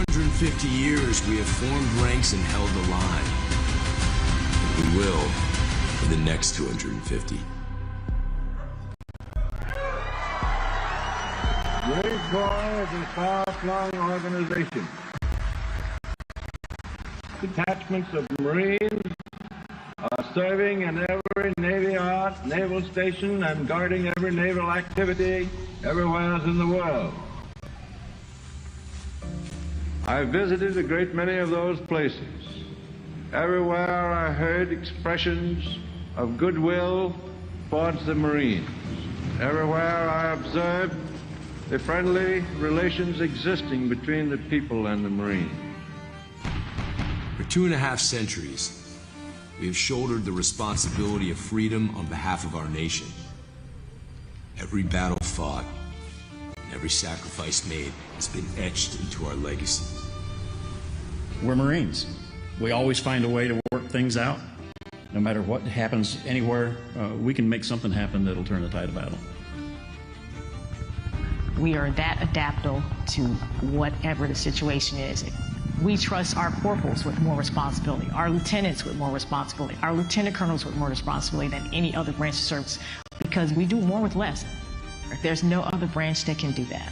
250 years, we have formed ranks and held the line. And we will for the next 250. Marine Corps is a far-flung organization. Detachments of Marines are serving in every Navy yard, naval station, and guarding every naval activity everywhere in the world. I visited a great many of those places. Everywhere I heard expressions of goodwill towards the Marines. Everywhere I observed the friendly relations existing between the people and the Marines. For 2.5 centuries, we have shouldered the responsibility of freedom on behalf of our nation. Every battle fought, and every sacrifice made has been etched into our legacy. We're Marines. We always find a way to work things out. No matter what happens anywhere, we can make something happen that'll turn the tide of battle. We are that adaptable to whatever the situation is. We trust our corporals with more responsibility, our lieutenants with more responsibility, our lieutenant colonels with more responsibility than any other branch of service, because we do more with less. There's no other branch that can do that.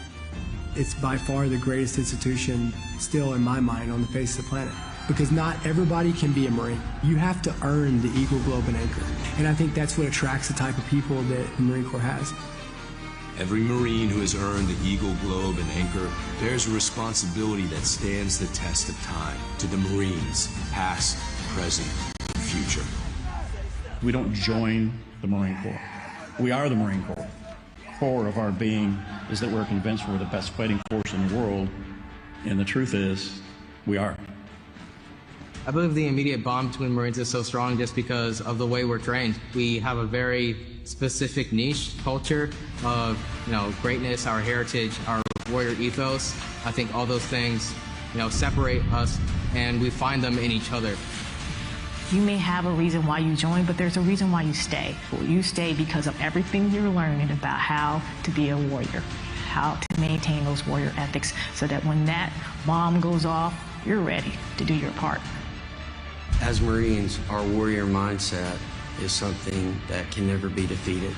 It's by far the greatest institution still in my mind on the face of the planet, because not everybody can be a Marine. You have to earn the Eagle, Globe, and Anchor. And I think that's what attracts the type of people that the Marine Corps has. Every Marine who has earned the Eagle, Globe, and Anchor bears a responsibility that stands the test of time to the Marines, past, present, and future. We don't join the Marine Corps. We are the Marine Corps. Core of our being is that we're convinced we're the best fighting force in the world, and the truth is, we are. I believe the immediate bond between Marines is so strong just because of the way we're trained. We have a very specific niche culture of, greatness, our heritage, our warrior ethos. I think all those things, separate us, and we find them in each other. You may have a reason why you join, but there's a reason why you stay. You stay because of everything you're learning about how to be a warrior, how to maintain those warrior ethics, so that when that bomb goes off, you're ready to do your part. As Marines, our warrior mindset is something that can never be defeated.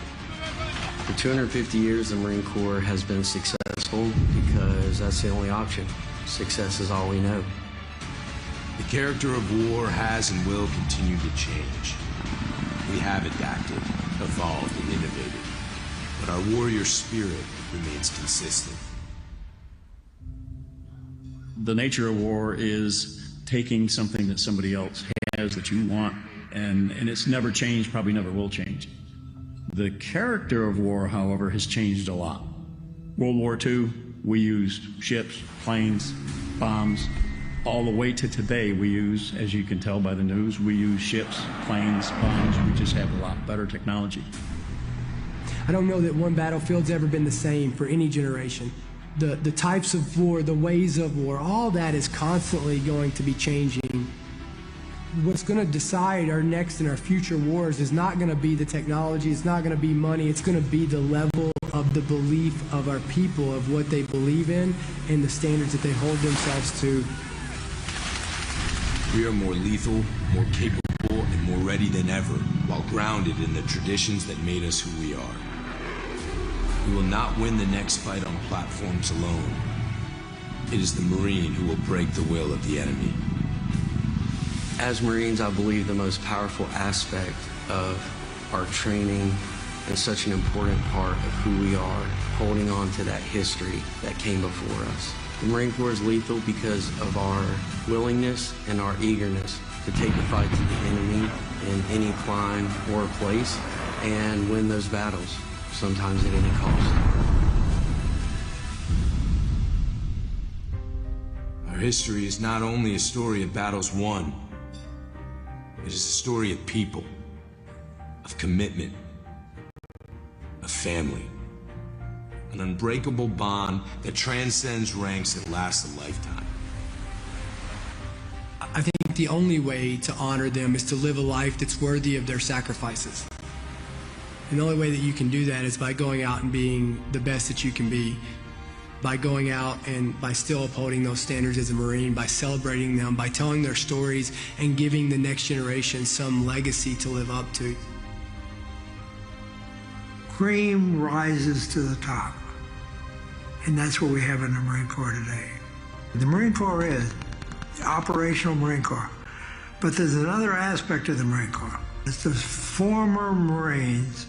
For 250 years, the Marine Corps has been successful because that's the only option. Success is all we know. The character of war has and will continue to change. We have adapted, evolved, and innovated, but our warrior spirit remains consistent. The nature of war is taking something that somebody else has that you want, and it's never changed, probably never will change. The character of war, however, has changed a lot. World War II, we used ships, planes, bombs. All the way to today, we use, as you can tell by the news, we use ships, planes, bombs. We just have a lot better technology. I don't know that one battlefield's ever been the same for any generation. The types of war, the ways of war, all that is constantly going to be changing. What's going to decide our next and our future wars is not going to be the technology, it's not going to be money, it's going to be the level of the belief of our people, of what they believe in, and the standards that they hold themselves to. We are more lethal, more capable, and more ready than ever, while grounded in the traditions that made us who we are. We will not win the next fight on platforms alone. It is the Marine who will break the will of the enemy. As Marines, I believe the most powerful aspect of our training and such an important part of who we are, holding on to that history that came before us. The Marine Corps is lethal because of our willingness and our eagerness to take the fight to the enemy in any climb or place and win those battles, sometimes at any cost. Our history is not only a story of battles won, it is a story of people, of commitment, of family. An unbreakable bond that transcends ranks and lasts a lifetime. I think the only way to honor them is to live a life that's worthy of their sacrifices. And the only way that you can do that is by going out and being the best that you can be. by going out and by still upholding those standards as a Marine, by celebrating them, by telling their stories and giving the next generation some legacy to live up to. Cream rises to the top, and that's what we have in the Marine Corps today. The Marine Corps is the operational Marine Corps, but there's another aspect of the Marine Corps. It's the former Marines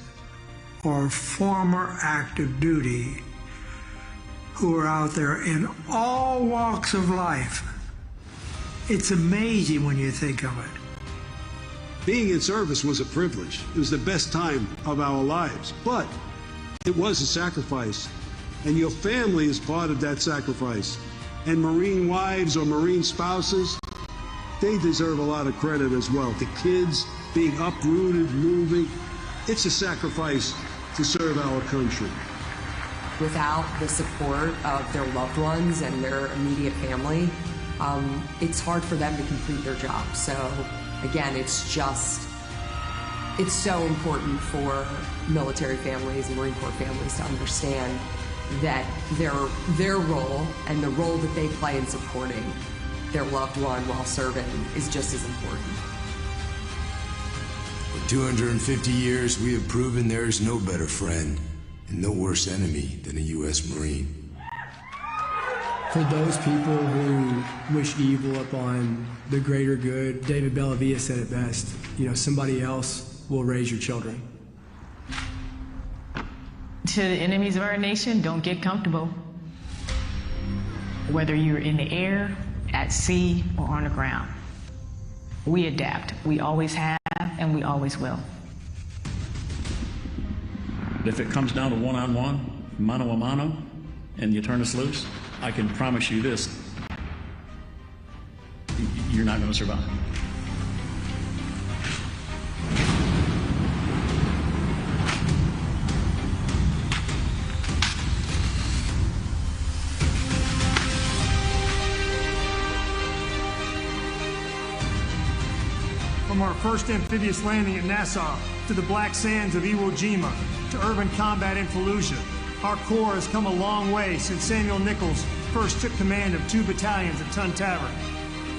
or former active duty who are out there in all walks of life. It's amazing when you think of it. Being in service was a privilege. It was the best time of our lives, but it was a sacrifice, and your family is part of that sacrifice. And Marine wives or Marine spouses, they deserve a lot of credit as well. The kids being uprooted, moving, it's a sacrifice to serve our country. Without the support of their loved ones and their immediate family, it's hard for them to complete their job. So again, it's so important for military families and Marine Corps families to understand that their role and the role that they play in supporting their loved one while serving is just as important. For 250 years, we have proven there is no better friend and no worse enemy than a U.S. Marine. For those people who wish evil upon the greater good, David Bellavia said it best, somebody else will raise your children. To the enemies of our nation, don't get comfortable. Whether you're in the air, at sea, or on the ground, we adapt. We always have, and we always will. If it comes down to one-on-one, mano a mano, and you turn us loose, I can promise you this, you're not going to survive. From our first amphibious landing at Nassau to the black sands of Iwo Jima to urban combat in Fallujah, our Corps has come a long way since Samuel Nichols first took command of 2 battalions at Tun Tavern.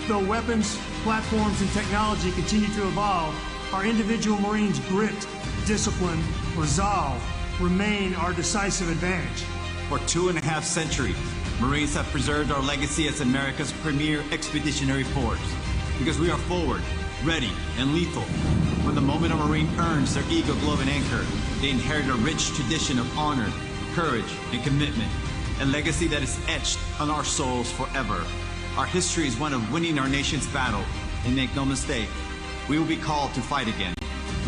Though weapons, platforms, and technology continue to evolve, our individual Marines' grit, discipline, resolve remain our decisive advantage. For 2.5 centuries, Marines have preserved our legacy as America's premier expeditionary force because we are forward, ready, and lethal. When the moment a Marine earns their Eagle Glove and Anchor, they inherit a rich tradition of honor, courage, and commitment, a legacy that is etched on our souls forever. Our history is one of winning our nation's battle, and make no mistake, we will be called to fight again.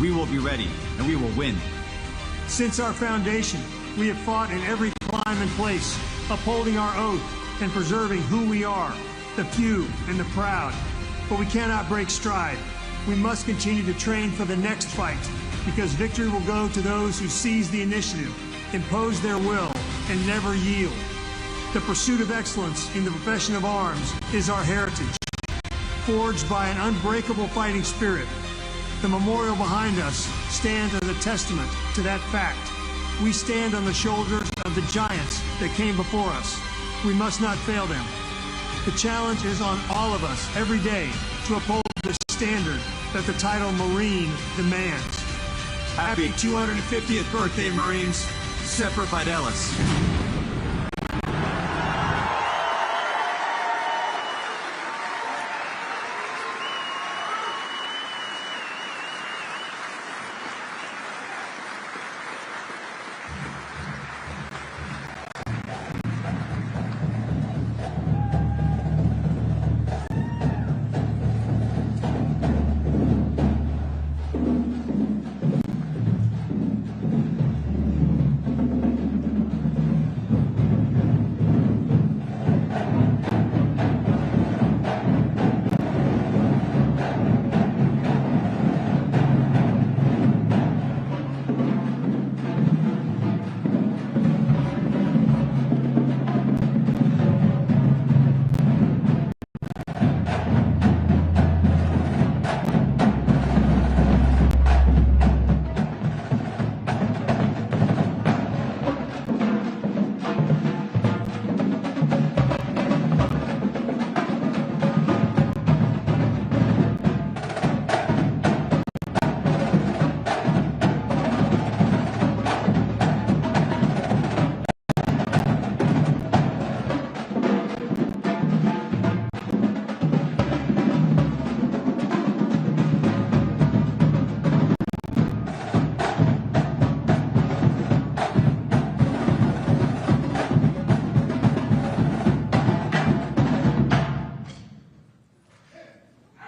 We will be ready, and we will win. Since our foundation, we have fought in every climb and place, upholding our oath and preserving who we are, the few and the proud. But we cannot break stride. We must continue to train for the next fight, because victory will go to those who seize the initiative, impose their will, and never yield. The pursuit of excellence in the profession of arms is our heritage, forged by an unbreakable fighting spirit. The memorial behind us stands as a testament to that fact. We stand on the shoulders of the giants that came before us. We must not fail them. The challenge is on all of us every day to uphold the standard that the title Marine demands. Happy 250th birthday, Marines. Semper Fidelis.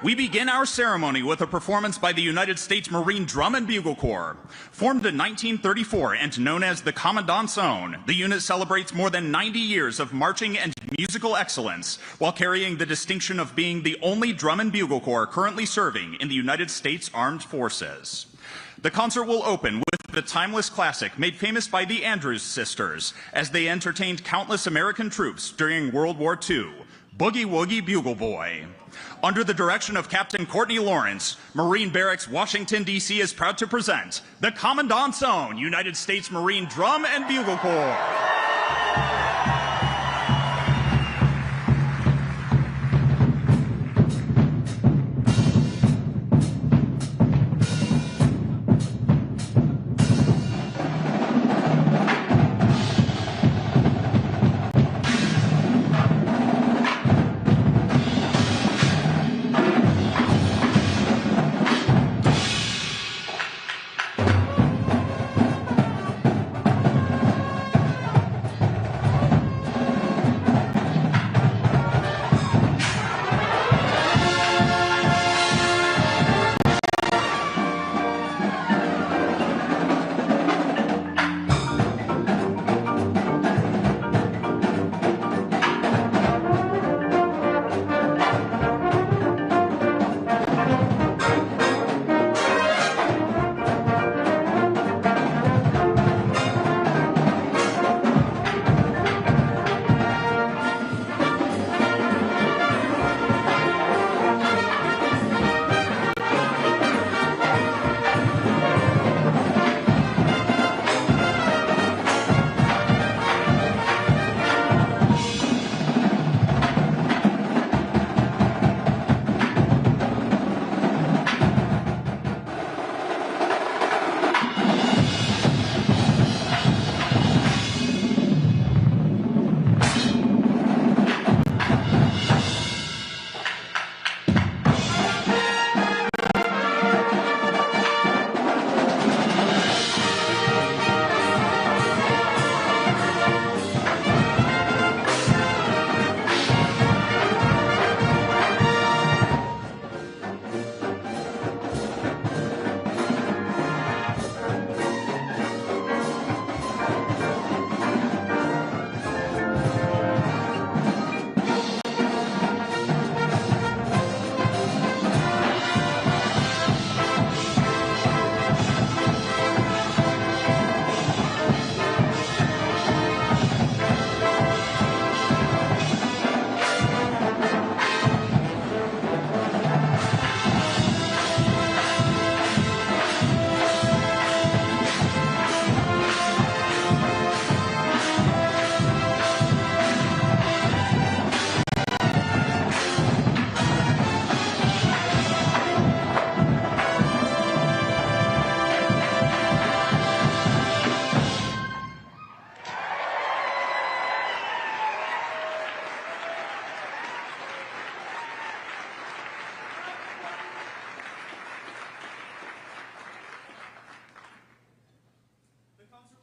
We begin our ceremony with a performance by the United States Marine Drum and Bugle Corps. Formed in 1934 and known as the Commandant's Own, the unit celebrates more than 90 years of marching and musical excellence while carrying the distinction of being the only drum and bugle corps currently serving in the United States Armed Forces. The concert will open with the timeless classic made famous by the Andrews Sisters as they entertained countless American troops during World War II, Boogie Woogie Bugle Boy. Under the direction of Captain Courtney Lawrence, Marine Barracks, Washington, D.C. is proud to present the Commandant's Own United States Marine Drum and Bugle Corps.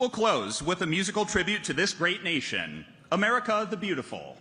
We'll close with a musical tribute to this great nation, America the Beautiful.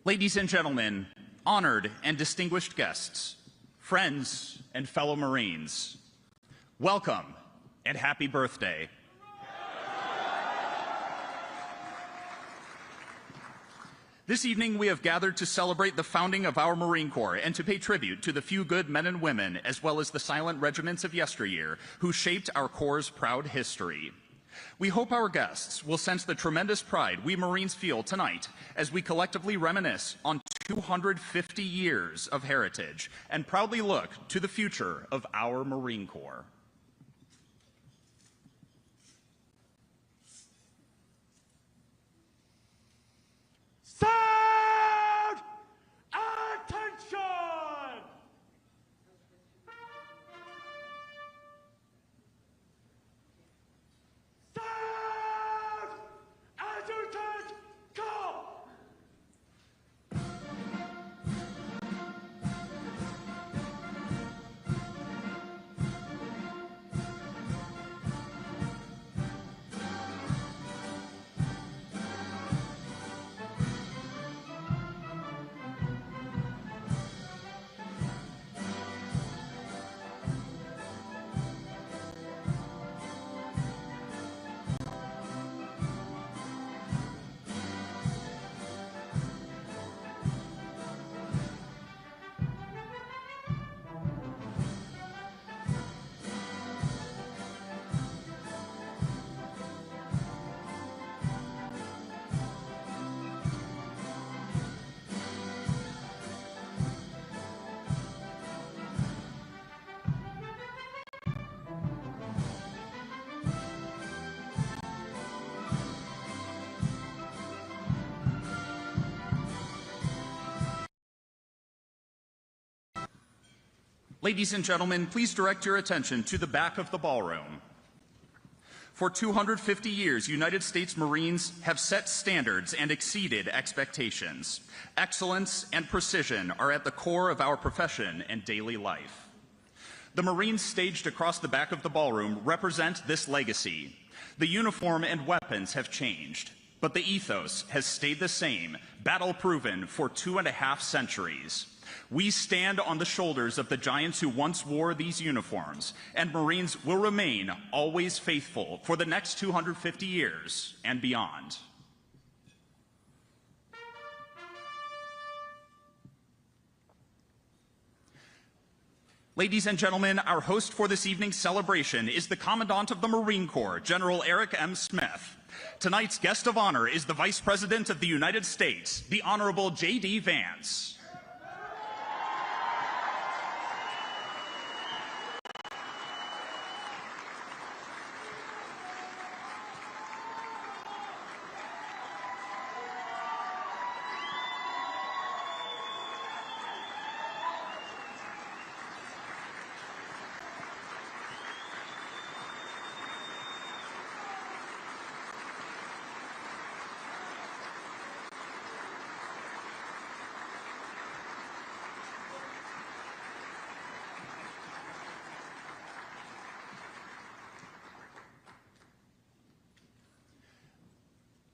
Ladies and gentlemen, honored and distinguished guests, friends and fellow Marines, welcome and happy birthday. This evening, we have gathered to celebrate the founding of our Marine Corps and to pay tribute to the few good men and women, as well as the silent regiments of yesteryear, who shaped our Corps' proud history. We hope our guests will sense the tremendous pride we Marines feel tonight as we collectively reminisce on 250 years of heritage and proudly look to the future of our Marine Corps. Sound! Attention! Sound! Adjutant, go! Ladies and gentlemen, please direct your attention to the back of the ballroom. For 250 years, United States Marines have set standards and exceeded expectations. Excellence and precision are at the core of our profession and daily life. The Marines staged across the back of the ballroom represent this legacy. The uniform and weapons have changed, but the ethos has stayed the same, battle-proven for 2.5 centuries. We stand on the shoulders of the giants who once wore these uniforms, and Marines will remain always faithful for the next 250 years and beyond. Ladies and gentlemen, our host for this evening's celebration is the Commandant of the Marine Corps, General Eric M. Smith. Tonight's guest of honor is the Vice President of the United States, the Honorable J.D. Vance.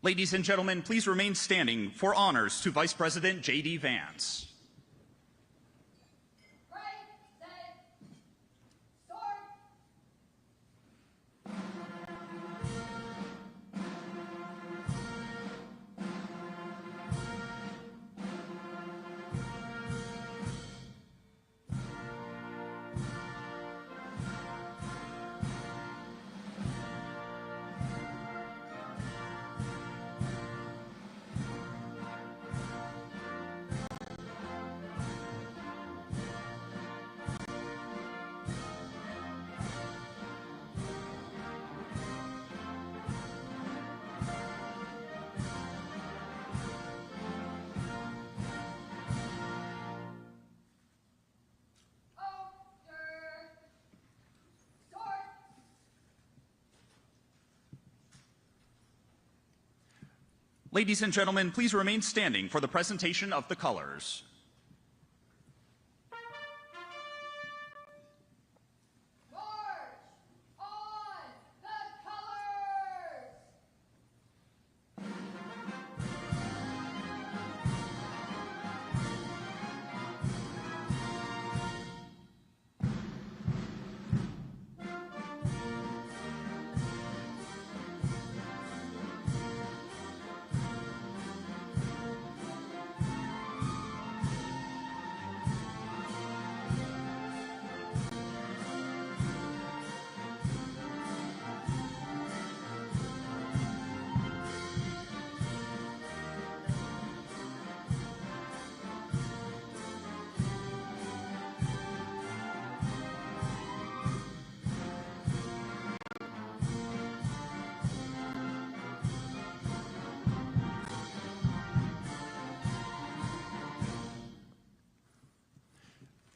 Ladies and gentlemen, please remain standing for honors to Vice President J.D. Vance. Ladies and gentlemen, please remain standing for the presentation of the colors.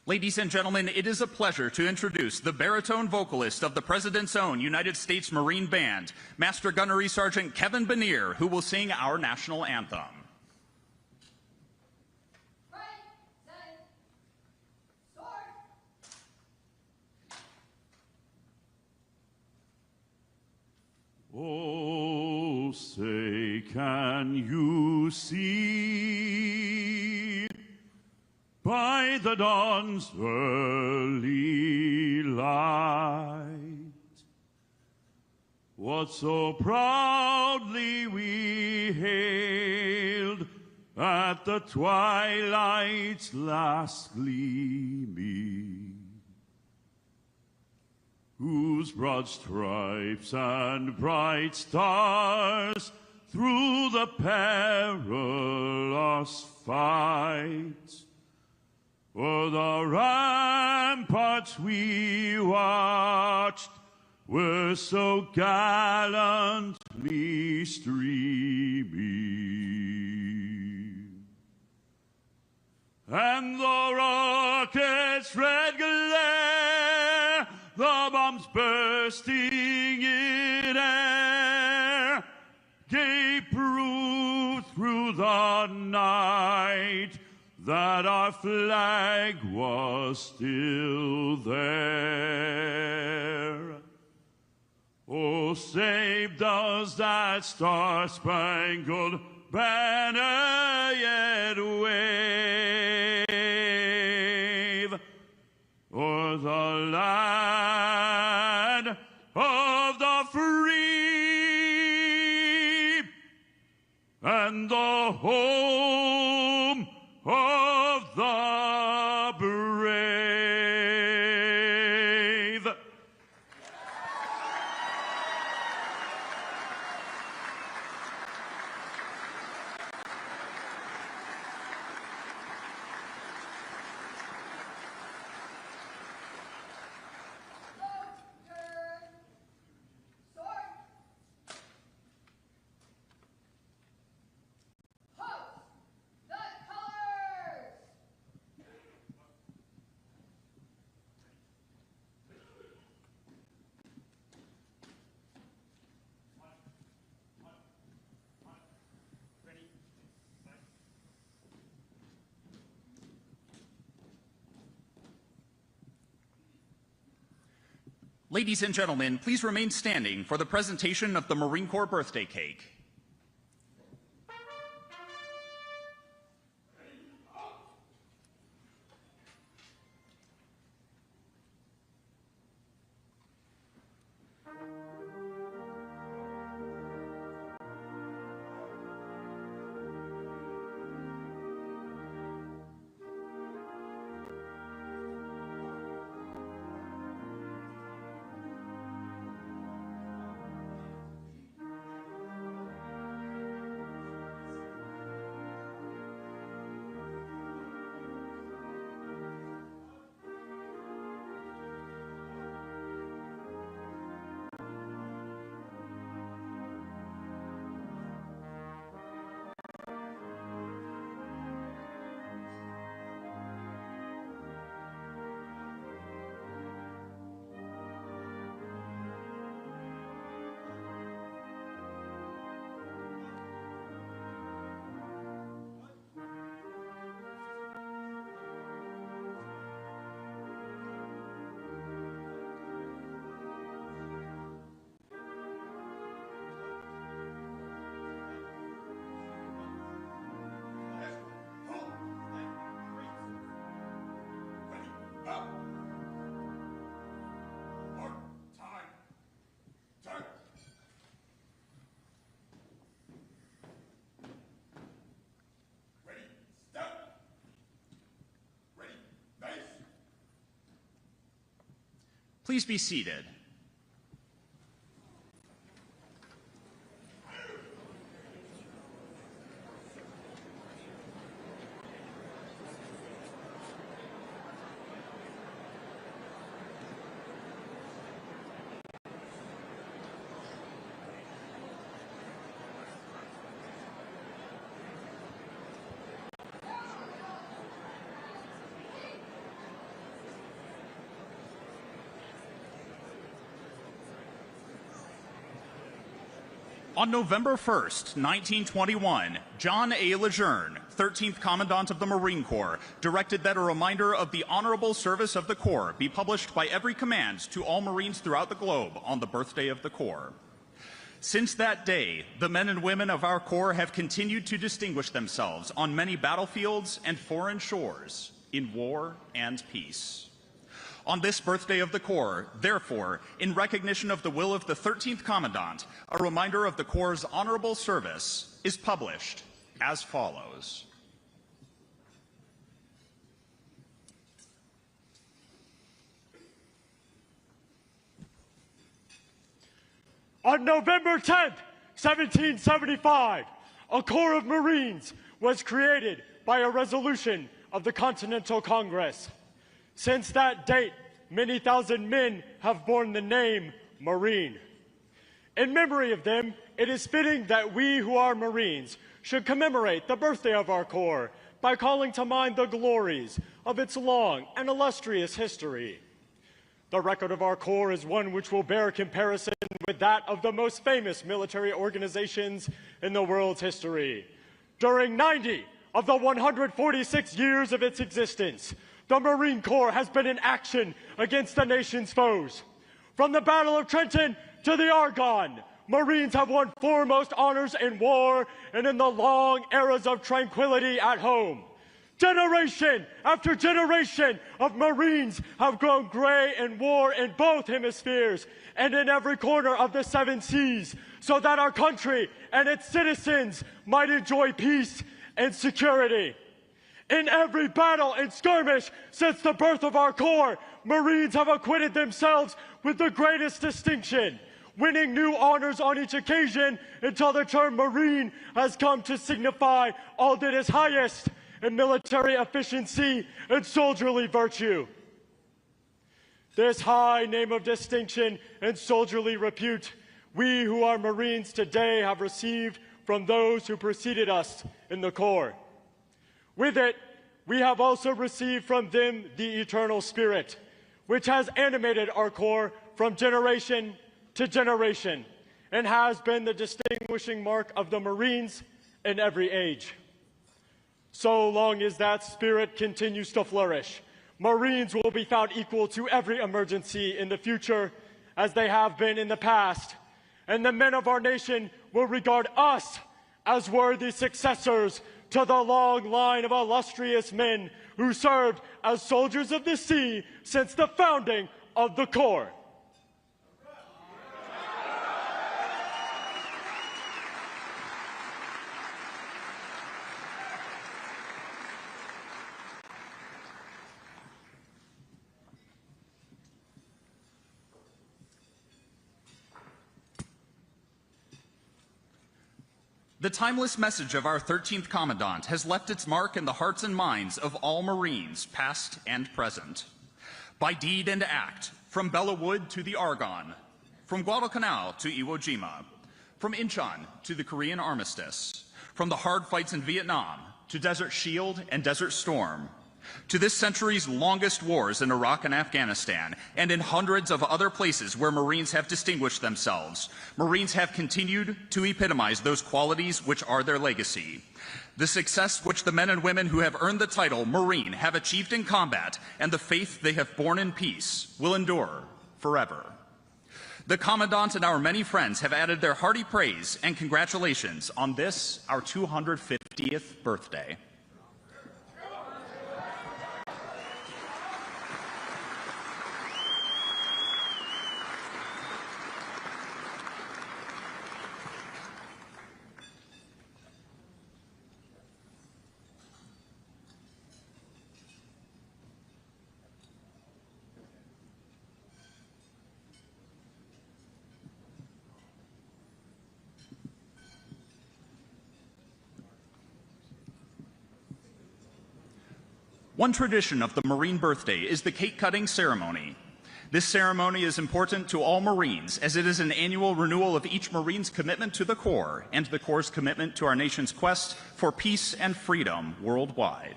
Ladies and gentlemen, it is a pleasure to introduce the baritone vocalist of the President's Own United States Marine Band, Master Gunnery Sergeant Kevin Benier, who will sing our national anthem. Oh, say, can you see by the dawn's early light what so proudly we hailed at the twilight's last gleaming, whose broad stripes and bright stars through the perilous fight o'er the ramparts we watched were so gallantly streaming, and the rocket's red glare, the bombs bursting in air, gave proof through the night that our flag was still there. Oh, say, does that star-spangled banner yet wave o'er the land of the free and the home of the brave? Ladies and gentlemen, please remain standing for the presentation of the Marine Corps birthday cake. Please be seated. On November 1st, 1921, John A. Lejeune, 13th Commandant of the Marine Corps, directed that a reminder of the honorable service of the Corps be published by every command to all Marines throughout the globe on the birthday of the Corps. Since that day, the men and women of our Corps have continued to distinguish themselves on many battlefields and foreign shores, in war and peace. On this birthday of the Corps, therefore, in recognition of the will of the 13th Commandant, a reminder of the Corps' honorable service is published as follows. On November 10th, 1775, a Corps of Marines was created by a resolution of the Continental Congress. Since that date, many thousand men have borne the name Marine. In memory of them, it is fitting that we who are Marines should commemorate the birthday of our Corps by calling to mind the glories of its long and illustrious history. The record of our Corps is one which will bear comparison with that of the most famous military organizations in the world's history. During 90 of the 146 years of its existence, the Marine Corps has been in action against the nation's foes. From the Battle of Trenton to the Argonne, Marines have won foremost honors in war and in the long eras of tranquility at home. Generation after generation of Marines have grown gray in war in both hemispheres and in every corner of the 7 seas, so that our country and its citizens might enjoy peace and security. In every battle and skirmish since the birth of our Corps, Marines have acquitted themselves with the greatest distinction, winning new honors on each occasion until the term Marine has come to signify all that is highest in military efficiency and soldierly virtue. This high name of distinction and soldierly repute, we who are Marines today have received from those who preceded us in the Corps. With it, we have also received from them the eternal spirit, which has animated our Corps from generation to generation and has been the distinguishing mark of the Marines in every age. So long as that spirit continues to flourish, Marines will be found equal to every emergency in the future as they have been in the past, and the men of our nation will regard us as worthy successors to the long line of illustrious men who served as soldiers of the sea since the founding of the Corps. The timeless message of our 13th Commandant has left its mark in the hearts and minds of all Marines, past and present. By deed and act, from Belleau Wood to the Argonne, from Guadalcanal to Iwo Jima, from Incheon to the Korean Armistice, from the hard fights in Vietnam to Desert Shield and Desert Storm, to this century's longest wars in Iraq and Afghanistan, and in hundreds of other places where Marines have distinguished themselves, Marines have continued to epitomize those qualities which are their legacy. The success which the men and women who have earned the title Marine have achieved in combat and the faith they have borne in peace will endure forever. The Commandant and our many friends have added their hearty praise and congratulations on this, our 250th birthday. One tradition of the Marine birthday is the cake cutting ceremony. This ceremony is important to all Marines as it is an annual renewal of each Marine's commitment to the Corps and the Corps' commitment to our nation's quest for peace and freedom worldwide.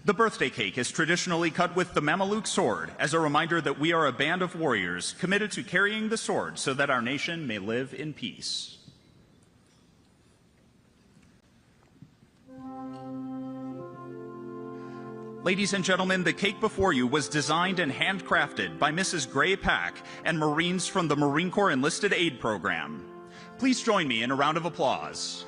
The birthday cake is traditionally cut with the Mameluke sword as a reminder that we are a band of warriors committed to carrying the sword so that our nation may live in peace. Ladies and gentlemen, the cake before you was designed and handcrafted by Mrs. Gray Pack and Marines from the Marine Corps Enlisted Aid Program. Please join me in a round of applause.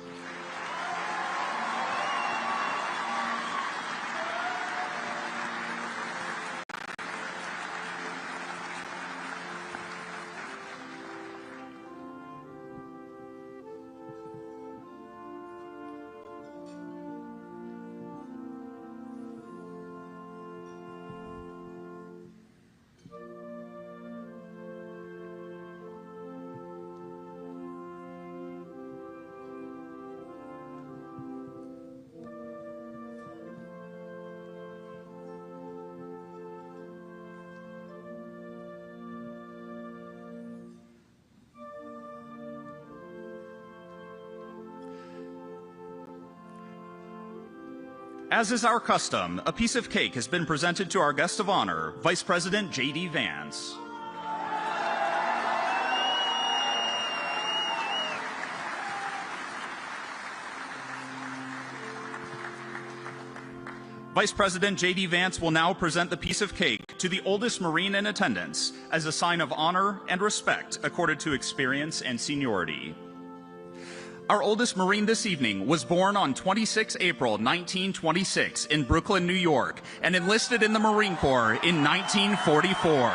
As is our custom, a piece of cake has been presented to our guest of honor, Vice President J.D. Vance. Vice President J.D. Vance will now present the piece of cake to the oldest Marine in attendance as a sign of honor and respect accorded to experience and seniority. Our oldest Marine this evening was born on 26 April 1926 in Brooklyn, New York, and enlisted in the Marine Corps in 1944.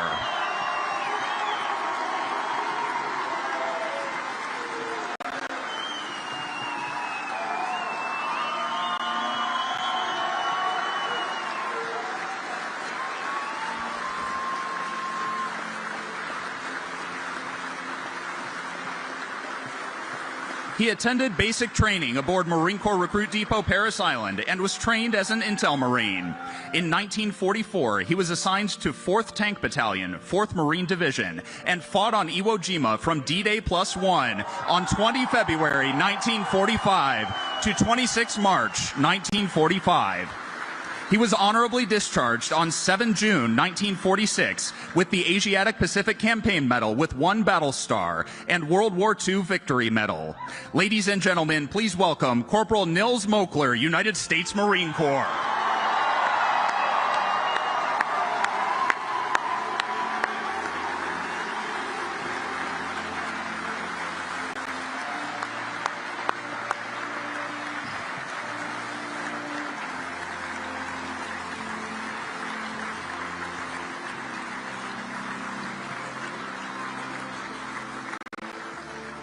He attended basic training aboard Marine Corps Recruit Depot Parris Island and was trained as an Intel Marine. In 1944, he was assigned to 4th Tank Battalion, 4th Marine Division, and fought on Iwo Jima from D-Day +1 on 20 February 1945 to 26 March 1945. He was honorably discharged on 7 June 1946 with the Asiatic Pacific Campaign Medal with 1 battle star and World War II Victory Medal. Ladies and gentlemen, please welcome Corporal Nils Moakler, United States Marine Corps.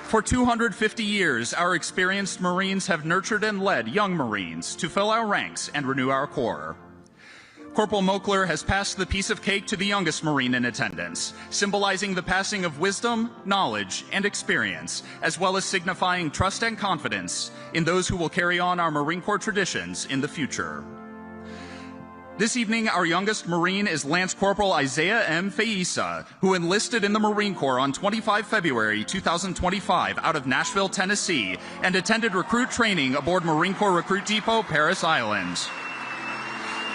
For 250 years, our experienced Marines have nurtured and led young Marines to fill our ranks and renew our Corps. Corporal Moakler has passed the piece of cake to the youngest Marine in attendance, symbolizing the passing of wisdom, knowledge, and experience, as well as signifying trust and confidence in those who will carry on our Marine Corps traditions in the future. This evening, our youngest Marine is Lance Corporal Isaiah M. Feisa, who enlisted in the Marine Corps on 25 February 2025 out of Nashville, Tennessee, and attended recruit training aboard Marine Corps Recruit Depot, Parris Island.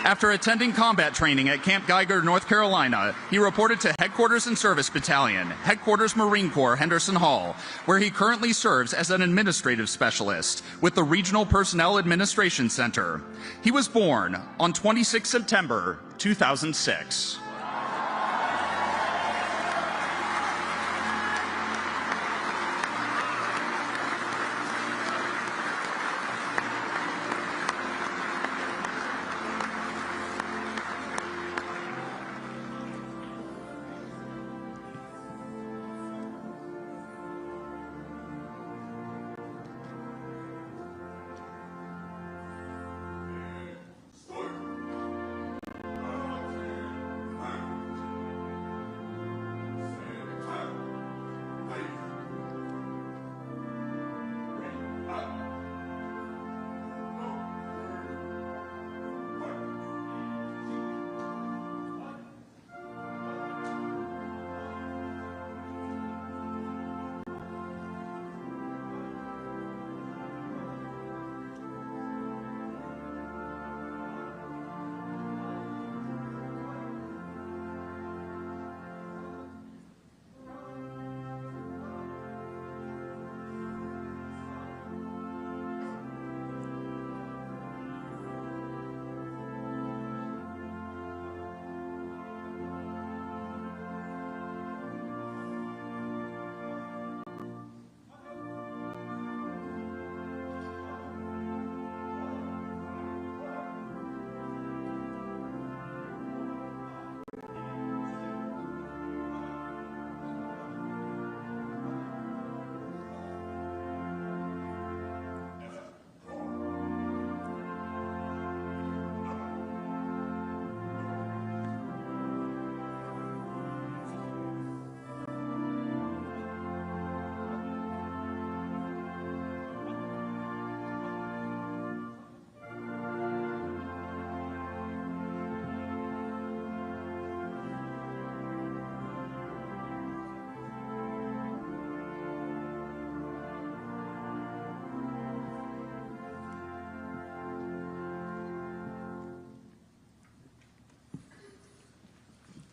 After attending combat training at Camp Geiger, North Carolina, he reported to Headquarters and Service Battalion, Headquarters Marine Corps, Henderson Hall, where he currently serves as an administrative specialist with the Regional Personnel Administration Center. He was born on 26 September 2006.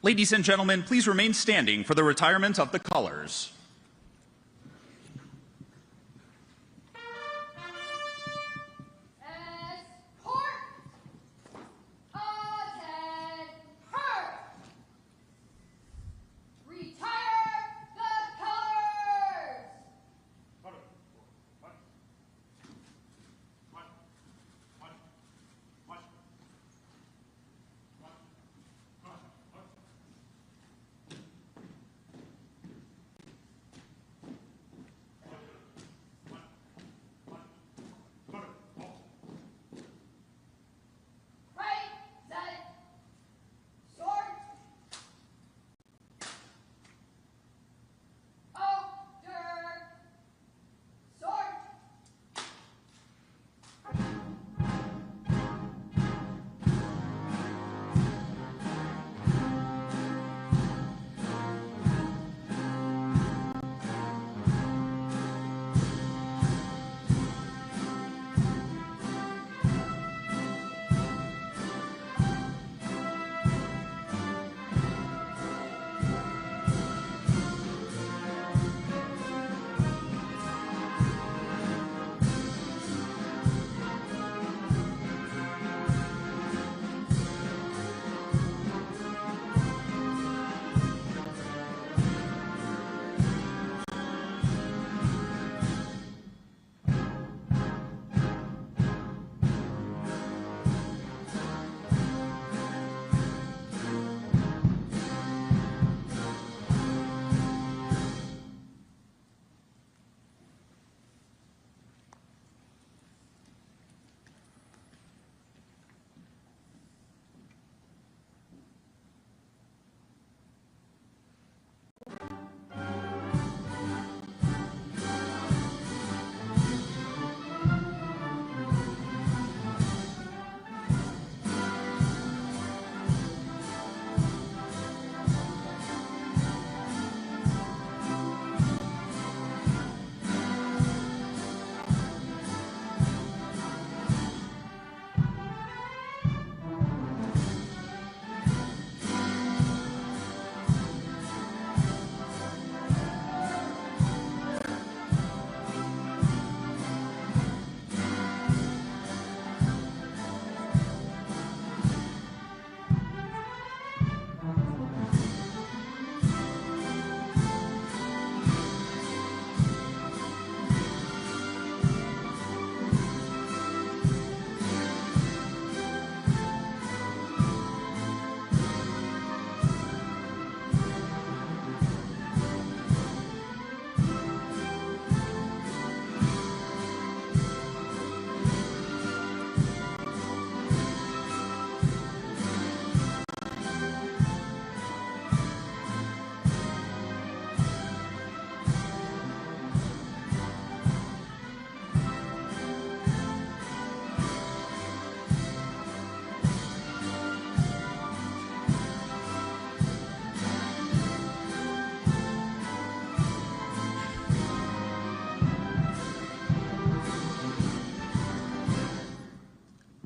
Ladies and gentlemen, please remain standing for the retirement of the colors.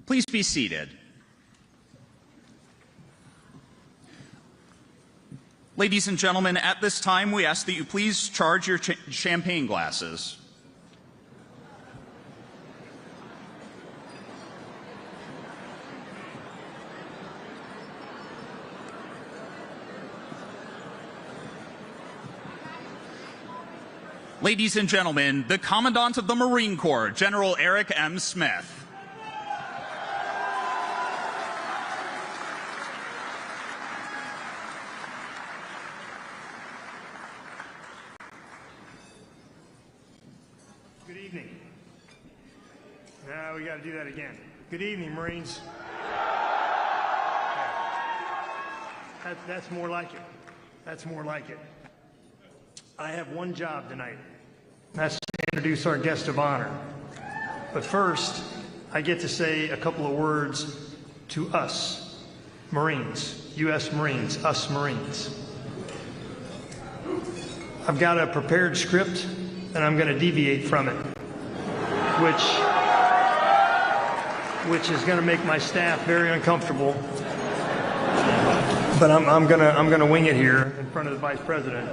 Please be seated. Ladies and gentlemen, at this time, we ask that you please charge your champagne glasses. Ladies and gentlemen, the Commandant of the Marine Corps, General Eric M. Smith. Good evening. Now we got to do that again. Good evening, Marines. That's more like it. That's more like it. I have one job tonight. That's to introduce our guest of honor. But first, I get to say a couple of words to us, Marines, U.S. Marines, us Marines. I've got a prepared script, and I'm going to deviate from it, which is going to make my staff very uncomfortable. but I'm gonna wing it here in front of the Vice President.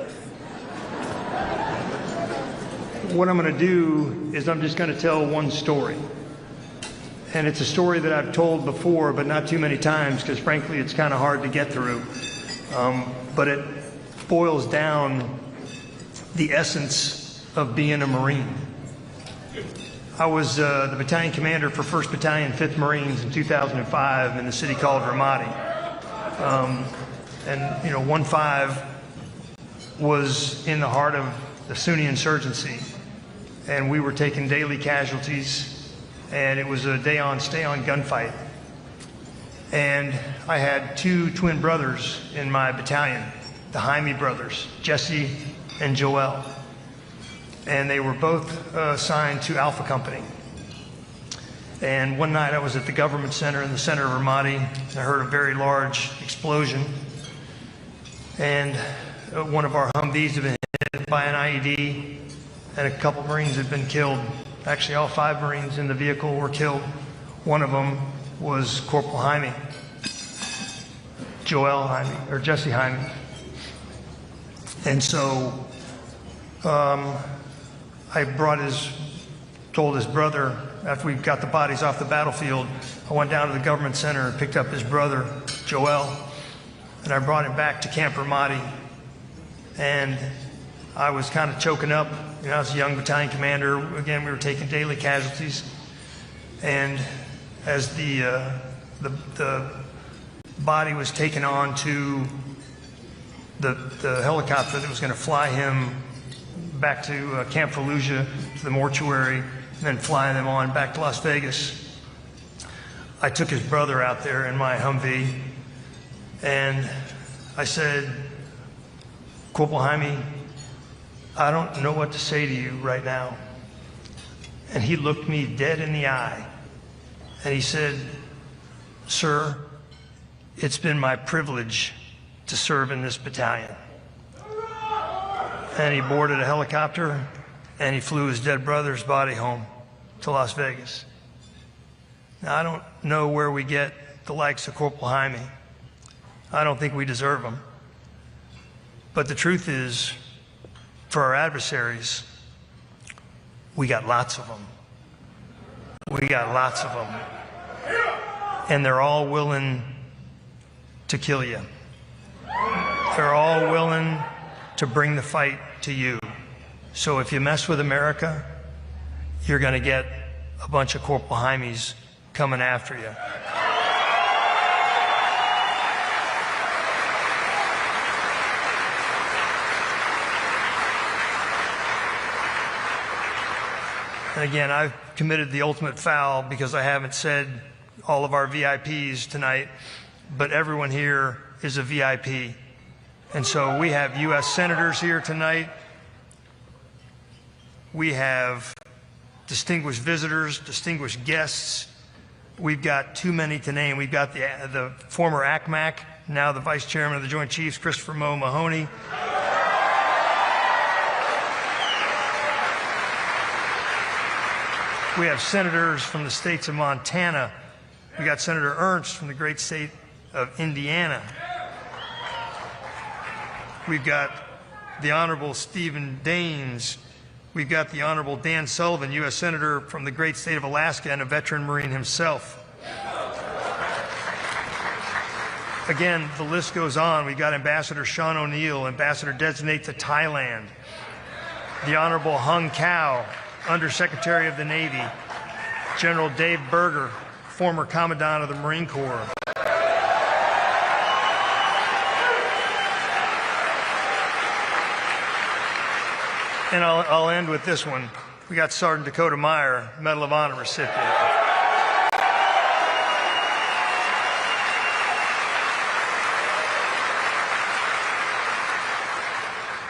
What I'm going to do is I'm just going to tell one story. And it's a story that I've told before, but not too many times, because frankly it's kind of hard to get through. But it boils down the essence of being a Marine. I was the battalion commander for 1st Battalion, 5th Marines in 2005 in the city called Ramadi. And, you know, 1-5 was in the heart of the Sunni insurgency. And we were taking daily casualties, and it was a day-on, stay-on gunfight. And I had 2 twin brothers in my battalion, the Jaime brothers, Jesse and Joel. And they were both assigned to Alpha Company. And one night I was at the government center in the center of Ramadi, and I heard a very large explosion. And one of our Humvees had been hit by an IED, and a couple Marines had been killed. Actually, all 5 Marines in the vehicle were killed. One of them was Corporal Jaime, Joel Jaime, or Jesse Jaime. And so I told his brother, after we got the bodies off the battlefield, I went down to the government center and picked up his brother, Joel, and I brought him back to Camp Ramadi. And I was kind of choking up. You know, I was a young battalion commander. Again, we were taking daily casualties. And as the body was taken on to the helicopter that was going to fly him back to Camp Fallujah, to the mortuary, and then fly them on back to Las Vegas, I took his brother out there in my Humvee, and I said, Corporal Jaime, I don't know what to say to you right now. And he looked me dead in the eye, and he said, sir, it's been my privilege to serve in this battalion. And he boarded a helicopter, and he flew his dead brother's body home to Las Vegas. Now, I don't know where we get the likes of Corporal Jaime. I don't think we deserve them. But the truth is, for our adversaries, we got lots of them. We got lots of them. And they're all willing to kill you. They're all willing to bring the fight to you. So if you mess with America, you're going to get a bunch of Corporal Jaimes coming after you. And again, I've committed the ultimate foul because I haven't said all of our VIPs tonight, but everyone here is a VIP. And so we have U.S. senators here tonight. We have distinguished visitors, distinguished guests. We've got too many to name. We've got the former ACMAC, now the Vice Chairman of the Joint Chiefs, Christopher Mo Mahoney. We have senators from the states of Montana. We got Senator Ernst from the great state of Indiana. We've got the Honorable Stephen Daines. We've got the Honorable Dan Sullivan, U.S. Senator from the great state of Alaska and a veteran Marine himself. Again, the list goes on. We've got Ambassador Sean O'Neill, Ambassador Designate to Thailand. The Honorable Hung Cao, Undersecretary of the Navy. General Dave Berger, former Commandant of the Marine Corps. And I'll end with this one. We got Sergeant Dakota Meyer, Medal of Honor recipient.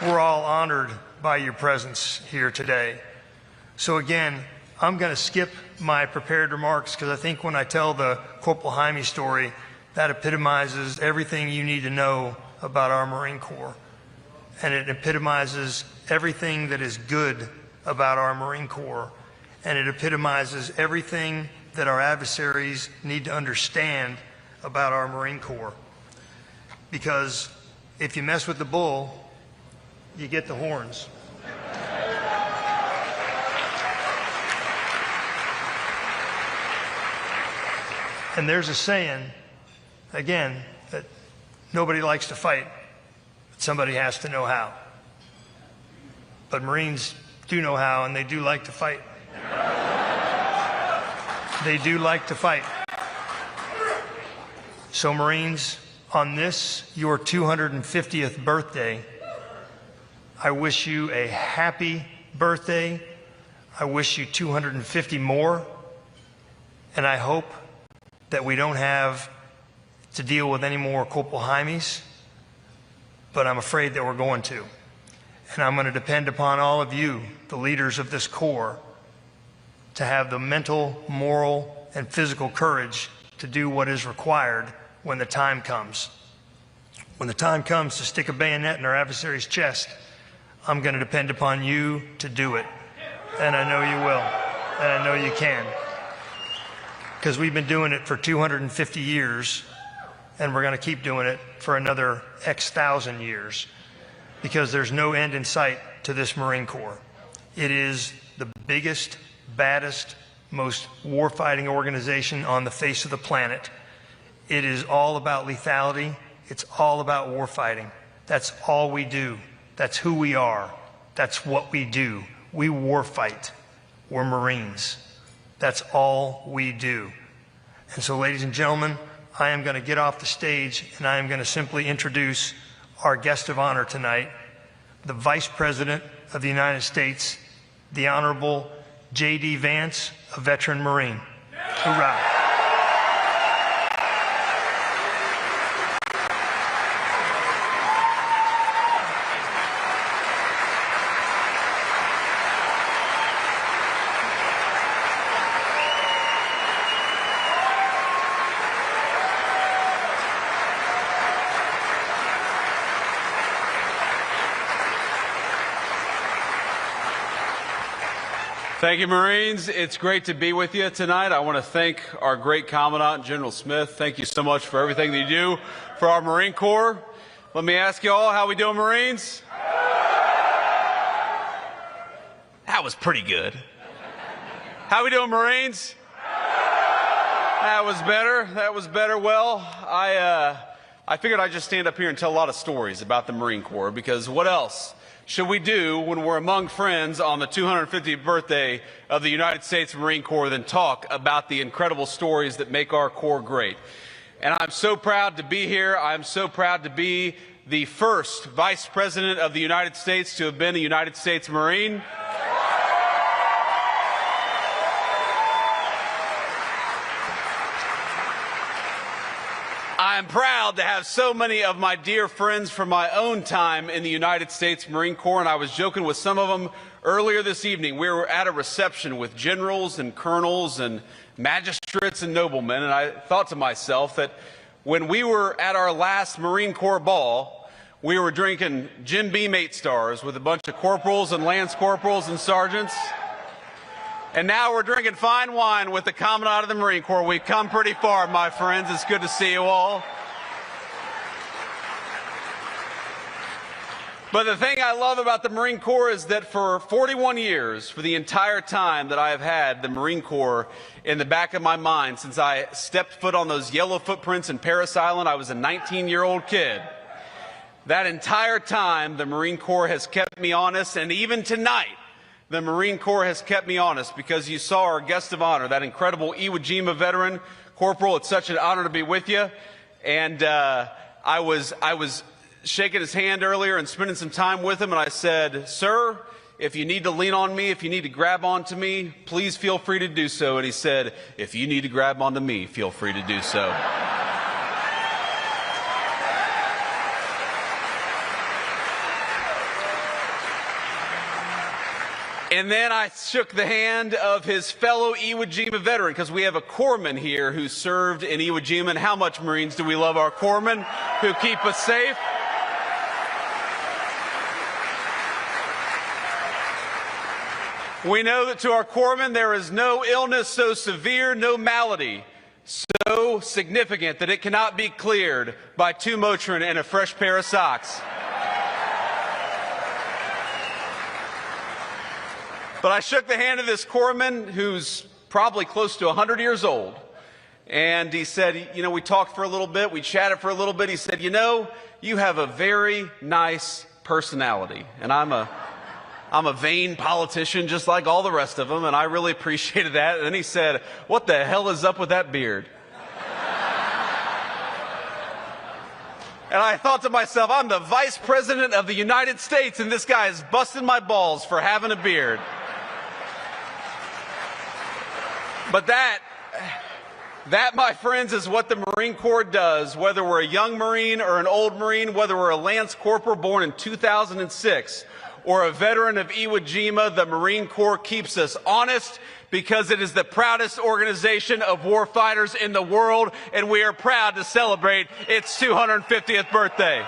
We're all honored by your presence here today. So again, I'm going to skip my prepared remarks because I think when I tell the Corporal Jaime story, that epitomizes everything you need to know about our Marine Corps. And it epitomizes everything that is good about our Marine Corps. And it epitomizes everything that our adversaries need to understand about our Marine Corps. because if you mess with the bull, you get the horns. And there's a saying, again, that nobody likes to fight, but somebody has to know how. But Marines do know how, and they do like to fight. They do like to fight. So Marines, on this, your 250th birthday, I wish you a happy birthday. I wish you 250 more. And I hope that we don't have to deal with any more Corporal Jaimes, but I'm afraid that we're going to. And I'm going to depend upon all of you, the leaders of this Corps, to have the mental, moral, and physical courage to do what is required when the time comes. When the time comes to stick a bayonet in our adversary's chest, I'm going to depend upon you to do it. And I know you will. And I know you can. Because we've been doing it for 250 years, and we're going to keep doing it for another X thousand years, because there's no end in sight to this Marine Corps. It is the biggest, baddest, most war-fighting organization on the face of the planet. It is all about lethality. It's all about war fighting. That's all we do. That's who we are. That's what we do. We war fight. We're Marines. That's all we do. And so, ladies and gentlemen, I am going to get off the stage and I am going to simply introduce our guest of honor tonight, the Vice President of the United States, the Honorable J.D. Vance, a veteran Marine. Hoorah. Thank you, Marines. It's great to be with you tonight. I want to thank our great Commandant, General Smith. Thank you so much for everything that you do for our Marine Corps. Let me ask you all, how we doing, Marines? That was pretty good. How we doing, Marines? That was better. That was better. Well, I figured I'd just stand up here and tell a lot of stories about the Marine Corps, because what else should we do when we're among friends on the 250th birthday of the United States Marine Corps than talk about the incredible stories that make our Corps great? And I'm so proud to be here. I'm so proud to be the first Vice President of the United States to have been a United States Marine. I'm proud to have so many of my dear friends from my own time in the United States Marine Corps, and I was joking with some of them earlier this evening. We were at a reception with generals and colonels and magistrates and noblemen, and I thought to myself that when we were at our last Marine Corps ball, we were drinking Jim Beam 8 stars with a bunch of corporals and lance corporals and sergeants. And now we're drinking fine wine with the Commandant of the Marine Corps. We've come pretty far, my friends. It's good to see you all. But the thing I love about the Marine Corps is that for 41 years, for the entire time that I have had the Marine Corps in the back of my mind, since I stepped foot on those yellow footprints in Parris Island, I was a 19-year-old kid. That entire time, the Marine Corps has kept me honest, and even tonight, the Marine Corps has kept me honest, because you saw our guest of honor, that incredible Iwo Jima veteran. Corporal, it's such an honor to be with you. And I was shaking his hand earlier and spending some time with him, and I said, "Sir, if you need to lean on me, if you need to grab onto me, please feel free to do so." And he said, "If you need to grab onto me, feel free to do so." And then I shook the hand of his fellow Iwo Jima veteran, because we have a corpsman here who served in Iwo Jima. And how much, Marines, do we love our corpsmen who keep us safe? We know that to our corpsmen there is no illness so severe, no malady so significant that it cannot be cleared by 2 Motrin and a fresh pair of socks. But I shook the hand of this corpsman who's probably close to 100 years old. And he said, you know, we talked for a little bit, we chatted for a little bit. He said, you know, you have a very nice personality. And I'm a vain politician just like all the rest of them, and I really appreciated that. And then he said, what the hell is up with that beard? And I thought to myself, I'm the Vice President of the United States, and this guy is busting my balls for having a beard. But that, my friends, is what the Marine Corps does, whether we're a young Marine or an old Marine, whether we're a Lance Corporal born in 2006 or a veteran of Iwo Jima. The Marine Corps keeps us honest because it is the proudest organization of warfighters in the world, and we are proud to celebrate its 250th birthday.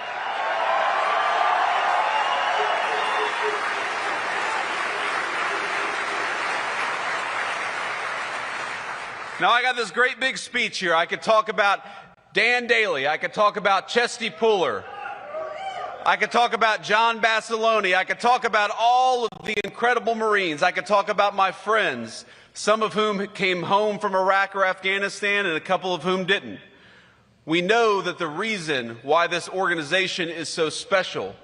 Now, I got this great big speech here. I could talk about Dan Daly. I could talk about Chesty Puller. I could talk about John Basilone. I could talk about all of the incredible Marines. I could talk about my friends, some of whom came home from Iraq or Afghanistan and a couple of whom didn't. We know that the reason why this organization is so special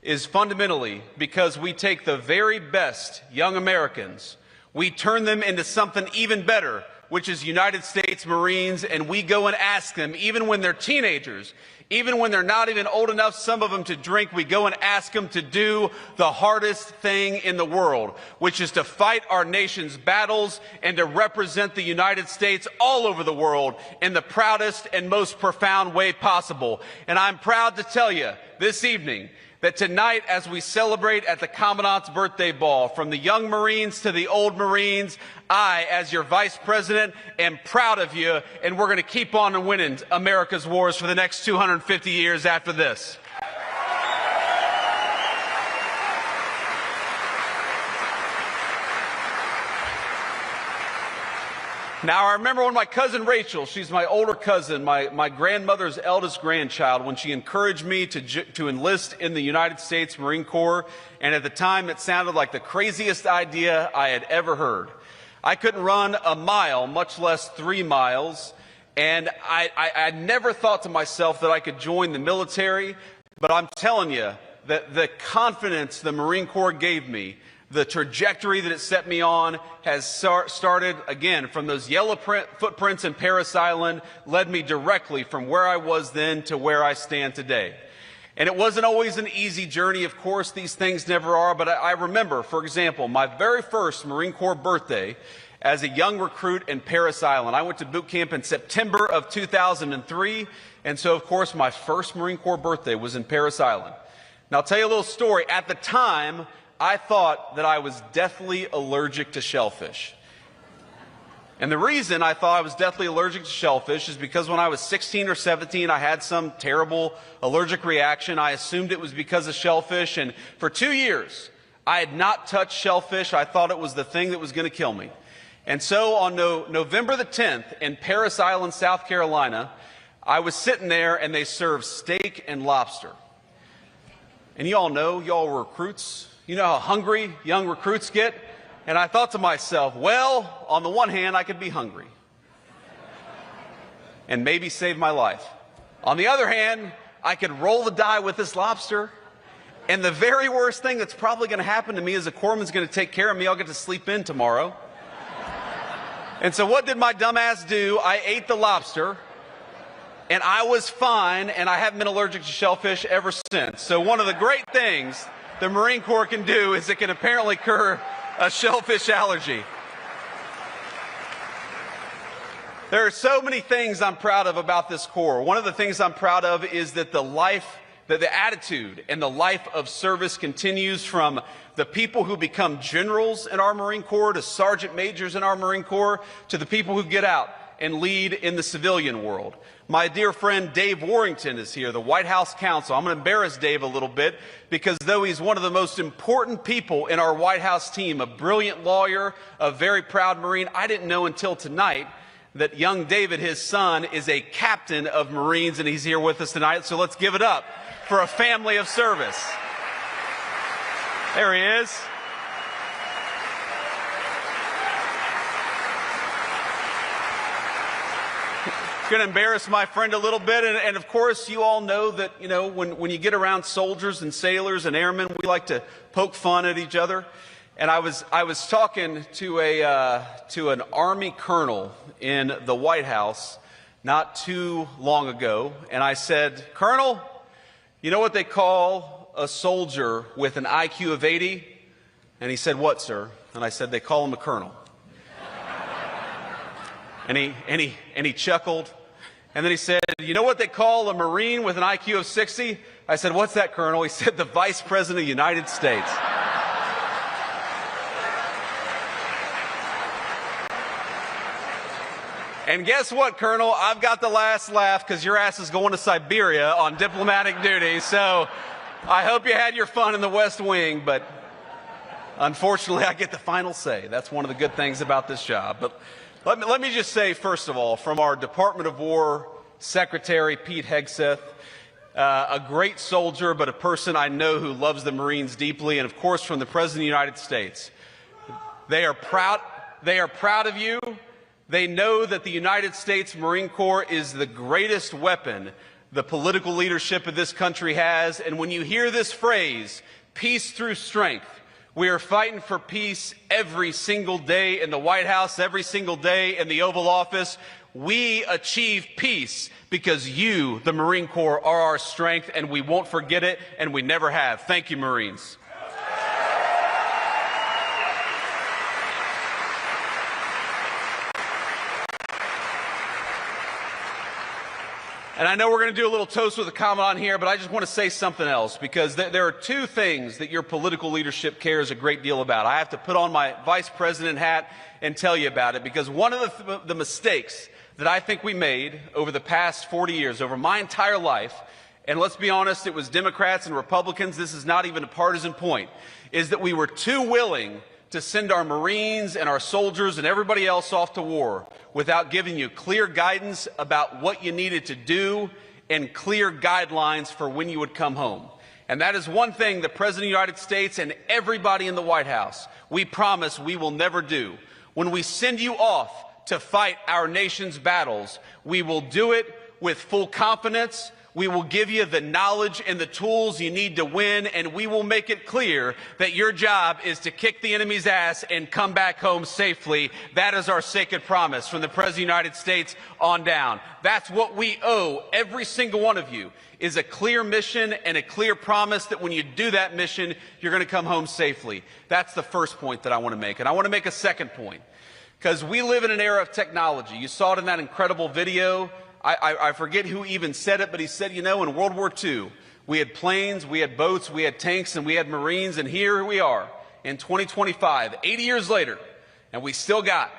is fundamentally because we take the very best young Americans, we turn them into something even better, which is United States Marines, and we go and ask them, even when they're teenagers, even when they're not even old enough, some of them, to drink, we go and ask them to do the hardest thing in the world, which is to fight our nation's battles and to represent the United States all over the world in the proudest and most profound way possible. And I'm proud to tell you this evening that tonight, as we celebrate at the Commandant's Birthday Ball, from the young Marines to the old Marines, I, as your Vice President, am proud of you, and we're going to keep on winning America's wars for the next 250 years after this. Now, I remember when my cousin Rachel, she's my older cousin, my grandmother's eldest grandchild, when she encouraged me to enlist in the United States Marine Corps, and at the time it sounded like the craziest idea I had ever heard. I couldn't run a mile, much less 3 miles, and I never thought to myself that I could join the military, but I'm telling you that the confidence the Marine Corps gave me, the trajectory that it set me on, has started, again, from those yellow footprints in Parris Island, led me directly from where I was then to where I stand today. And it wasn't always an easy journey, of course, these things never are, but I remember, for example, my very first Marine Corps birthday as a young recruit in Parris Island. I went to boot camp in September of 2003, and so, of course, my first Marine Corps birthday was in Parris Island. Now, I'll tell you a little story. At the time, I thought that I was deathly allergic to shellfish. And the reason I thought I was deathly allergic to shellfish is because when I was 16 or 17, I had some terrible allergic reaction. I assumed it was because of shellfish, and for 2 years, I had not touched shellfish. I thought it was the thing that was going to kill me. And so on November the 10th in Parris Island, South Carolina, I was sitting there and they served steak and lobster. And you all know, y'all were recruits. You know how hungry young recruits get? And I thought to myself, well, on the one hand, I could be hungry and maybe save my life. On the other hand, I could roll the die with this lobster, and the very worst thing that's probably going to happen to me is a corpsman's going to take care of me. I'll get to sleep in tomorrow. And so what did my dumbass do? I ate the lobster, and I was fine, and I haven't been allergic to shellfish ever since. So one of the great things the Marine Corps can do is it can apparently cure a shellfish allergy. There are so many things I'm proud of about this Corps. One of the things I'm proud of is that the attitude and the life of service continues from the people who become generals in our Marine Corps to sergeant majors in our Marine Corps to the people who get out and lead in the civilian world. My dear friend Dave Warrington is here, the White House counsel. I'm going to embarrass Dave a little bit because though he's one of the most important people in our White House team, a brilliant lawyer, a very proud Marine, I didn't know until tonight that young David, his son, is a captain of Marines, and he's here with us tonight. So let's give it up for a family of service. There he is. Going to embarrass my friend a little bit, and of course you all know that, you know, when you get around soldiers and sailors and airmen, we like to poke fun at each other. And I was talking to an Army colonel in the White House not too long ago, and I said, "Colonel, you know what they call a soldier with an IQ of 80?" And he said, "What, sir?" And I said, "They call him a colonel." And he chuckled. And then he said, "You know what they call a Marine with an IQ of 60? I said, "What's that, Colonel?" He said, "The Vice President of the United States." And guess what, Colonel? I've got the last laugh because your ass is going to Siberia on diplomatic duty. So I hope you had your fun in the West Wing, but unfortunately I get the final say. That's one of the good things about this job. But let me just say, first of all, from our Department of War Secretary, Pete Hegseth, a great soldier, but a person I know who loves the Marines deeply, and of course from the President of the United States. They are proud of you. They know that the United States Marine Corps is the greatest weapon the political leadership of this country has. And when you hear this phrase, peace through strength, we are fighting for peace every single day in the White House, every single day in the Oval Office. We achieve peace because you, the Marine Corps, are our strength, and we won't forget it, and we never have. Thank you, Marines. And I know we're going to do a little toast with the Commandant here, but I just want to say something else, because there are two things that your political leadership cares a great deal about. I have to put on my vice president hat and tell you about it, because one of the mistakes that I think we made over the past 40 years, over my entire life, and let's be honest, it was Democrats and Republicans, this is not even a partisan point, is that we were too willing to send our Marines and our soldiers and everybody else off to war without giving you clear guidance about what you needed to do and clear guidelines for when you would come home. And that is one thing the President of the United States and everybody in the White House, we promise we will never do. When we send you off to fight our nation's battles, we will do it with full confidence. We will give you the knowledge and the tools you need to win, and we will make it clear that your job is to kick the enemy's ass and come back home safely. That is our sacred promise from the President of the United States on down. That's what we owe every single one of you, is a clear mission and a clear promise that when you do that mission, you're going to come home safely. That's the first point that I want to make. And I want to make a second point, because we live in an era of technology. You saw it in that incredible video. I forget who even said it, but he said, you know, in World War II, we had planes, we had boats, we had tanks, and we had Marines, and here we are in 2025, 80 years later, and we still got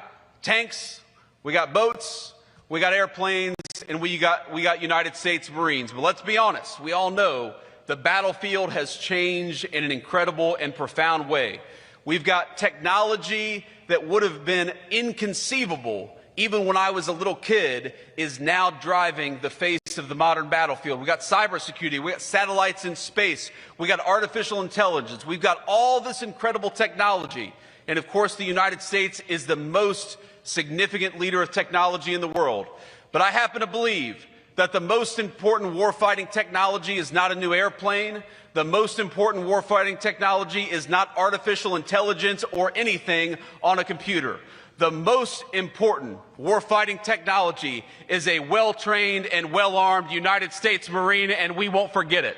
tanks, we got boats, we got airplanes, and we got United States Marines. But let's be honest, we all know the battlefield has changed in an incredible and profound way. We've got technology that would have been inconceivable even when I was a little kid, is now driving the face of the modern battlefield. We got cybersecurity, we got satellites in space, we got artificial intelligence, we've got all this incredible technology. And of course, the United States is the most significant leader of technology in the world. But I happen to believe that the most important warfighting technology is not a new airplane. The most important warfighting technology is not artificial intelligence or anything on a computer. The most important warfighting technology is a well-trained and well-armed United States Marine, and we won't forget it.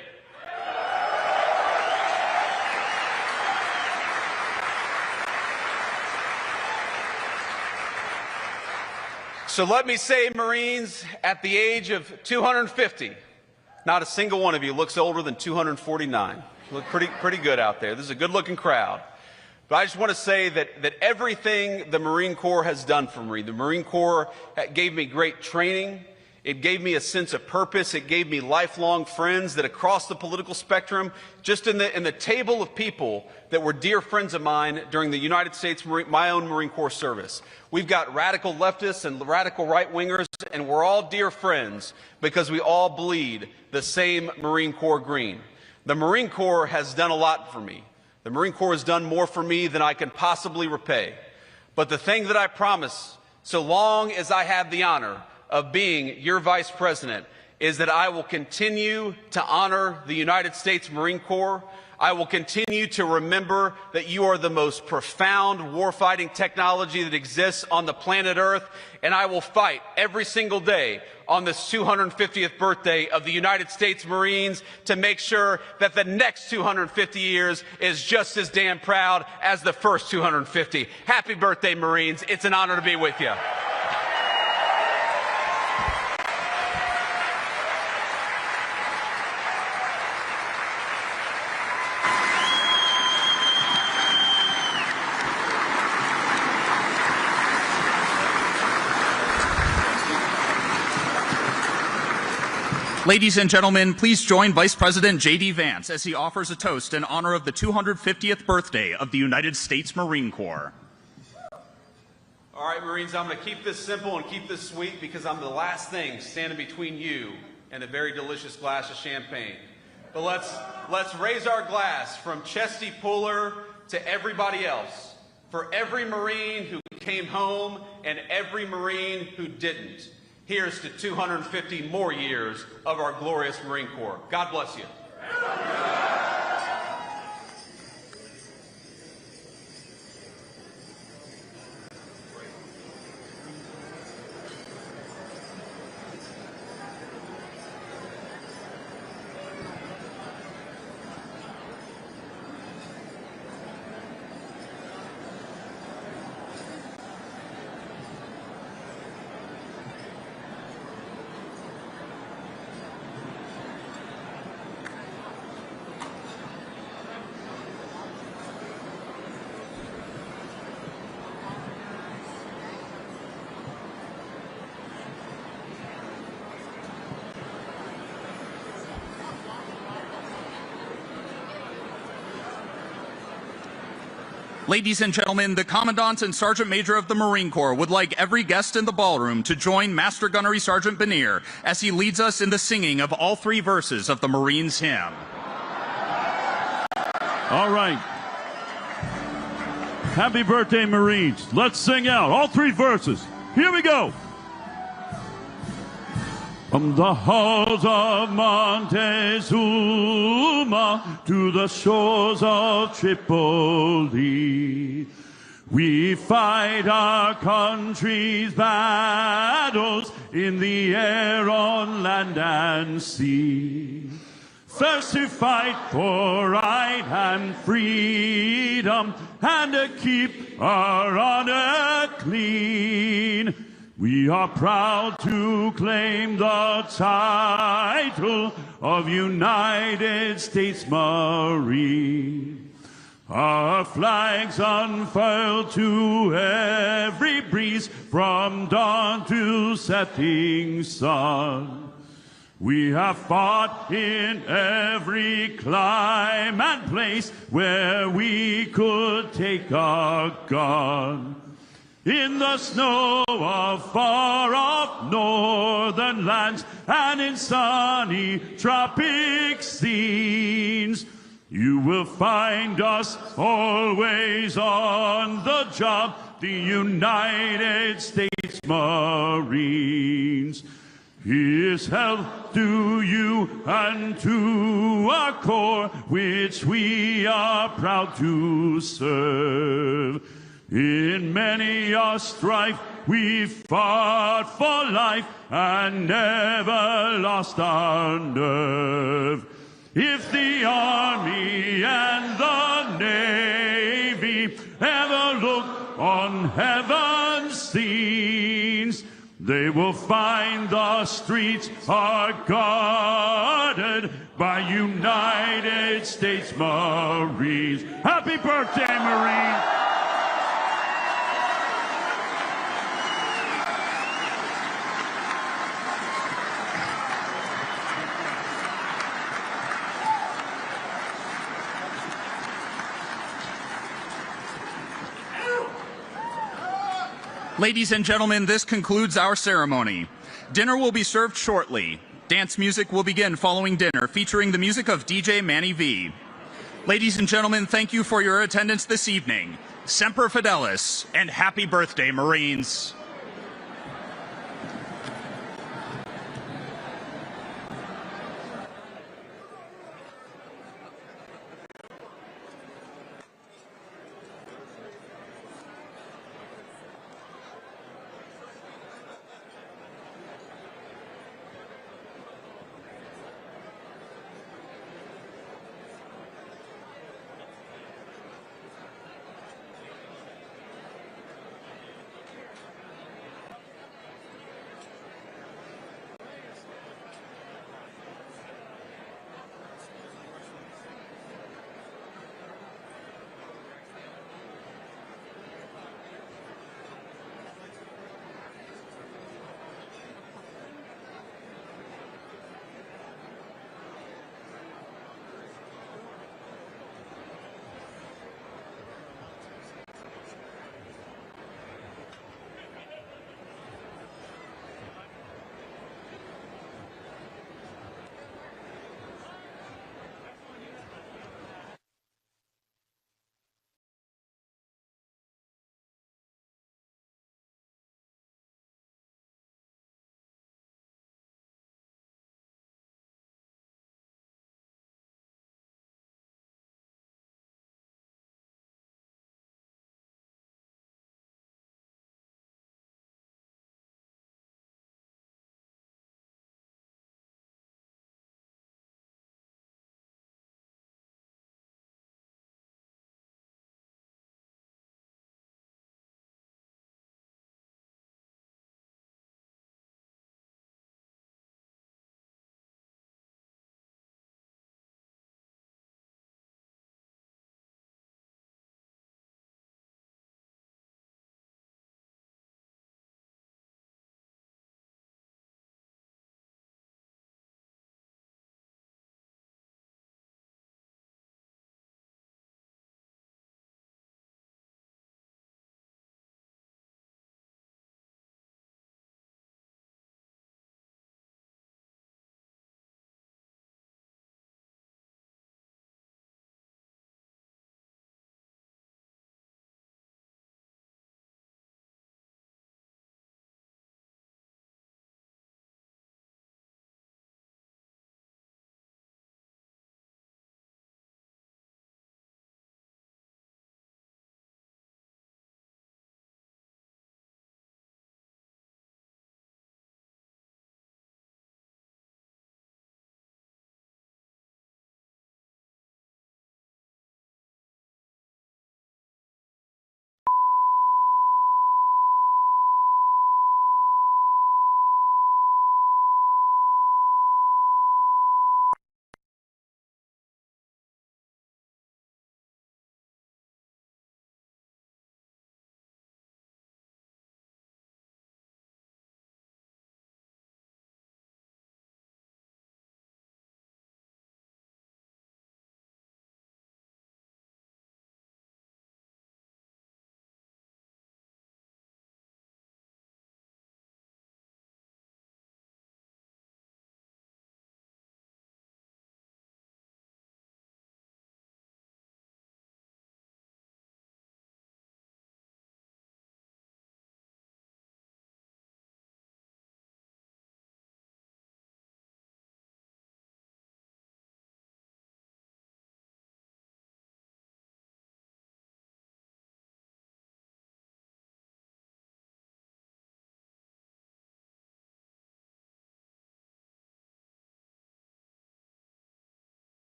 So let me say, Marines, at the age of 250, not a single one of you looks older than 249. You look pretty good out there. This is a good-looking crowd. But I just want to say that everything the Marine Corps has done for me, the Marine Corps gave me great training. It gave me a sense of purpose. It gave me lifelong friends that across the political spectrum, just in the table of people that were dear friends of mine during the United States, my own Marine Corps service. We've got radical leftists and radical right-wingers, and we're all dear friends because we all bleed the same Marine Corps green. The Marine Corps has done a lot for me. The Marine Corps has done more for me than I can possibly repay. But the thing that I promise, so long as I have the honor of being your vice president, is that I will continue to honor the United States Marine Corps. I will continue to remember that you are the most profound warfighting technology that exists on the planet Earth, and I will fight every single day on this 250th birthday of the United States Marines to make sure that the next 250 years is just as damn proud as the first 250. Happy birthday, Marines. It's an honor to be with you. Ladies and gentlemen, please join Vice President J.D. Vance as he offers a toast in honor of the 250th birthday of the United States Marine Corps. All right, Marines, I'm going to keep this simple and keep this sweet because I'm the last thing standing between you and a very delicious glass of champagne. But let's raise our glass from Chesty Puller to everybody else, for every Marine who came home and every Marine who didn't. Here's to 250 more years of our glorious Marine Corps. God bless you. Ladies and gentlemen, the Commandant and Sergeant Major of the Marine Corps would like every guest in the ballroom to join Master Gunnery Sergeant Benier as he leads us in the singing of all three verses of the Marines hymn. All right. Happy birthday, Marines. Let's sing out all three verses. Here we go. From the halls of Montezuma to the shores of Tripoli, we fight our country's battles in the air, on land and sea. First to fight for right and freedom, and to keep our honor clean. We are proud to claim the title of United States Marine. Our flags unfurled to every breeze, from dawn to setting sun. We have fought in every clime and place where we could take our gun. In the snow of far-off northern lands and in sunny tropic scenes, you will find us always on the job, the United States Marines. Here's health to you and to our Corps, which we are proud to serve. In many a strife we fought for life and never lost our nerve. If the Army and the Navy ever look on heaven's scenes, they will find the streets are guarded by United States Marines. Happy birthday, Marines! Ladies and gentlemen, this concludes our ceremony. Dinner will be served shortly. Dance music will begin following dinner, featuring the music of DJ Manny V. Ladies and gentlemen, thank you for your attendance this evening. Semper Fidelis, and happy birthday, Marines.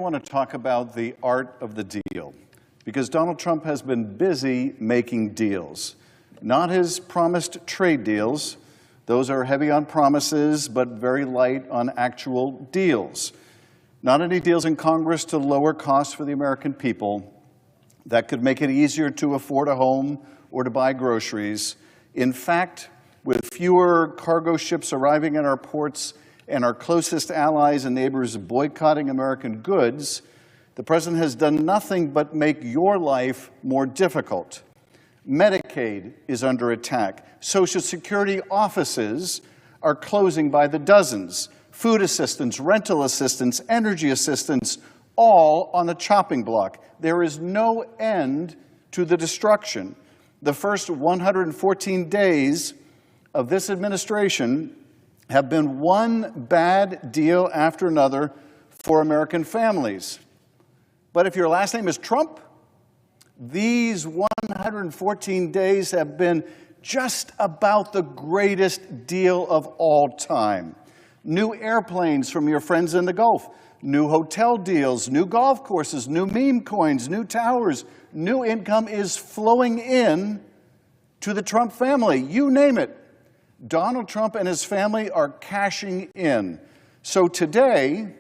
want to talk about the art of the deal, because Donald Trump has been busy making deals. Not his promised trade deals. Those are heavy on promises, but very light on actual deals. Not any deals in Congress to lower costs for the American people that could make it easier to afford a home or to buy groceries. In fact, with fewer cargo ships arriving at our ports and our closest allies and neighbors boycotting American goods, the President has done nothing but make your life more difficult. Medicaid is under attack. Social Security offices are closing by the dozens. Food assistance, rental assistance, energy assistance, all on the chopping block. There is no end to the destruction. The first 114 days of this administration have been one bad deal after another for American families. But if your last name is Trump, these 114 days have been just about the greatest deal of all time. New airplanes from your friends in the Gulf, new hotel deals, new golf courses, new meme coins, new towers, new income is flowing in to the Trump family. You name it. Donald Trump and his family are cashing in. So today,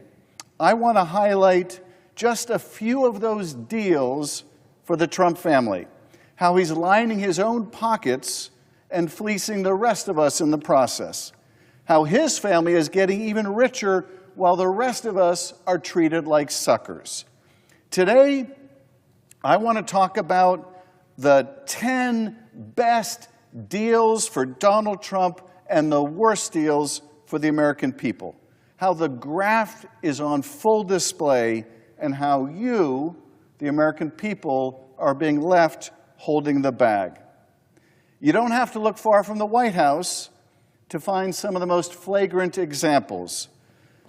I want to highlight just a few of those deals for the Trump family, how he's lining his own pockets and fleecing the rest of us in the process, how his family is getting even richer while the rest of us are treated like suckers. Today, I want to talk about the 10 best deals for Donald Trump and the worst deals for the American people, how the graft is on full display, and how you, the American people, are being left holding the bag. You don't have to look far from the White House to find some of the most flagrant examples.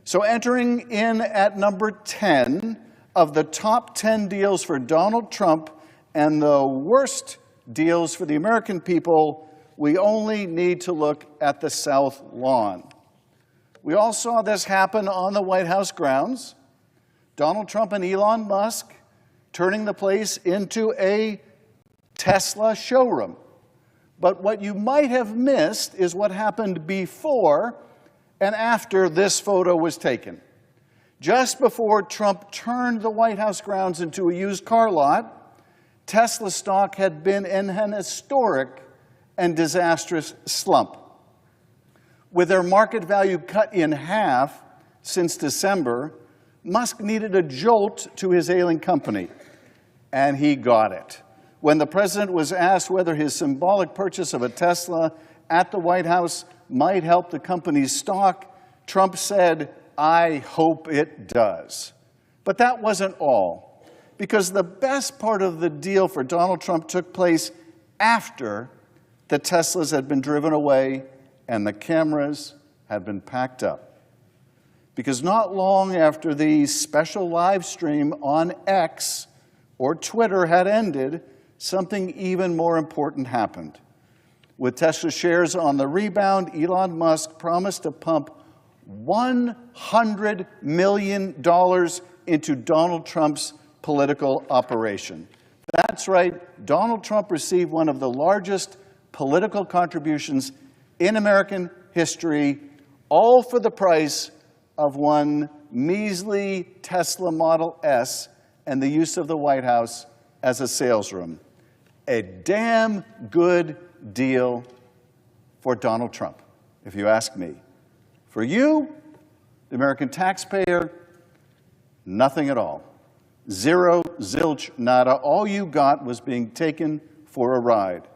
So entering in at number 10 of the top 10 deals for Donald Trump and the worst deals for the American people, we only need to look at the South Lawn. We all saw this happen on the White House grounds. Donald Trump and Elon Musk turning the place into a Tesla showroom. But what you might have missed is what happened before and after this photo was taken. Just before Trump turned the White House grounds into a used car lot, Tesla stock had been in an historic and disastrous slump. With their market value cut in half since December, Musk needed a jolt to his ailing company, and he got it. When the president was asked whether his symbolic purchase of a Tesla at the White House might help the company's stock, Trump said, "I hope it does." But that wasn't all, because the best part of the deal for Donald Trump took place after the Teslas had been driven away and the cameras had been packed up. Because not long after the special live stream on X or Twitter had ended, something even more important happened. With Tesla shares on the rebound, Elon Musk promised to pump $100 million into Donald Trump's political operation. That's right, Donald Trump received one of the largest political contributions in American history, all for the price of one measly Tesla Model S and the use of the White House as a sales room. A damn good deal for Donald Trump, if you ask me. For you, the American taxpayer, nothing at all. Zero, zilch, nada. All you got was being taken for a ride.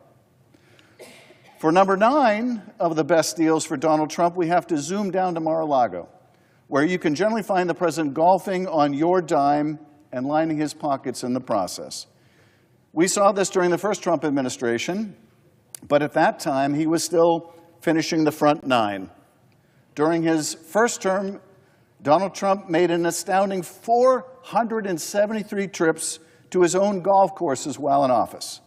For number 9 of the best deals for Donald Trump, we have to zoom down to Mar-a-Lago, where you can generally find the president golfing on your dime and lining his pockets in the process. We saw this during the first Trump administration, but at that time, he was still finishing the front 9. During his first term, Donald Trump made an astounding 473 trips to his own golf courses while in office.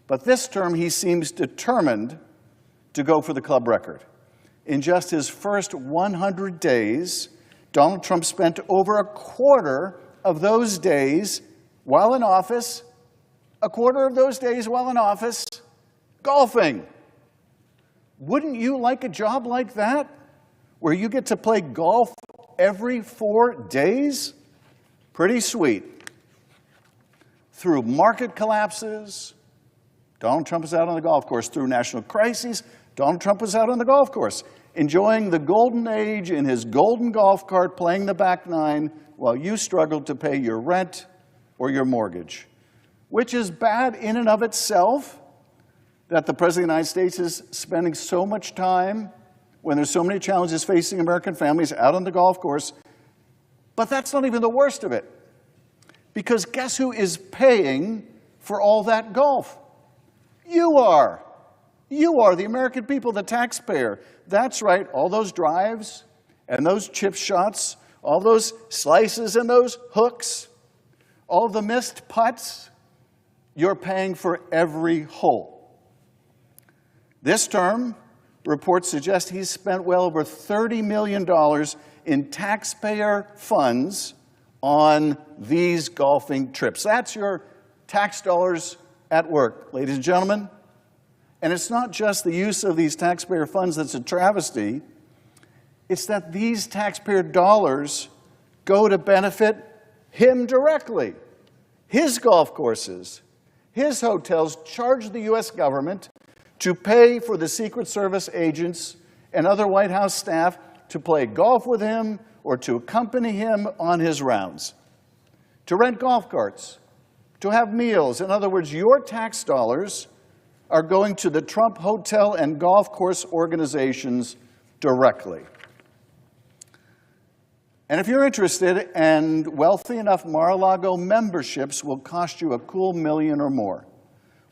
But this term, he seems determined to go for the club record. In just his first 100 days, Donald Trump spent over of those days while in office, a quarter of those days while in office, golfing. Wouldn't you like a job like that, where you get to play golf every 4 days? Pretty sweet. Through market collapses, Donald Trump was out on the golf course. Through national crises, Donald Trump was out on the golf course, enjoying the golden age in his golden golf cart, playing the back nine, while you struggled to pay your rent or your mortgage. Which is bad in and of itself, that the President of the United States is spending so much time, when there's so many challenges facing American families, out on the golf course. But that's not even the worst of it. Because guess who is paying for all that golf? You are. You are, the American people, the taxpayer. That's right, all those drives and those chip shots, all those slices and those hooks, all the missed putts, you're paying for every hole. This term, reports suggest he's spent well over $30 million in taxpayer funds on these golfing trips. That's your tax dollars at work, ladies and gentlemen. And it's not just the use of these taxpayer funds that's a travesty. It's that these taxpayer dollars go to benefit him directly. His golf courses, his hotels charge the U.S. government to pay for the Secret Service agents and other White House staff to play golf with him or to accompany him on his rounds, to rent golf carts, to have meals. In other words, your tax dollars are going to the Trump hotel and golf course organizations directly. And if you're interested and wealthy enough, Mar-a-Lago memberships will cost you a cool $1 million or more,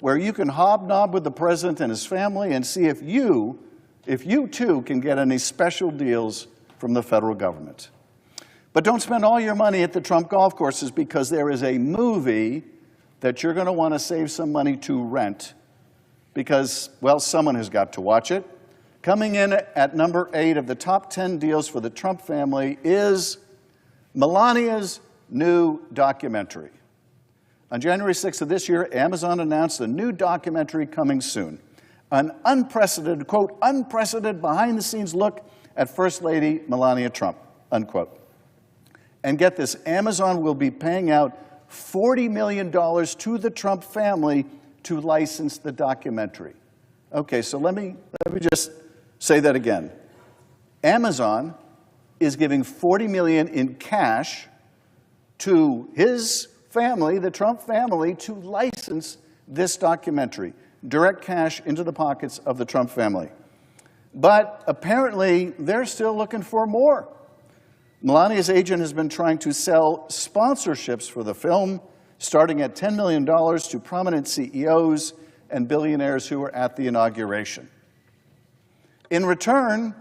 where you can hobnob with the president and his family and see if you too can get any special deals from the federal government. But don't spend all your money at the Trump golf courses, because there is a movie that you're going to want to save some money to rent, because, well, someone has got to watch it. Coming in at number 8 of the top 10 deals for the Trump family is Melania's new documentary. On January 6th of this year, Amazon announced a new documentary coming soon. An unprecedented, quote, unprecedented behind-the-scenes look at First Lady Melania Trump, unquote. And get this, Amazon will be paying out $40 million to the Trump family to license the documentary. Okay, so let me just say that again. Amazon is giving $40 million in cash to his family, the Trump family, to license this documentary. Direct cash into the pockets of the Trump family. But apparently, they're still looking for more. Melania's agent has been trying to sell sponsorships for the film, starting at $10 million to prominent CEOs and billionaires who were at the inauguration. In return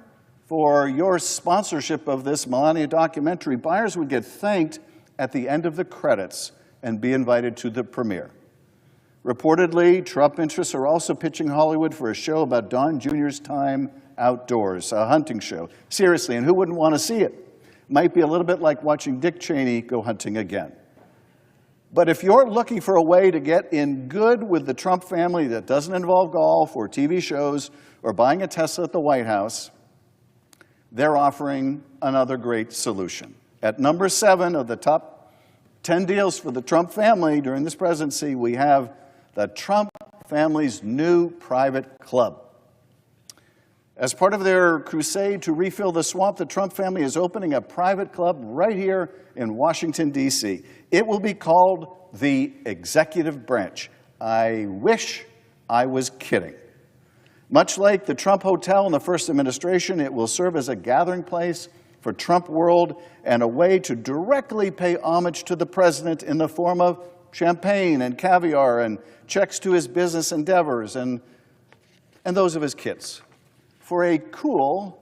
for your sponsorship of this Melania documentary, buyers would get thanked at the end of the credits and be invited to the premiere. Reportedly, Trump interests are also pitching Hollywood for a show about Don Jr.'s time outdoors, a hunting show. Seriously, and who wouldn't want to see it? Might be a little bit like watching Dick Cheney go hunting again. But if you're looking for a way to get in good with the Trump family that doesn't involve golf or TV shows or buying a Tesla at the White House, they're offering another great solution. At number 7 of the top 10 deals for the Trump family during this presidency, we have the Trump family's new private club. As part of their crusade to refill the swamp, the Trump family is opening a private club right here in Washington, D.C. It will be called the Executive Branch. I wish I was kidding. Much like the Trump Hotel in the first administration, it will serve as a gathering place for Trump World and a way to directly pay homage to the president in the form of champagne and caviar and checks to his business endeavors and those of his kids. For a cool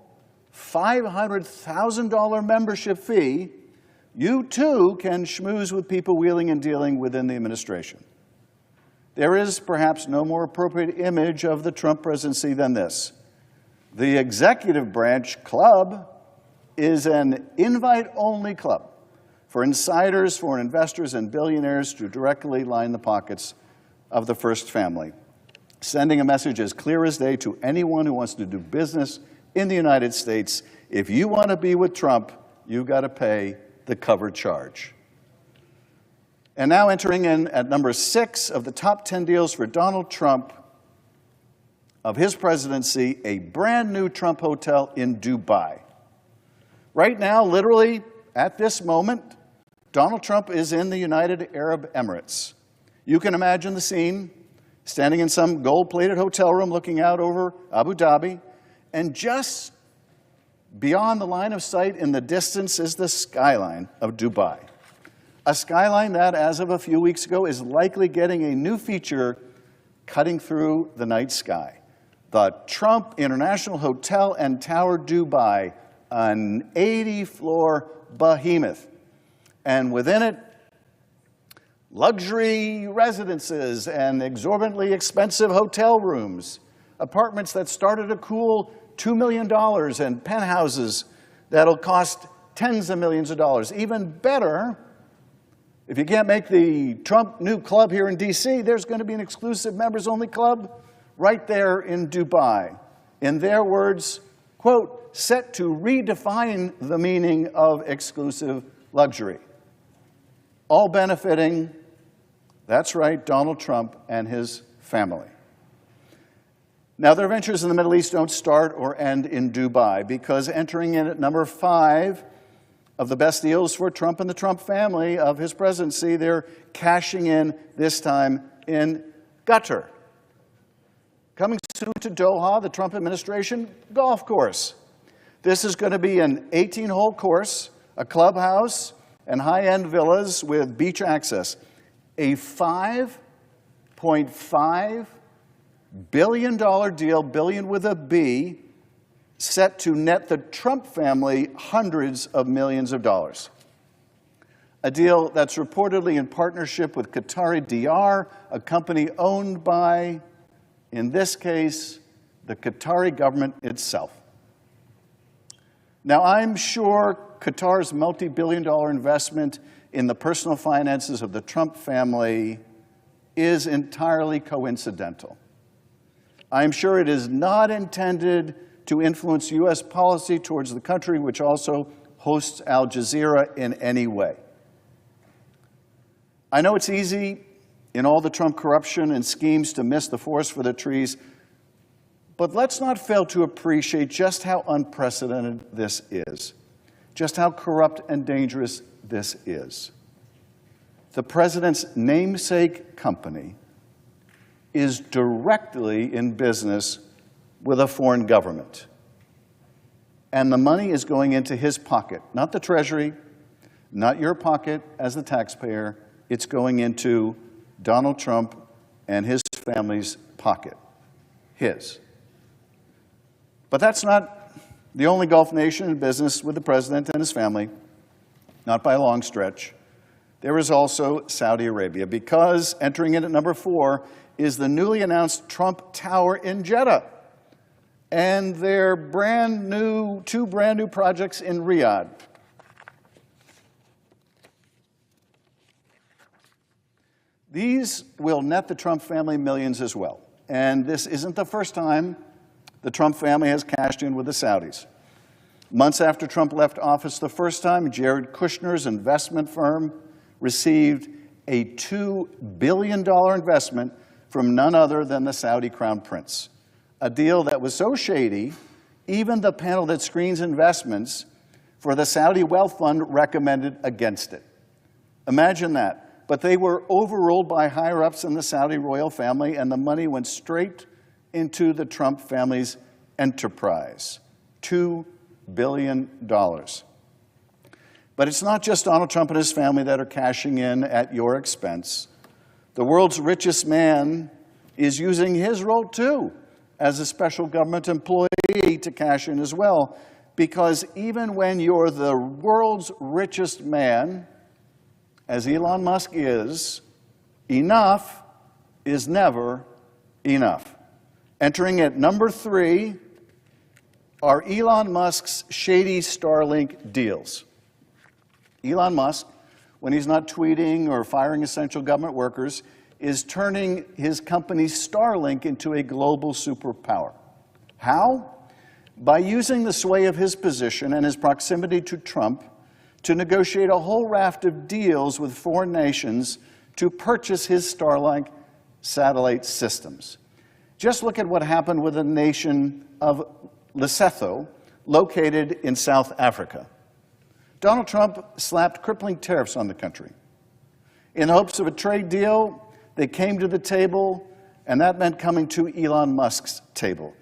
$500,000 membership fee, you too can schmooze with people wheeling and dealing within the administration. There is perhaps no more appropriate image of the Trump presidency than this. The Executive Branch Club is an invite-only club for insiders, foreign investors, and billionaires to directly line the pockets of the First Family, sending a message as clear as day to anyone who wants to do business in the United States. If you want to be with Trump, you've got to pay the cover charge. And now entering in at number 6 of the top 10 deals for Donald Trump of his presidency, a brand new Trump hotel in Dubai. Right now, literally at this moment, Donald Trump is in the United Arab Emirates. You can imagine the scene, standing in some gold-plated hotel room looking out over Abu Dhabi, and just beyond the line of sight in the distance is the skyline of Dubai. A skyline that, as of a few weeks ago, is likely getting a new feature cutting through the night sky. The Trump International Hotel and Tower Dubai, an 80-floor behemoth. And within it, luxury residences and exorbitantly expensive hotel rooms, apartments that start at a cool $2 million and penthouses that'll cost tens of millions of dollars. Even better, if you can't make the Trump new club here in D.C., there's going to be an exclusive members-only club right there in Dubai. In their words, quote, set to redefine the meaning of exclusive luxury. All benefiting, that's right, Donald Trump and his family. Now, their ventures in the Middle East don't start or end in Dubai, because entering in at number 5 of the best deals for Trump and the Trump family of his presidency, they're cashing in this time in Qatar. Coming soon to Doha, the Trump administration golf course. This is going to be an 18-hole course, a clubhouse, and high-end villas with beach access. A $5.5 billion deal, billion with a B, set to net the Trump family hundreds of millions of dollars. A deal that's reportedly in partnership with Qatari Diar, a company owned by, in this case, the Qatari government itself. Now, I'm sure Qatar's multi-billion-dollar investment in the personal finances of the Trump family is entirely coincidental. I'm sure it is not intended to influence U.S. policy towards the country, which also hosts Al Jazeera, in any way. I know it's easy in all the Trump corruption and schemes to miss the forest for the trees, but let's not fail to appreciate just how unprecedented this is, just how corrupt and dangerous this is. The president's namesake company is directly in business with a foreign government. And the money is going into his pocket, not the Treasury, not your pocket as the taxpayer. It's going into Donald Trump and his family's pocket, his. But that's not the only Gulf nation in business with the president and his family, not by a long stretch. There is also Saudi Arabia, because entering in at number 4 is the newly announced Trump Tower in Jeddah and their two brand new projects in Riyadh. These will net the Trump family millions as well. And this isn't the first time the Trump family has cashed in with the Saudis. Months after Trump left office the first time, Jared Kushner's investment firm received a $2 billion investment from none other than the Saudi Crown Prince. A deal that was so shady, even the panel that screens investments for the Saudi Wealth Fund recommended against it. Imagine that. But they were overruled by higher-ups in the Saudi royal family, and the money went straight into the Trump family's enterprise. $2 billion. But it's not just Donald Trump and his family that are cashing in at your expense. The world's richest man is using his role, too, as a special government employee to cash in as well. Because even when you're the world's richest man, as Elon Musk is, enough is never enough. Entering at number 3 are Elon Musk's shady Starlink deals. Elon Musk, when he's not tweeting or firing essential government workers, is turning his company Starlink into a global superpower. How? By using the sway of his position and his proximity to Trump to negotiate a whole raft of deals with foreign nations to purchase his Starlink satellite systems. Just look at what happened with the nation of Lesotho, located in South Africa. Donald Trump slapped crippling tariffs on the country. In hopes of a trade deal, they came to the table, and that meant coming to Elon Musk's table.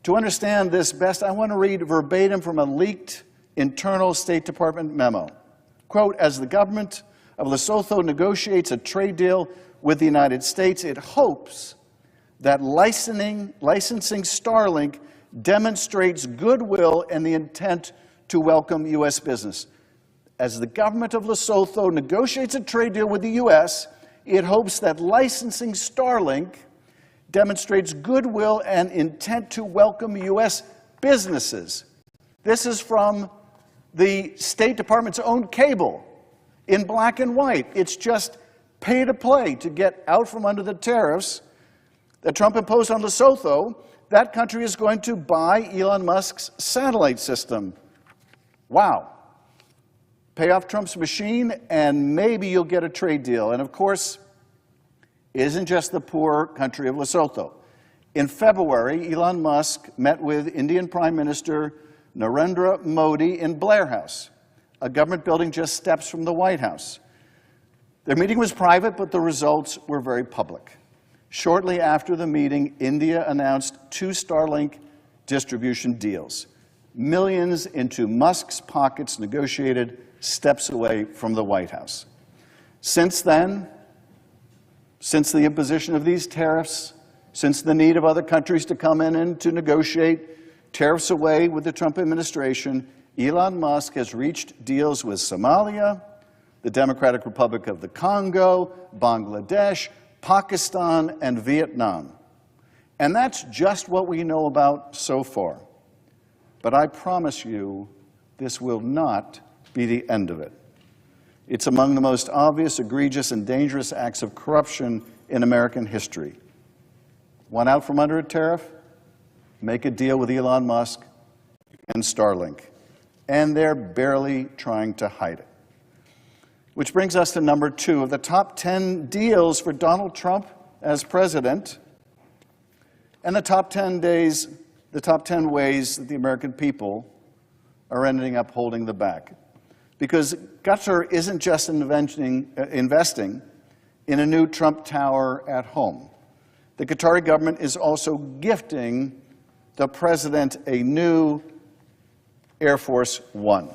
To understand this best, I want to read verbatim from a leaked internal State Department memo. Quote, as the government of Lesotho negotiates a trade deal with the United States, it hopes that licensing Starlink demonstrates goodwill and the intent to welcome U.S. business. As the government of Lesotho negotiates a trade deal with the U.S., it hopes that licensing Starlink demonstrates goodwill and intent to welcome U.S. businesses. This is from the State Department's own cable in black and white. It's just pay to play to get out from under the tariffs that Trump imposed on Lesotho. That country is going to buy Elon Musk's satellite system. Wow. Pay off Trump's machine, and maybe you'll get a trade deal. And of course, it isn't just the poor country of Lesotho. In February, Elon Musk met with Indian Prime Minister Narendra Modi in Blair House, a government building just steps from the White House. Their meeting was private, but the results were very public. Shortly after the meeting, India announced 2 Starlink distribution deals. Millions into Musk's pockets negotiated steps away from the White House. Since then, since the imposition of these tariffs, since the need of other countries to come in and to negotiate tariffs away with the Trump administration, Elon Musk has reached deals with Somalia, the Democratic Republic of the Congo, Bangladesh, Pakistan, and Vietnam. And that's just what we know about so far. But I promise you, this will not be the end of it. It's among the most obvious, egregious, and dangerous acts of corruption in American history. Want out from under a tariff? Make a deal with Elon Musk and Starlink. And they're barely trying to hide it. Which brings us to number 2 of the top 10 deals for Donald Trump as president, and the top 10 ways that the American people are ending up holding the bag. Because Qatar isn't just investing in a new Trump Tower at home. The Qatari government is also gifting the president a new Air Force One.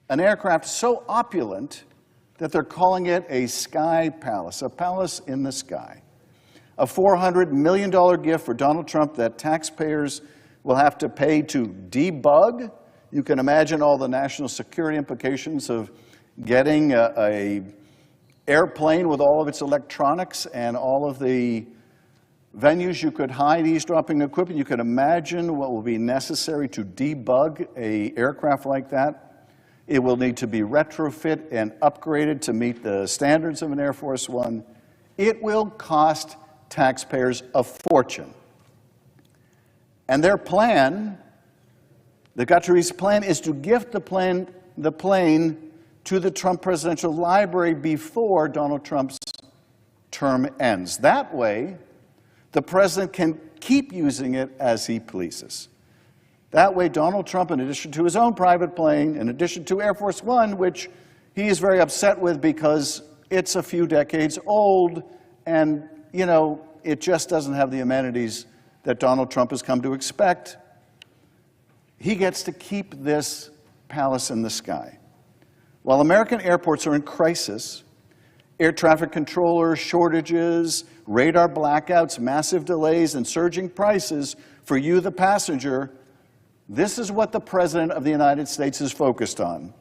An aircraft so opulent that they're calling it a sky palace, a palace in the sky. A $400 million gift for Donald Trump that taxpayers will have to pay to debug. You can imagine all the national security implications of getting an airplane with all of its electronics and all of the venues you could hide eavesdropping equipment. You can imagine what will be necessary to debug an aircraft like that. It will need to be retrofit and upgraded to meet the standards of an Air Force One. It will cost taxpayers a fortune. And their plan, the Qataris' plan, is to gift the plane to the Trump Presidential Library before Donald Trump's term ends. That way, the president can keep using it as he pleases. That way, Donald Trump, in addition to his own private plane, in addition to Air Force One, which he is very upset with because it's a few decades old and, you know, it just doesn't have the amenities that Donald Trump has come to expect, he gets to keep this palace in the sky. While American airports are in crisis, air traffic controller shortages, radar blackouts, massive delays, and surging prices for you, the passenger, this is what the President of the United States is focused on.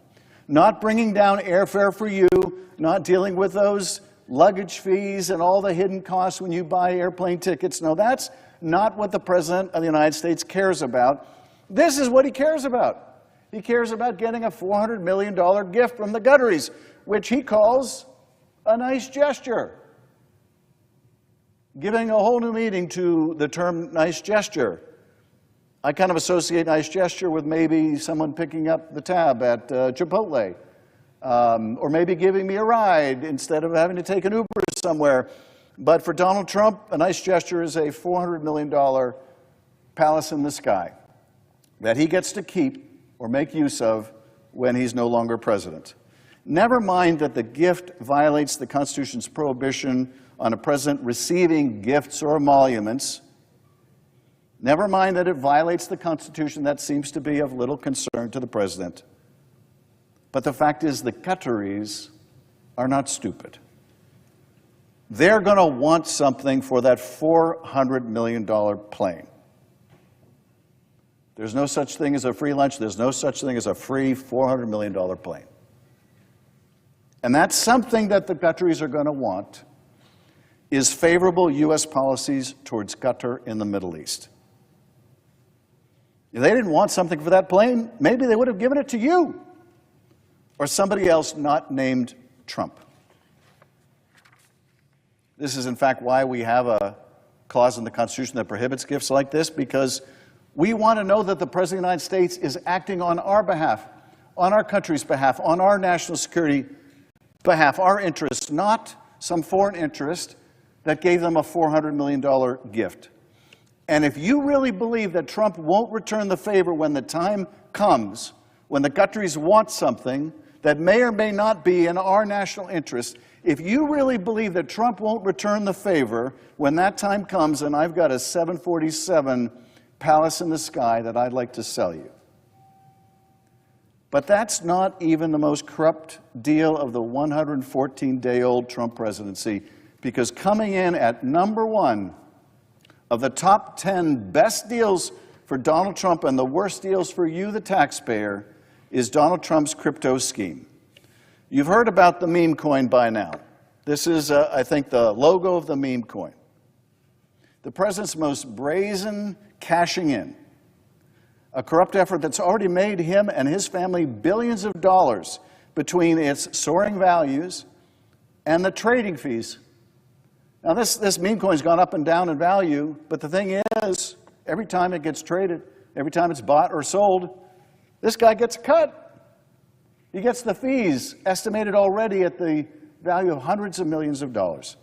Not bringing down airfare for you, not dealing with those luggage fees and all the hidden costs when you buy airplane tickets. No, that's not what the President of the United States cares about. This is what he cares about. He cares about getting a $400 million gift from the Gutteries, which he calls a nice gesture. Giving a whole new meaning to the term nice gesture. I kind of associate nice gesture with maybe someone picking up the tab at Chipotle, or maybe giving me a ride instead of having to take an Uber somewhere. But for Donald Trump, a nice gesture is a $400 million palace in the sky that he gets to keep or make use of when he's no longer president. Never mind that the gift violates the Constitution's prohibition on a president receiving gifts or emoluments. Never mind that it violates the Constitution. That seems to be of little concern to the president. But the fact is, the Qataris are not stupid. They're going to want something for that $400 million plane. There's no such thing as a free lunch. There's no such thing as a free $400 million plane. And that's something that the Qataris are going to want, is favorable U.S. policies towards Qatar in the Middle East. If they didn't want something for that plane, maybe they would have given it to you or somebody else not named Trump. This is, in fact, why we have a clause in the Constitution that prohibits gifts like this, because we want to know that the President of the United States is acting on our behalf, on our country's behalf, on our national security behalf, our interests, not some foreign interest that gave them a $400 million gift. And if you really believe that Trump won't return the favor when the time comes, when the Qataris want something that may or may not be in our national interest, if you really believe that Trump won't return the favor when that time comes, then I've got a 747 palace in the sky that I'd like to sell you. But that's not even the most corrupt deal of the 114-day-old Trump presidency, because coming in at number one of the top 10 best deals for Donald Trump and the worst deals for you, the taxpayer, is Donald Trump's crypto scheme. You've heard about the meme coin by now. This is, I think, the logo of the meme coin. The president's most brazen cashing in. A corrupt effort that's already made him and his family billions of dollars between its soaring values and the trading fees. Now, this meme coin's gone up and down in value, but the thing is, every time it gets traded, every time it's bought or sold, this guy gets a cut. He gets the fees, estimated already at the value of hundreds of millions of dollars.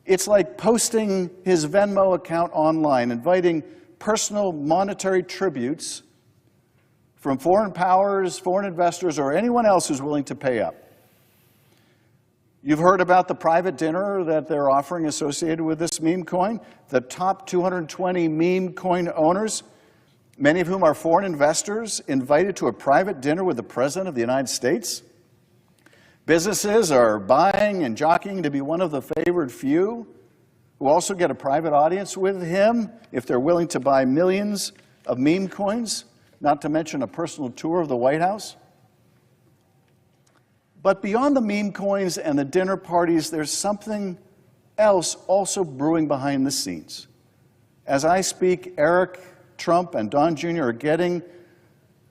It's like posting his Venmo account online, inviting personal monetary tributes from foreign powers, foreign investors, or anyone else who's willing to pay up. You've heard about the private dinner that they're offering associated with this meme coin. The top 220 meme coin owners, many of whom are foreign investors, invited to a private dinner with the President of the United States. Businesses are buying and jockeying to be one of the favored few, who also get a private audience with him if they're willing to buy millions of meme coins, not to mention a personal tour of the White House. But beyond the meme coins and the dinner parties, there's something else also brewing behind the scenes. As I speak, Eric Trump and Don Jr. are getting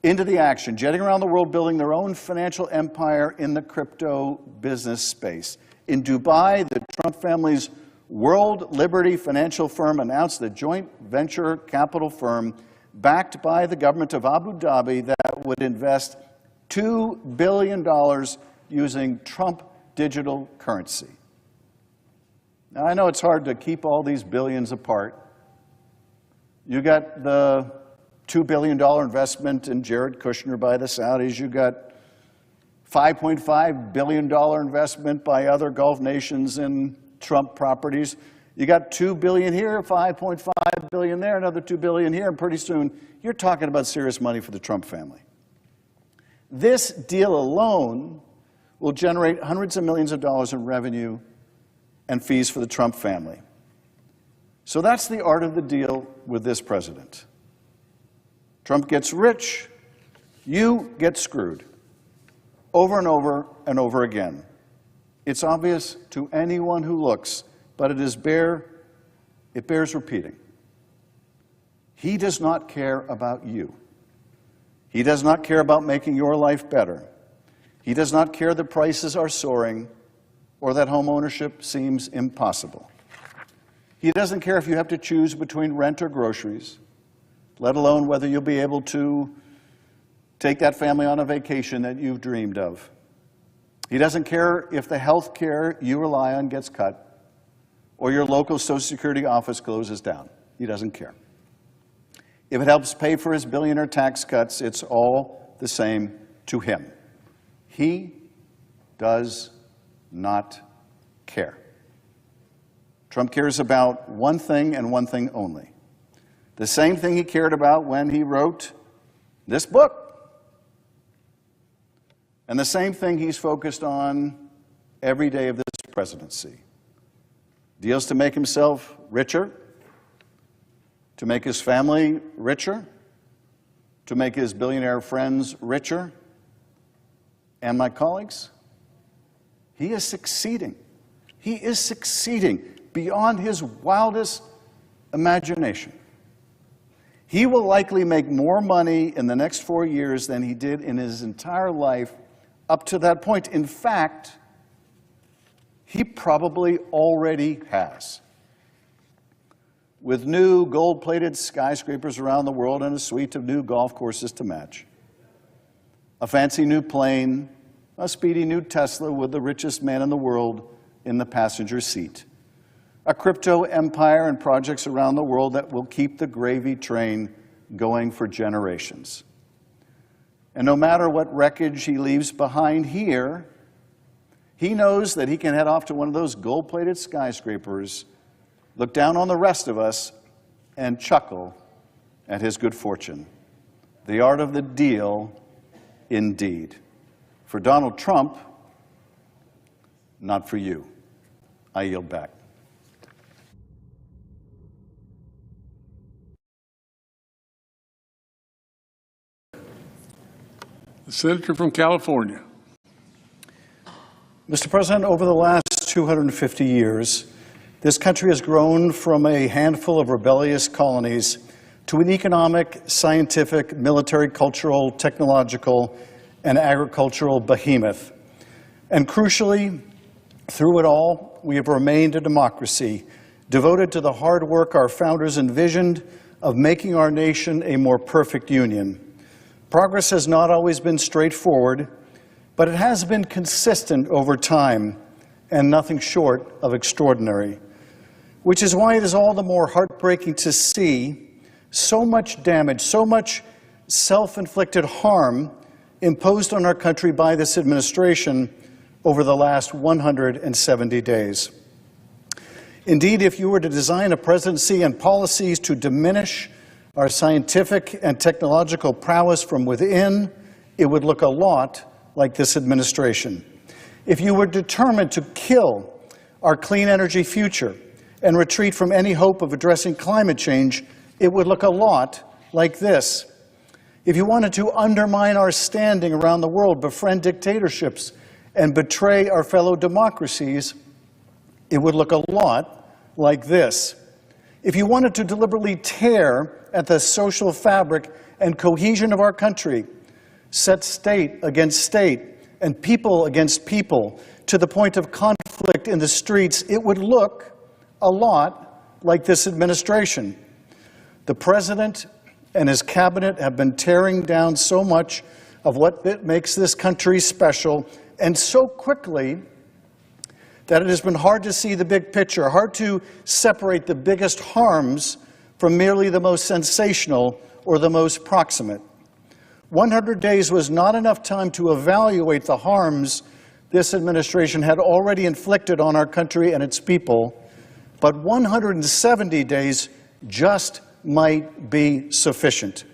into the action, jetting around the world, building their own financial empire in the crypto business space. In Dubai, the Trump family's World Liberty financial firm announced the joint venture capital firm backed by the government of Abu Dhabi that would invest $2 billion using Trump digital currency. Now, I know it's hard to keep all these billions apart. You got the $2 billion investment in Jared Kushner by the Saudis. You got $5.5 billion investment by other Gulf nations in Trump properties. You got $2 billion here, $5.5 billion there, another $2 billion here, and pretty soon you're talking about serious money for the Trump family. This deal alone will generate hundreds of millions of dollars in revenue and fees for the Trump family. So that's the art of the deal with this president. Trump gets rich, you get screwed, over and over and over again. It's obvious to anyone who looks, but it bears repeating. He does not care about you. He does not care about making your life better. He does not care that prices are soaring or that home ownership seems impossible. He doesn't care if you have to choose between rent or groceries, let alone whether you'll be able to take that family on a vacation that you've dreamed of. He doesn't care if the health care you rely on gets cut or your local Social Security office closes down. He doesn't care. If it helps pay for his billionaire tax cuts, it's all the same to him. He does not care. Trump cares about one thing and one thing only. The same thing he cared about when he wrote this book. And the same thing he's focused on every day of this presidency. Deals to make himself richer, to make his family richer, to make his billionaire friends richer. And my colleagues, he is succeeding. He is succeeding beyond his wildest imagination. He will likely make more money in the next 4 years than he did in his entire life up to that point. In fact, he probably already has. With new gold-plated skyscrapers around the world and a suite of new golf courses to match. A fancy new plane, a speedy new Tesla with the richest man in the world in the passenger seat. A crypto empire and projects around the world that will keep the gravy train going for generations. And no matter what wreckage he leaves behind here, he knows that he can head off to one of those gold-plated skyscrapers, look down on the rest of us, and chuckle at his good fortune. The art of the deal, indeed. For Donald Trump, not for you. I yield back. The senator from California. Mr. President, over the last 250 years, this country has grown from a handful of rebellious colonies to an economic, scientific, military, cultural, technological, and agricultural behemoth. And crucially, through it all, we have remained a democracy devoted to the hard work our founders envisioned of making our nation a more perfect union. Progress has not always been straightforward, but it has been consistent over time and nothing short of extraordinary, which is why it is all the more heartbreaking to see so much damage, so much self-inflicted harm imposed on our country by this administration over the last 170 days. Indeed, if you were to design a presidency and policies to diminish our scientific and technological prowess from within, it would look a lot like this administration. If you were determined to kill our clean energy future and retreat from any hope of addressing climate change, it would look a lot like this. If you wanted to undermine our standing around the world, befriend dictatorships, and betray our fellow democracies, it would look a lot like this. If you wanted to deliberately tear at the social fabric and cohesion of our country, set state against state and people against people to the point of conflict in the streets, it would look a lot like this administration. The president and his cabinet have been tearing down so much of what makes this country special, and so quickly that it has been hard to see the big picture, hard to separate the biggest harms from merely the most sensational or the most proximate. 100 days was not enough time to evaluate the harms this administration had already inflicted on our country and its people, but 170 days just might be sufficient.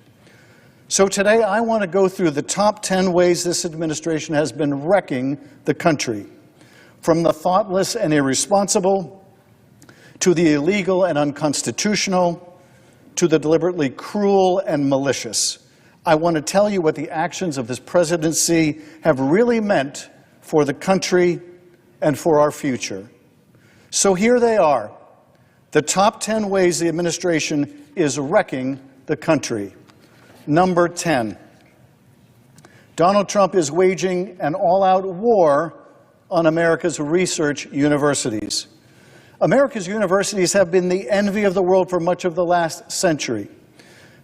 So today I want to go through the top 10 ways this administration has been wrecking the country, from the thoughtless and irresponsible, to the illegal and unconstitutional, to the deliberately cruel and malicious. I want to tell you what the actions of this presidency have really meant for the country and for our future. So here they are, the top 10 ways the administration is wrecking the country. Number 10, Donald Trump is waging an all-out war on America's research universities. America's universities have been the envy of the world for much of the last century,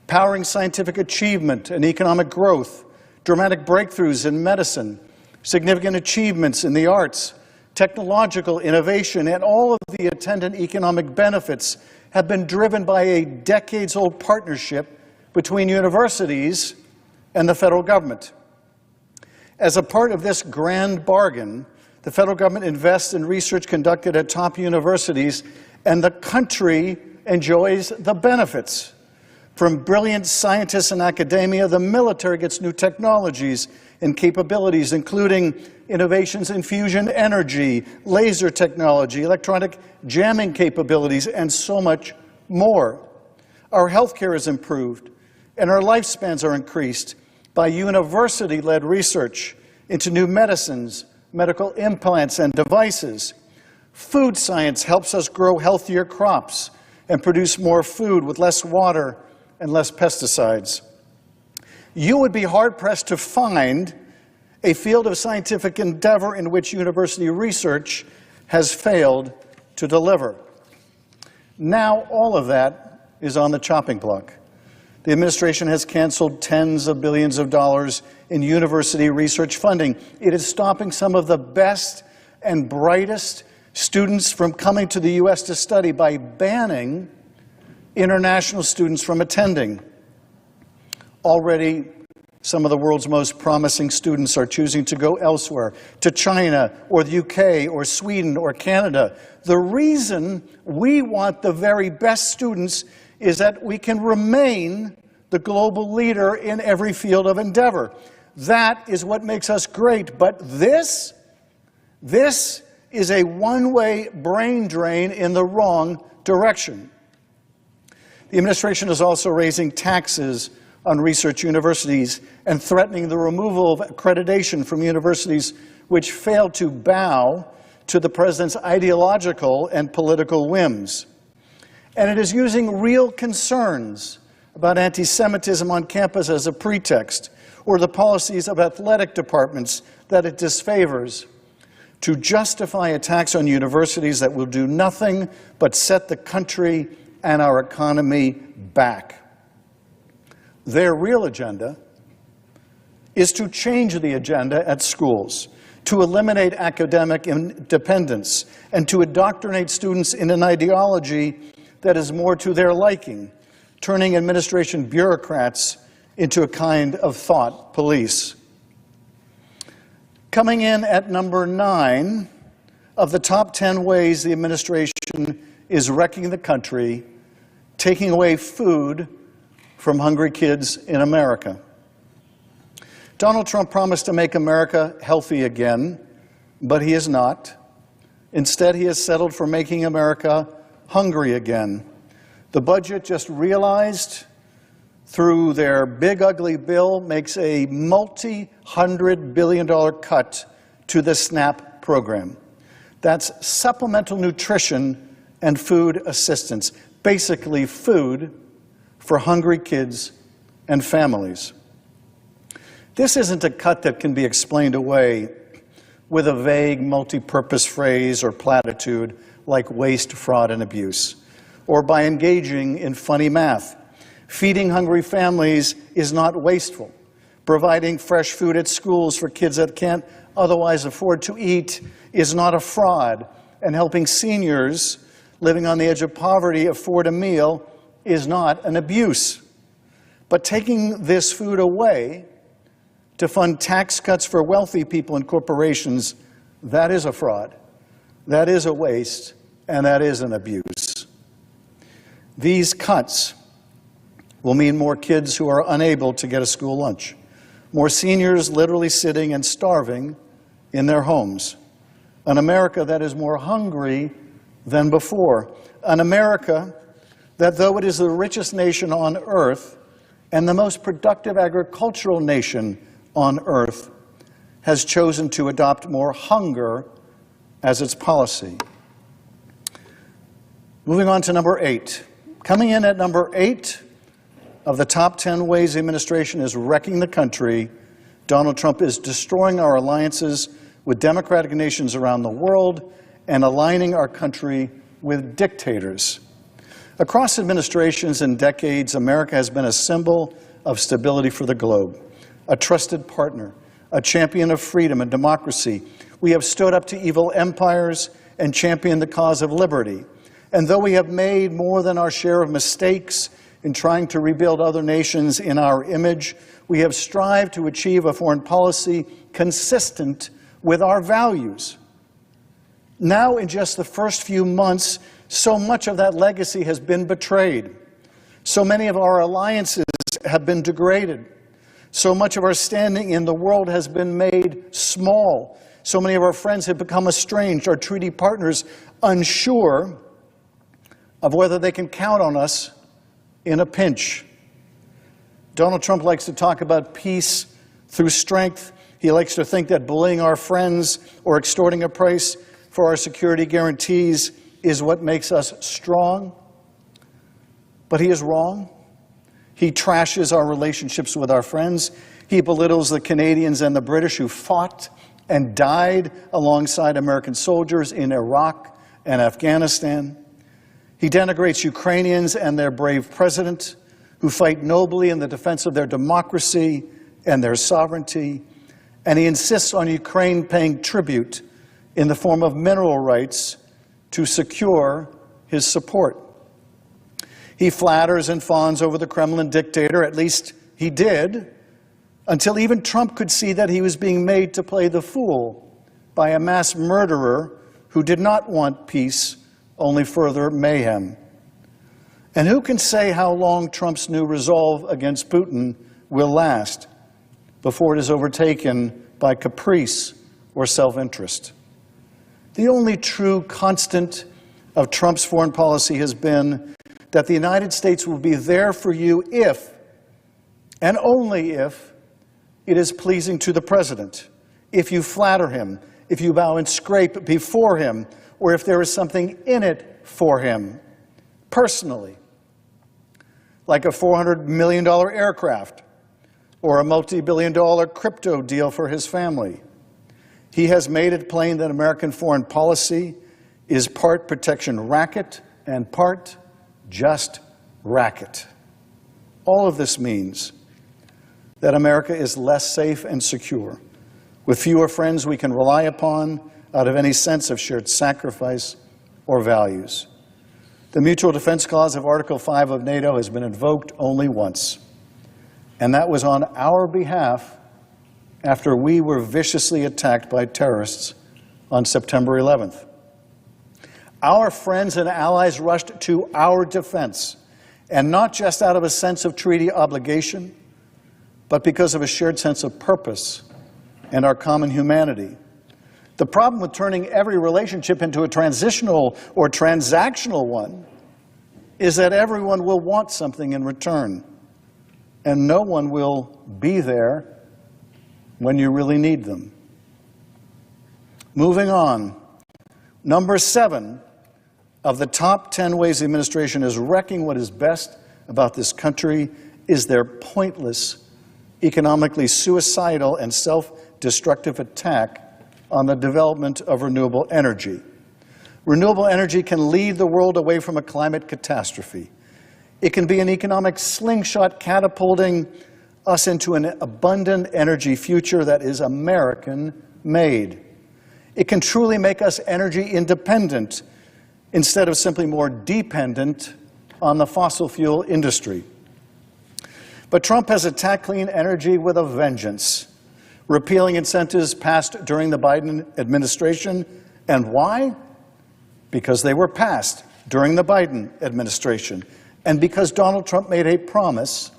powering scientific achievement and economic growth, dramatic breakthroughs in medicine, significant achievements in the arts, technological innovation, and all of the attendant economic benefits have been driven by a decades-old partnership between universities and the federal government. As a part of this grand bargain, the federal government invests in research conducted at top universities, and the country enjoys the benefits. From brilliant scientists in academia, the military gets new technologies and capabilities, including innovations in fusion energy, laser technology, electronic jamming capabilities, and so much more. Our healthcare is improved, and our lifespans are increased by university-led research into new medicines, medical implants, and devices. Food science helps us grow healthier crops and produce more food with less water and less pesticides. You would be hard-pressed to find a field of scientific endeavor in which university research has failed to deliver. Now all of that is on the chopping block. The administration has canceled tens of billions of dollars in university research funding. It is stopping some of the best and brightest students from coming to the U.S. to study by banning international students from attending. Already, some of the world's most promising students are choosing to go elsewhere, to China or the UK or Sweden or Canada. The reason we want the very best students is that we can remain the global leader in every field of endeavor. That is what makes us great. But this is a one-way brain drain in the wrong direction. The administration is also raising taxes on research universities and threatening the removal of accreditation from universities which fail to bow to the president's ideological and political whims. And it is using real concerns about anti-Semitism on campus as a pretext, or the policies of athletic departments that it disfavors, to justify attacks on universities that will do nothing but set the country and our economy back. Their real agenda is to change the agenda at schools, to eliminate academic independence, and to indoctrinate students in an ideology that is more to their liking, turning administration bureaucrats into a kind of thought police. Coming in at number 9 of the top 10 ways the administration is wrecking the country, taking away food from hungry kids in America. Donald Trump promised to make America healthy again, but he is not. Instead, he has settled for making America hungry again. The budget just realized through their big ugly bill makes a multi-$100 billion cut to the SNAP program. That's supplemental nutrition and food assistance, basically food for hungry kids and families. This isn't a cut that can be explained away with a vague multi-purpose phrase or platitude like waste, fraud, and abuse, or by engaging in funny math. Feeding hungry families is not wasteful. Providing fresh food at schools for kids that can't otherwise afford to eat is not a fraud. And helping seniors living on the edge of poverty afford a meal is not an abuse. But taking this food away to fund tax cuts for wealthy people and corporations, that is a fraud. That is a waste, and that is an abuse. These cuts will mean more kids who are unable to get a school lunch, more seniors literally sitting and starving in their homes, an America that is more hungry than before, an America that, though it is the richest nation on earth and the most productive agricultural nation on earth, has chosen to adopt more hunger as its policy. Moving on to number 8. Coming in at number 8 of the top 10 ways the administration is wrecking the country, Donald Trump is destroying our alliances with democratic nations around the world and aligning our country with dictators. Across administrations and decades, America has been a symbol of stability for the globe, a trusted partner, a champion of freedom and democracy. We have stood up to evil empires and championed the cause of liberty. And though we have made more than our share of mistakes in trying to rebuild other nations in our image, we have strived to achieve a foreign policy consistent with our values. Now, in just the first few months, so much of that legacy has been betrayed. So many of our alliances have been degraded. So much of our standing in the world has been made small. So many of our friends have become estranged, our treaty partners unsure of whether they can count on us in a pinch. Donald Trump likes to talk about peace through strength. He likes to think that bullying our friends or extorting a price for our security guarantees is what makes us strong. But he is wrong. He trashes our relationships with our friends. He belittles the Canadians and the British who fought and died alongside American soldiers in Iraq and Afghanistan. He denigrates Ukrainians and their brave president, who fight nobly in the defense of their democracy and their sovereignty. And he insists on Ukraine paying tribute in the form of mineral rights to secure his support. He flatters and fawns over the Kremlin dictator, at least he did, until even Trump could see that he was being made to play the fool by a mass murderer who did not want peace, only further mayhem. And who can say how long Trump's new resolve against Putin will last before it is overtaken by caprice or self-interest? The only true constant of Trump's foreign policy has been that the United States will be there for you if, and only if, it is pleasing to the president, if you flatter him, if you bow and scrape before him, or if there is something in it for him, personally, like a $400 million aircraft or a multi-billion-dollar crypto deal for his family. He has made it plain that American foreign policy is part protection racket and part just racket. All of this means that America is less safe and secure, with fewer friends we can rely upon out of any sense of shared sacrifice or values. The Mutual Defense Clause of Article 5 of NATO has been invoked only once, and that was on our behalf after we were viciously attacked by terrorists on September 11th. Our friends and allies rushed to our defense, and not just out of a sense of treaty obligation, but because of a shared sense of purpose and our common humanity. The problem with turning every relationship into a transitional or transactional one is that everyone will want something in return, and no one will be there when you really need them. Moving on, number 7 of the top 10 ways the administration is wrecking what is best about this country is their pointless, economically suicidal, and self-destructive attack on the development of renewable energy. Renewable energy can lead the world away from a climate catastrophe. It can be an economic slingshot catapulting us into an abundant energy future that is American-made. It can truly make us energy independent instead of simply more dependent on the fossil fuel industry. But Trump has attacked clean energy with a vengeance, repealing incentives passed during the Biden administration. And why? Because they were passed during the Biden administration, and because Donald Trump made a promise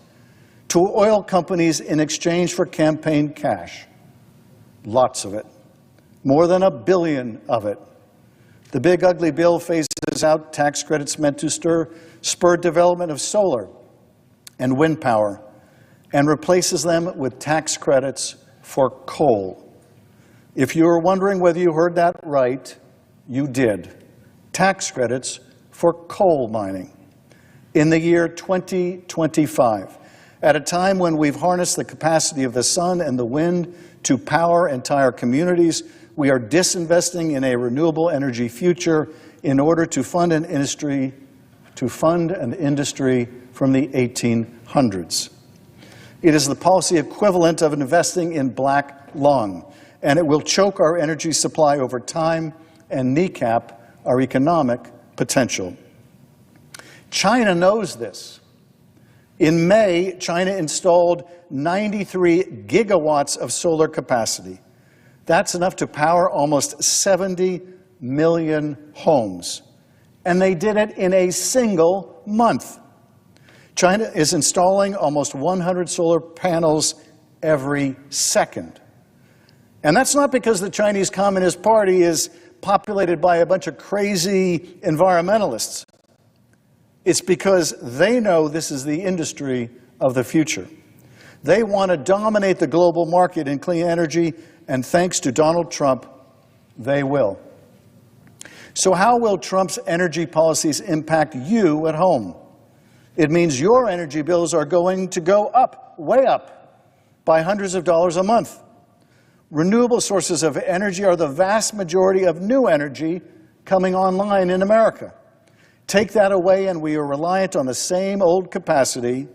to oil companies in exchange for campaign cash. Lots of it. More than $1 billion of it. The big ugly bill phases out tax credits meant to spur development of solar and wind power, and replaces them with tax credits for coal. If you were wondering whether you heard that right, you did. Tax credits for coal mining. In the year 2025, At a time when we've harnessed the capacity of the sun and the wind to power entire communities, we are disinvesting in a renewable energy future in order to fund an industry from the 1800s. It is the policy equivalent of investing in black lung, and it will choke our energy supply over time and kneecap our economic potential. China knows this. In May, China installed 93 gigawatts of solar capacity. That's enough to power almost 70 million homes. And they did it in a single month. China is installing almost 100 solar panels every second. And that's not because the Chinese Communist Party is populated by a bunch of crazy environmentalists. It's because they know this is the industry of the future. They want to dominate the global market in clean energy, and thanks to Donald Trump, they will. So how will Trump's energy policies impact you at home? It means your energy bills are going to go up, way up, by hundreds of dollars a month. Renewable sources of energy are the vast majority of new energy coming online in America. Take that away and we are reliant on the same old capacity,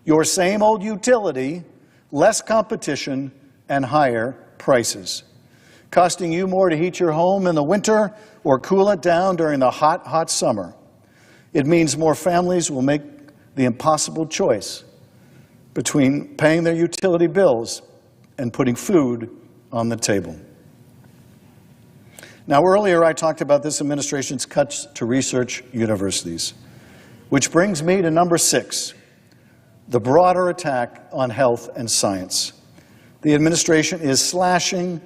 your same old utility, less competition, and higher prices, costing you more to heat your home in the winter or cool it down during the hot, hot summer. It means more families will make the impossible choice between paying their utility bills and putting food on the table. Now, earlier I talked about this administration's cuts to research universities, which brings me to number 6, the broader attack on health and science. The administration is slashing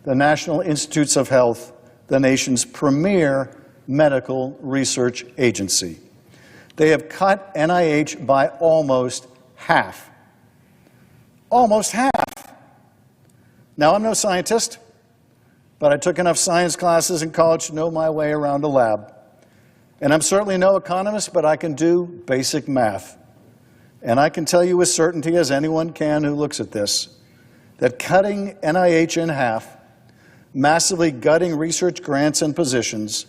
the National Institutes of Health, the nation's premier medical research agency. They have cut NIH by almost half. Almost half. Now, I'm no scientist, but I took enough science classes in college to know my way around a lab. And I'm certainly no economist, but I can do basic math. And I can tell you with certainty, as anyone can who looks at this, that cutting NIH in half, massively gutting research grants and positions,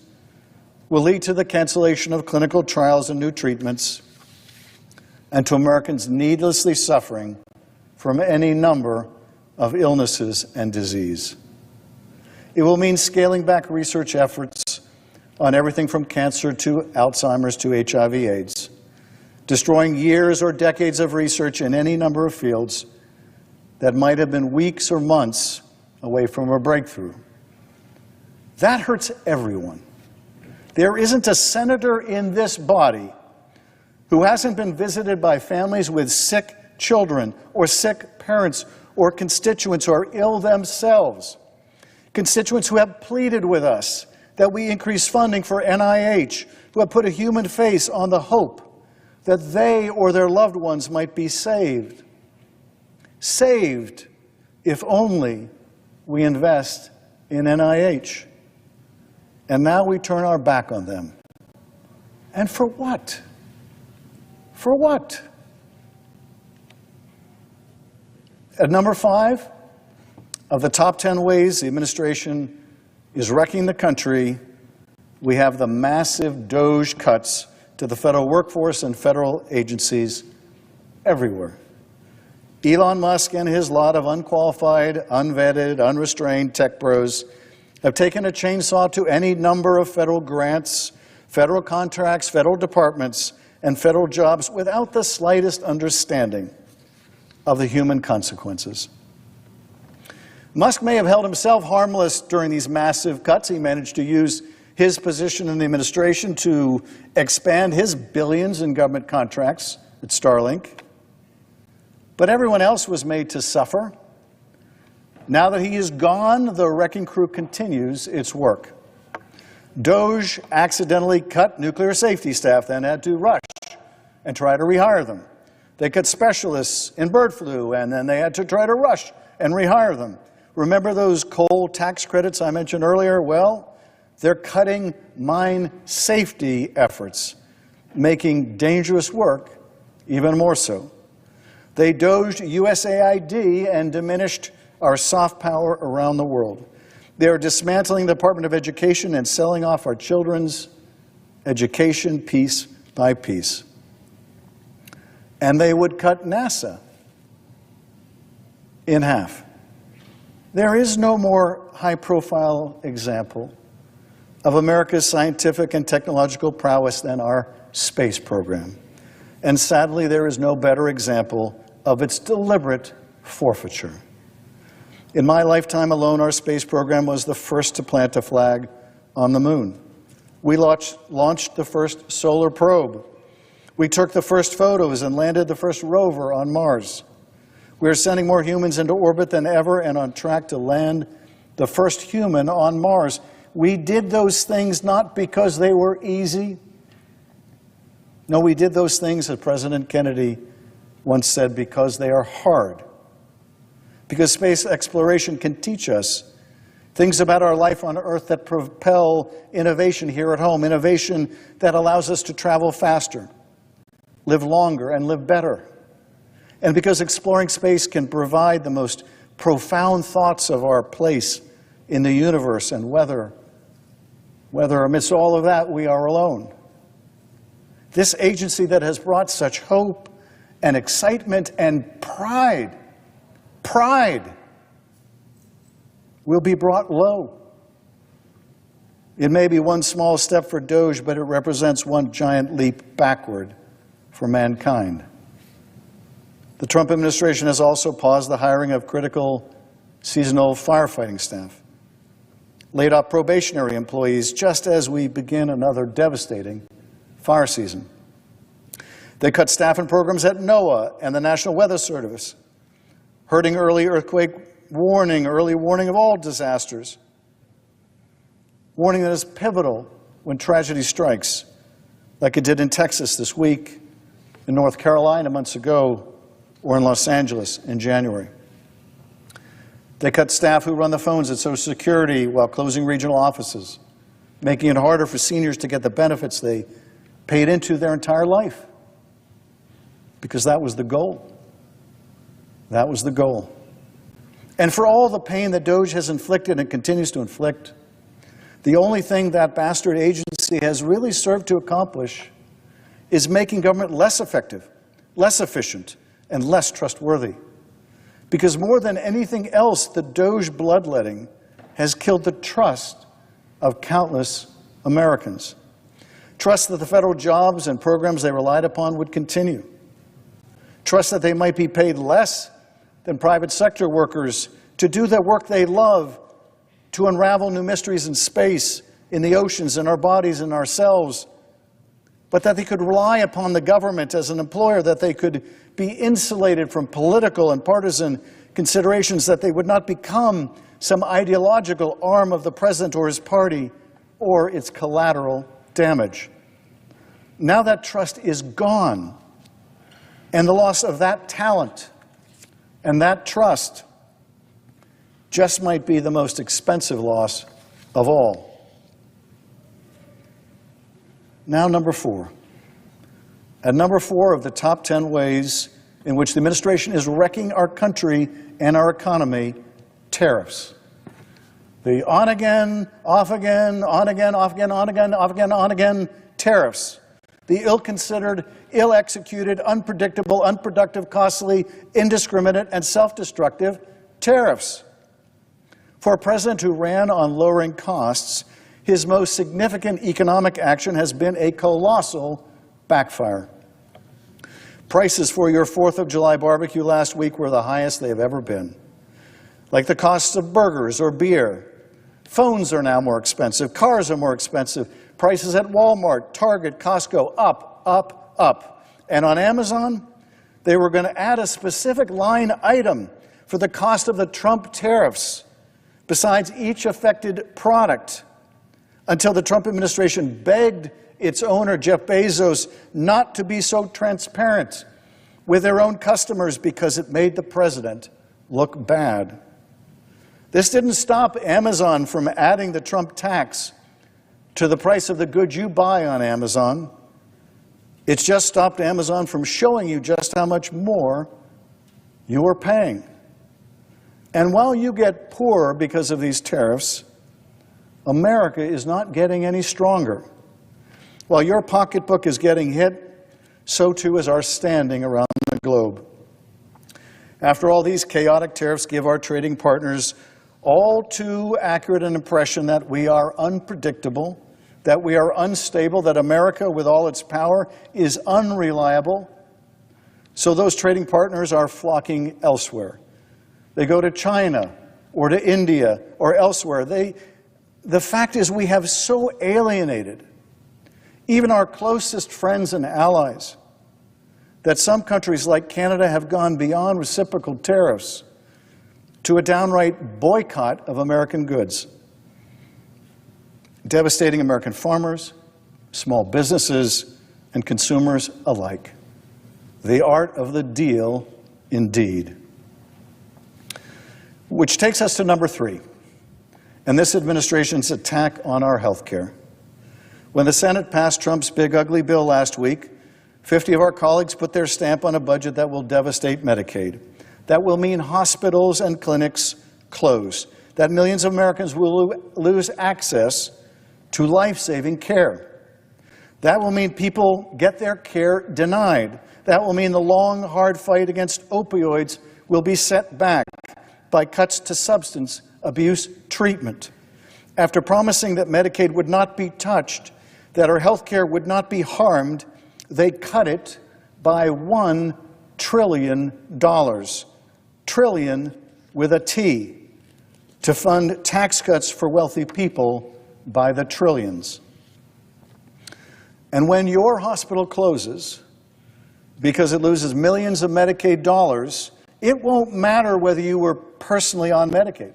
will lead to the cancellation of clinical trials and new treatments, and to Americans needlessly suffering from any number of illnesses and disease. It will mean scaling back research efforts on everything from cancer to Alzheimer's to HIV/AIDS, destroying years or decades of research in any number of fields that might have been weeks or months away from a breakthrough. That hurts everyone. There isn't a senator in this body who hasn't been visited by families with sick children or sick parents or constituents who are ill themselves. Constituents who have pleaded with us that we increase funding for NIH, who have put a human face on the hope that they or their loved ones might be saved. Saved if only we invest in NIH. And now we turn our back on them. And for what? For what? At number 5, of the top 10 ways the administration is wrecking the country, we have the massive DOGE cuts to the federal workforce and federal agencies everywhere. Elon Musk and his lot of unqualified, unvetted, unrestrained tech bros have taken a chainsaw to any number of federal grants, federal contracts, federal departments, and federal jobs without the slightest understanding of the human consequences. Musk may have held himself harmless during these massive cuts. He managed to use his position in the administration to expand his billions in government contracts at Starlink. But everyone else was made to suffer. Now that he is gone, the wrecking crew continues its work. DOGE accidentally cut nuclear safety staff, then had to rush and try to rehire them. They cut specialists in bird flu, and then they had to try to rush and rehire them. Remember those coal tax credits I mentioned earlier? Well, they're cutting mine safety efforts, making dangerous work even more so. They doged USAID and diminished our soft power around the world. They are dismantling the Department of Education and selling off our children's education piece by piece. And they would cut NASA in half. There is no more high-profile example of America's scientific and technological prowess than our space program. And sadly, there is no better example of its deliberate forfeiture. In my lifetime alone, our space program was the first to plant a flag on the moon. We launched the first solar probe. We took the first photos and landed the first rover on Mars. We are sending more humans into orbit than ever and on track to land the first human on Mars. We did those things not because they were easy. No, we did those things, as President Kennedy once said, because they are hard. Because space exploration can teach us things about our life on Earth that propel innovation here at home, innovation that allows us to travel faster, live longer, and live better. And because exploring space can provide the most profound thoughts of our place in the universe and whether amidst all of that we are alone. This agency that has brought such hope and excitement and pride will be brought low. It may be one small step for DOGE, but it represents one giant leap backward for mankind. The Trump administration has also paused the hiring of critical seasonal firefighting staff, laid off probationary employees just as we begin another devastating fire season. They cut staff and programs at NOAA and the National Weather Service, hurting early earthquake warning, early warning of all disasters, warning that is pivotal when tragedy strikes, like it did in Texas this week, in North Carolina months ago, or in Los Angeles in January. They cut staff who run the phones at Social Security while closing regional offices, making it harder for seniors to get the benefits they paid into their entire life. Because that was the goal. That was the goal. And for all the pain that DOGE has inflicted and continues to inflict, the only thing that bastard agency has really served to accomplish is making government less effective, less efficient, and less trustworthy. Because more than anything else, the DOGE bloodletting has killed the trust of countless Americans. Trust that the federal jobs and programs they relied upon would continue. Trust that they might be paid less than private sector workers to do the work they love, to unravel new mysteries in space, in the oceans, in our bodies, in ourselves, but that they could rely upon the government as an employer, that they could be insulated from political and partisan considerations, that they would not become some ideological arm of the president or his party or its collateral damage. Now that trust is gone, and the loss of that talent and that trust just might be the most expensive loss of all. Now, number 4. At number 4 of the top 10 ways in which the administration is wrecking our country and our economy, tariffs. The on again, off again, on again, off again, on again, off again, on again tariffs. The ill-considered, ill-executed, unpredictable, unproductive, costly, indiscriminate, and self-destructive tariffs. For a president who ran on lowering costs, his most significant economic action has been a colossal backfire. Prices for your 4th of July barbecue last week were the highest they've ever been. Like the costs of burgers or beer. Phones are now more expensive. Cars are more expensive. Prices at Walmart, Target, Costco, up, up, up. And on Amazon, they were going to add a specific line item for the cost of the Trump tariffs, besides each affected product, until the Trump administration begged its owner, Jeff Bezos, not to be so transparent with their own customers because it made the president look bad. This didn't stop Amazon from adding the Trump tax to the price of the goods you buy on Amazon. It's just stopped Amazon from showing you just how much more you're paying. And while you get poorer because of these tariffs, America is not getting any stronger. While your pocketbook is getting hit, so too is our standing around the globe. After all, these chaotic tariffs give our trading partners all too accurate an impression that we are unpredictable, that we are unstable, that America, with all its power, is unreliable. So those trading partners are flocking elsewhere. They go to China or to India or elsewhere. The fact is, we have so alienated even our closest friends and allies that some countries like Canada have gone beyond reciprocal tariffs to a downright boycott of American goods, devastating American farmers, small businesses, and consumers alike. The art of the deal, indeed. Which takes us to number 3, and this administration's attack on our health care. When the Senate passed Trump's big ugly bill last week, 50 of our colleagues put their stamp on a budget that will devastate Medicaid. That will mean hospitals and clinics close. That millions of Americans will lose access to life-saving care. That will mean people get their care denied. That will mean the long, hard fight against opioids will be set back by cuts to substance abuse treatment. After promising that Medicaid would not be touched, that our health care would not be harmed, they cut it by $1 trillion. Trillion with a T, to fund tax cuts for wealthy people by the trillions. And when your hospital closes because it loses millions of Medicaid dollars, it won't matter whether you were personally on Medicaid.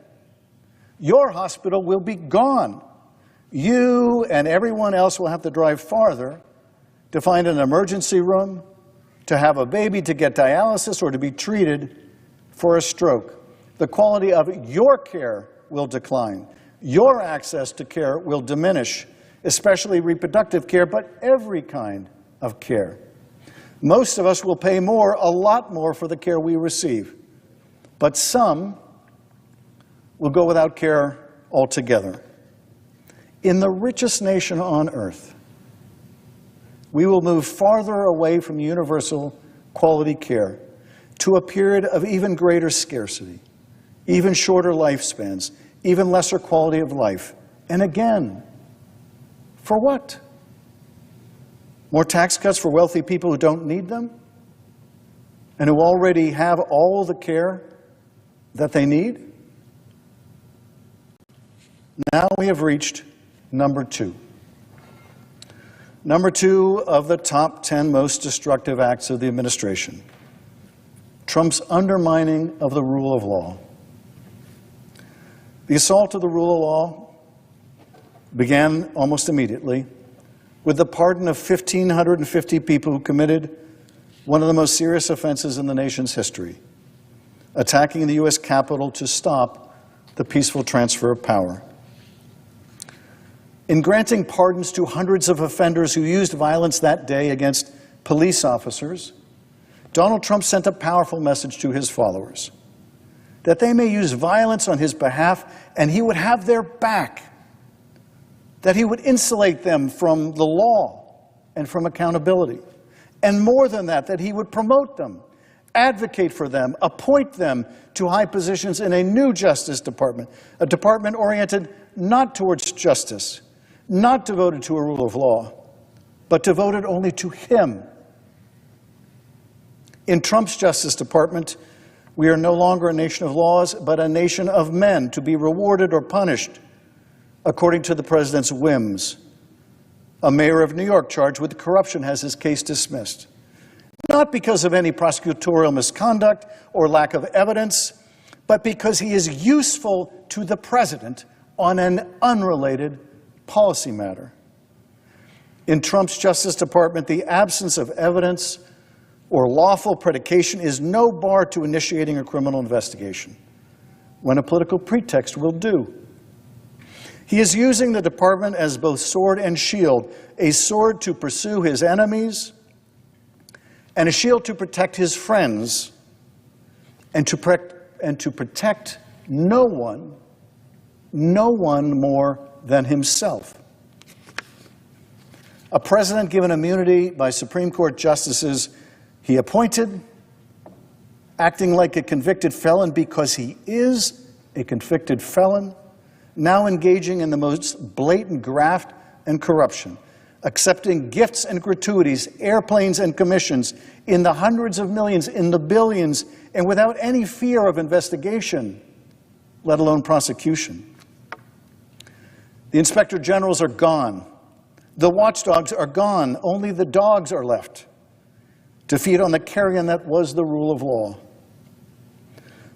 Your hospital will be gone. You and everyone else will have to drive farther to find an emergency room, to have a baby, to get dialysis, or to be treated for a stroke. The quality of your care will decline. Your access to care will diminish, especially reproductive care, but every kind of care. Most of us will pay more, a lot more, for the care we receive. But some will go without care altogether. In the richest nation on earth, we will move farther away from universal quality care to a period of even greater scarcity, even shorter lifespans, even lesser quality of life. And again, for what? More tax cuts for wealthy people who don't need them and who already have all the care that they need? Now we have reached number 2. Number 2 of the top 10 most destructive acts of the administration: Trump's undermining of the rule of law. The assault of the rule of law began almost immediately with the pardon of 1,550 people who committed one of the most serious offenses in the nation's history, attacking the U.S. Capitol to stop the peaceful transfer of power. In granting pardons to hundreds of offenders who used violence that day against police officers, Donald Trump sent a powerful message to his followers that they may use violence on his behalf and he would have their back, that he would insulate them from the law and from accountability. And more than that, that he would promote them, advocate for them, appoint them to high positions in a new Justice Department, a department oriented not towards justice, not devoted to a rule of law, but devoted only to him. In Trump's Justice Department, we are no longer a nation of laws, but a nation of men to be rewarded or punished according to the president's whims. A mayor of New York charged with corruption has his case dismissed, not because of any prosecutorial misconduct or lack of evidence, but because he is useful to the president on an unrelated policy matter. In Trump's Justice Department, the absence of evidence or lawful predication is no bar to initiating a criminal investigation, when a political pretext will do. He is using the department as both sword and shield, a sword to pursue his enemies and a shield to protect his friends, and to protect no one more than himself. A president given immunity by Supreme Court justices he appointed, acting like a convicted felon because he is a convicted felon, now engaging in the most blatant graft and corruption, accepting gifts and gratuities, airplanes and commissions in the hundreds of millions, in the billions, and without any fear of investigation, let alone prosecution. The inspector generals are gone. The watchdogs are gone. Only the dogs are left to feed on the carrion that was the rule of law.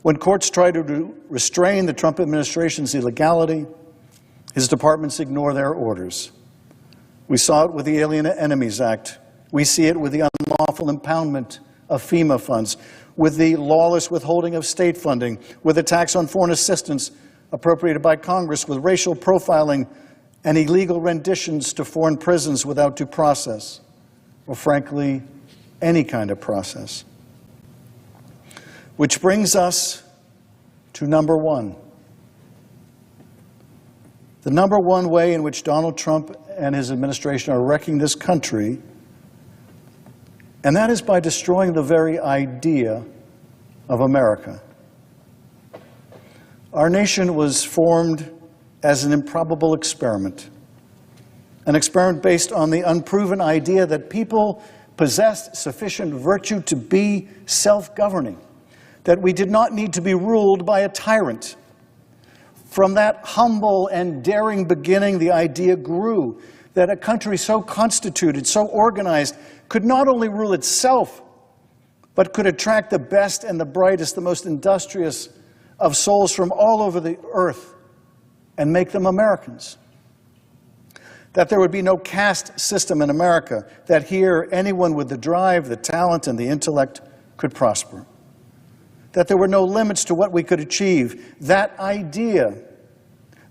When courts try to restrain the Trump administration's illegality, his departments ignore their orders. We saw it with the Alien Enemies Act. We see it with the unlawful impoundment of FEMA funds, with the lawless withholding of state funding, with attacks on foreign assistance appropriated by Congress, with racial profiling and illegal renditions to foreign prisons without due process, or frankly, any kind of process. Which brings us to number one. The number one way in which Donald Trump and his administration are wrecking this country, and that is by destroying the very idea of America. Our nation was formed as an improbable experiment, an experiment based on the unproven idea that people possessed sufficient virtue to be self-governing, that we did not need to be ruled by a tyrant. From that humble and daring beginning, the idea grew that a country so constituted, so organized, could not only rule itself, but could attract the best and the brightest, the most industrious of souls from all over the earth and make them Americans. That there would be no caste system in America, that here anyone with the drive, the talent, and the intellect could prosper. That there were no limits to what we could achieve. That idea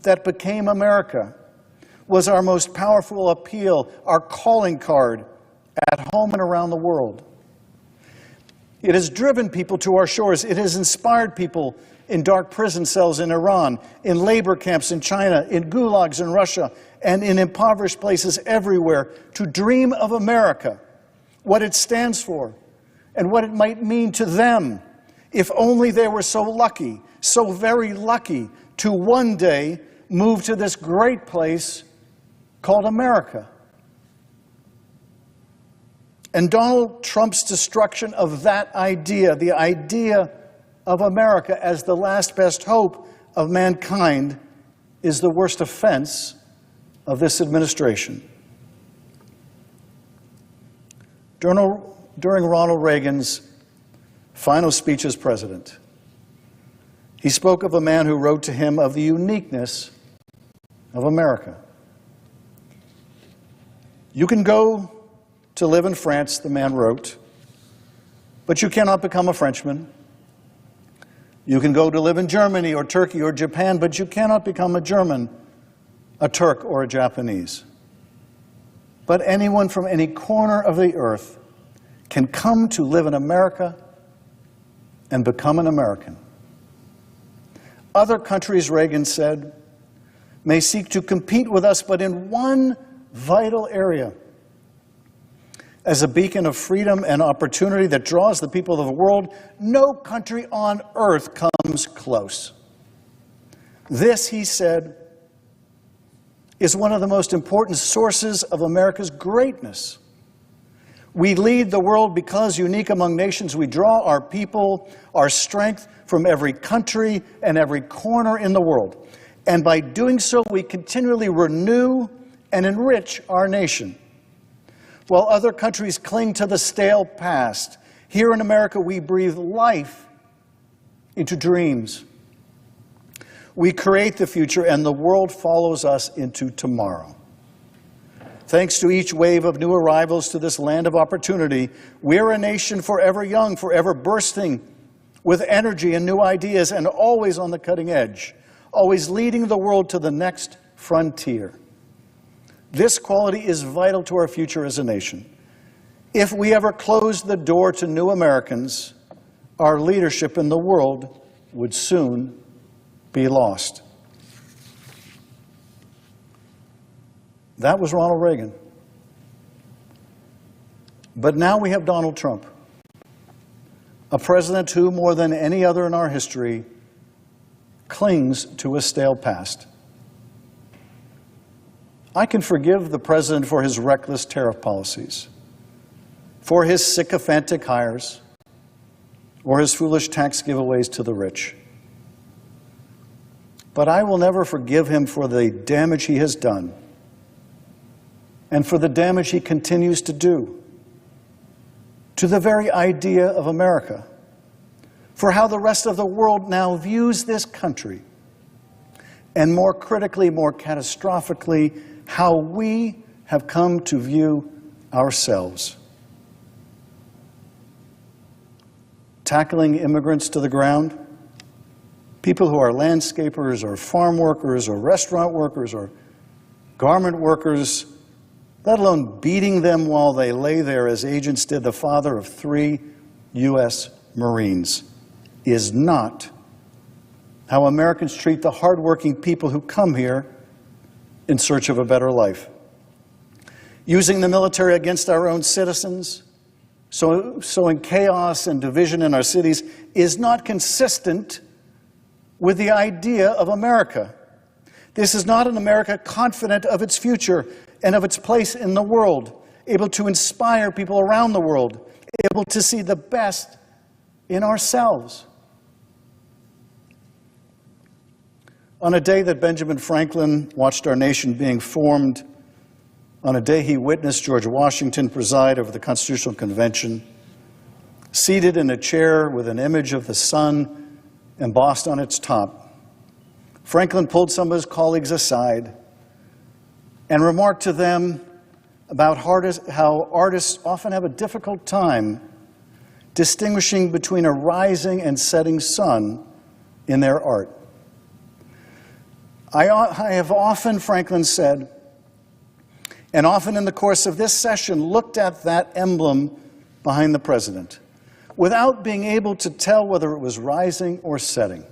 that became America was our most powerful appeal, our calling card at home and around the world. It has driven people to our shores. It has inspired people in dark prison cells in Iran, in labor camps in China, in gulags in Russia, and in impoverished places everywhere to dream of America, what it stands for, and what it might mean to them if only they were so lucky, so very lucky, to one day move to this great place called America. And Donald Trump's destruction of that idea, the idea of America as the last best hope of mankind, is the worst offense of this administration. During Ronald Reagan's final speech as president, he spoke of a man who wrote to him of the uniqueness of America. You can go to live in France, the man wrote, but you cannot become a Frenchman. You can go to live in Germany or Turkey or Japan, but you cannot become a German, a Turk, or a Japanese. But anyone from any corner of the earth can come to live in America and become an American. Other countries, Reagan said, may seek to compete with us, but in one vital area. As a beacon of freedom and opportunity that draws the people of the world, no country on earth comes close. This, he said, is one of the most important sources of America's greatness. We lead the world because, unique among nations, we draw our people, our strength from every country and every corner in the world. And by doing so, we continually renew and enrich our nation. While other countries cling to the stale past, here in America we breathe life into dreams. We create the future, and the world follows us into tomorrow. Thanks to each wave of new arrivals to this land of opportunity, we're a nation forever young, forever bursting with energy and new ideas, and always on the cutting edge, always leading the world to the next frontier. This quality is vital to our future as a nation. If we ever close the door to new Americans, our leadership in the world would soon be lost. That was Ronald Reagan. But now we have Donald Trump, a president who, more than any other in our history, clings to a stale past. I can forgive the president for his reckless tariff policies, for his sycophantic hires, or his foolish tax giveaways to the rich. But I will never forgive him for the damage he has done and for the damage he continues to do to the very idea of America, for how the rest of the world now views this country, and more critically, more catastrophically, how we have come to view ourselves. Tackling immigrants to the ground, people who are landscapers or farm workers or restaurant workers or garment workers, let alone beating them while they lay there as agents did the father of 3 U.S. Marines, is not how Americans treat the hardworking people who come here in search of a better life. Using the military against our own citizens, sowing chaos and division in our cities, is not consistent with the idea of America. This is not an America confident of its future and of its place in the world, able to inspire people around the world, able to see the best in ourselves. On a day that Benjamin Franklin watched our nation being formed, on a day he witnessed George Washington preside over the Constitutional Convention, seated in a chair with an image of the sun embossed on its top, Franklin pulled some of his colleagues aside and remarked to them about how artists often have a difficult time distinguishing between a rising and setting sun in their art. I have often, Franklin said, and often in the course of this session, looked at that emblem behind the president without being able to tell whether it was rising or setting.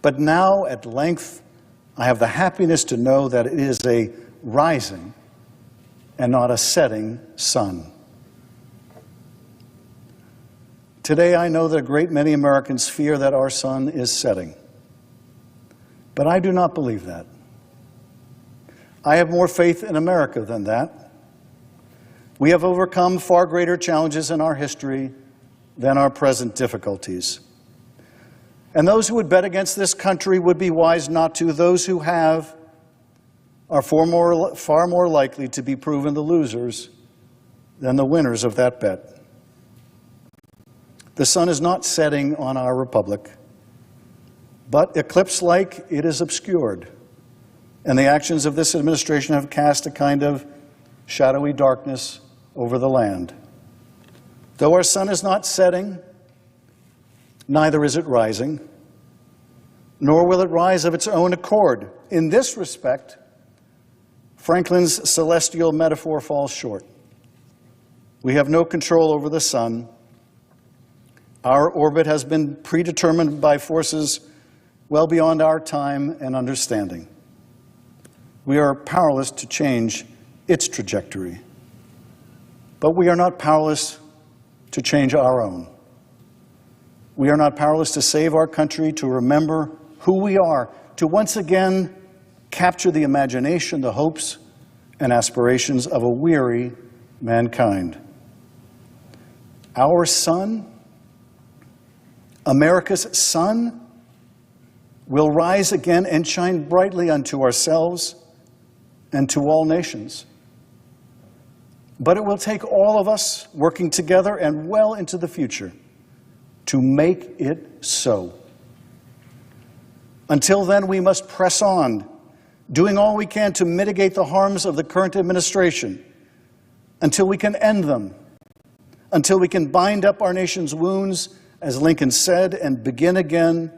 But now, at length, I have the happiness to know that it is a rising and not a setting sun. Today, I know that a great many Americans fear that our sun is setting. But I do not believe that. I have more faith in America than that. We have overcome far greater challenges in our history than our present difficulties. And those who would bet against this country would be wise not to. Those who have are far more likely to be proven the losers than the winners of that bet. The sun is not setting on our republic, but eclipse-like it is obscured. And the actions of this administration have cast a kind of shadowy darkness over the land. Though our sun is not setting, neither is it rising, nor will it rise of its own accord. In this respect, Franklin's celestial metaphor falls short. We have no control over the sun. Our orbit has been predetermined by forces well beyond our time and understanding. We are powerless to change its trajectory, but we are not powerless to change our own. We are not powerless to save our country, to remember who we are, to once again capture the imagination, the hopes, and aspirations of a weary mankind. Our sun, America's sun, will rise again and shine brightly unto ourselves and to all nations. But it will take all of us working together and well into the future to make it so. Until then, we must press on, doing all we can to mitigate the harms of the current administration, until we can end them, until we can bind up our nation's wounds, as Lincoln said, and begin again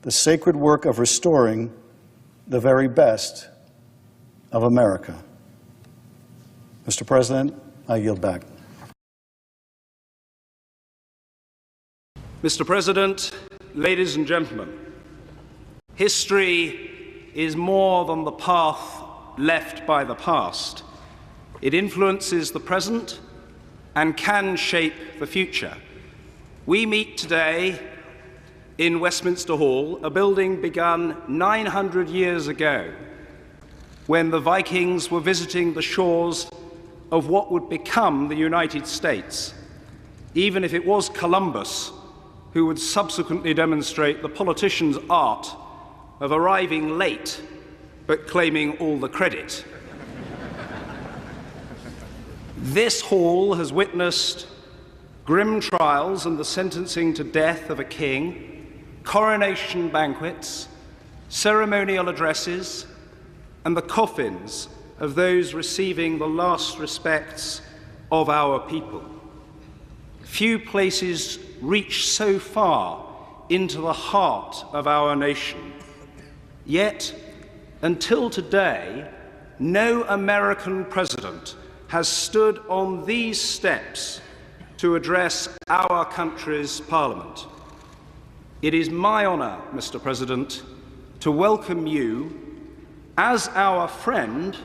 the sacred work of restoring the very best of America. Mr. President, I yield back. Mr. President, ladies and gentlemen, history is more than the path left by the past. It influences the present and can shape the future. We meet today in Westminster Hall, a building begun 900 years ago, when the Vikings were visiting the shores of what would become the United States, even if it was Columbus who would subsequently demonstrate the politician's art of arriving late but claiming all the credit. This hall has witnessed grim trials and the sentencing to death of a king, coronation banquets, ceremonial addresses, and the coffins of those receiving the last respects of our people. Few places reach so far into the heart of our nation. Yet, until today, no American president has stood on these steps to address our country's parliament. It is my honor, Mr. President, to welcome you as our friend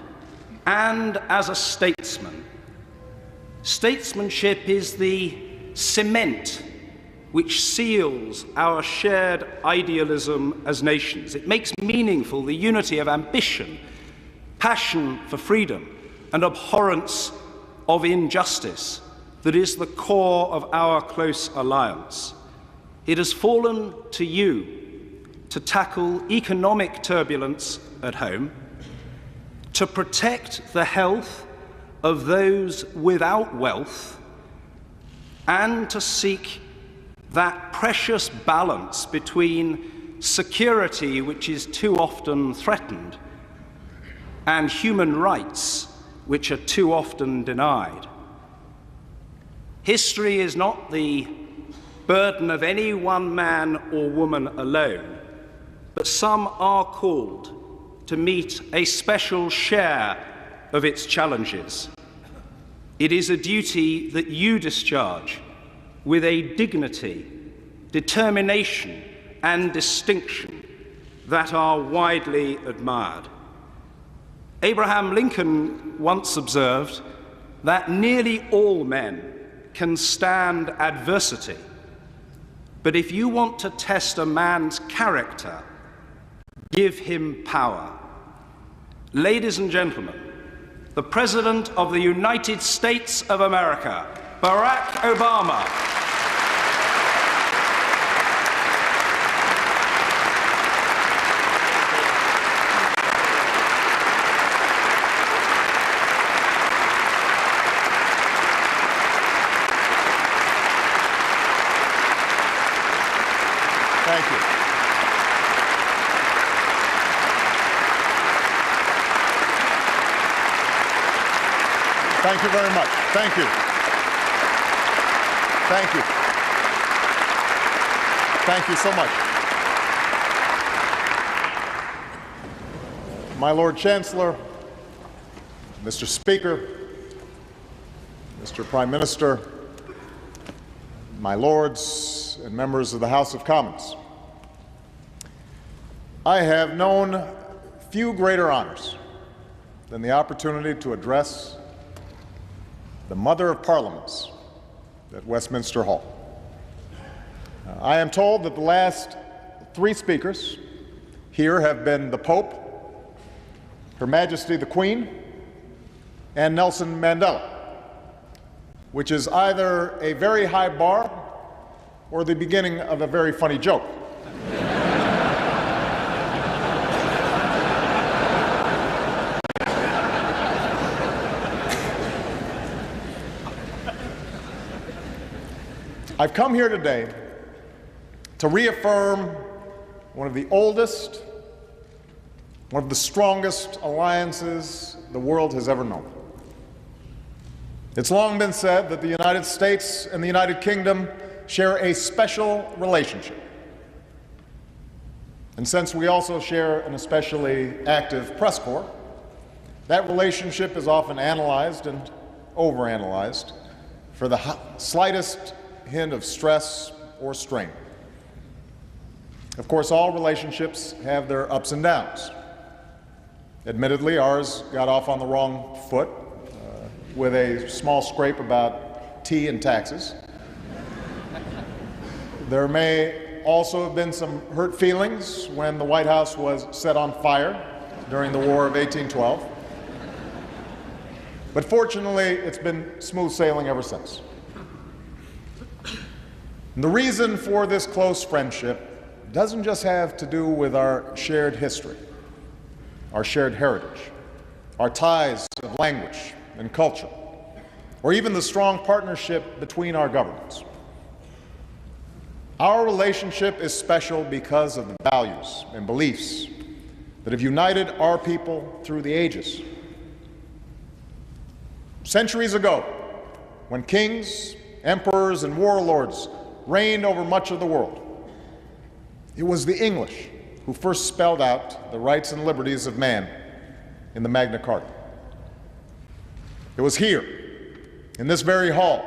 and as a statesman. Statesmanship is the cement which seals our shared idealism as nations. It makes meaningful the unity of ambition, passion for freedom, and abhorrence of injustice that is the core of our close alliance. It has fallen to you to tackle economic turbulence at home, to protect the health of those without wealth, and to seek that precious balance between security, which is too often threatened, and human rights, which are too often denied. History is not the burden of any one man or woman alone, but some are called to meet a special share of its challenges. It is a duty that you discharge with a dignity, determination, and distinction that are widely admired. Abraham Lincoln once observed that nearly all men can stand adversity, but if you want to test a man's character, give him power. Ladies and gentlemen, the President of the United States of America, Barack Obama. Thank you. Thank you very much. Thank you. Thank you. Thank you so much. My Lord Chancellor, Mr. Speaker, Mr. Prime Minister, my lords and members of the House of Commons, I have known few greater honors than the opportunity to address the Mother of Parliaments at Westminster Hall. I am told that the last three speakers here have been the Pope, Her Majesty the Queen, and Nelson Mandela, which is either a very high bar or the beginning of a very funny joke. I've come here today to reaffirm one of the oldest, one of the strongest alliances the world has ever known. It's long been said that the United States and the United Kingdom share a special relationship. And since we also share an especially active press corps, that relationship is often analyzed and overanalyzed for the slightest hint of stress or strain. Of course, all relationships have their ups and downs. Admittedly, ours got off on the wrong foot with a small scrape about tea and taxes. There may also have been some hurt feelings when the White House was set on fire during the War of 1812. But fortunately, it's been smooth sailing ever since. And the reason for this close friendship doesn't just have to do with our shared history, our shared heritage, our ties of language and culture, or even the strong partnership between our governments. Our relationship is special because of the values and beliefs that have united our people through the ages. Centuries ago, when kings, emperors, and warlords reigned over much of the world, it was the English who first spelled out the rights and liberties of man in the Magna Carta. It was here, in this very hall,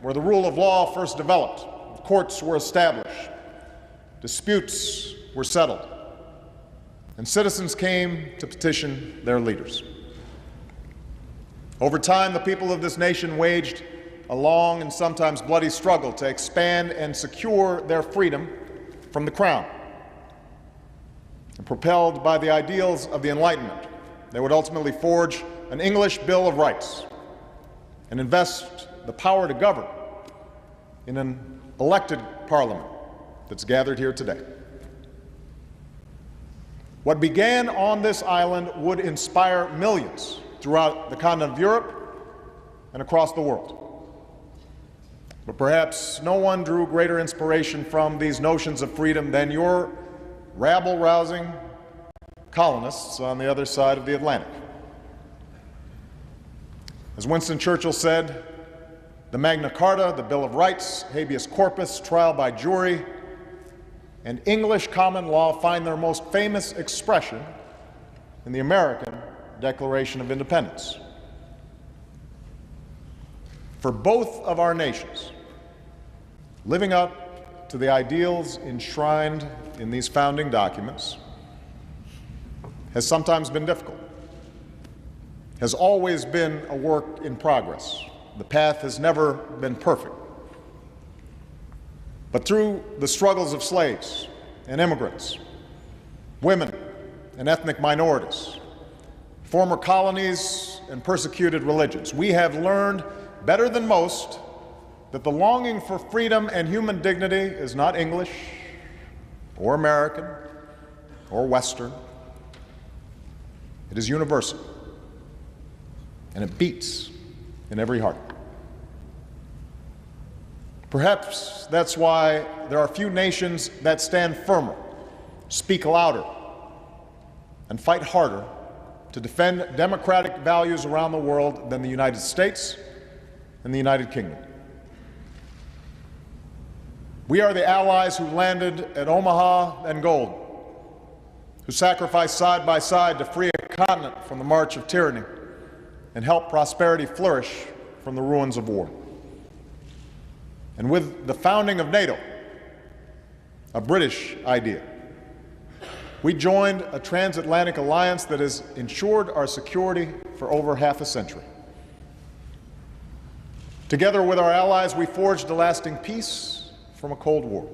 where the rule of law first developed, courts were established, disputes were settled, and citizens came to petition their leaders. Over time, the people of this nation waged a long and sometimes bloody struggle to expand and secure their freedom from the crown. And propelled by the ideals of the Enlightenment, they would ultimately forge an English Bill of Rights and invest the power to govern in an elected parliament that's gathered here today. What began on this island would inspire millions throughout the continent of Europe and across the world. But perhaps no one drew greater inspiration from these notions of freedom than your rabble-rousing colonists on the other side of the Atlantic. As Winston Churchill said, the Magna Carta, the Bill of Rights, habeas corpus, trial by jury, and English common law find their most famous expression in the American Declaration of Independence. For both of our nations, living up to the ideals enshrined in these founding documents has sometimes been difficult, has always been a work in progress. The path has never been perfect. But through the struggles of slaves and immigrants, women and ethnic minorities, former colonies and persecuted religions, we have learned better than most that the longing for freedom and human dignity is not English or American or Western. It is universal, and it beats in every heart. Perhaps that's why there are few nations that stand firmer, speak louder, and fight harder to defend democratic values around the world than the United States and the United Kingdom. We are the allies who landed at Omaha and Gold, who sacrificed side by side to free a continent from the march of tyranny and help prosperity flourish from the ruins of war. And with the founding of NATO, a British idea, we joined a transatlantic alliance that has ensured our security for over half a century. Together with our allies, we forged a lasting peace from a Cold War.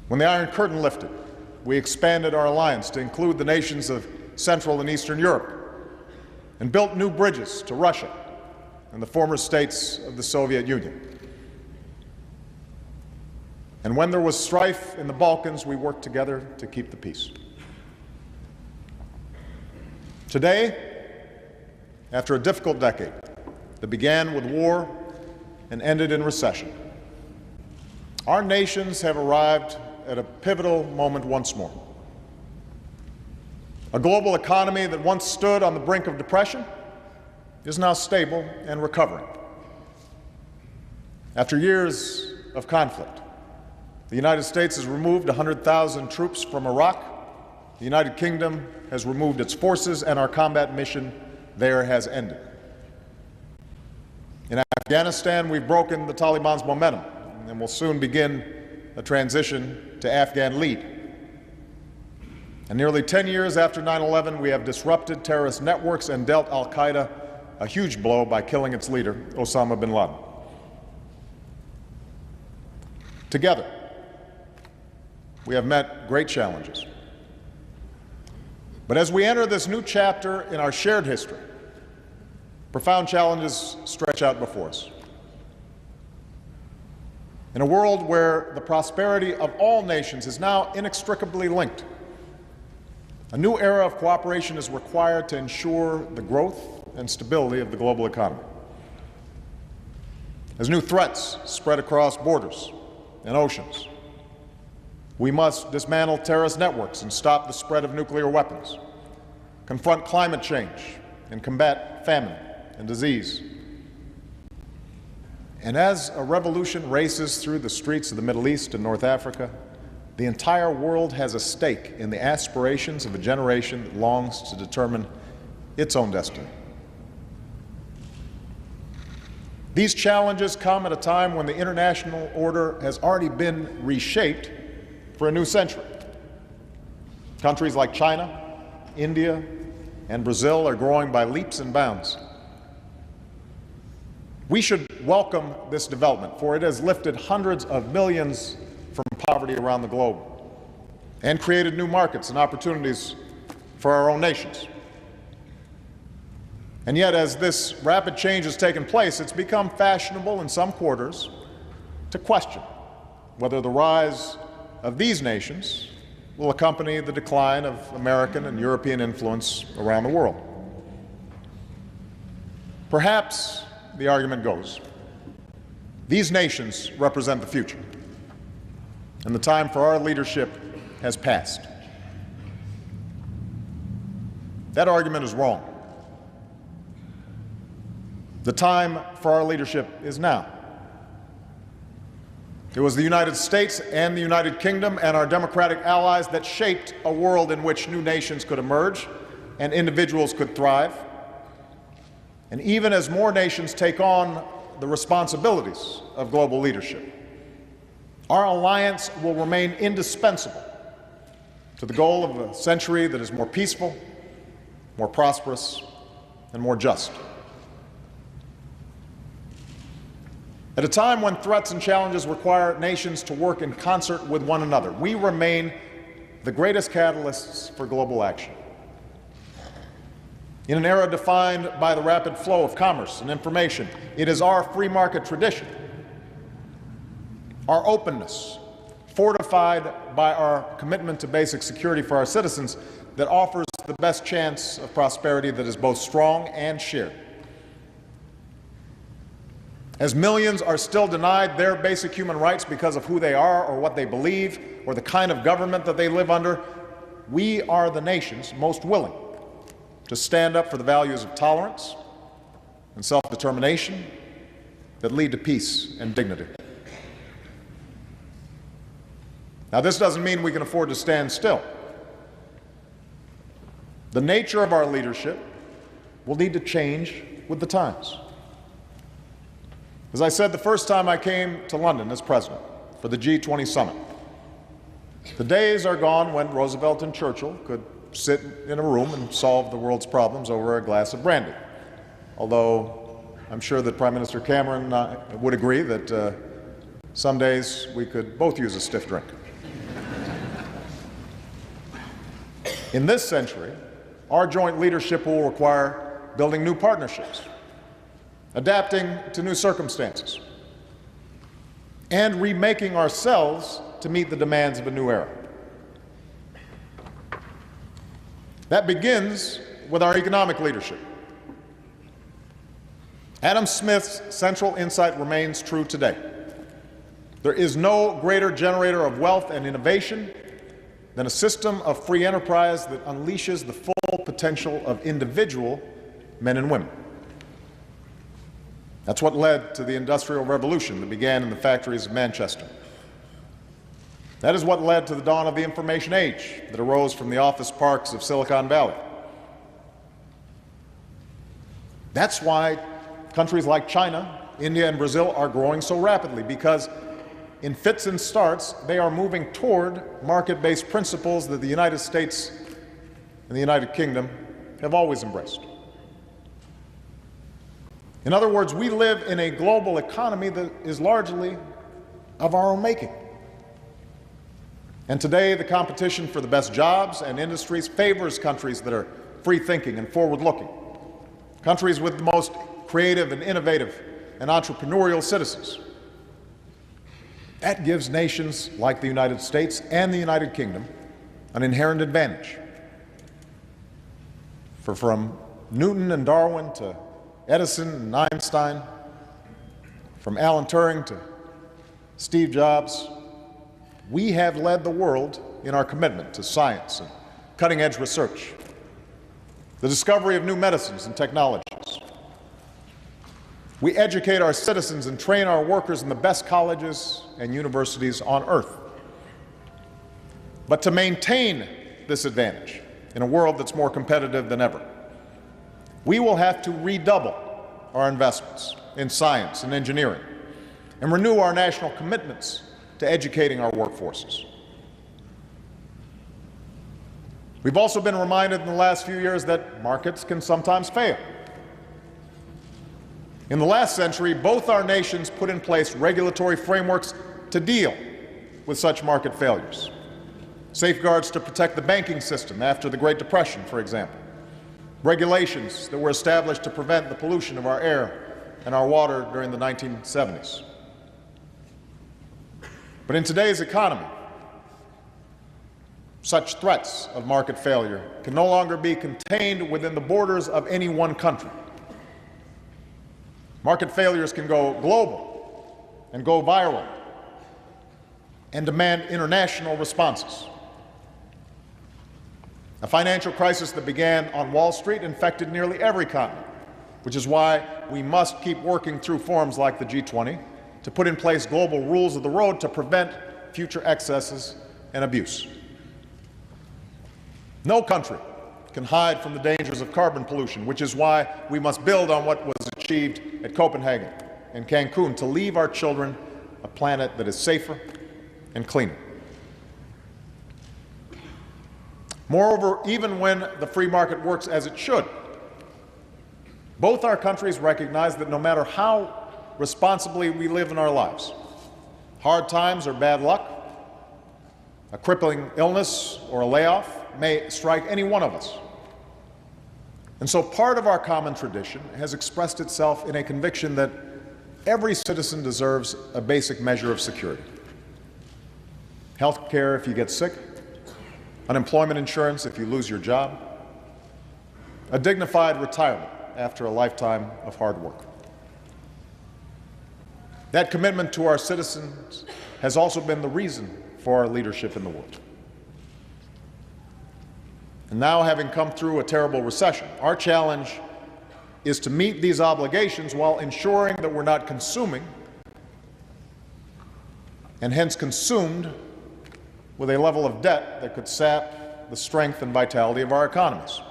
When the Iron Curtain lifted, we expanded our alliance to include the nations of Central and Eastern Europe and built new bridges to Russia and the former states of the Soviet Union. And when there was strife in the Balkans, we worked together to keep the peace. Today, after a difficult decade that began with war and ended in recession, our nations have arrived at a pivotal moment once more. A global economy that once stood on the brink of depression is now stable and recovering. After years of conflict, the United States has removed 100,000 troops from Iraq. The United Kingdom has removed its forces, and our combat mission there has ended. In Afghanistan, we've broken the Taliban's momentum. and will soon begin a transition to Afghan lead. And nearly 10 years after 9/11, we have disrupted terrorist networks and dealt al-Qaeda a huge blow by killing its leader, Osama bin Laden. Together, we have met great challenges. But as we enter this new chapter in our shared history, profound challenges stretch out before us. In a world where the prosperity of all nations is now inextricably linked, a new era of cooperation is required to ensure the growth and stability of the global economy. As new threats spread across borders and oceans, we must dismantle terrorist networks and stop the spread of nuclear weapons, confront climate change, and combat famine and disease. And as a revolution races through the streets of the Middle East and North Africa, the entire world has a stake in the aspirations of a generation that longs to determine its own destiny. These challenges come at a time when the international order has already been reshaped for a new century. Countries like China, India, and Brazil are growing by leaps and bounds. We should welcome this development, for it has lifted hundreds of millions from poverty around the globe and created new markets and opportunities for our own nations. And yet, as this rapid change has taken place, it's become fashionable in some quarters to question whether the rise of these nations will accompany the decline of American and European influence around the world. Perhaps, the argument goes, these nations represent the future, and the time for our leadership has passed. That argument is wrong. The time for our leadership is now. It was the United States and the United Kingdom and our democratic allies that shaped a world in which new nations could emerge and individuals could thrive. And even as more nations take on the responsibilities of global leadership, our alliance will remain indispensable to the goal of a century that is more peaceful, more prosperous, and more just. At a time when threats and challenges require nations to work in concert with one another, we remain the greatest catalysts for global action. In an era defined by the rapid flow of commerce and information, it is our free market tradition, our openness, fortified by our commitment to basic security for our citizens, that offers the best chance of prosperity that is both strong and shared. As millions are still denied their basic human rights because of who they are or what they believe or the kind of government that they live under, we are the nations most willing to stand up for the values of tolerance and self-determination that lead to peace and dignity. Now, this doesn't mean we can afford to stand still. The nature of our leadership will need to change with the times. As I said the first time I came to London as president for the G20 summit, the days are gone when Roosevelt and Churchill could sit in a room and solve the world's problems over a glass of brandy. Although I'm sure that Prime Minister Cameron would agree that some days we could both use a stiff drink. In this century, our joint leadership will require building new partnerships, adapting to new circumstances, and remaking ourselves to meet the demands of a new era. That begins with our economic leadership. Adam Smith's central insight remains true today. There is no greater generator of wealth and innovation than a system of free enterprise that unleashes the full potential of individual men and women. That's what led to the Industrial Revolution that began in the factories of Manchester. That is what led to the dawn of the information age that arose from the office parks of Silicon Valley. That's why countries like China, India, and Brazil are growing so rapidly, because in fits and starts, they are moving toward market-based principles that the United States and the United Kingdom have always embraced. In other words, we live in a global economy that is largely of our own making. And today, the competition for the best jobs and industries favors countries that are free-thinking and forward-looking, countries with the most creative and innovative and entrepreneurial citizens. That gives nations like the United States and the United Kingdom an inherent advantage. For from Newton and Darwin to Edison and Einstein, from Alan Turing to Steve Jobs, we have led the world in our commitment to science and cutting-edge research, the discovery of new medicines and technologies. We educate our citizens and train our workers in the best colleges and universities on earth. But to maintain this advantage in a world that's more competitive than ever, we will have to redouble our investments in science and engineering and renew our national commitments to educating our workforces. We've also been reminded in the last few years that markets can sometimes fail. In the last century, both our nations put in place regulatory frameworks to deal with such market failures. Safeguards to protect the banking system after the Great Depression, for example. Regulations that were established to prevent the pollution of our air and our water during the 1970s. But in today's economy, such threats of market failure can no longer be contained within the borders of any one country. Market failures can go global and go viral and demand international responses. A financial crisis that began on Wall Street infected nearly every continent, which is why we must keep working through forums like the G20 to put in place global rules of the road to prevent future excesses and abuse. No country can hide from the dangers of carbon pollution, which is why we must build on what was achieved at Copenhagen and Cancun to leave our children a planet that is safer and cleaner. Moreover, even when the free market works as it should, both our countries recognize that no matter how responsibly we live in our lives, hard times or bad luck, a crippling illness or a layoff may strike any one of us. And so part of our common tradition has expressed itself in a conviction that every citizen deserves a basic measure of security. Health care if you get sick, unemployment insurance if you lose your job, a dignified retirement after a lifetime of hard work. That commitment to our citizens has also been the reason for our leadership in the world. And now, having come through a terrible recession, our challenge is to meet these obligations while ensuring that we're not consuming and hence consumed with a level of debt that could sap the strength and vitality of our economies.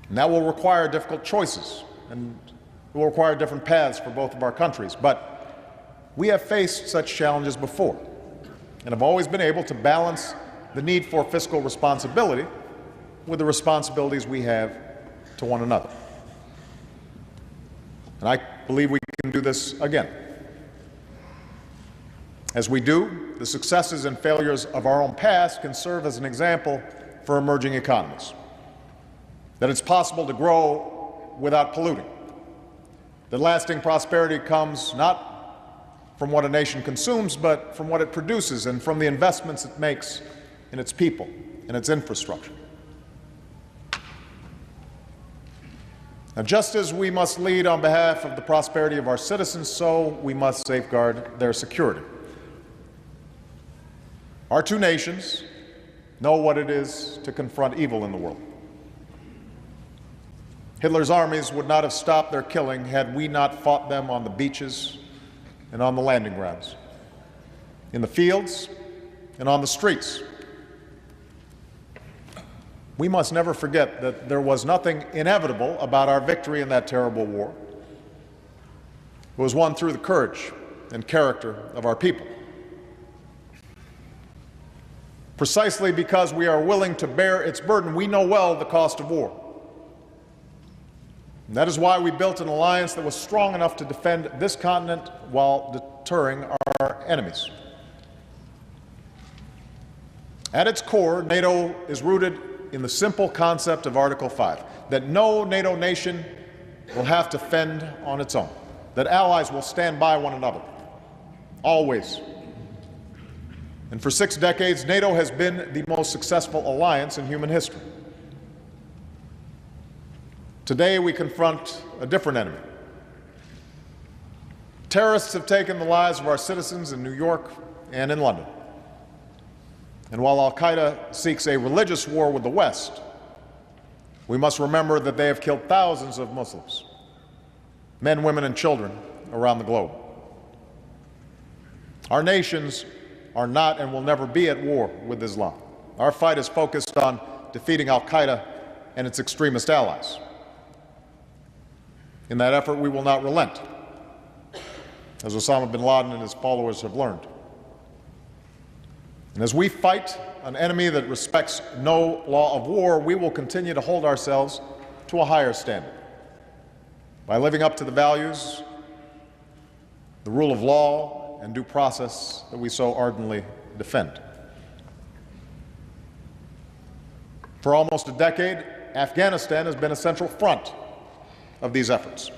And that will require difficult choices, and it will require different paths for both of our countries. But we have faced such challenges before and have always been able to balance the need for fiscal responsibility with the responsibilities we have to one another. And I believe we can do this again. As we do, the successes and failures of our own past can serve as an example for emerging economies. That it's possible to grow without polluting. That lasting prosperity comes not from what a nation consumes, but from what it produces and from the investments it makes in its people and its infrastructure. Now, just as we must lead on behalf of the prosperity of our citizens, so we must safeguard their security. Our two nations know what it is to confront evil in the world. Hitler's armies would not have stopped their killing had we not fought them on the beaches and on the landing grounds, in the fields and on the streets. We must never forget that there was nothing inevitable about our victory in that terrible war. It was won through the courage and character of our people. Precisely because we are willing to bear its burden, we know well the cost of war. And that is why we built an alliance that was strong enough to defend this continent while deterring our enemies. At its core, NATO is rooted in the simple concept of Article 5, that no NATO nation will have to fend on its own, that allies will stand by one another, always. And for 6 decades, NATO has been the most successful alliance in human history. Today, we confront a different enemy. Terrorists have taken the lives of our citizens in New York and in London. And while al-Qaeda seeks a religious war with the West, we must remember that they have killed thousands of Muslims, men, women, and children around the globe. Our nations are not and will never be at war with Islam. Our fight is focused on defeating al-Qaeda and its extremist allies. In that effort, we will not relent, as Osama bin Laden and his followers have learned. And as we fight an enemy that respects no law of war, we will continue to hold ourselves to a higher standard by living up to the values, the rule of law, and due process that we so ardently defend. For almost a decade, Afghanistan has been a central front of these efforts.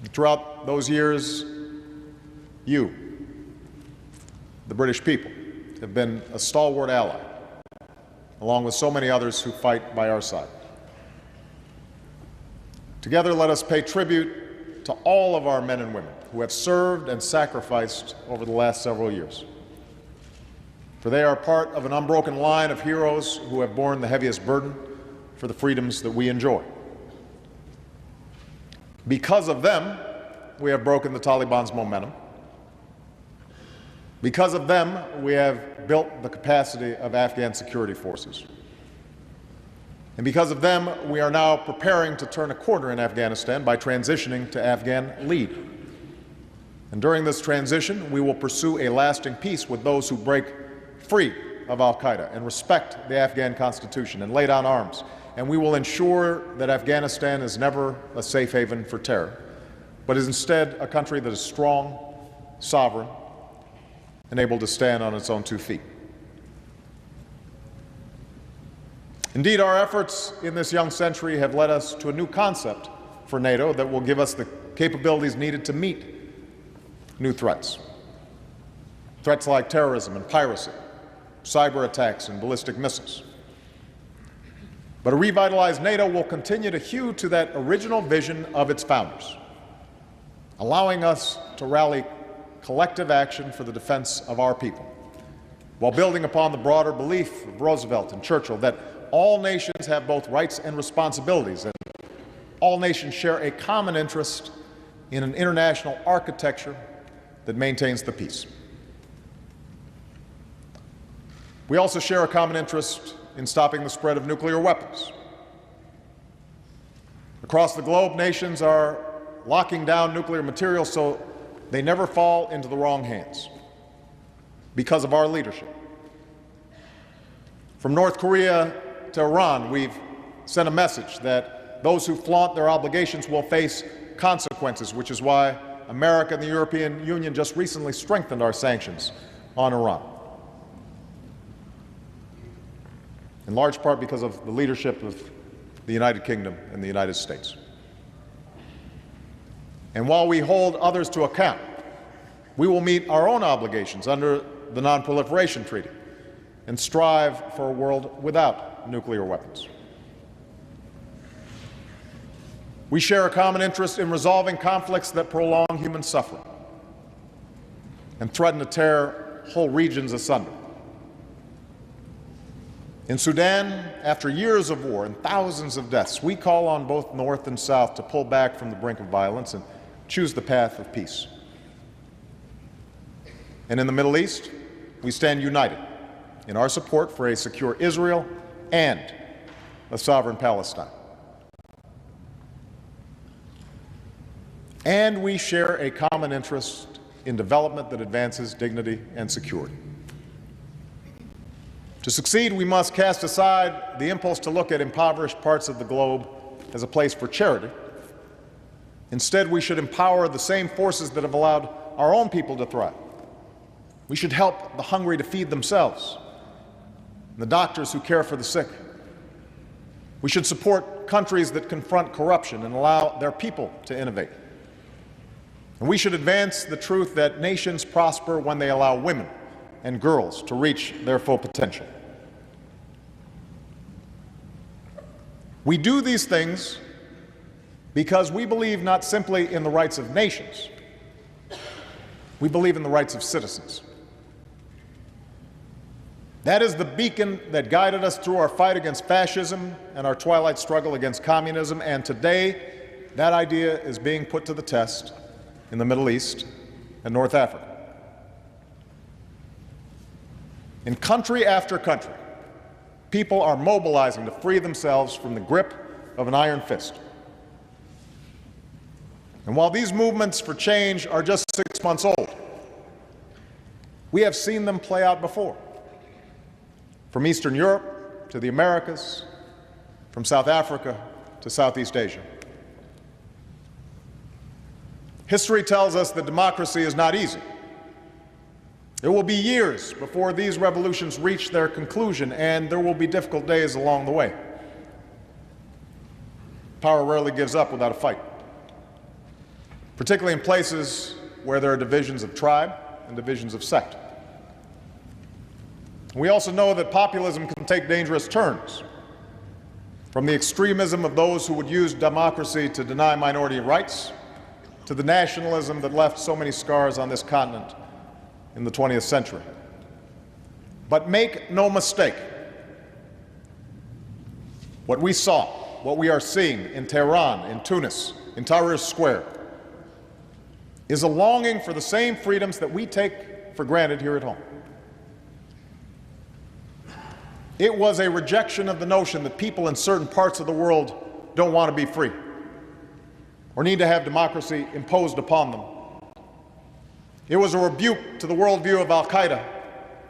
And throughout those years, you, the British people, have been a stalwart ally, along with so many others who fight by our side. Together, let us pay tribute to all of our men and women who have served and sacrificed over the last several years. For they are part of an unbroken line of heroes who have borne the heaviest burden for the freedoms that we enjoy. Because of them, we have broken the Taliban's momentum. Because of them, we have built the capacity of Afghan security forces. And because of them, we are now preparing to turn a corner in Afghanistan by transitioning to Afghan lead. And during this transition, we will pursue a lasting peace with those who break free of al-Qaeda and respect the Afghan constitution and lay down arms. And we will ensure that Afghanistan is never a safe haven for terror, but is instead a country that is strong, sovereign, and able to stand on its own 2 feet. Indeed, our efforts in this young century have led us to a new concept for NATO that will give us the capabilities needed to meet new threats. Threats like terrorism and piracy, cyber attacks and ballistic missiles. But a revitalized NATO will continue to hew to that original vision of its founders, allowing us to rally collective action for the defense of our people, while building upon the broader belief of Roosevelt and Churchill that all nations have both rights and responsibilities, and all nations share a common interest in an international architecture that maintains the peace. We also share a common interest in stopping the spread of nuclear weapons. Across the globe, nations are locking down nuclear materials so they never fall into the wrong hands because of our leadership. From North Korea to Iran, we've sent a message that those who flaunt their obligations will face consequences, which is why America and the European Union just recently strengthened our sanctions on Iran, in large part because of the leadership of the United Kingdom and the United States. And while we hold others to account, we will meet our own obligations under the Non-Proliferation Treaty and strive for a world without nuclear weapons. We share a common interest in resolving conflicts that prolong human suffering and threaten to tear whole regions asunder. In Sudan, after years of war and thousands of deaths, we call on both North and South to pull back from the brink of violence and choose the path of peace. And in the Middle East, we stand united in our support for a secure Israel and a sovereign Palestine. And we share a common interest in development that advances dignity and security. To succeed, we must cast aside the impulse to look at impoverished parts of the globe as a place for charity. Instead, we should empower the same forces that have allowed our own people to thrive. We should help the hungry to feed themselves, and the doctors who care for the sick. We should support countries that confront corruption and allow their people to innovate. And we should advance the truth that nations prosper when they allow women and girls to reach their full potential. We do these things because we believe not simply in the rights of nations, we believe in the rights of citizens. That is the beacon that guided us through our fight against fascism and our twilight struggle against communism, and today that idea is being put to the test in the Middle East and North Africa. In country after country, people are mobilizing to free themselves from the grip of an iron fist. And while these movements for change are just 6 months old, we have seen them play out before. From Eastern Europe to the Americas, from South Africa to Southeast Asia. History tells us that democracy is not easy. It will be years before these revolutions reach their conclusion, and there will be difficult days along the way. Power rarely gives up without a fight, particularly in places where there are divisions of tribe and divisions of sect. We also know that populism can take dangerous turns, from the extremism of those who would use democracy to deny minority rights, to the nationalism that left so many scars on this continent in the 20th century. But make no mistake, what we saw, what we are seeing in Tehran, in Tunis, in Tahrir Square, is a longing for the same freedoms that we take for granted here at home. It was a rejection of the notion that people in certain parts of the world don't want to be free or need to have democracy imposed upon them. It was a rebuke to the worldview of Al-Qaeda,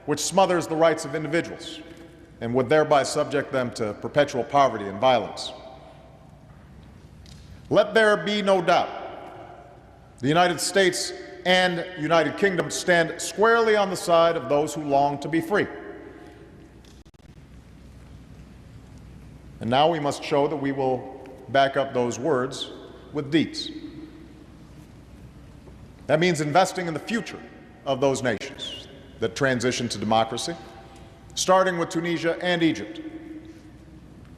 which smothers the rights of individuals and would thereby subject them to perpetual poverty and violence. Let there be no doubt, the United States and United Kingdom stand squarely on the side of those who long to be free. And now we must show that we will back up those words with deeds. That means investing in the future of those nations that transition to democracy, starting with Tunisia and Egypt,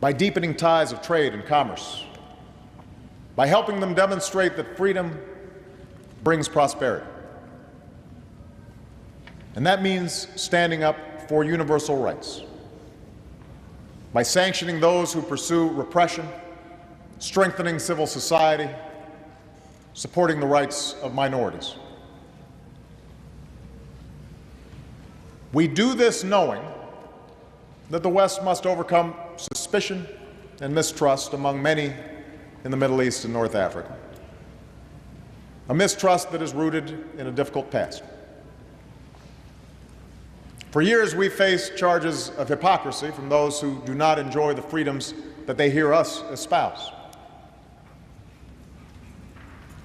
by deepening ties of trade and commerce, by helping them demonstrate that freedom brings prosperity. And that means standing up for universal rights, by sanctioning those who pursue repression, strengthening civil society, supporting the rights of minorities. We do this knowing that the West must overcome suspicion and mistrust among many in the Middle East and North Africa, a mistrust that is rooted in a difficult past. For years, we've faced charges of hypocrisy from those who do not enjoy the freedoms that they hear us espouse.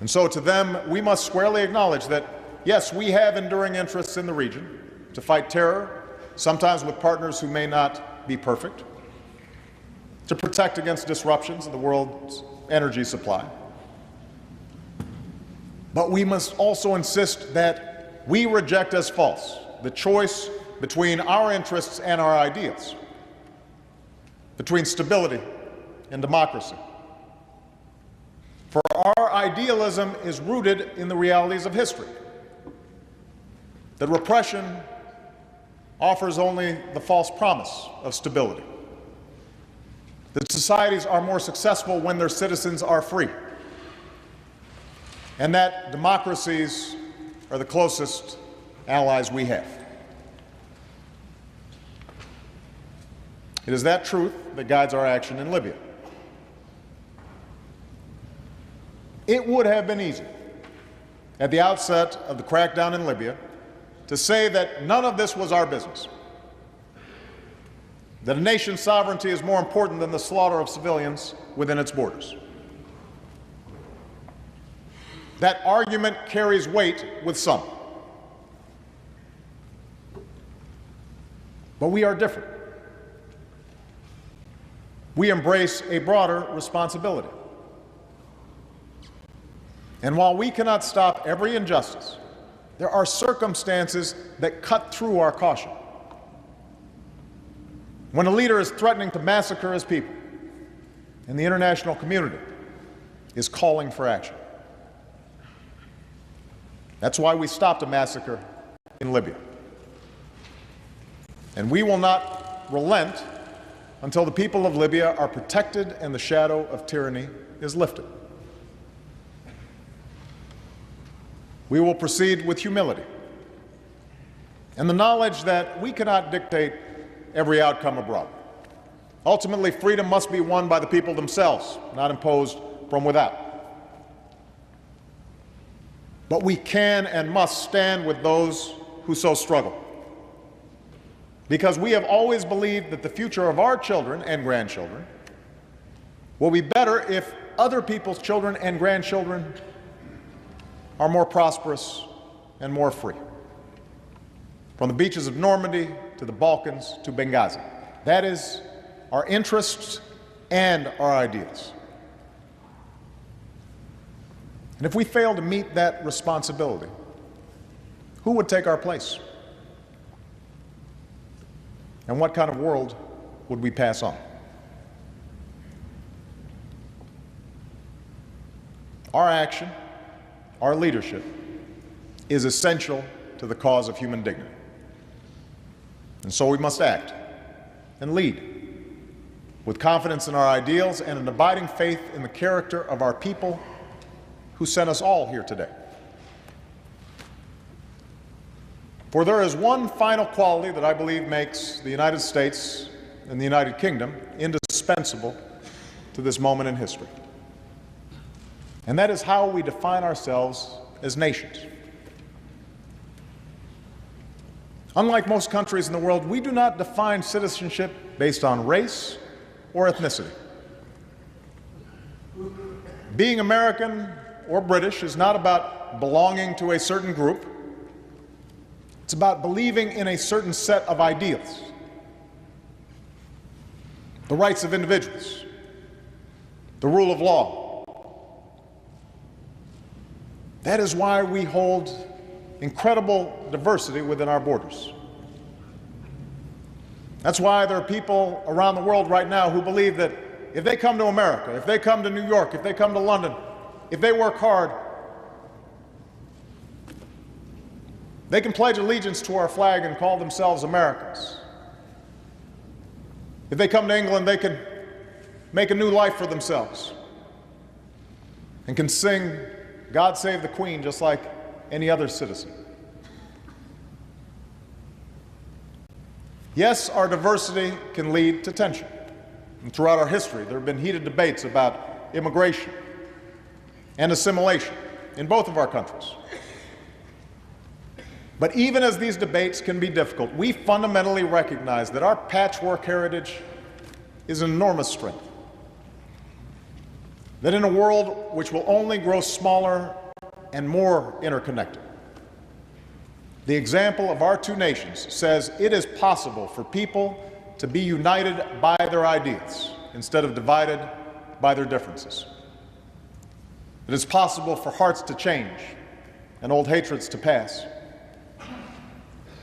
And so to them, we must squarely acknowledge that, yes, we have enduring interests in the region to fight terror, sometimes with partners who may not be perfect, to protect against disruptions in the world's energy supply. But we must also insist that we reject as false the choice between our interests and our ideals, between stability and democracy. For our idealism is rooted in the realities of history, that repression offers only the false promise of stability, that societies are more successful when their citizens are free, and that democracies are the closest allies we have. It is that truth that guides our action in Libya. It would have been easy at the outset of the crackdown in Libya to say that none of this was our business, that a nation's sovereignty is more important than the slaughter of civilians within its borders. That argument carries weight with some. But we are different. We embrace a broader responsibility. And while we cannot stop every injustice, there are circumstances that cut through our caution. When a leader is threatening to massacre his people, and the international community is calling for action. That's why we stopped a massacre in Libya. And we will not relent until the people of Libya are protected and the shadow of tyranny is lifted. We will proceed with humility and the knowledge that we cannot dictate every outcome abroad. Ultimately, freedom must be won by the people themselves, not imposed from without. But we can and must stand with those who so struggle, because we have always believed that the future of our children and grandchildren will be better if other people's children and grandchildren are more prosperous and more free. From the beaches of Normandy to the Balkans to Benghazi. That is our interests and our ideals. And if we fail to meet that responsibility, who would take our place? And what kind of world would we pass on? Our action, our leadership, is essential to the cause of human dignity. And so we must act and lead with confidence in our ideals and an abiding faith in the character of our people who sent us all here today. For there is one final quality that I believe makes the United States and the United Kingdom indispensable to this moment in history. And that is how we define ourselves as nations. Unlike most countries in the world, we do not define citizenship based on race or ethnicity. Being American or British is not about belonging to a certain group. It's about believing in a certain set of ideals. The rights of individuals, the rule of law. That is why we hold incredible diversity within our borders. That's why there are people around the world right now who believe that if they come to America, if they come to New York, if they come to London, if they work hard, they can pledge allegiance to our flag and call themselves Americans. If they come to England, they can make a new life for themselves and can sing God Save the Queen just like any other citizen. Yes, our diversity can lead to tension. And throughout our history, there have been heated debates about immigration and assimilation in both of our countries. But even as these debates can be difficult, we fundamentally recognize that our patchwork heritage is an enormous strength. That in a world which will only grow smaller and more interconnected, the example of our two nations says it is possible for people to be united by their ideals instead of divided by their differences. It is possible for hearts to change and old hatreds to pass.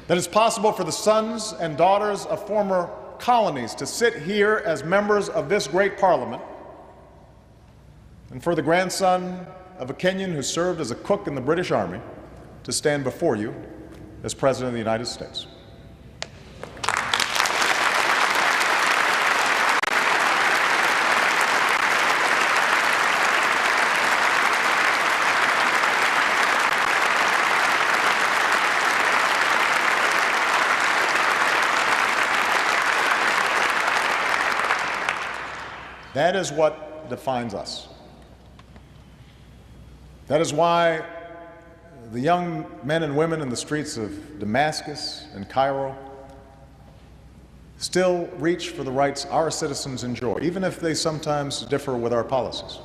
That it's possible for the sons and daughters of former colonies to sit here as members of this great parliament, and for the grandson of a Kenyan who served as a cook in the British Army to stand before you as President of the United States. That is what defines us. That is why the young men and women in the streets of Damascus and Cairo still reach for the rights our citizens enjoy, even if they sometimes differ with our policies.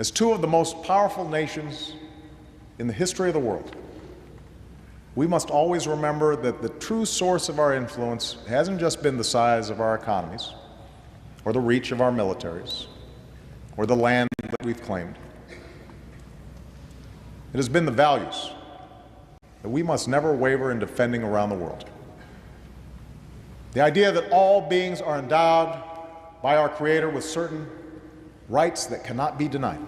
As two of the most powerful nations in the history of the world, we must always remember that the true source of our influence hasn't just been the size of our economies, or the reach of our militaries, or the land that we've claimed. It has been the values that we must never waver in defending around the world. The idea that all beings are endowed by our Creator with certain rights that cannot be denied.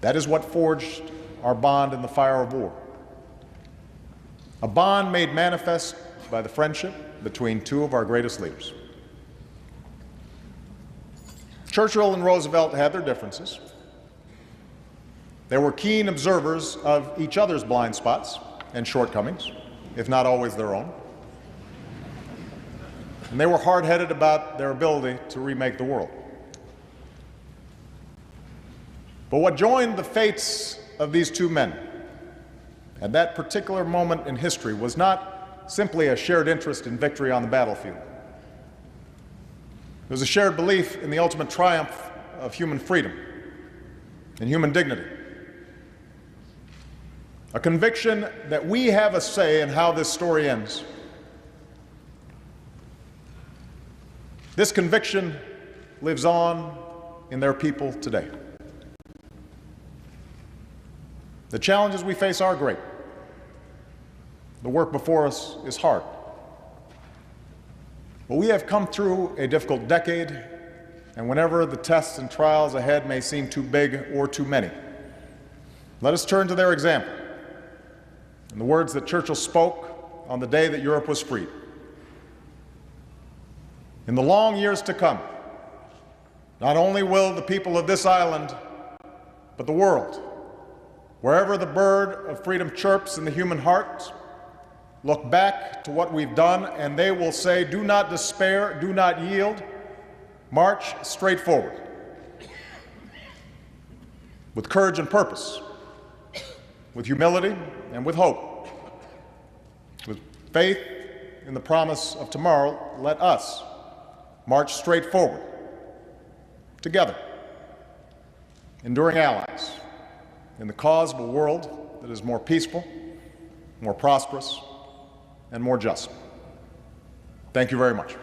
That is what forged our bond in the fire of war. A bond made manifest by the friendship between two of our greatest leaders. Churchill and Roosevelt had their differences. They were keen observers of each other's blind spots and shortcomings, if not always their own. And they were hard-headed about their ability to remake the world. But what joined the fates of these two men at that particular moment in history was not simply a shared interest in victory on the battlefield. It was a shared belief in the ultimate triumph of human freedom and human dignity. A conviction that we have a say in how this story ends. This conviction lives on in their people today. The challenges we face are great. The work before us is hard. But we have come through a difficult decade, and whenever the tests and trials ahead may seem too big or too many, let us turn to their example and the words that Churchill spoke on the day that Europe was freed. In the long years to come, not only will the people of this island, but the world, wherever the bird of freedom chirps in the human heart, look back to what we've done, and they will say, do not despair, do not yield, march straight forward. With courage and purpose, with humility and with hope, with faith in the promise of tomorrow, let us march straight forward, together, enduring allies, in the cause of a world that is more peaceful, more prosperous, and more just. Thank you very much.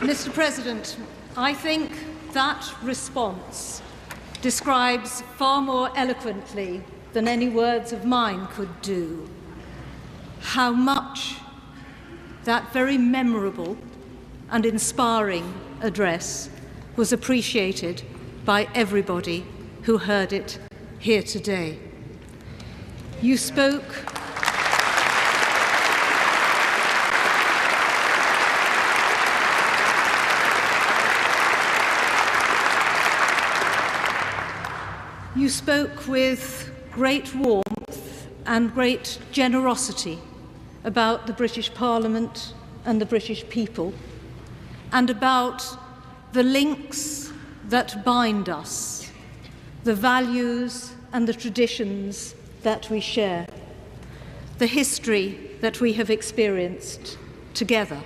Mr. President, I think that response describes far more eloquently than any words of mine could do how much that very memorable and inspiring address was appreciated by everybody who heard it here today. You spoke with great warmth and great generosity about the British Parliament and the British people, and about the links that bind us, the values and the traditions that we share, the history that we have experienced together.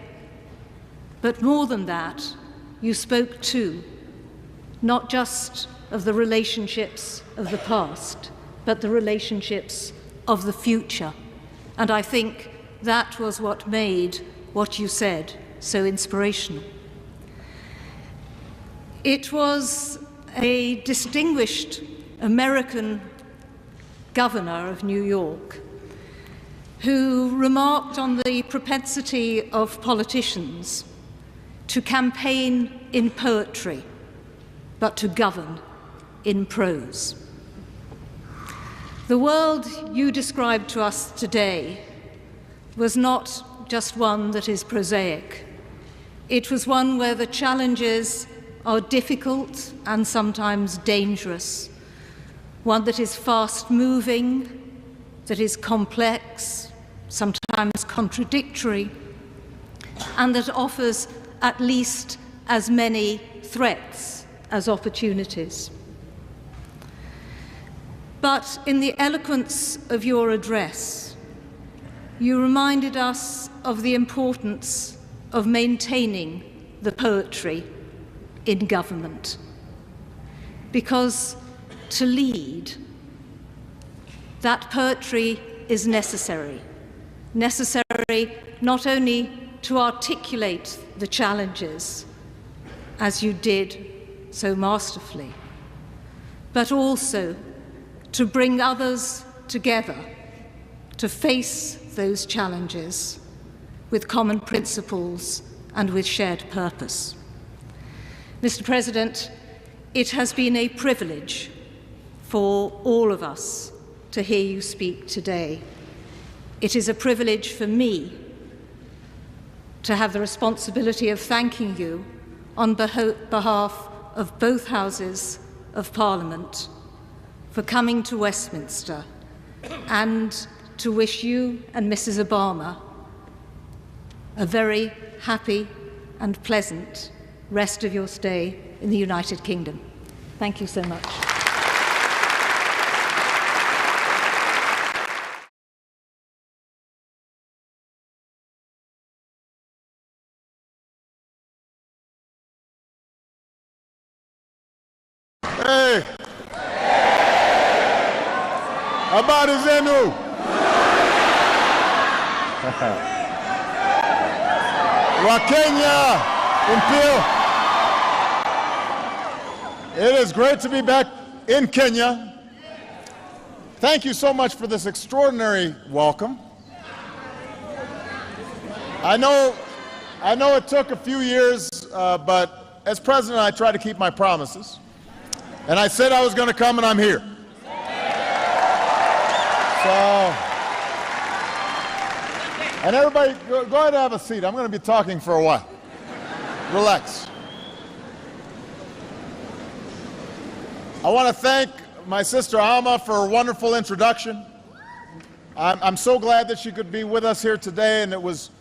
But more than that, you spoke too, not just of the relationships of the past, but the relationships of the future. And I think that was what made what you said so inspirational. It was a distinguished American governor of New York who remarked on the propensity of politicians to campaign in poetry, but to govern in prose. The world you described to us today was not just one that is prosaic. It was one where the challenges are difficult and sometimes dangerous, one that is fast-moving, that is complex, sometimes contradictory, and that offers at least as many threats as opportunities. But in the eloquence of your address, you reminded us of the importance of maintaining the poetry in government. Because to lead, that poetry is necessary. Necessary not only to articulate the challenges, as you did so masterfully, but also to bring others together to face those challenges with common principles and with shared purpose. Mr. President, it has been a privilege for all of us to hear you speak today. It is a privilege for me to have the responsibility of thanking you on behalf of both Houses of Parliament for coming to Westminster and to wish you and Mrs. Obama a very happy and pleasant rest of your stay in the United Kingdom. Thank you so much. Hey! Habari zenu? Wa Kenya, Impio. It is great to be back in Kenya. Thank you so much for this extraordinary welcome. I know it took a few years, but as president, I try to keep my promises. And I said I was going to come, and I'm here. So, and everybody, go ahead and have a seat. I'm going to be talking for a while. Relax. I want to thank my sister Alma for a wonderful introduction. I'm so glad that she could be with us here today, and it was,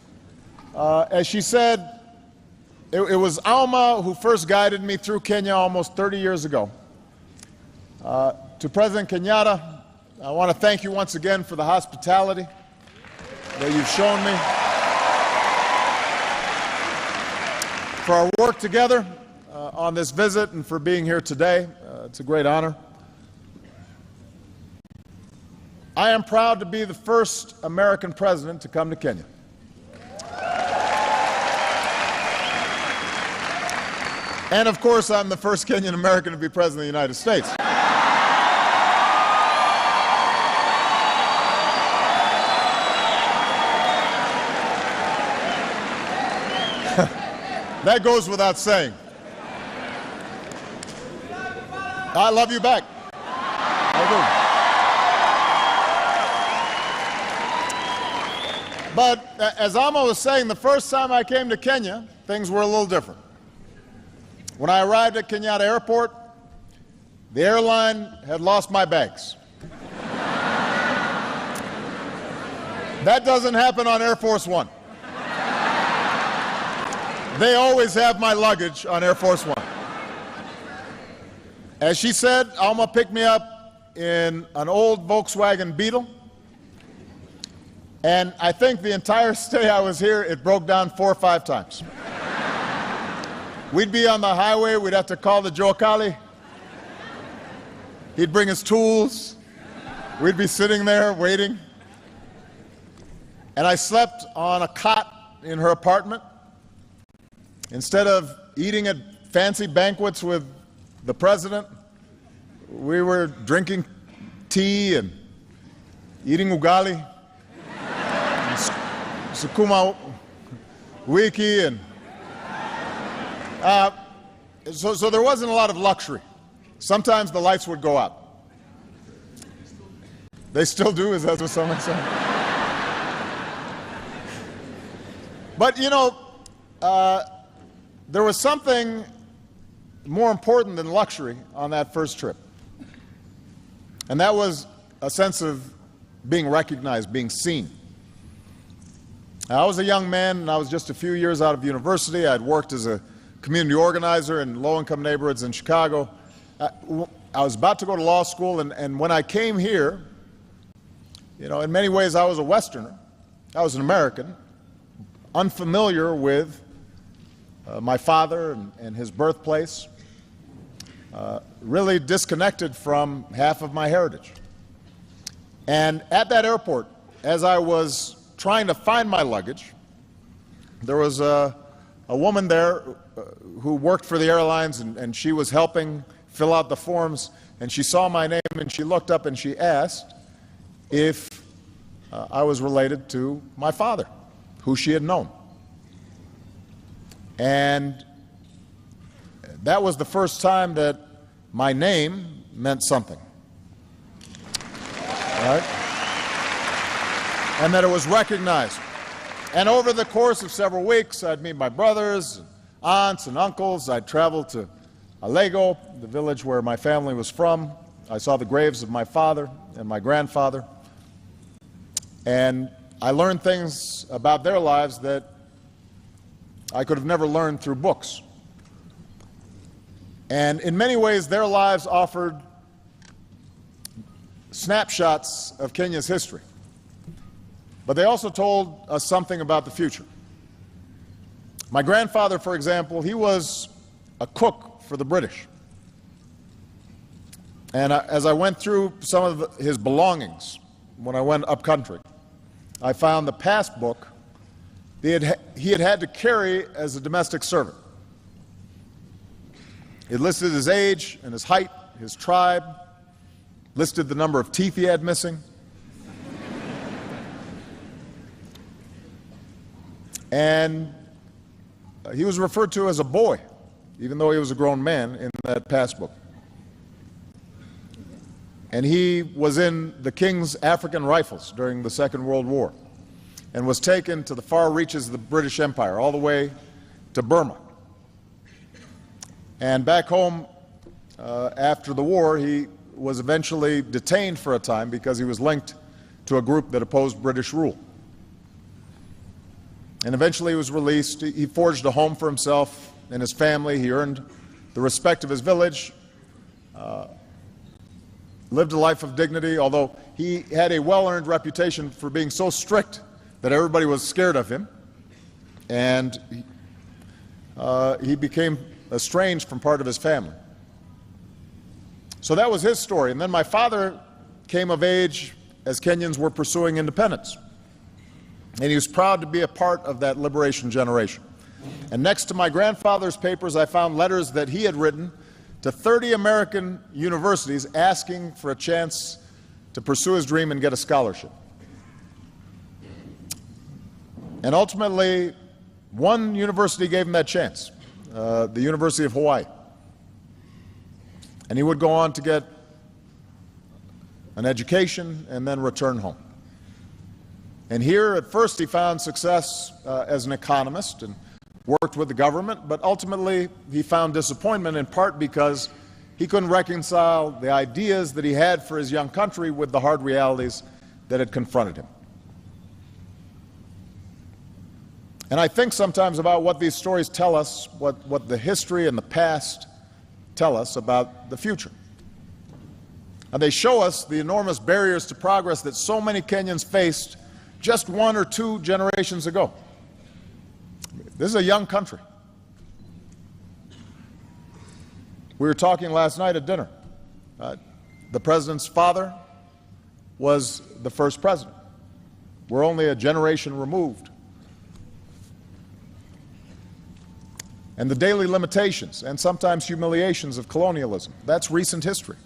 as she said, it was Alma who first guided me through Kenya almost 30 years ago. To President Kenyatta, I want to thank you once again for the hospitality that you've shown me, for our work together on this visit, and for being here today. It's a great honor. I am proud to be the first American president to come to Kenya. And of course, I'm the first Kenyan American to be president of the United States. That goes without saying. I love you back. I do. But as Alma was saying, the first time I came to Kenya, things were a little different. When I arrived at Kenyatta Airport, the airline had lost my bags. That doesn't happen on Air Force One. They always have my luggage on Air Force One. As she said, Alma picked me up in an old Volkswagen Beetle. And I think the entire stay I was here, it broke down 4 or 5 times. We'd be on the highway, we'd have to call the Jokali. He'd bring his tools. We'd be sitting there waiting. And I slept on a cot in her apartment. Instead of eating at fancy banquets with the president, we were drinking tea and eating ugali, and sukuma wiki, and so there wasn't a lot of luxury. Sometimes the lights would go out. They still do, is that what someone said? But you know, there was something more important than luxury on that first trip. And that was a sense of being recognized, being seen. I was a young man, and I was just a few years out of university. I had worked as a community organizer in low-income neighborhoods in Chicago. I was about to go to law school, and when I came here, you know, in many ways I was a Westerner. I was an American, unfamiliar with my father and his birthplace, really disconnected from half of my heritage. And at that airport, as I was trying to find my luggage, there was a woman there who worked for the airlines, and she was helping fill out the forms, and she saw my name, and she looked up and she asked if I was related to my father, who she had known. And that was the first time that my name meant something. Right? And that it was recognized. And over the course of several weeks, I'd meet my brothers, aunts, and uncles. I'd travel to Alego, the village where my family was from. I saw the graves of my father and my grandfather. And I learned things about their lives that I could have never learned through books. And in many ways, their lives offered snapshots of Kenya's history. But they also told us something about the future. My grandfather, for example, he was a cook for the British. And as I went through some of his belongings when I went up country, I found the passbook he had had to carry as a domestic servant. It listed his age and his height, his tribe, listed the number of teeth he had missing. And he was referred to as a boy, even though he was a grown man in that passbook. And he was in the King's African Rifles during the Second World War and was taken to the far reaches of the British Empire, all the way to Burma. And back home, after the war, he was eventually detained for a time because he was linked to a group that opposed British rule. And eventually he was released. He forged a home for himself and his family. He earned the respect of his village, lived a life of dignity, although he had a well-earned reputation for being so strict that everybody was scared of him. And he became estranged from part of his family. So that was his story. And then my father came of age as Kenyans were pursuing independence. And he was proud to be a part of that liberation generation. And next to my grandfather's papers, I found letters that he had written to 30 American universities asking for a chance to pursue his dream and get a scholarship. And ultimately, one university gave him that chance, the University of Hawaii. And he would go on to get an education and then return home. And here, at first, he found success as an economist and worked with the government, but ultimately he found disappointment in part because he couldn't reconcile the ideas that he had for his young country with the hard realities that had confronted him. And I think sometimes about what these stories tell us, what the history and the past tell us about the future. And they show us the enormous barriers to progress that so many Kenyans faced just 1 or 2 generations ago. This is a young country. We were talking last night at dinner. The president's father was the first president. We're only a generation removed. And the daily limitations and sometimes humiliations of colonialism, that's recent history.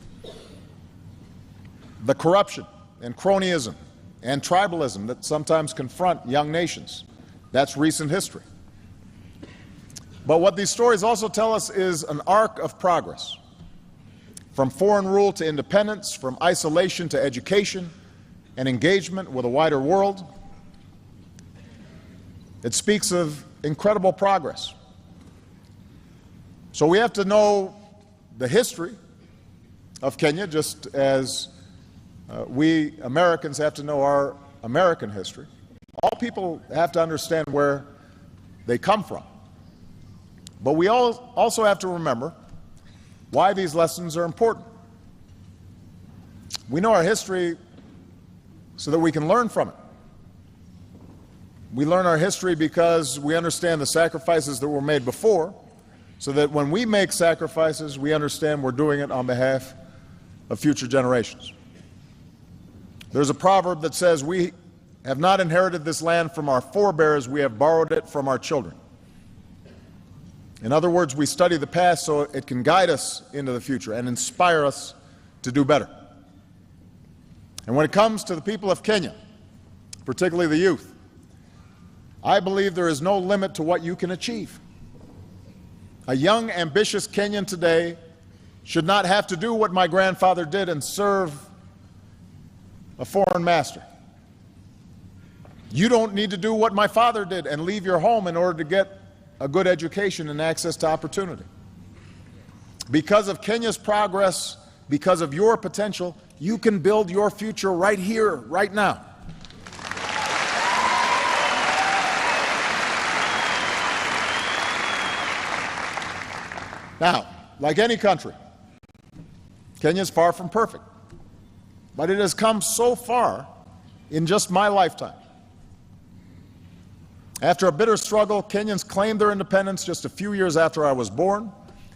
The corruption and cronyism and tribalism that sometimes confront young nations, that's recent history. But what these stories also tell us is an arc of progress. From foreign rule to independence, from isolation to education and engagement with a wider world. It speaks of incredible progress. So we have to know the history of Kenya, just as we Americans have to know our American history. All people have to understand where they come from. But we also have to remember why these lessons are important. We know our history so that we can learn from it. We learn our history because we understand the sacrifices that were made before, so that when we make sacrifices, we understand we're doing it on behalf of future generations. There's a proverb that says, "We have not inherited this land from our forebears, we have borrowed it from our children." In other words, we study the past so it can guide us into the future and inspire us to do better. And when it comes to the people of Kenya, particularly the youth, I believe there is no limit to what you can achieve. A young, ambitious Kenyan today should not have to do what my grandfather did and serve a foreign master. You don't need to do what my father did and leave your home in order to get a good education and access to opportunity. Because of Kenya's progress, because of your potential, you can build your future right here, right now. Now, like any country, Kenya is far from perfect, but it has come so far in just my lifetime. After a bitter struggle, Kenyans claimed their independence just a few years after I was born,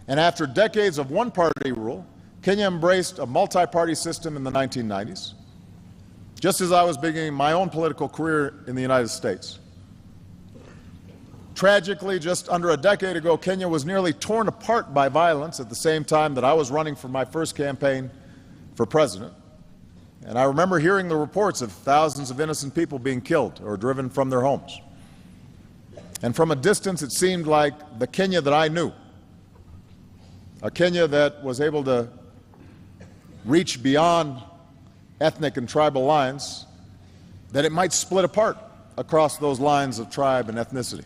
and after decades of one-party rule, Kenya embraced a multi-party system in the 1990s, just as I was beginning my own political career in the United States. Tragically, just under a decade ago, Kenya was nearly torn apart by violence at the same time that I was running for my first campaign for president. And I remember hearing the reports of thousands of innocent people being killed or driven from their homes. And from a distance, it seemed like the Kenya that I knew, a Kenya that was able to reach beyond ethnic and tribal lines, that it might split apart across those lines of tribe and ethnicity.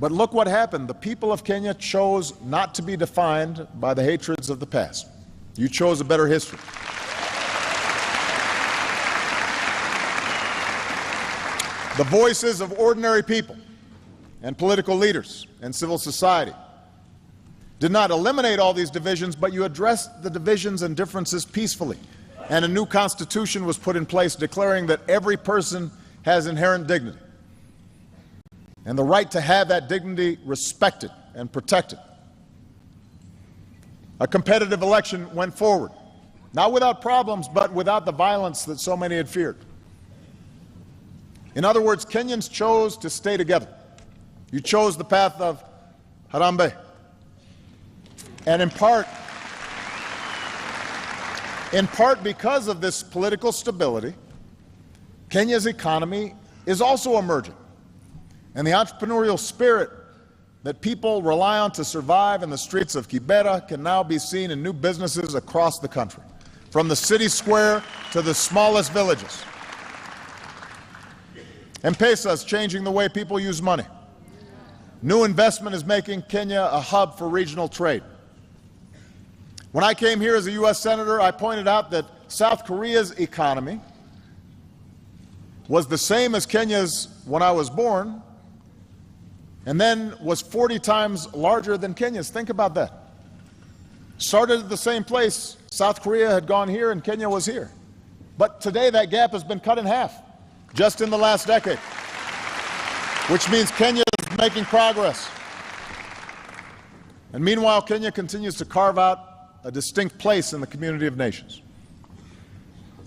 But look what happened. The people of Kenya chose not to be defined by the hatreds of the past. You chose a better history. The voices of ordinary people and political leaders and civil society did not eliminate all these divisions, but you addressed the divisions and differences peacefully. And a new constitution was put in place declaring that every person has inherent dignity and the right to have that dignity respected and protected. A competitive election went forward, not without problems, but without the violence that so many had feared. In other words, Kenyans chose to stay together. You chose the path of Harambee. And in part because of this political stability, Kenya's economy is also emerging. And the entrepreneurial spirit that people rely on to survive in the streets of Kibera can now be seen in new businesses across the country, from the city square to the smallest villages. M-Pesa is changing the way people use money. New investment is making Kenya a hub for regional trade. When I came here as a U.S. Senator, I pointed out that South Korea's economy was the same as Kenya's when I was born, and then was 40 times larger than Kenya's. Think about that. Started at the same place. South Korea had gone here and Kenya was here. But today that gap has been cut in half, just in the last decade, which means Kenya is making progress. And meanwhile, Kenya continues to carve out a distinct place in the community of nations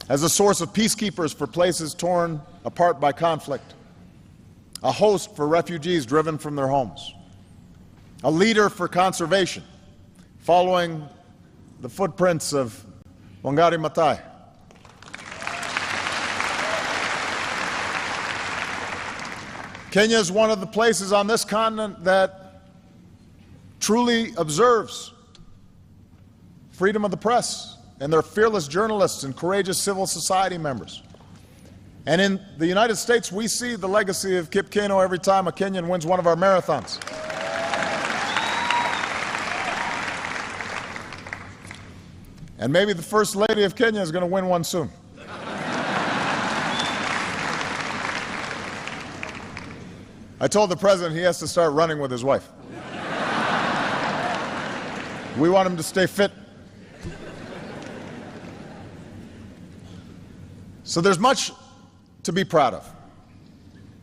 as a source of peacekeepers for places torn apart by conflict, a host for refugees driven from their homes, a leader for conservation, following the footprints of Wangari Maathai. Kenya is one of the places on this continent that truly observes freedom of the press and their fearless journalists and courageous civil society members. And in the United States, we see the legacy of Kip Keino every time a Kenyan wins one of our marathons. And maybe the First Lady of Kenya is going to win one soon. I told the President he has to start running with his wife. We want him to stay fit. So there's much to be proud of,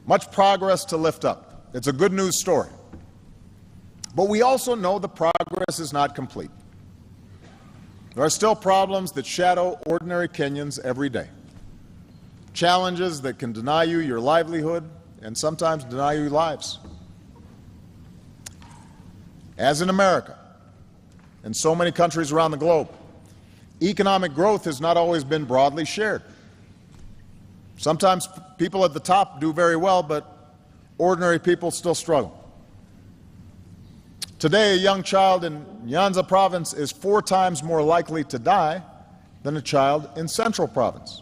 much progress to lift up. It's a good news story. But we also know the progress is not complete. There are still problems that shadow ordinary Kenyans every day. Challenges that can deny you your livelihood and sometimes deny you lives. As in America and so many countries around the globe, economic growth has not always been broadly shared. Sometimes people at the top do very well, but ordinary people still struggle. Today, a young child in Nyanza province is 4 times more likely to die than a child in Central province,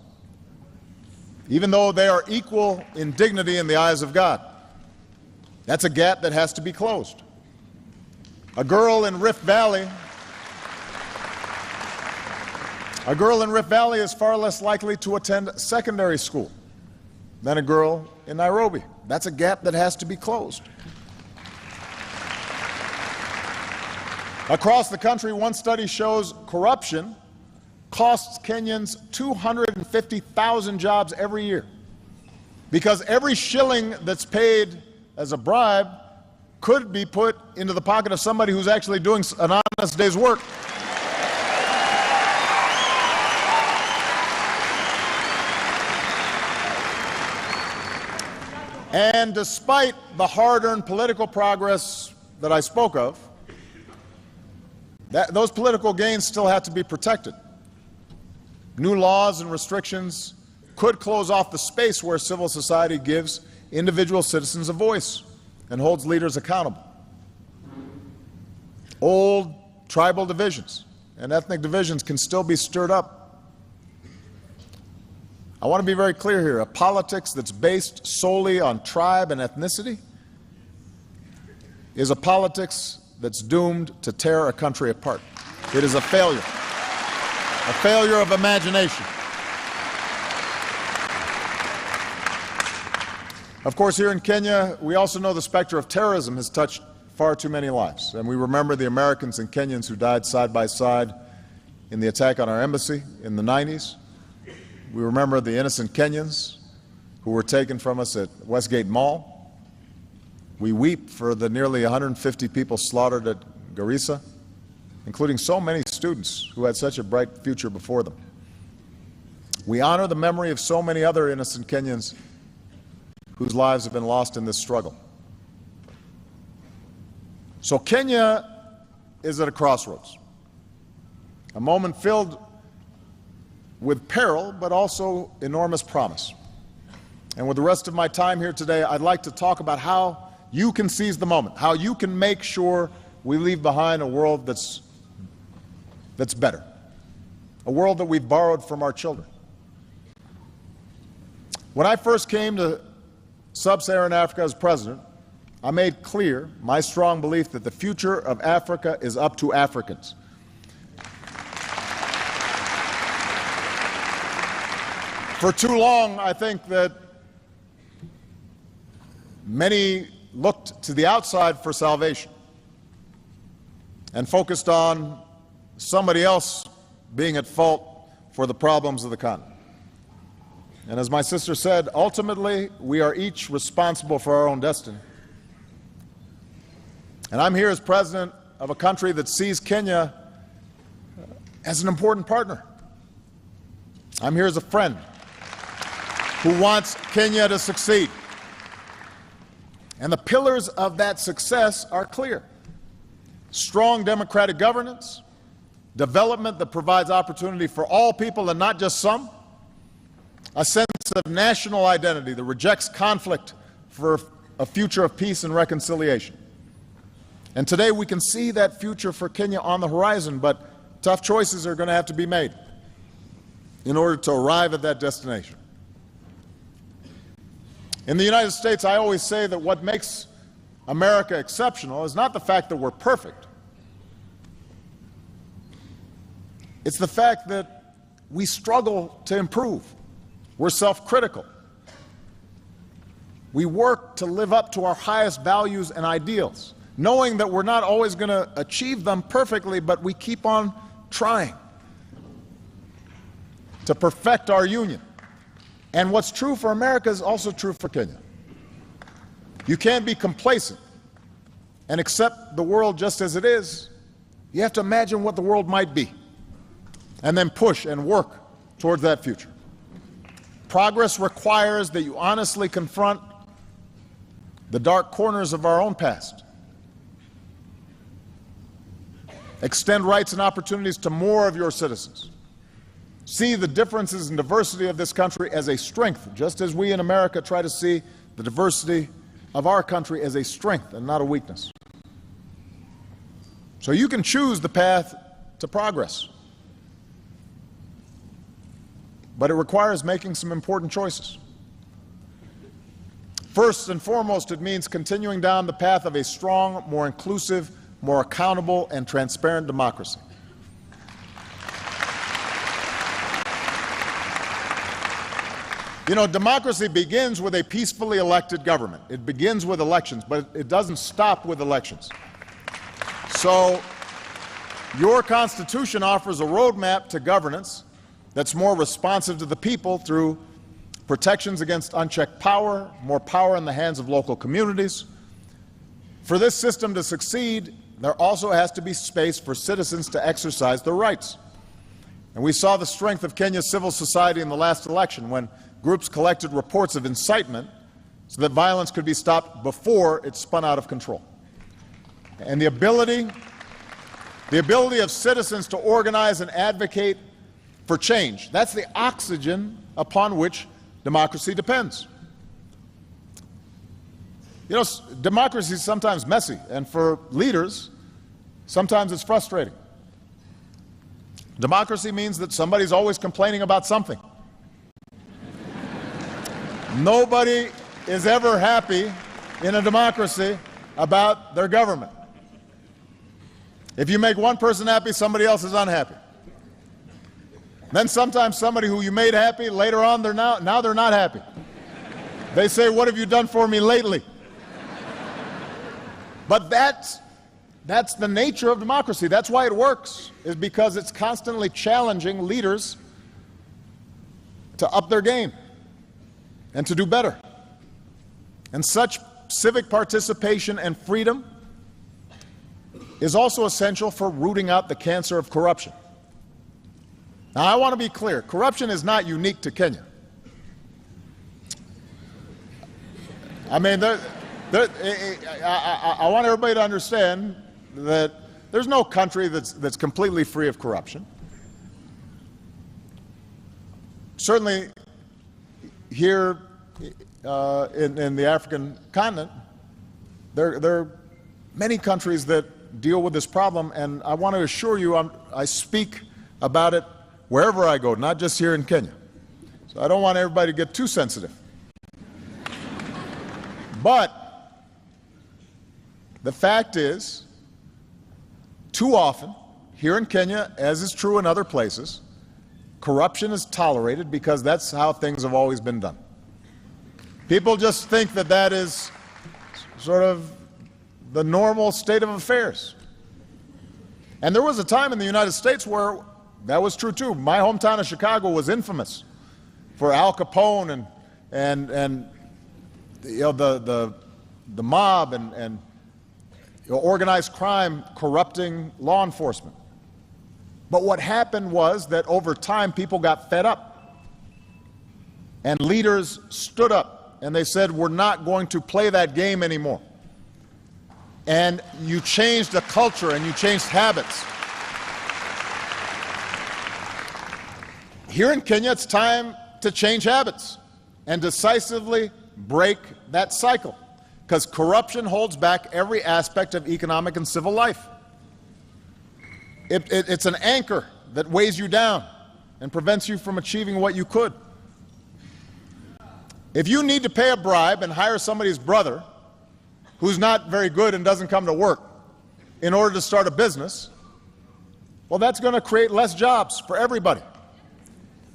even though they are equal in dignity in the eyes of God. That's a gap that has to be closed. A girl in Rift Valley is far less likely to attend secondary school than a girl in Nairobi. That's a gap that has to be closed. Across the country, one study shows corruption costs Kenyans 250,000 jobs every year, because every shilling that's paid as a bribe could be put into the pocket of somebody who's actually doing an honest day's work. And despite the hard-earned political progress that I spoke of, those political gains still have to be protected. New laws and restrictions could close off the space where civil society gives individual citizens a voice and holds leaders accountable. Old tribal divisions and ethnic divisions can still be stirred up. I want to be very clear here. A politics that's based solely on tribe and ethnicity is a politics that's doomed to tear a country apart. It is a failure of imagination. Of course, here in Kenya, we also know the specter of terrorism has touched far too many lives, and we remember the Americans and Kenyans who died side by side in the attack on our embassy in the 90s. We remember the innocent Kenyans who were taken from us at Westgate Mall. We weep for the nearly 150 people slaughtered at Garissa, including so many students who had such a bright future before them. We honor the memory of so many other innocent Kenyans whose lives have been lost in this struggle. So Kenya is at a crossroads, a moment filled with peril, but also enormous promise. And with the rest of my time here today, I'd like to talk about how you can seize the moment, how you can make sure we leave behind a world that's better, a world that we've borrowed from our children. When I first came to Sub-Saharan Africa as president, I made clear my strong belief that the future of Africa is up to Africans. For too long, I think that many looked to the outside for salvation and focused on somebody else being at fault for the problems of the continent. And as my sister said, ultimately, we are each responsible for our own destiny. And I'm here as president of a country that sees Kenya as an important partner. I'm here as a friend who wants Kenya to succeed. And the pillars of that success are clear: strong democratic governance, development that provides opportunity for all people and not just some, a sense of national identity that rejects conflict for a future of peace and reconciliation. And today we can see that future for Kenya on the horizon, but tough choices are going to have to be made in order to arrive at that destination. In the United States, I always say that what makes America exceptional is not the fact that we're perfect. It's the fact that we struggle to improve. We're self-critical. We work to live up to our highest values and ideals, knowing that we're not always going to achieve them perfectly, but we keep on trying to perfect our union. And what's true for America is also true for Kenya. You can't be complacent and accept the world just as it is. You have to imagine what the world might be, and then push and work towards that future. Progress requires that you honestly confront the dark corners of our own past, extend rights and opportunities to more of your citizens, see the differences and diversity of this country as a strength, just as we in America try to see the diversity of our country as a strength and not a weakness. So you can choose the path to progress, but it requires making some important choices. First and foremost, it means continuing down the path of a strong, more inclusive, more accountable, and transparent democracy. You know, democracy begins with a peacefully elected government. It begins with elections, but it doesn't stop with elections. So your Constitution offers a roadmap to governance that's more responsive to the people through protections against unchecked power, more power in the hands of local communities. For this system to succeed, there also has to be space for citizens to exercise their rights. And we saw the strength of Kenya's civil society in the last election when groups collected reports of incitement so that violence could be stopped before it spun out of control. And the ability of citizens to organize and advocate for change, that's the oxygen upon which democracy depends. You know, democracy is sometimes messy, and for leaders, sometimes it's frustrating. Democracy means that somebody's always complaining about something. Nobody is ever happy in a democracy about their government. If you make one person happy, somebody else is unhappy. Then sometimes somebody who you made happy, later on now they're not happy. They say, "What have you done for me lately?" But that's the nature of democracy. That's why it works, is because it's constantly challenging leaders to up their game and to do better. And such civic participation and freedom is also essential for rooting out the cancer of corruption. Now, I want to be clear. Corruption is not unique to Kenya. I mean, I want everybody to understand that there's no country that's completely free of corruption. Certainly, here in the African continent, there are many countries that deal with this problem, and I want to assure you I speak about it wherever I go, not just here in Kenya. So I don't want everybody to get too sensitive. But the fact is, too often, here in Kenya, as is true in other places, corruption is tolerated because that's how things have always been done. People just think that that is sort of the normal state of affairs. And there was a time in the United States where that was true too. My hometown of Chicago was infamous for Al Capone and you know, the mob organized crime corrupting law enforcement. But what happened was that over time people got fed up, and leaders stood up and they said, we're not going to play that game anymore. And you changed the culture and you changed habits. Here in Kenya, it's time to change habits and decisively break that cycle, because corruption holds back every aspect of economic and civil life. It's an anchor that weighs you down and prevents you from achieving what you could. If you need to pay a bribe and hire somebody's brother who's not very good and doesn't come to work in order to start a business, well, that's going to create less jobs for everybody.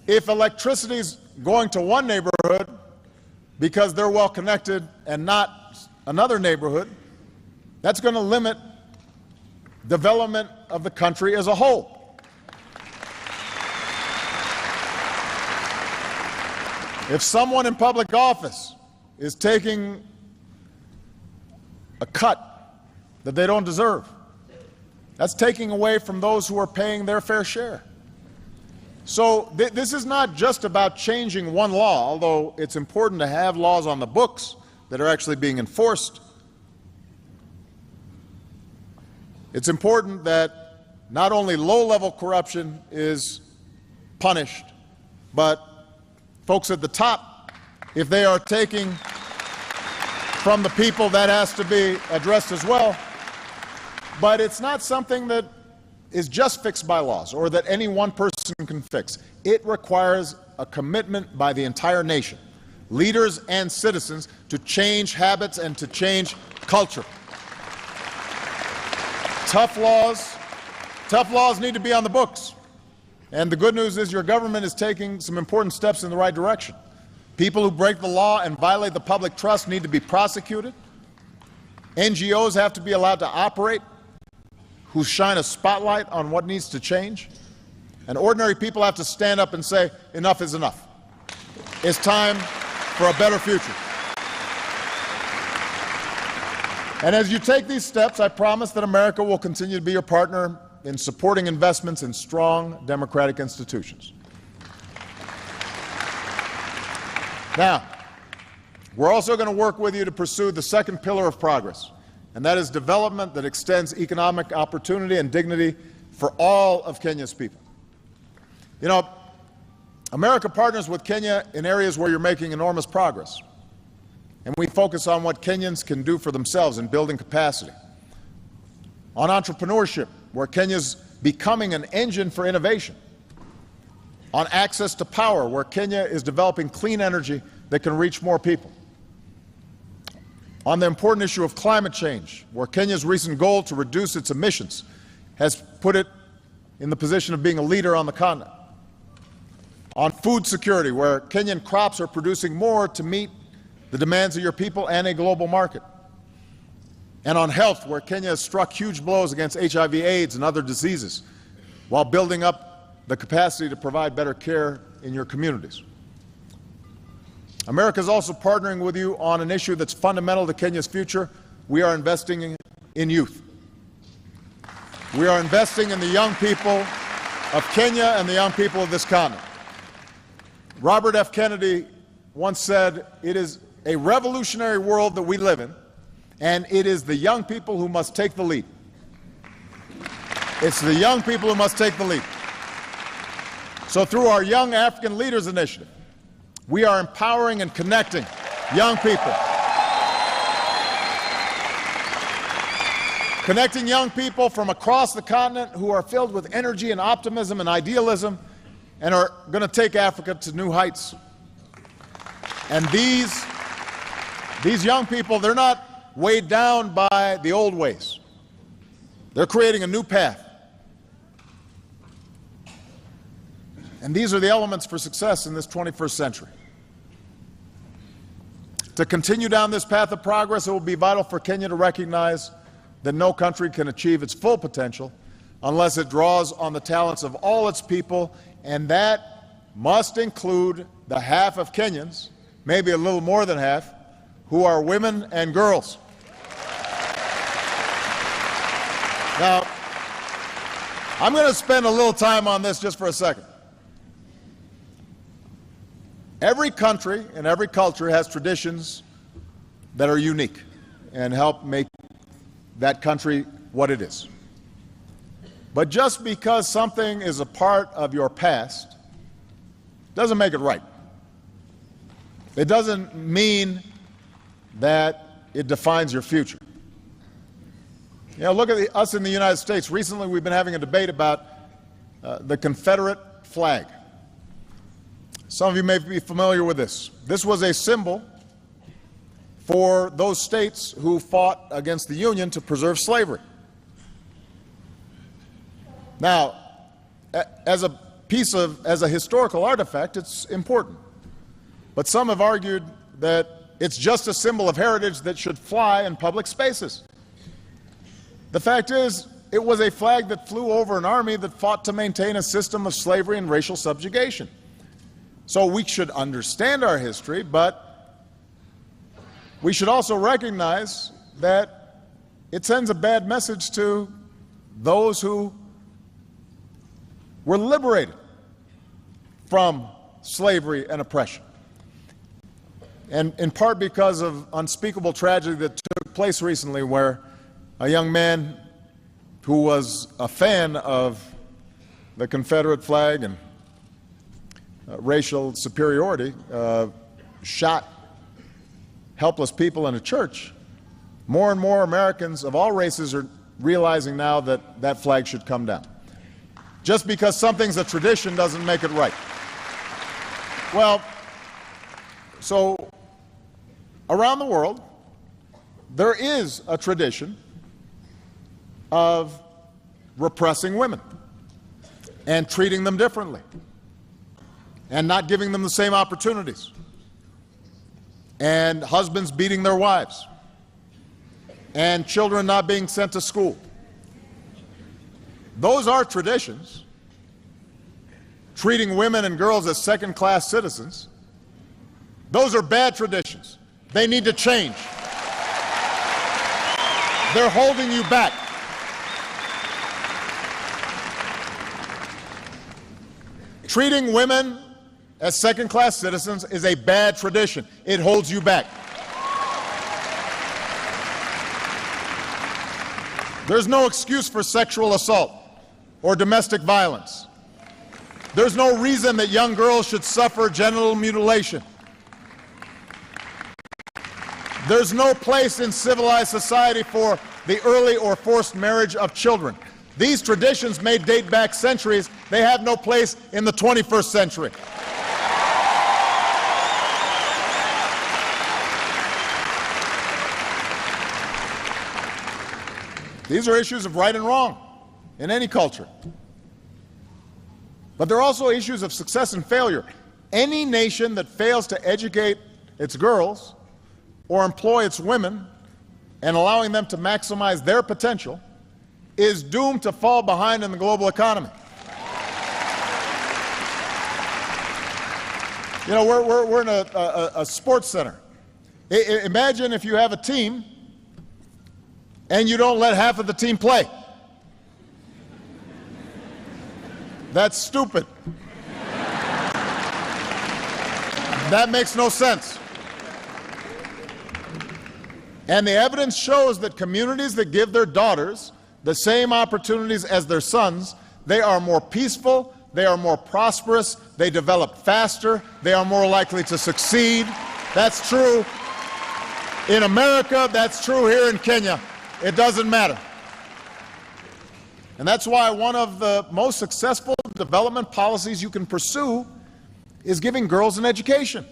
If electricity is going to one neighborhood because they're well connected and not another neighborhood, that's going to limit development of the country as a whole. If someone in public office is taking a cut that they don't deserve, that's taking away from those who are paying their fair share. So this is not just about changing one law, although it's important to have laws on the books that are actually being enforced. It's important that not only low-level corruption is punished, but folks at the top, if they are taking from the people, that has to be addressed as well. But it's not something that is just fixed by laws or that any one person can fix. It requires a commitment by the entire nation, leaders and citizens, to change habits and to change culture. Tough laws need to be on the books. And the good news is your government is taking some important steps in the right direction. People who break the law and violate the public trust need to be prosecuted. NGOs have to be allowed to operate, who shine a spotlight on what needs to change. And ordinary people have to stand up and say, enough is enough. It's time for a better future. And as you take these steps, I promise that America will continue to be your partner in supporting investments in strong democratic institutions. Now, we're also going to work with you to pursue the second pillar of progress, and that is development that extends economic opportunity and dignity for all of Kenya's people. You know, America partners with Kenya in areas where you're making enormous progress, and we focus on what Kenyans can do for themselves in building capacity. On entrepreneurship, where Kenya's becoming an engine for innovation. On access to power, where Kenya is developing clean energy that can reach more people. On the important issue of climate change, where Kenya's recent goal to reduce its emissions has put it in the position of being a leader on the continent. On food security, where Kenyan crops are producing more to meet the demands of your people and a global market. And on health, where Kenya has struck huge blows against HIV, AIDS, and other diseases, while building up the capacity to provide better care in your communities. America is also partnering with you on an issue that's fundamental to Kenya's future. We are investing in youth. We are investing in the young people of Kenya and the young people of this continent. Robert F. Kennedy once said, "It is a revolutionary world that we live in, and it is the young people who must take the lead." It's the young people who must take the lead. So through our Young African Leaders Initiative, we are empowering and connecting young people. Connecting young people from across the continent who are filled with energy and optimism and idealism and are going to take Africa to new heights. And these young people, they're not weighed down by the old ways. They're creating a new path. And these are the elements for success in this 21st century. To continue down this path of progress, it will be vital for Kenya to recognize that no country can achieve its full potential unless it draws on the talents of all its people, and that must include the half of Kenyans, maybe a little more than half, who are women and girls. Now, I'm going to spend a little time on this just for a second. Every country and every culture has traditions that are unique and help make that country what it is. But just because something is a part of your past doesn't make it right. It doesn't mean that it defines your future. You know, look at us in the United States. Recently, we've been having a debate about the Confederate flag. Some of you may be familiar with this. This was a symbol for those states who fought against the Union to preserve slavery. Now, as a historical artifact, it's important. But some have argued that it's just a symbol of heritage that should fly in public spaces. The fact is, it was a flag that flew over an army that fought to maintain a system of slavery and racial subjugation. So we should understand our history, but we should also recognize that it sends a bad message to those who were liberated from slavery and oppression. And in part because of unspeakable tragedy that took place recently, where a young man who was a fan of the Confederate flag and racial superiority shot helpless people in a church, more and more Americans of all races are realizing now that that flag should come down. Just because something's a tradition doesn't make it right. Well, so around the world, there is a tradition of repressing women and treating them differently and not giving them the same opportunities, and husbands beating their wives, and children not being sent to school. Those are traditions. Treating women and girls as second-class citizens, those are bad traditions. They need to change. They're holding you back. Treating women as second-class citizens is a bad tradition. It holds you back. There's no excuse for sexual assault or domestic violence. There's no reason that young girls should suffer genital mutilation. There's no place in civilized society for the early or forced marriage of children. These traditions may date back centuries. They have no place in the 21st century. These are issues of right and wrong in any culture. But they're also issues of success and failure. Any nation that fails to educate its girls or employ its women and allowing them to maximize their potential is doomed to fall behind in the global economy. You know, we're in a sports center. Imagine if you have a team and you don't let half of the team play. That's stupid. That makes no sense. And the evidence shows that communities that give their daughters the same opportunities as their sons, they are more peaceful, they are more prosperous, they develop faster, they are more likely to succeed. That's true in America, that's true here in Kenya. It doesn't matter. And that's why one of the most successful development policies you can pursue is giving girls an education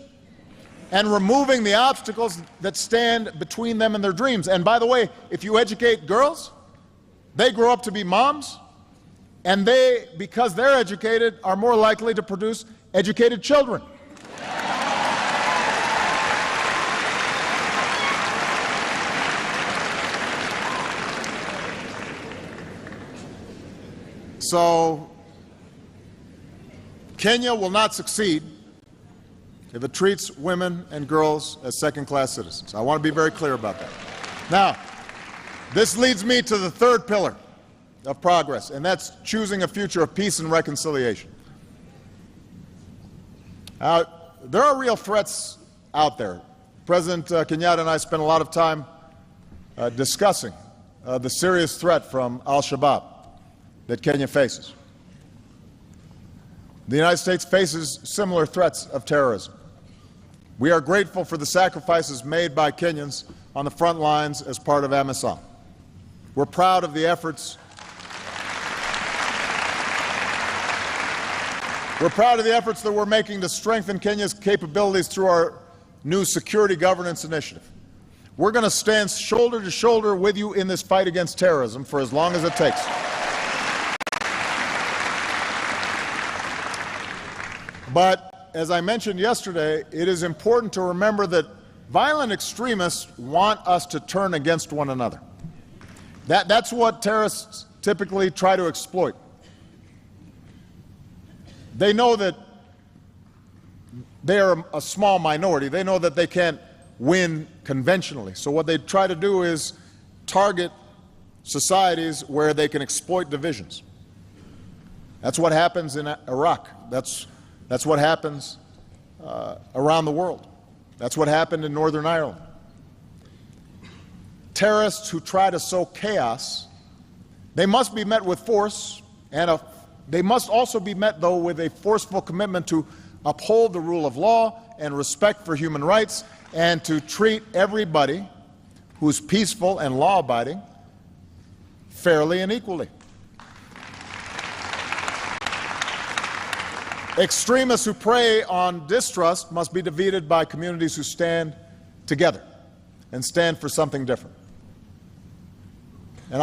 and removing the obstacles that stand between them and their dreams. And by the way, if you educate girls, they grow up to be moms, and they, because they're educated, are more likely to produce educated children. So, Kenya will not succeed if it treats women and girls as second-class citizens. I want to be very clear about that. Now, this leads me to the third pillar of progress, and that's choosing a future of peace and reconciliation. There are real threats out there. President Kenyatta and I spent a lot of time discussing the serious threat from al-Shabaab that Kenya faces. The United States faces similar threats of terrorism. We are grateful for the sacrifices made by Kenyans on the front lines as part of AMISOM. We're proud of the efforts that we're making to strengthen Kenya's capabilities through our new security governance initiative. We're going to stand shoulder to shoulder with you in this fight against terrorism for as long as it takes. But as I mentioned yesterday, it is important to remember that violent extremists want us to turn against one another. That's what terrorists typically try to exploit. They know that they are a small minority. They know that they can't win conventionally. So what they try to do is target societies where they can exploit divisions. That's what happens in Iraq. That's what happens around the world. That's what happened in Northern Ireland. Terrorists who try to sow chaos, they must be met with force, and they must also be met, though, with a forceful commitment to uphold the rule of law and respect for human rights, and to treat everybody who's peaceful and law-abiding fairly and equally. Extremists who prey on distrust must be defeated by communities who stand together and stand for something different. And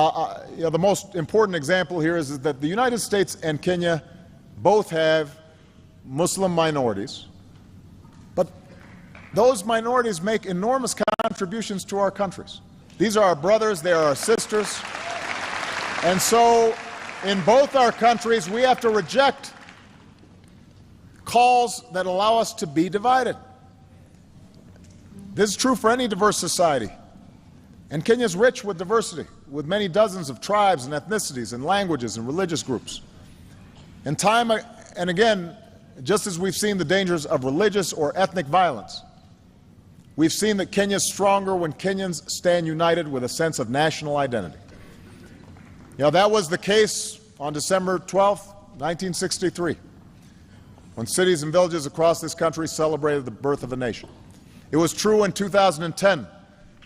the most important example here is that the United States and Kenya both have Muslim minorities, but those minorities make enormous contributions to our countries. These are our brothers, they are our sisters, and so in both our countries we have to reject calls that allow us to be divided. This is true for any diverse society. And Kenya is rich with diversity, with many dozens of tribes and ethnicities and languages and religious groups. And time and again, just as we've seen the dangers of religious or ethnic violence, we've seen that Kenya is stronger when Kenyans stand united with a sense of national identity. That was the case on December 12, 1963, when cities and villages across this country celebrated the birth of a nation. It was true in 2010,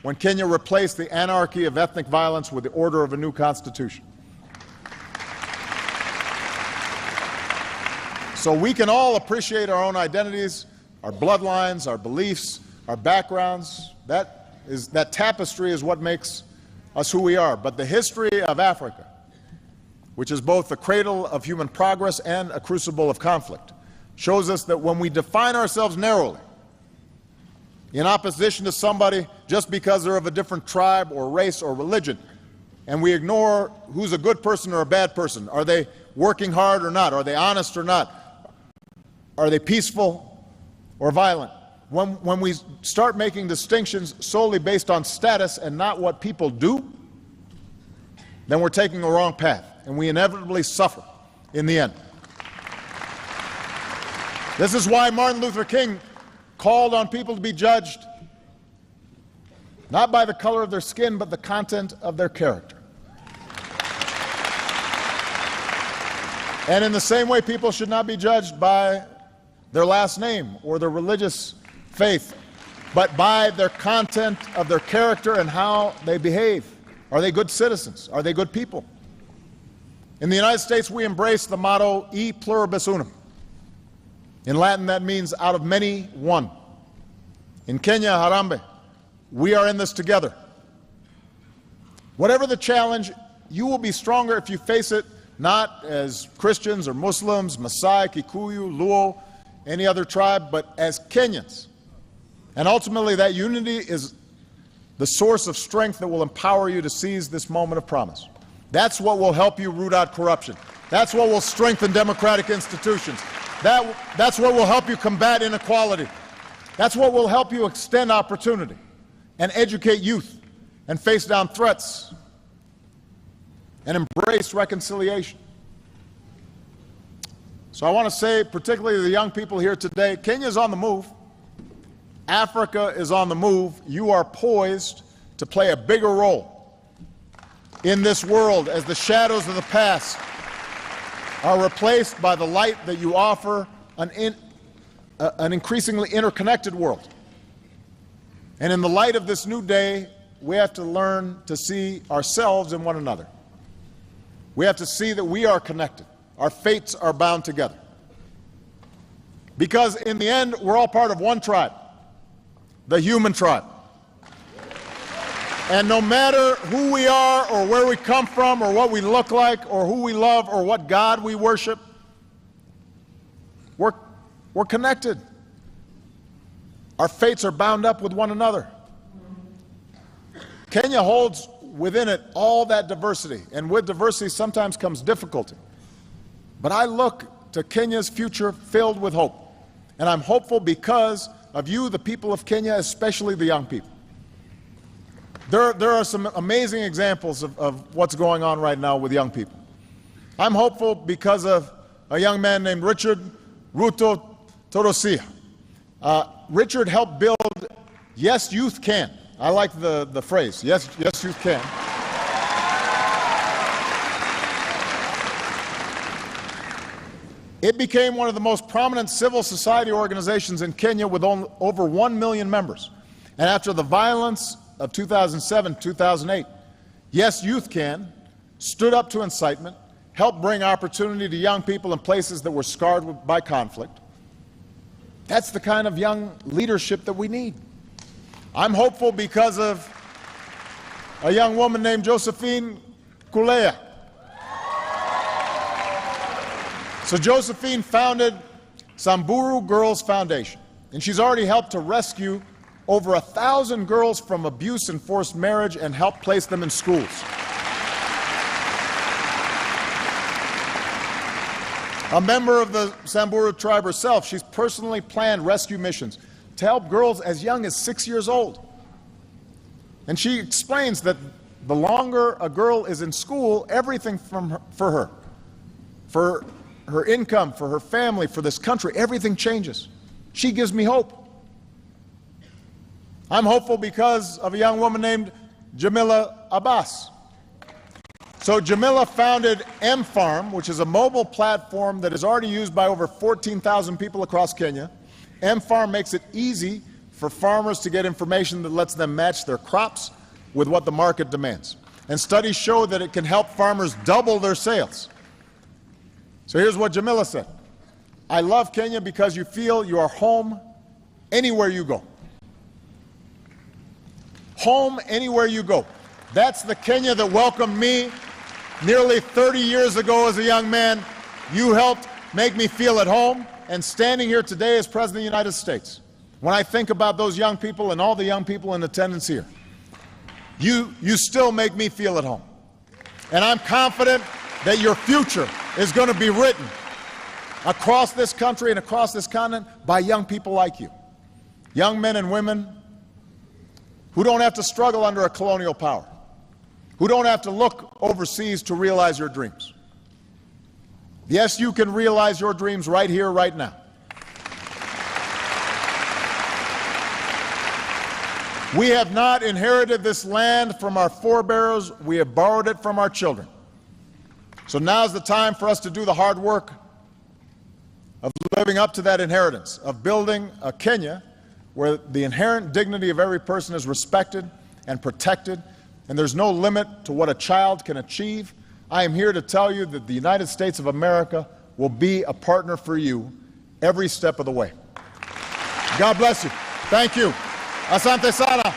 when Kenya replaced the anarchy of ethnic violence with the order of a new constitution. So we can all appreciate our own identities, our bloodlines, our beliefs, our backgrounds. That tapestry is what makes us who we are. But the history of Africa, which is both the cradle of human progress and a crucible of conflict, shows us that when we define ourselves narrowly, in opposition to somebody just because they're of a different tribe or race or religion, and we ignore who's a good person or a bad person, are they working hard or not, are they honest or not, are they peaceful or violent, when we start making distinctions solely based on status and not what people do, then we're taking a wrong path, and we inevitably suffer in the end. This is why Martin Luther King called on people to be judged not by the color of their skin, but the content of their character. And in the same way, people should not be judged by their last name or their religious faith, but by their content of their character and how they behave. Are they good citizens? Are they good people? In the United States, we embrace the motto, E pluribus unum. In Latin, that means out of many, one. In Kenya, Harambee, we are in this together. Whatever the challenge, you will be stronger if you face it not as Christians or Muslims, Maasai, Kikuyu, Luo, any other tribe, but as Kenyans. And ultimately, that unity is the source of strength that will empower you to seize this moment of promise. That's what will help you root out corruption. That's what will strengthen democratic institutions. That's what will help you combat inequality. That's what will help you extend opportunity and educate youth and face down threats. and embrace reconciliation. So I want to say, particularly to the young people here today, Kenya is on the move. Africa is on the move. You are poised to play a bigger role in this world as the shadows of the past are replaced by the light that you offer an increasingly interconnected world. And in the light of this new day, we have to learn to see ourselves in one another. We have to see that we are connected. Our fates are bound together. Because in the end, we're all part of one tribe, the human tribe. And no matter who we are or where we come from or what we look like or who we love or what God we worship, we're connected. Our fates are bound up with one another. Kenya holds within it all that diversity, and with diversity sometimes comes difficulty. But I look to Kenya's future filled with hope. And I'm hopeful because of you, the people of Kenya, especially the young people. There are some amazing examples of what's going on right now with young people. I'm hopeful because of a young man named Richard Ruto Torosia. Richard helped build Yes, Youth Can. I like the phrase, yes, youth can. It became one of the most prominent civil society organizations in Kenya with over 1 million members. And after the violence of 2007, 2008, Yes, Youth Can stood up to incitement, helped bring opportunity to young people in places that were scarred by conflict. That's the kind of young leadership that we need. I'm hopeful because of a young woman named Josephine Kulea. So Josephine founded Samburu Girls Foundation, and she's already helped to rescue over 1,000 girls from abuse and forced marriage and helped place them in schools. A member of the Samburu tribe herself, she's personally planned rescue missions to help girls as young as 6 years old. And she explains that the longer a girl is in school, everything for her income, for her family, for this country, everything changes. She gives me hope. I'm hopeful because of a young woman named Jamila Abbas. So Jamila founded M-Farm, which is a mobile platform that is already used by over 14,000 people across Kenya. M-Farm makes it easy for farmers to get information that lets them match their crops with what the market demands. And studies show that it can help farmers double their sales. So here's what Jamila said. I love Kenya because you feel you are home anywhere you go. Home anywhere you go. That's the Kenya that welcomed me nearly 30 years ago as a young man. You helped make me feel at home. And standing here today as President of the United States, when I think about those young people and all the young people in attendance here, you still make me feel at home. And I'm confident that your future is going to be written across this country and across this continent by young people like you. Young men and women who don't have to struggle under a colonial power, who don't have to look overseas to realize your dreams. Yes, you can realize your dreams right here, right now. We have not inherited this land from our forebears. We have borrowed it from our children. So now's the time for us to do the hard work of living up to that inheritance, of building a Kenya where the inherent dignity of every person is respected and protected, and there's no limit to what a child can achieve. I am here to tell you that the United States of America will be a partner for you every step of the way. God bless you. Thank you. Asante sana.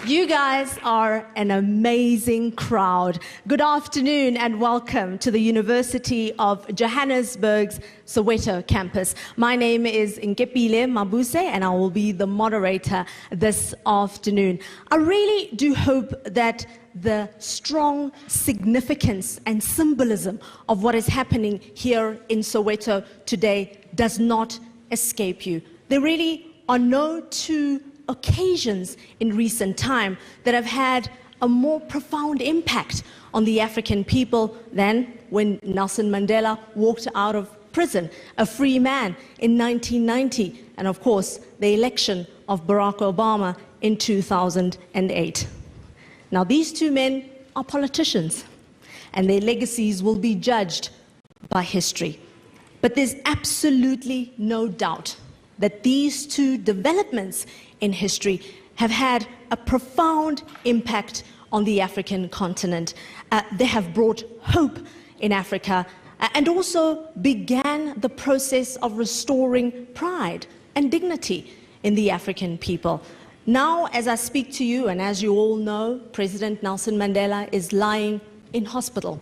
You guys are an amazing crowd. Good afternoon and welcome to the University of Johannesburg's Soweto campus. My name is Nkepile Mabuse and I will be the moderator this afternoon. I really do hope that the strong significance and symbolism of what is happening here in Soweto today does not escape you. There really are no two occasions in recent time that have had a more profound impact on the African people than when Nelson Mandela walked out of prison, a free man, in 1990, and of course, the election of Barack Obama in 2008. Now, these two men are politicians, and their legacies will be judged by history. But there's absolutely no doubt that these two developments in history have had a profound impact on the African continent. They have brought hope in Africa and also began the process of restoring pride and dignity in the African people. Now, as I speak to you, and as you all know, President Nelson Mandela is lying in hospital,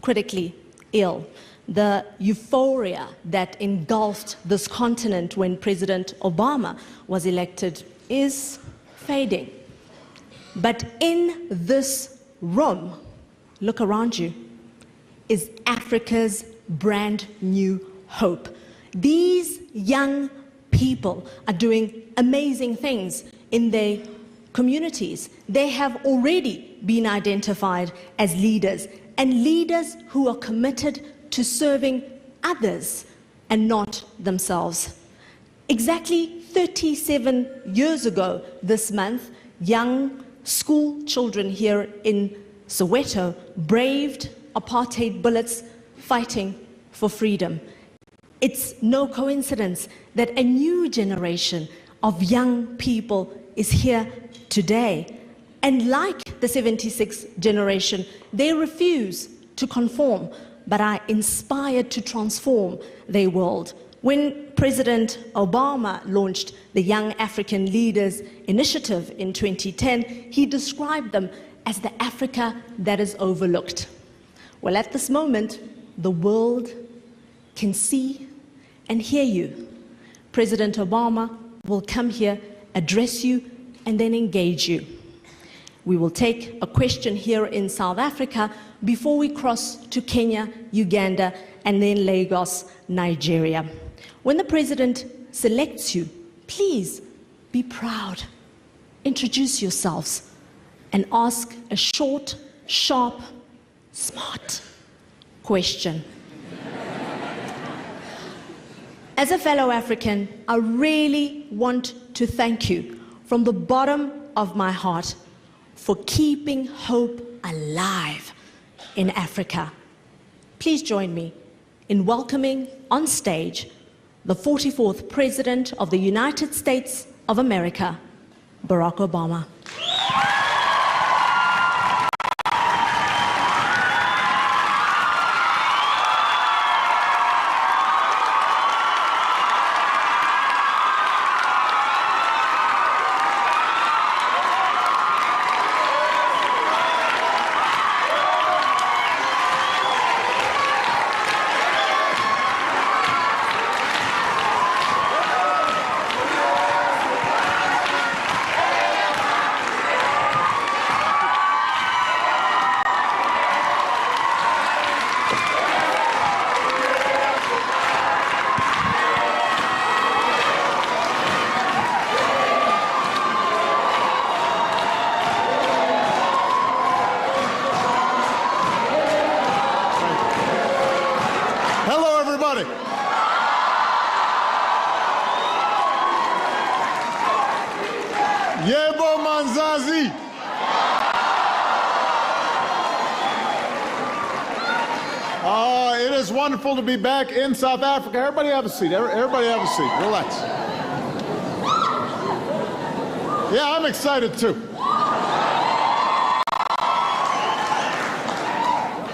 critically ill. The euphoria that engulfed this continent when President Obama was elected is fading. But in this room, look around you, is Africa's brand new hope. These young people are doing amazing things in their communities. They have already been identified as leaders, and leaders who are committed to serving others and not themselves. Exactly 37 years ago this month, young school children here in Soweto braved apartheid bullets fighting for freedom. It's no coincidence that a new generation of young people is here today. And like the 76 generation, they refuse to conform, but are inspired to transform their world. When President Obama launched the Young African Leaders Initiative in 2010, he described them as the Africa that is overlooked. Well, at this moment, the world can see and hear you. President Obama will come here, address you, and then engage you. We will take a question here in South Africa before we cross to Kenya, Uganda, and then Lagos, Nigeria. When the president selects you, please be proud. Introduce yourselves and ask a short, sharp, smart question. As a fellow African, I really want to thank you from the bottom of my heart for keeping hope alive in Africa. Please join me in welcoming on stage the 44th President of the United States of America, Barack Obama. Yebo Manzazi. It is wonderful to be back in South Africa. Everybody have a seat. Everybody have a seat. Relax. Yeah, I'm excited too.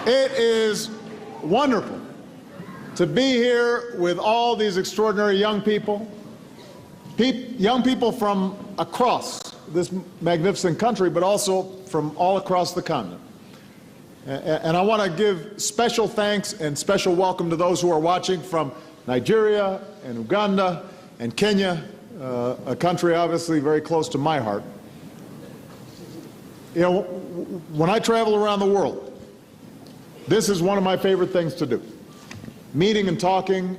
It is wonderful to be here with all these extraordinary young people, young people from across this magnificent country, but also from all across the continent. And I want to give special thanks and special welcome to those who are watching from Nigeria and Uganda and Kenya, a country obviously very close to my heart. You know, when I travel around the world, this is one of my favorite things to do, meeting and talking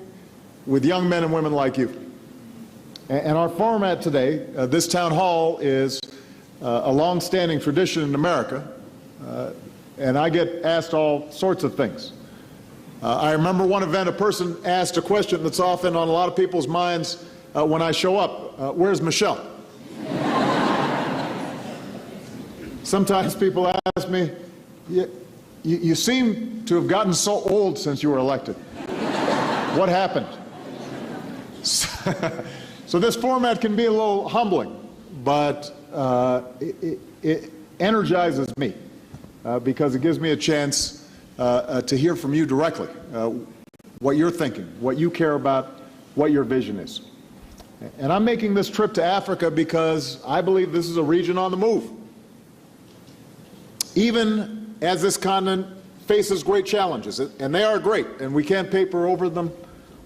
with young men and women like you. And our format today, this town hall, is a long-standing tradition in America, and I get asked all sorts of things. I remember one event, a person asked a question that's often on a lot of people's minds when I show up, where's Michelle? Sometimes people ask me, you seem to have gotten so old since you were elected. What happened? So this format can be a little humbling, but it energizes me because it gives me a chance to hear from you directly, what you're thinking, what you care about, what your vision is. And I'm making this trip to Africa because I believe this is a region on the move. Even as this continent faces great challenges, and they are great, and we can't paper over them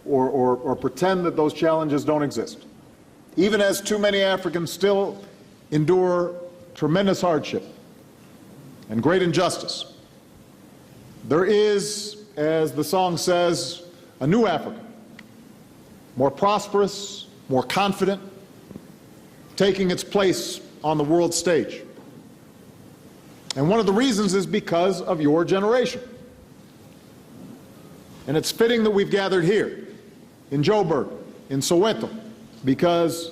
or pretend that those challenges don't exist. Even as too many Africans still endure tremendous hardship and great injustice, there is, as the song says, a new Africa, more prosperous, more confident, taking its place on the world stage. And one of the reasons is because of your generation. And it's fitting that we've gathered here, in Joburg, in Soweto, because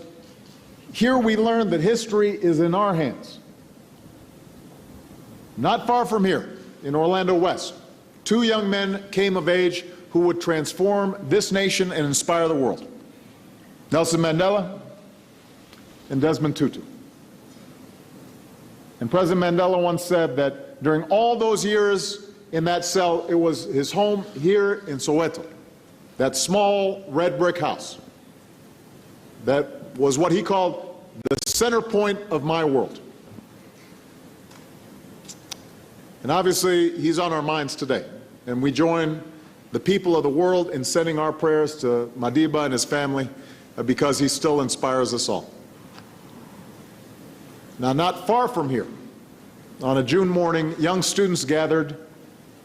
here we learn that history is in our hands. Not far from here, in Orlando West, two young men came of age who would transform this nation and inspire the world. Nelson Mandela and Desmond Tutu. And President Mandela once said that during all those years in that cell, it was his home here in Soweto, that small red brick house, that was what he called the center point of my world. And obviously, he's on our minds today. And we join the people of the world in sending our prayers to Madiba and his family because he still inspires us all. Now, not far from here, on a June morning, young students gathered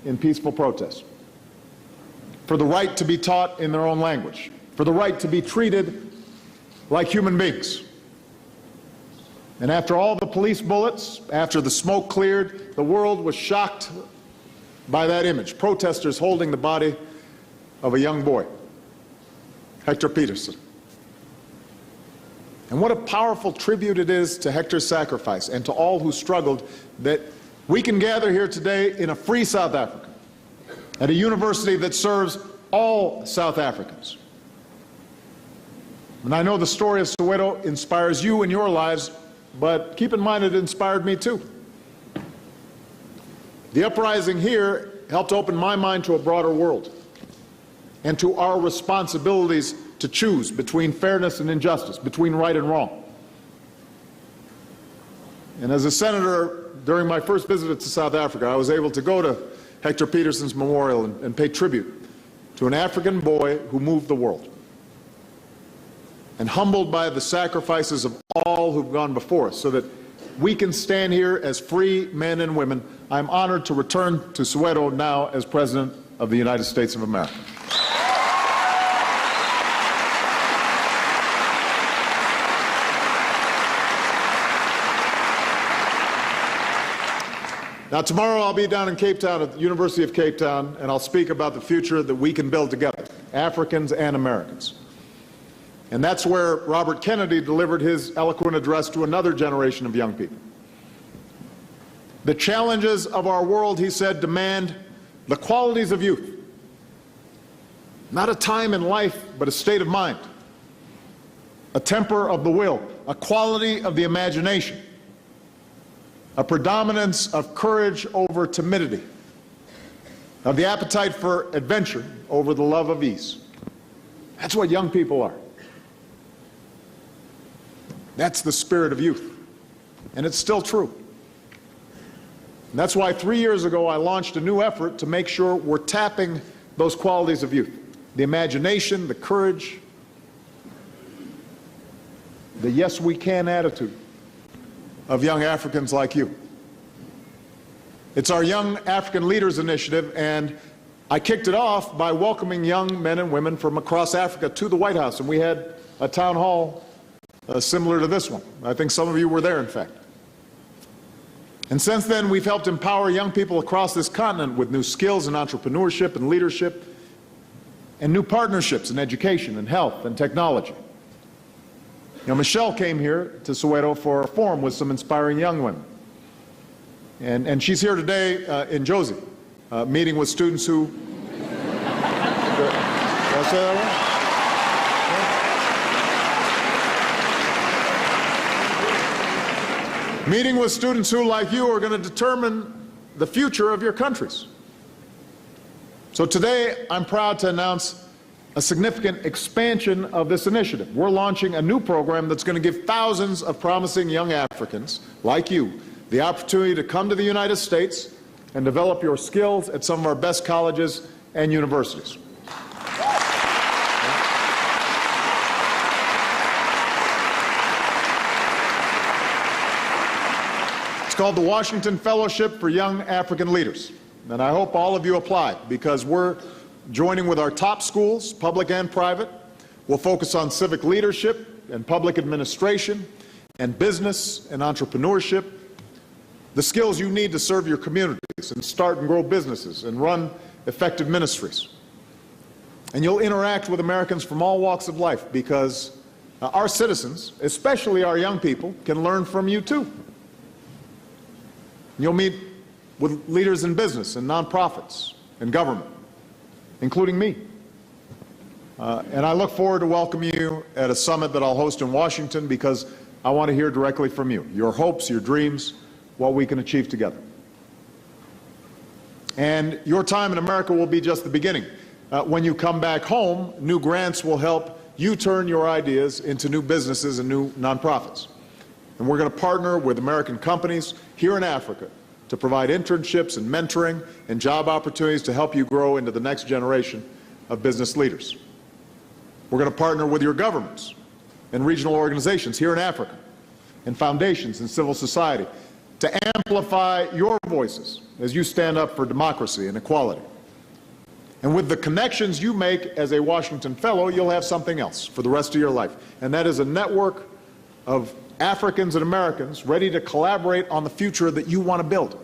in peaceful protest for the right to be taught in their own language, for the right to be treated like human beings. And after all the police bullets, after the smoke cleared, the world was shocked by that image, protesters holding the body of a young boy, Hector Peterson. And what a powerful tribute it is to Hector's sacrifice and to all who struggled that we can gather here today in a free South Africa, at a university that serves all South Africans. And I know the story of Soweto inspires you in your lives, but keep in mind it inspired me too. The uprising here helped open my mind to a broader world and to our responsibilities to choose between fairness and injustice, between right and wrong. And as a senator, during my first visit to South Africa, I was able to go to Hector Peterson's memorial and pay tribute to an African boy who moved the world. And humbled by the sacrifices of all who've gone before us so that we can stand here as free men and women, I'm honored to return to Soweto now as President of the United States of America. Now, tomorrow I'll be down in Cape Town at the University of Cape Town, and I'll speak about the future that we can build together, Africans and Americans. And that's where Robert Kennedy delivered his eloquent address to another generation of young people. The challenges of our world, he said, demand the qualities of youth. Not a time in life, but a state of mind, a temper of the will, a quality of the imagination, a predominance of courage over timidity, of the appetite for adventure over the love of ease. That's what young people are. That's the spirit of youth. And it's still true. And that's why 3 years ago I launched a new effort to make sure we're tapping those qualities of youth. The imagination, the courage, the yes we can attitude of young Africans like you. It's our Young African Leaders Initiative, and I kicked it off by welcoming young men and women from across Africa to the White House, and we had a town hall similar to this one. I think some of you were there, in fact. And since then, we've helped empower young people across this continent with new skills in entrepreneurship and leadership, and new partnerships in education and health and technology. You know, Michelle came here to Soweto for a forum with some inspiring young women. And she's here today in Josie, meeting with students who... Did I say that right? Meeting with students who, like you, are going to determine the future of your countries. So today, I'm proud to announce a significant expansion of this initiative. We're launching a new program that's going to give thousands of promising young Africans, like you, the opportunity to come to the United States and develop your skills at some of our best colleges and universities. It's called the Washington Fellowship for Young African Leaders. And I hope all of you apply, because we're joining with our top schools, public and private. We'll focus on civic leadership and public administration and business and entrepreneurship, the skills you need to serve your communities and start and grow businesses and run effective ministries. And you'll interact with Americans from all walks of life, because our citizens, especially our young people, can learn from you too. You'll meet with leaders in business and nonprofits and government, including me. And I look forward to welcoming you at a summit that I'll host in Washington, because I want to hear directly from you, your hopes, your dreams, what we can achieve together. And your time in America will be just the beginning. When you come back home, new grants will help you turn your ideas into new businesses and new nonprofits. And we're going to partner with American companies here in Africa to provide internships and mentoring and job opportunities to help you grow into the next generation of business leaders. We're going to partner with your governments and regional organizations here in Africa, and foundations and civil society, to amplify your voices as you stand up for democracy and equality. And with the connections you make as a Washington Fellow, you'll have something else for the rest of your life. And that is a network of Africans and Americans ready to collaborate on the future that you want to build.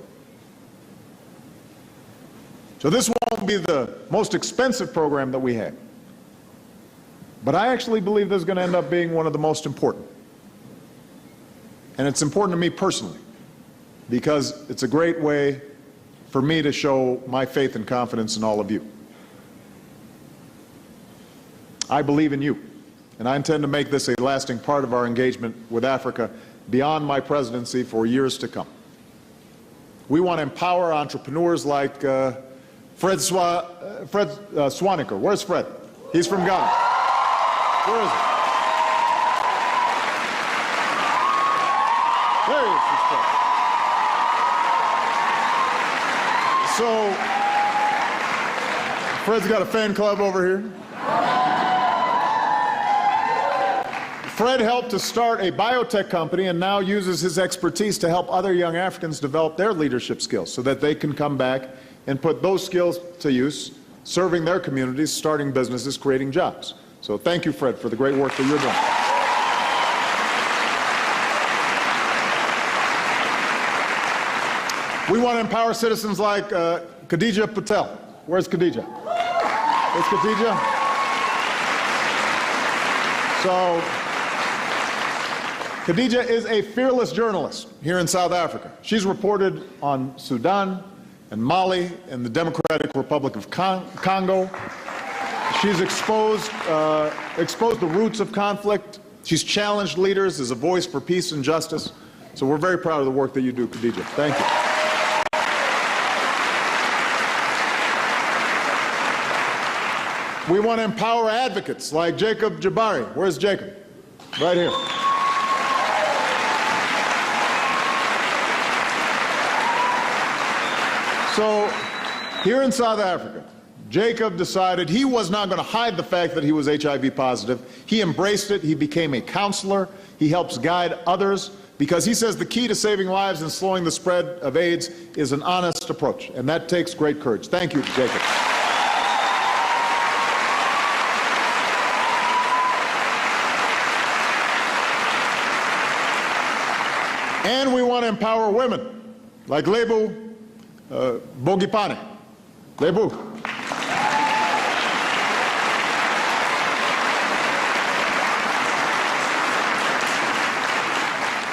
So this won't be the most expensive program that we have, but I actually believe this is going to end up being one of the most important. And it's important to me personally, because it's a great way for me to show my faith and confidence in all of you. I believe in you, and I intend to make this a lasting part of our engagement with Africa beyond my presidency for years to come. We want to empower entrepreneurs like Fred Swaniker. Where's Fred? He's from Ghana. Where is he? There he is. He's Fred. So, Fred's got a fan club over here. Fred helped to start a biotech company and now uses his expertise to help other young Africans develop their leadership skills so that they can come back and put those skills to use, serving their communities, starting businesses, creating jobs. So thank you, Fred, for the great work that you're doing. We want to empower citizens like Khadija Patel. Where's Khadija? Where's Khadija? So, Khadija is a fearless journalist here in South Africa. She's reported on Sudan and Mali and the Democratic Republic of Congo. She's exposed the roots of conflict. She's challenged leaders as a voice for peace and justice. So we're very proud of the work that you do, Khadija. Thank you. We want to empower advocates like Jacob Jabari. Where's Jacob? Right here. So here in South Africa, Jacob decided he was not going to hide the fact that he was HIV positive. He embraced it. He became a counselor. He helps guide others because he says the key to saving lives and slowing the spread of AIDS is an honest approach, and that takes great courage. Thank you, Jacob. And we want to empower women like Lebu Bogipane. Lebu.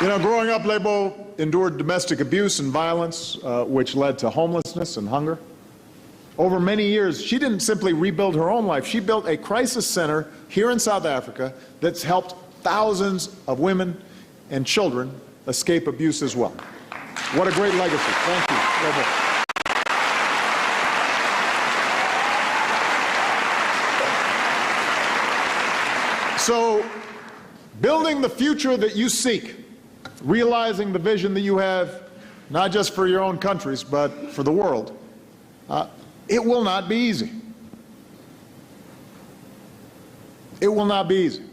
You know, growing up, Lebo endured domestic abuse and violence, which led to homelessness and hunger. Over many years, she didn't simply rebuild her own life. She built a crisis center here in South Africa that's helped thousands of women and children escape abuse as well. What a great legacy. Thank you, Lebo. So, building the future that you seek, realizing the vision that you have, not just for your own countries, but for the world, it will not be easy. It will not be easy.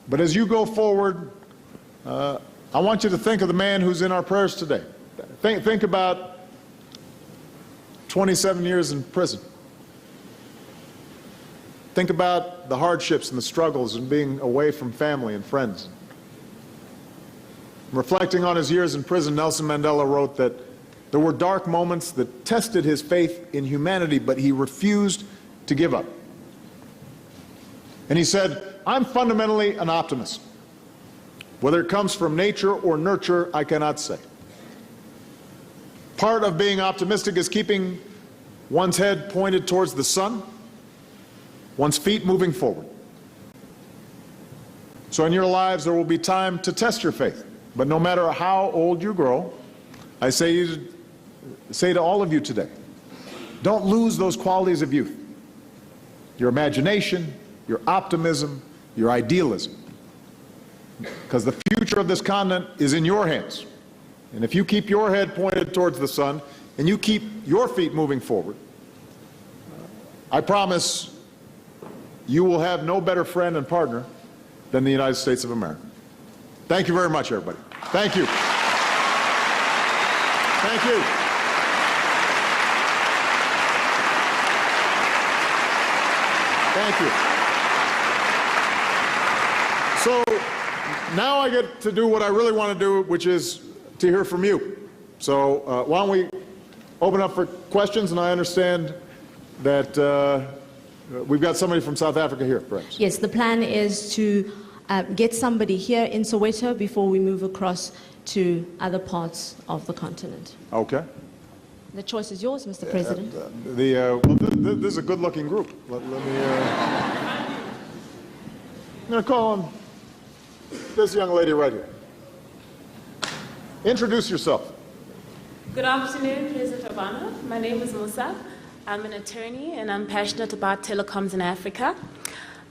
But as you go forward, I want you to think of the man who's in our prayers today. Think about 27 years in prison. Think about the hardships and the struggles and being away from family and friends. Reflecting on his years in prison, Nelson Mandela wrote that there were dark moments that tested his faith in humanity, but he refused to give up. And he said, "I'm fundamentally an optimist. Whether it comes from nature or nurture, I cannot say. Part of being optimistic is keeping one's head pointed towards the sun, one's feet moving forward. So in your lives, there will be time to test your faith. But no matter how old you grow, I say to all of you today, don't lose those qualities of youth. Your imagination, your optimism, your idealism. Because the future of this continent is in your hands. And if you keep your head pointed towards the sun and you keep your feet moving forward, I promise you will have no better friend and partner than the United States of America." Thank you very much, everybody. Thank you. Thank you. Thank you. So now I get to do what I really want to do, which is to hear from you. So why don't we open up for questions, and I understand that we've got somebody from South Africa here, perhaps. Yes, the plan is to get somebody here in Soweto before we move across to other parts of the continent. Okay. The choice is yours, Mr. President. Well, this is a good-looking group. Let me. I'm going to call on this young lady right here. Introduce yourself. Good afternoon, President Obama. My name is Musa. I'm an attorney, and I'm passionate about telecoms in Africa.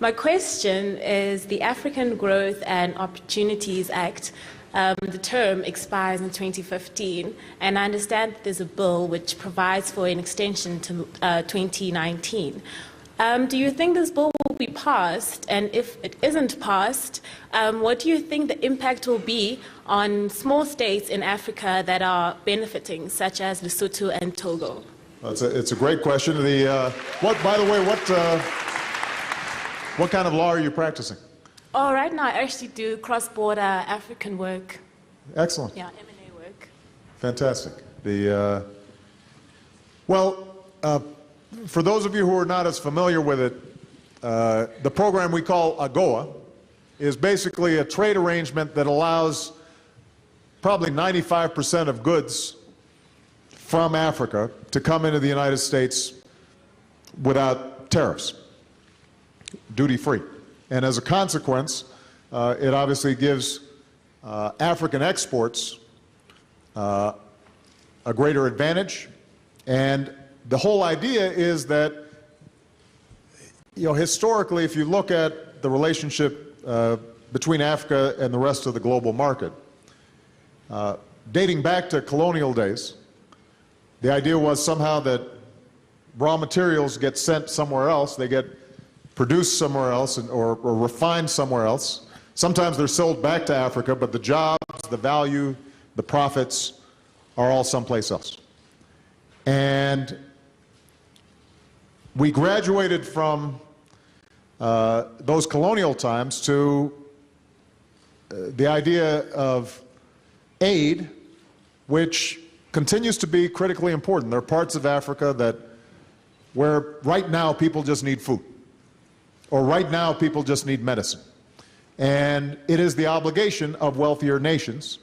My question is, the African Growth and Opportunities Act, the term expires in 2015, and I understand that there's a bill which provides for an extension to 2019. Do you think this bill will be passed? And if it isn't passed, what do you think the impact will be on small states in Africa that are benefiting, such as Lesotho and Togo? It's a great question. By the way, what kind of law are you practicing? Oh, right now I actually do cross-border African work. Excellent. Yeah, M&A work. Fantastic. For those of you who are not as familiar with it, the program we call AGOA is basically a trade arrangement that allows probably 95% of goods from Africa to come into the United States without tariffs, duty-free. And as a consequence, it obviously gives African exports a greater advantage. And the whole idea is that, historically, if you look at the relationship between Africa and the rest of the global market, dating back to colonial days, The idea was somehow that raw materials get sent somewhere else, they get produced somewhere else or refined somewhere else. Sometimes they're sold back to Africa, but the jobs, the value, the profits are all someplace else. And we graduated from those colonial times to the idea of aid, which continues to be critically important. There are parts of Africa where right now people just need food, or right now people just need medicine. And it is the obligation of wealthier nations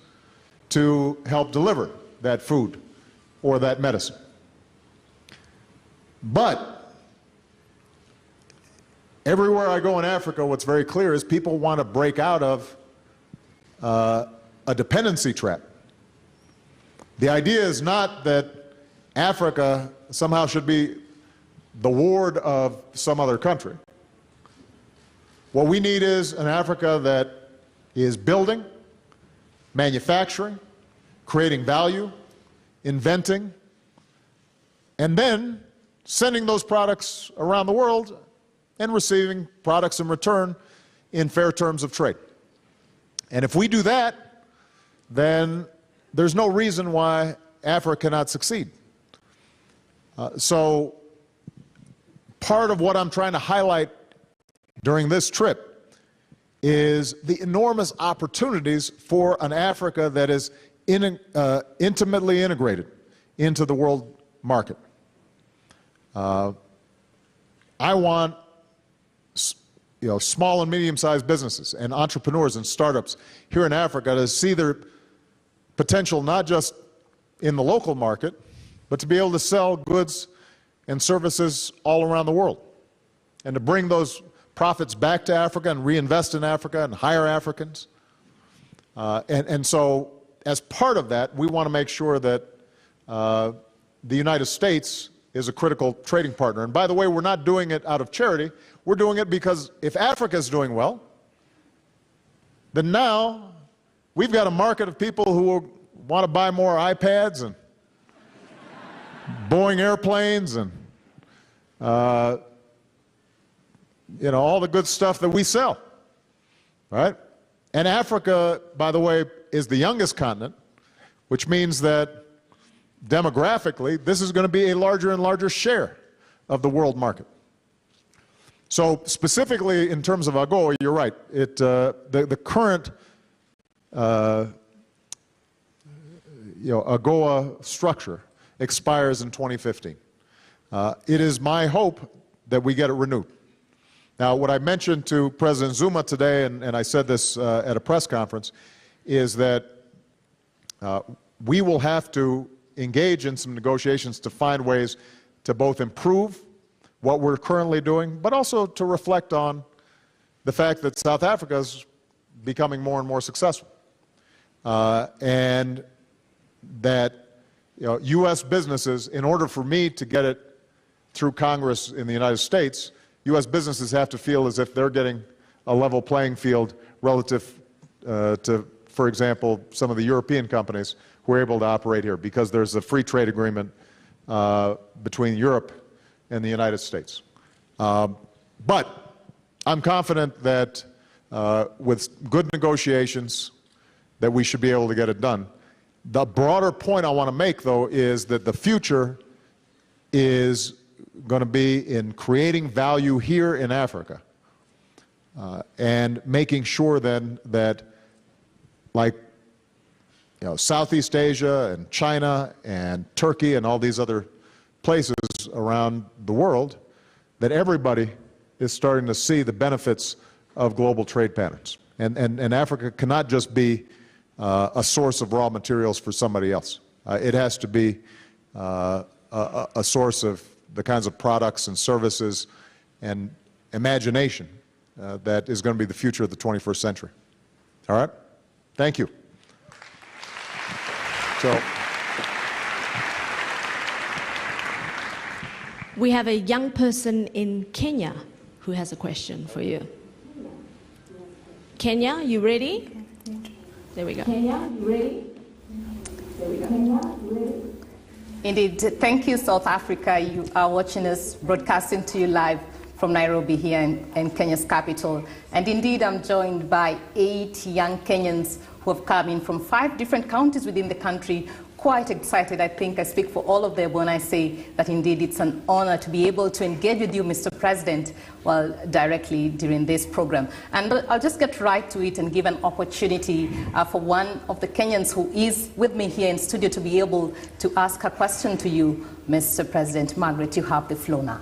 to help deliver that food or that medicine. But everywhere I go in Africa, what's very clear is people want to break out of a dependency trap. The idea is not that Africa somehow should be the ward of some other country. What we need is an Africa that is building, manufacturing, creating value, inventing, and then sending those products around the world and receiving products in return in fair terms of trade. And if we do that, then there's no reason why Africa cannot succeed. So part of what I'm trying to highlight during this trip is the enormous opportunities for an Africa that is intimately integrated into the world market. I want small and medium-sized businesses and entrepreneurs and startups here in Africa to see their potential not just in the local market, but to be able to sell goods and services all around the world, and to bring those profits back to Africa and reinvest in Africa and hire Africans. And so as part of that, we want to make sure that the United States is a critical trading partner. And by the way, we're not doing it out of charity. We're doing it because if Africa is doing well, then now we've got a market of people who want to buy more iPads and Boeing airplanes and all the good stuff that we sell, right? And Africa, by the way, is the youngest continent, which means that demographically, this is going to be a larger and larger share of the world market. So specifically in terms of AGOA, you're right. The current AGOA structure expires in 2015. It is my hope that we get it renewed. Now, what I mentioned to President Zuma today, and I said this at a press conference, is that we will have to engage in some negotiations to find ways to both improve what we're currently doing, but also to reflect on the fact that South Africa is becoming more and more successful. And that U.S. businesses, in order for me to get it through Congress in the United States, U.S. businesses have to feel as if they're getting a level playing field relative to, for example, some of the European companies who are able to operate here, because there's a free trade agreement between Europe and the United States. But I'm confident that with good negotiations that we should be able to get it done. The broader point I want to make, though, is that the future is going to be in creating value here in Africa and making sure then that, like Southeast Asia and China and Turkey and all these other places around the world, that everybody is starting to see the benefits of global trade patterns. And Africa cannot just be a source of raw materials for somebody else. It has to be a source of the kinds of products and services and imagination that is going to be the future of the 21st century. All right? Thank you. So, we have a young person in Kenya who has a question for you. Kenya, you ready? There we go. Kenya, you ready? There we go. Kenya, you ready? Indeed. Thank you, South Africa. You are watching us, broadcasting to you live from Nairobi here in Kenya's capital. And indeed, I'm joined by 8 young Kenyans who have come in from 5 different counties within the country. Quite excited. I think I speak for all of them when I say that indeed it's an honor to be able to engage with you, Mr. President, directly during this program. And I'll just get right to it and give an opportunity for one of the Kenyans who is with me here in studio to be able to ask a question to you, Mr. President. Margaret, you have the floor now.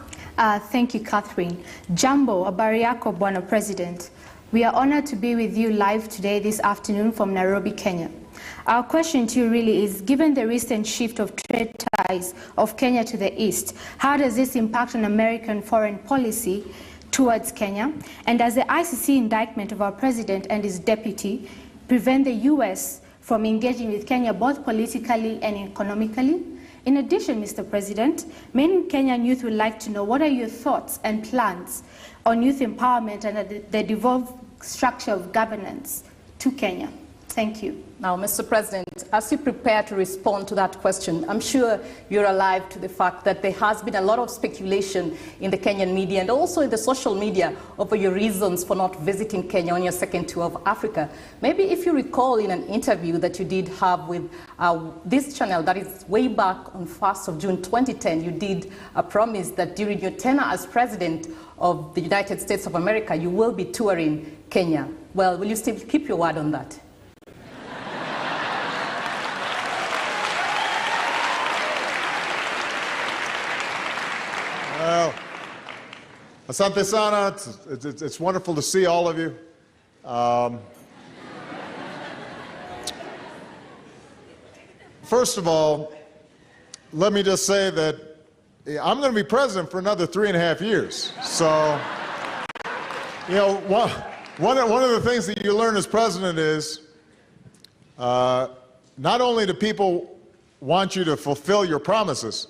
Thank you, Catherine. Jambo, habari yako, Bwana President. We are honored to be with you live today this afternoon from Nairobi, Kenya. Our question to you really is, given the recent shift of trade ties of Kenya to the east, how does this impact on American foreign policy towards Kenya? And does the ICC indictment of our president and his deputy prevent the U.S. from engaging with Kenya both politically and economically? In addition, Mr. President, many Kenyan youth would like to know what are your thoughts and plans on youth empowerment and the devolved structure of governance to Kenya. Thank you. Now, Mr. President, as you prepare to respond to that question, I'm sure you're alive to the fact that there has been a lot of speculation in the Kenyan media and also in the social media over your reasons for not visiting Kenya on your second tour of Africa. Maybe if you recall in an interview that you did have with this channel, that is way back on 1st of June 2010, you did promise that during your tenure as President of the United States of America, you will be touring Kenya. Well, will you still keep your word on that? Well, asante sana. It's wonderful to see all of you. First of all, let me just say that I'm going to be president for another 3.5 years. So, you know, one of the things that you learn as president is not only do people want you to fulfill your promises,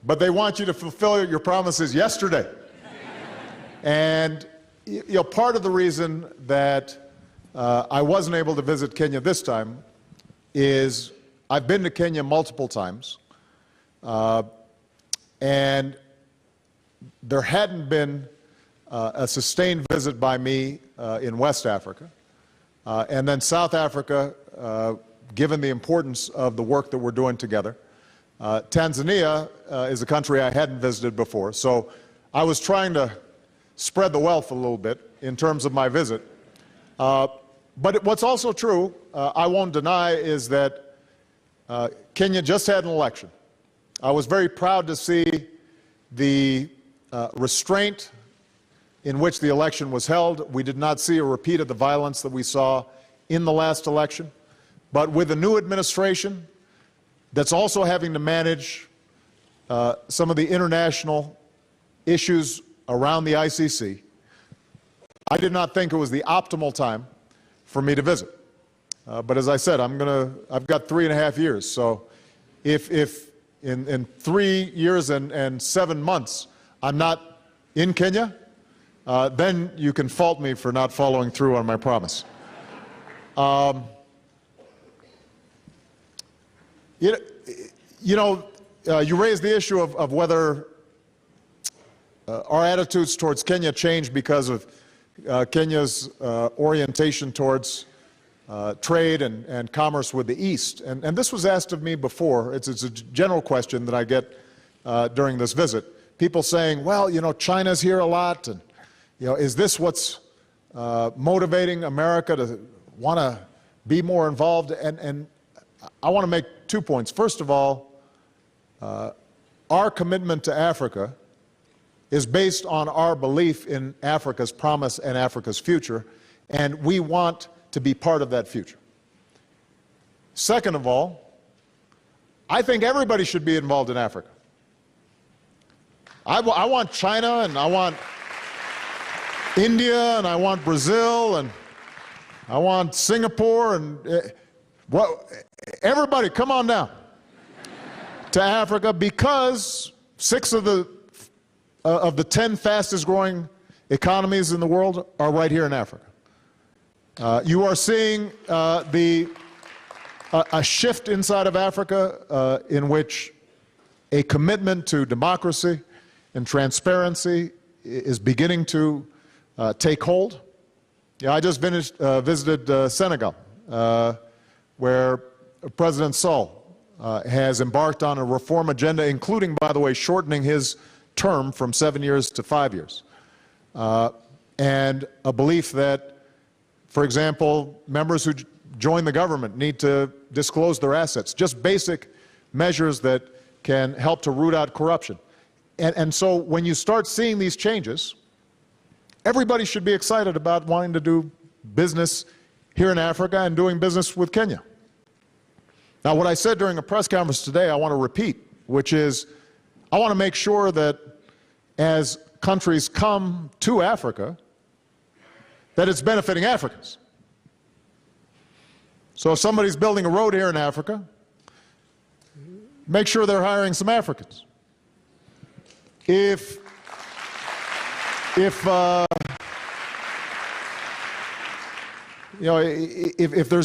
but they want you to fulfill your promises yesterday. And you know, part of the reason that I wasn't able to visit Kenya this time is I've been to Kenya multiple times, and there hadn't been a sustained visit by me in West Africa. And then South Africa, given the importance of the work that we're doing together. Tanzania is a country I hadn't visited before, so I was trying to spread the wealth a little bit in terms of my visit. But what's also true, I won't deny, is that Kenya just had an election. I was very proud to see the restraint in which the election was held. We did not see a repeat of the violence that we saw in the last election. But with a new administration that's also having to manage some of the international issues around the ICC, I did not think it was the optimal time for me to visit. But as I said, I've got 3.5 years. So if in 3 years and 7 months I'm not in Kenya, then you can fault me for not following through on my promise. You raised the issue of whether our attitudes towards Kenya changed because of Kenya's orientation towards trade and commerce with the East. And this was asked of me before. It's a general question that I get during this visit. People saying, well, you know, China's here a lot, and you know, is this what's motivating America to want to be more involved? And I want to make 2 points. First of all, our commitment to Africa is based on our belief in Africa's promise and Africa's future, and we want to be part of that future. Second of all, I think everybody should be involved in Africa. I want China, and I want India, and I want Brazil, and I want Singapore, and everybody come on down to Africa, because 6 of the 10 fastest growing economies in the world are right here in Africa. You are seeing a shift inside of Africa in which a commitment to democracy and transparency is beginning to take hold. I just visited Senegal, where President Sall has embarked on a reform agenda, including, by the way, shortening his term from 7 years to 5 years. And a belief that, for example, members who join the government need to disclose their assets, just basic measures that can help to root out corruption. And so when you start seeing these changes, everybody should be excited about wanting to do business here in Africa and doing business with Kenya. Now, what I said during a press conference today, I want to repeat, which is I want to make sure that as countries come to Africa, that it's benefiting Africans. So if somebody's building a road here in Africa, make sure they're hiring some Africans. If there's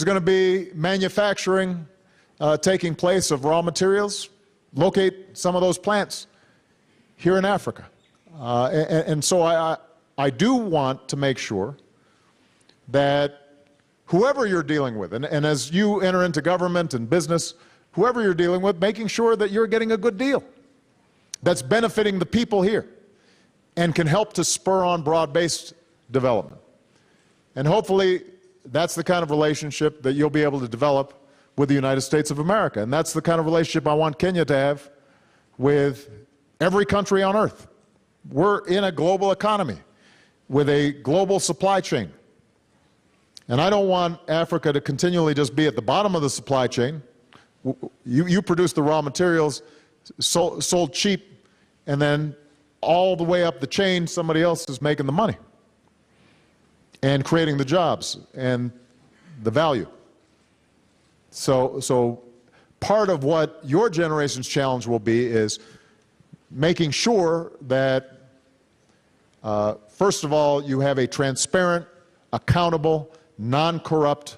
going to be manufacturing taking place of raw materials, locate some of those plants here in Africa. And so I do want to make sure that whoever you're dealing with, and as you enter into government and business, whoever you're dealing with, making sure that you're getting a good deal that's benefiting the people here and can help to spur on broad-based development. And hopefully that's the kind of relationship that you'll be able to develop with the United States of America. And that's the kind of relationship I want Kenya to have with every country on earth. We're in a global economy with a global supply chain. And I don't want Africa to continually just be at the bottom of the supply chain. You produce the raw materials, sold cheap, and then all the way up the chain, somebody else is making the money and creating the jobs and the value. So part of what your generation's challenge will be is making sure that, first of all, you have a transparent, accountable, non-corrupt,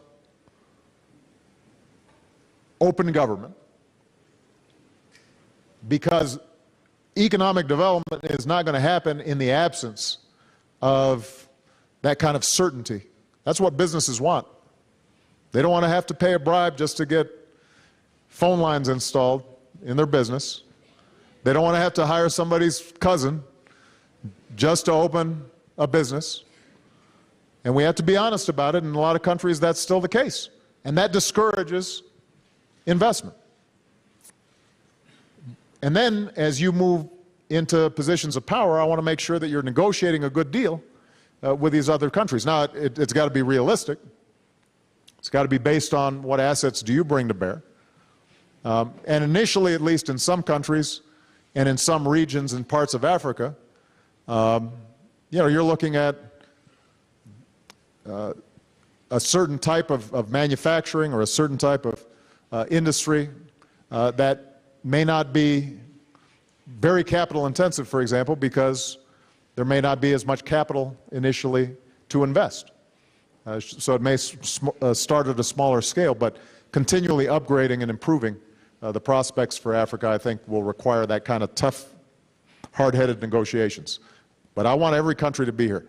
open government, because economic development is not going to happen in the absence of that kind of certainty. That's what businesses want. They don't want to have to pay a bribe just to get phone lines installed in their business. They don't want to have to hire somebody's cousin just to open a business. And we have to be honest about it. In a lot of countries, that's still the case. And that discourages investment. And then, as you move into positions of power, I want to make sure that you're negotiating a good deal with these other countries. Now, it's got to be realistic. It's got to be based on what assets do you bring to bear. And initially, at least in some countries and in some regions and parts of Africa, you're looking at a certain type of manufacturing or a certain type of industry that may not be very capital intensive, for example, because there may not be as much capital initially to invest. So it may start at a smaller scale, but continually upgrading and improving the prospects for Africa, I think, will require that kind of tough, hard-headed negotiations. But I want every country to be here.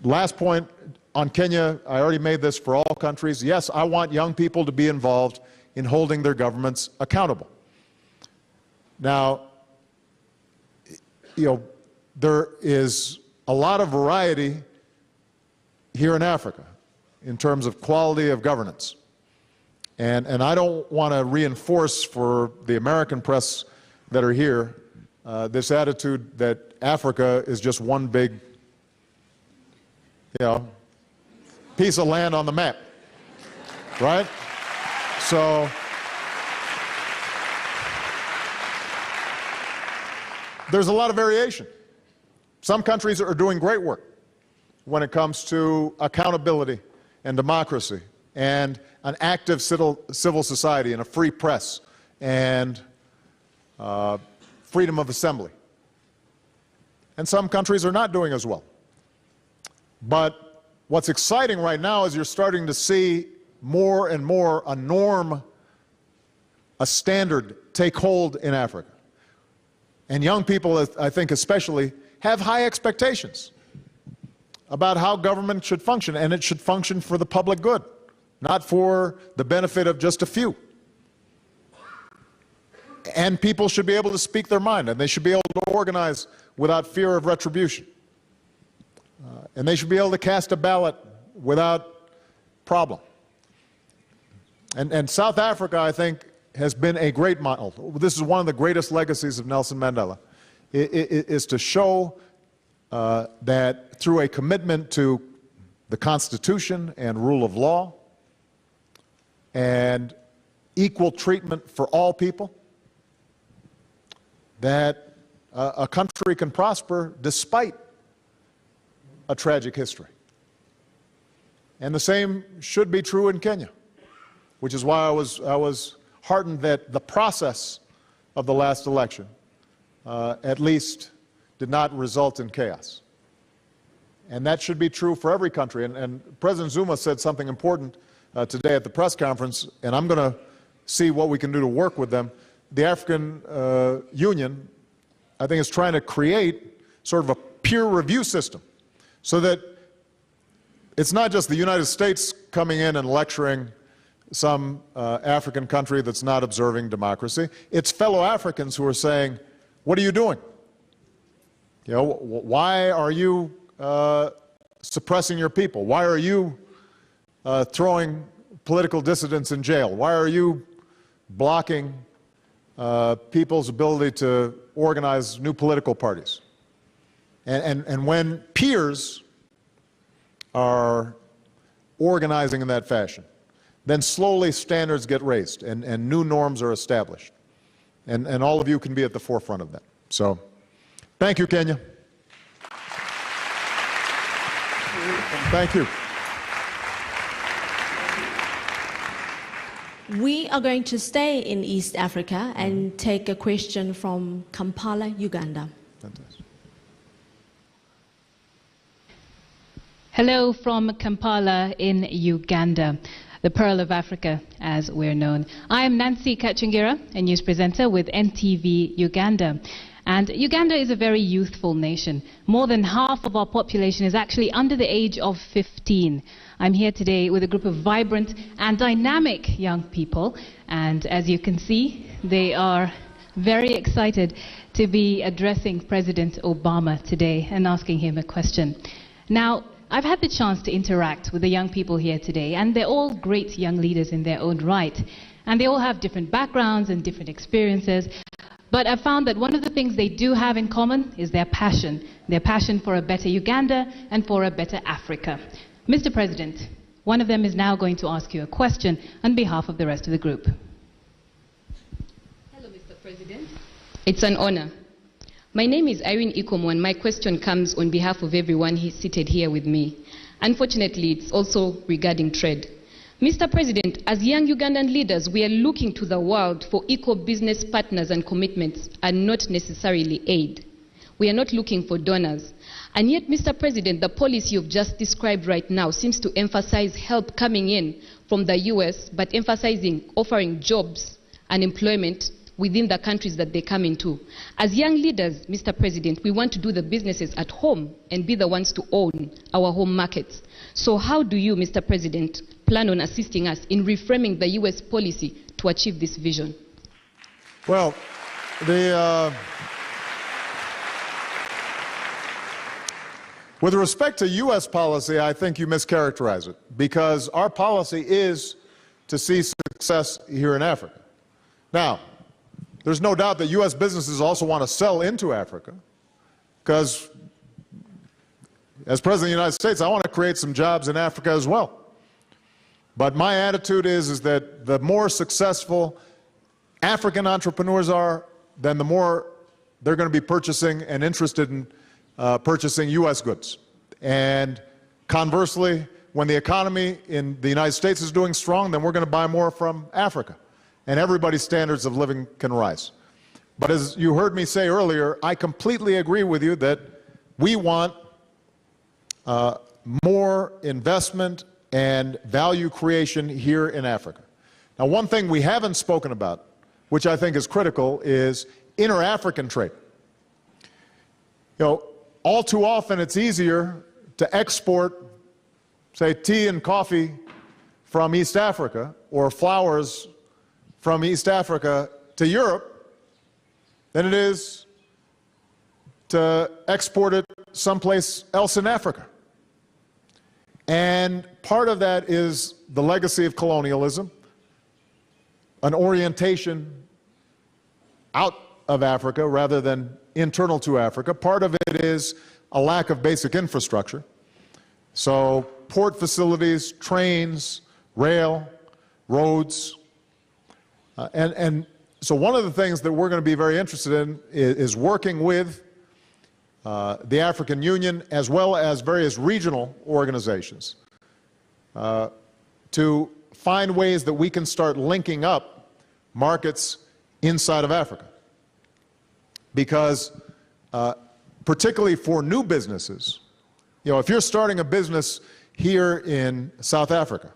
Last point on Kenya, I already made this for all countries. Yes, I want young people to be involved in holding their governments accountable. Now, there is a lot of variety here in Africa in terms of quality of governance. And I don't want to reinforce for the American press that are here this attitude that Africa is just one big, piece of land on the map, right? So there's a lot of variation. Some countries are doing great work when it comes to accountability and democracy and an active civil society and a free press and freedom of assembly. And some countries are not doing as well. But what's exciting right now is you're starting to see more and more a norm a standard take hold in Africa. And young people, I think especially, have high expectations about how government should function, and it should function for the public good, not for the benefit of just a few. And people should be able to speak their mind, and they should be able to organize without fear of retribution. And they should be able to cast a ballot without problem. And South Africa, I think, has been a great model. This is one of the greatest legacies of Nelson Mandela, is to show that through a commitment to the Constitution and rule of law and equal treatment for all people, that a country can prosper despite a tragic history. And the same should be true in Kenya, which is why I was heartened that the process of the last election at least did not result in chaos. And that should be true for every country. And President Zuma said something important today at the press conference, and I'm going to see what we can do to work with them. The African Union, I think, is trying to create sort of a peer review system so that it's not just the United States coming in and lecturing some African country that's not observing democracy. It's fellow Africans who are saying, what are you doing? You know, why are you suppressing your people? Why are you throwing political dissidents in jail? Why are you blocking people's ability to organize new political parties? And when peers are organizing in that fashion, then slowly standards get raised and new norms are established. And all of you can be at the forefront of that. So, thank you, Kenya. Thank you. We are going to stay in East Africa and take a question from Kampala, Uganda. Fantastic. Hello from Kampala in Uganda, the Pearl of Africa, as we're known. I am Nancy Kachingira, a news presenter with NTV Uganda. And Uganda is a very youthful nation. More than half of our population is actually under the age of 15. I'm here today with a group of vibrant and dynamic young people. And as you can see, they are very excited to be addressing President Obama today and asking him a question. Now, I've had the chance to interact with the young people here today, and they're all great young leaders in their own right. And they all have different backgrounds and different experiences. But I found that one of the things they do have in common is their passion for a better Uganda and for a better Africa. Mr. President, one of them is now going to ask you a question on behalf of the rest of the group. Hello, Mr. President. It's an honor. My name is Irene Ikomo, and my question comes on behalf of everyone seated here with me. Unfortunately, it's also regarding trade. Mr. President, as young Ugandan leaders, we are looking to the world for equal business partners and commitments, and not necessarily aid. We are not looking for donors. And yet, Mr. President, the policy you've just described right now seems to emphasize help coming in from the US, but emphasizing offering jobs and employment within the countries that they come into. As young leaders, Mr. President, we want to do the businesses at home and be the ones to own our home markets. So how do you, Mr. President, plan on assisting us in reframing the US policy to achieve this vision? Well, with respect to U.S. policy, I think you mischaracterize it, because our policy is to see success here in Africa. Now, there's no doubt that U.S. businesses also want to sell into Africa, because as President of the United States, I want to create some jobs in Africa as well. But my attitude is that the more successful African entrepreneurs are, then the more they're going to be purchasing and interested in purchasing U.S. goods. And conversely, when the economy in the United States is doing strong, then we're going to buy more from Africa. And everybody's standards of living can rise. But as you heard me say earlier, I completely agree with you that we want more investment and value creation here in Africa. Now, one thing we haven't spoken about which I think is critical, is inter-African trade. You know, all too often it's easier to export, say, tea and coffee from East Africa or flowers from East Africa to Europe than it is to export it someplace else in Africa. And part of that is the legacy of colonialism, an orientation out of Africa rather than internal to Africa. Part of it is a lack of basic infrastructure. So port facilities, trains, rail, roads. And so one of the things that we're going to be very interested in is working with the African Union as well as various regional organizations to find ways that we can start linking up markets inside of Africa. Because particularly for new businesses, you know, if you're starting a business here in South Africa,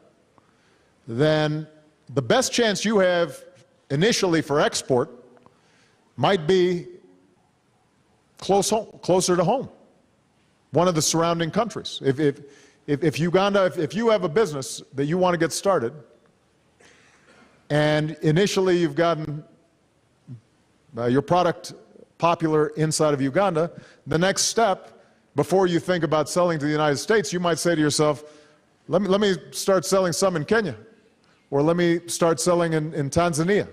then the best chance you have initially for export might be closer to home, one of the surrounding countries. If Uganda, if you have a business that you want to get started, and initially you've gotten your product popular inside of Uganda, the next step, before you think about selling to the United States, you might say to yourself, let me start selling some in Kenya, or let me start selling in Tanzania,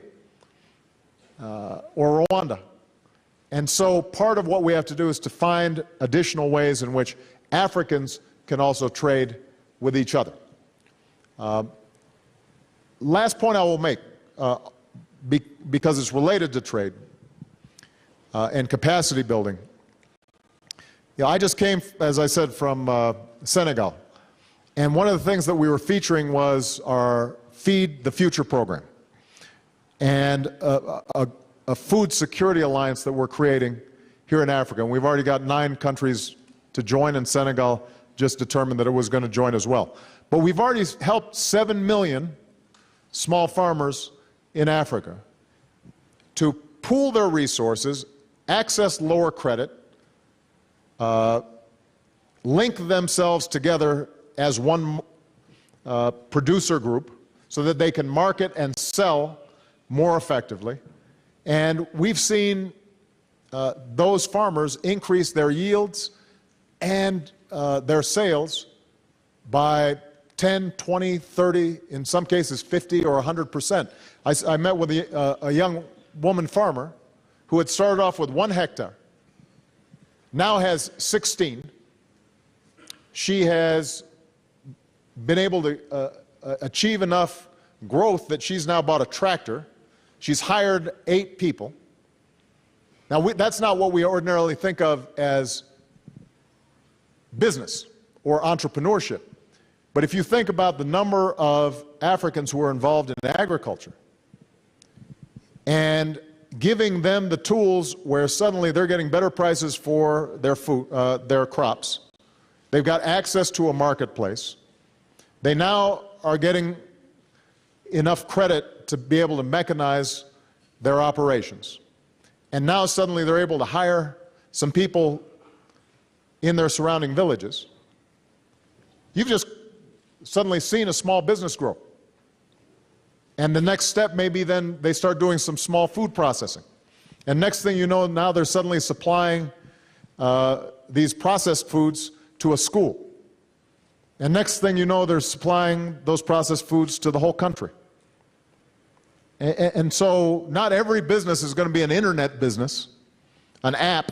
or Rwanda. And so part of what we have to do is to find additional ways in which Africans can also trade with each other. Last point I will make, because it's related to trade and capacity building. You know, I just came, as I said, from Senegal. And one of the things that we were featuring was our Feed the Future program and a food security alliance that we're creating here in Africa. And we've already got 9 countries to join, and Senegal just determined that it was going to join as well. But we've already helped 7 million small farmers in Africa to pool their resources, access lower credit, link themselves together as one producer group so that they can market and sell more effectively. And we've seen those farmers increase their yields and their sales by 10, 20, 30, in some cases 50 or 100%. I met with a young woman farmer who had started off with 1 hectare, now has 16. She has been able to achieve enough growth that she's now bought a tractor. She's hired 8 people. Now, that's not what we ordinarily think of as business or entrepreneurship. But if you think about the number of Africans who are involved in agriculture and giving them the tools where suddenly they're getting better prices for their food, their crops, they've got access to a marketplace, they now are getting enough credit to be able to mechanize their operations. And now suddenly they're able to hire some people in their surrounding villages. You've just suddenly seen a small business grow. And the next step may be then they start doing some small food processing. And next thing you know, now they're suddenly supplying these processed foods to a school. And next thing you know, they're supplying those processed foods to the whole country. And so not every business is going to be an internet business, an app.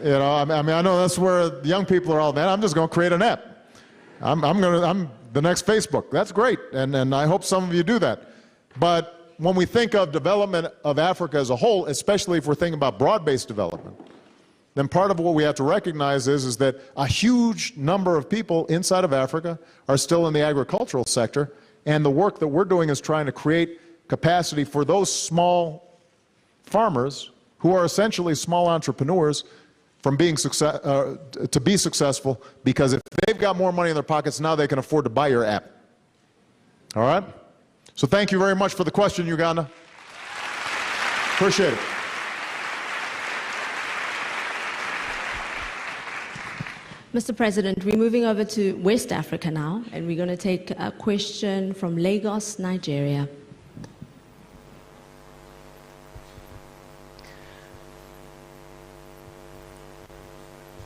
You know, I mean, I know that's where the young people are all, man, I'm just going to create an app. I'm the next Facebook. That's great, and I hope some of you do that. But when we think of development of Africa as a whole, especially if we're thinking about broad-based development, then part of what we have to recognize is that a huge number of people inside of Africa are still in the agricultural sector, and the work that we're doing is trying to create capacity for those small farmers who are essentially small entrepreneurs from being to be successful, because if they've got more money in their pockets, now they can afford to buy your app. All right? So thank you very much for the question, Uganda. Appreciate it. Mr. President, we're moving over to West Africa now, and we're going to take a question from Lagos, Nigeria.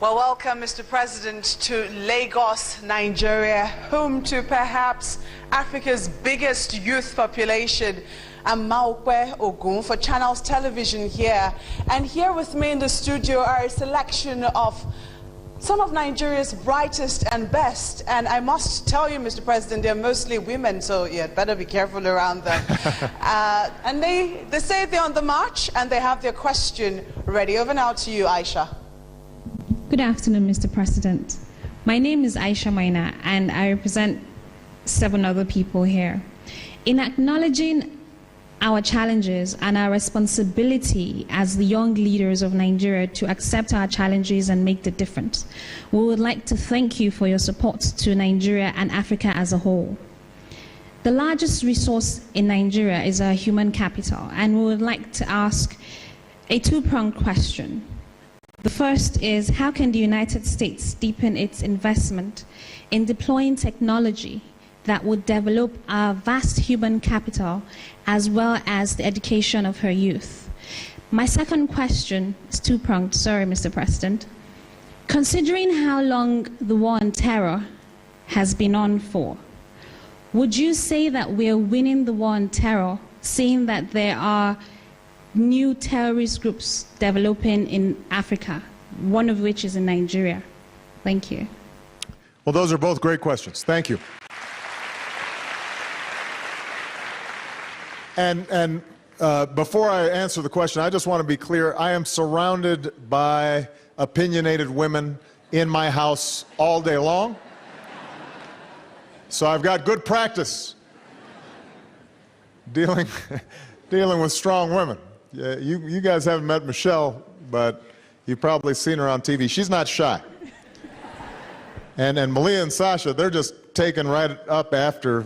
Well, welcome, Mr. President, to Lagos, Nigeria, home to perhaps Africa's biggest youth population. I'm Maokwe Ogun for Channels Television here. And here with me in the studio are a selection of some of Nigeria's brightest and best. And I must tell you, Mr. President, they're mostly women, so you better be careful around them. And they say they're on the march and they have their question ready. Over now to you, Aisha. Good afternoon, Mr. President. My name is Aisha Maina, and I represent 7 other people here. In acknowledging our challenges and our responsibility as the young leaders of Nigeria to accept our challenges and make the difference, we would like to thank you for your support to Nigeria and Africa as a whole. The largest resource in Nigeria is our human capital, and we would like to ask a two-pronged question. The first is, how can the United States deepen its investment in deploying technology that would develop our vast human capital as well as the education of her youth? My second question is two-pronged, sorry, Mr. President. Considering how long the war on terror has been on for, would you say that we are winning the war on terror, seeing that there are new terrorist groups developing in Africa, one of which is in Nigeria? Thank you. Well, those are both great questions. Thank you. And before I answer the question, I just want to be clear. I am surrounded by opinionated women in my house all day long. So I've got good practice dealing with strong women. Yeah, you guys haven't met Michelle, but you've probably seen her on TV. She's not shy. And Malia and Sasha, they're just taken right up after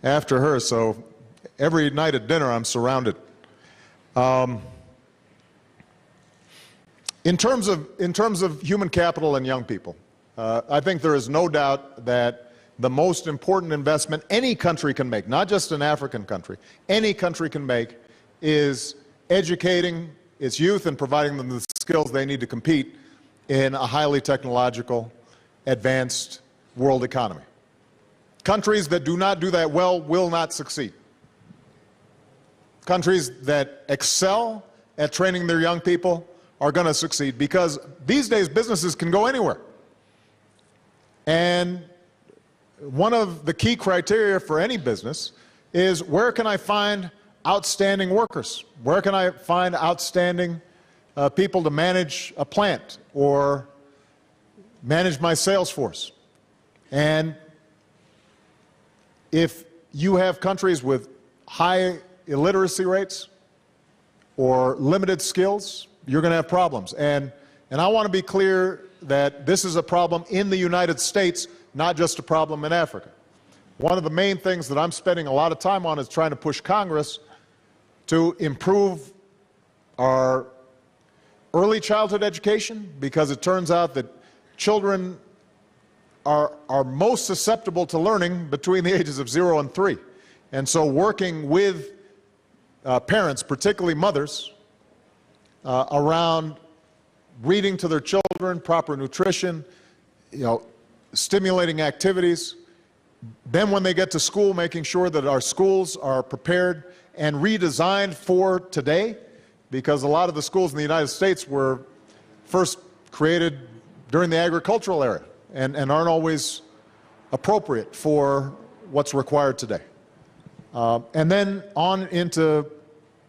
her. So every night at dinner, I'm surrounded. In terms of human capital and young people, I think there is no doubt that the most important investment any country can make, not just an African country, any country can make, is educating its youth and providing them the skills they need to compete in a highly technological, advanced world economy. Countries that do not do that well will not succeed. Countries that excel at training their young people are going to succeed, because these days businesses can go anywhere. And one of the key criteria for any business is, where can I find outstanding workers? Where can I find outstanding people to manage a plant or manage my sales force? And if you have countries with high illiteracy rates or limited skills, you're going to have problems. And I want to be clear that this is a problem in the United States, not just a problem in Africa. One of the main things that I'm spending a lot of time on is trying to push Congress to improve our early childhood education, because it turns out that children are most susceptible to learning between the ages of 0 and 3. And so working with parents, particularly mothers, around reading to their children, proper nutrition, stimulating activities. Then when they get to school, making sure that our schools are prepared and redesigned for today, because a lot of the schools in the United States were first created during the agricultural era and aren't always appropriate for what's required today. And then on into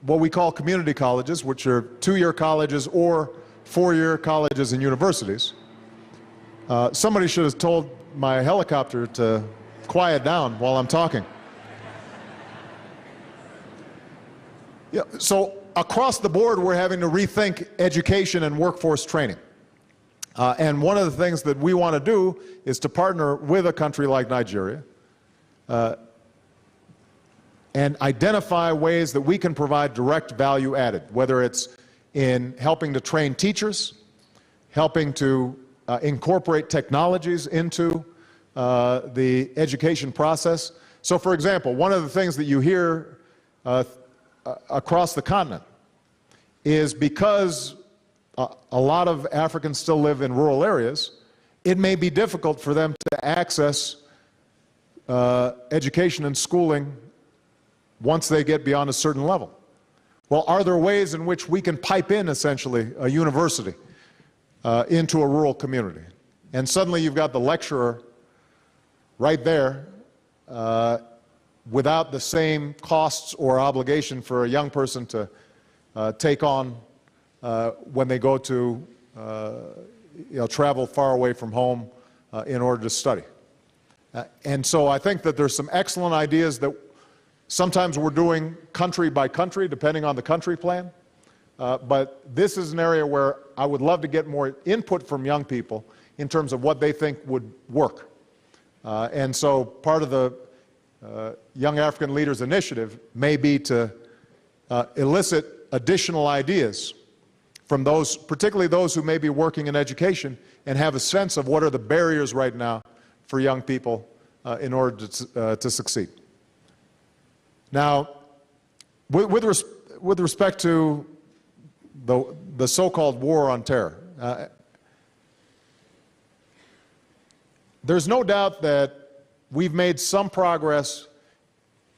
what we call community colleges, which are 2-year colleges or 4-year colleges and universities. Somebody should have told my helicopter to quiet down while I'm talking. Yeah, so across the board, we're having to rethink education and workforce training. And one of the things that we want to do is to partner with a country like Nigeria and identify ways that we can provide direct value added, whether it's in helping to train teachers, helping to incorporate technologies into the education process. So, for example, one of the things that you hear across the continent is because a lot of Africans still live in rural areas, it may be difficult for them to access education and schooling once they get beyond a certain level. Well, are there ways in which we can pipe in, essentially, a university into a rural community? And suddenly you've got the lecturer right there without the same costs or obligation for a young person to take on when they go to travel far away from home in order to study. And so I think that there's some excellent ideas that sometimes we're doing country by country, depending on the country plan. But this is an area where I would love to get more input from young people in terms of what they think would work. And so part of the Young African Leaders Initiative may be to elicit additional ideas from those, particularly those who may be working in education and have a sense of what are the barriers right now for young people in order to succeed. Now, with respect to the so-called war on terror, there's no doubt that we've made some progress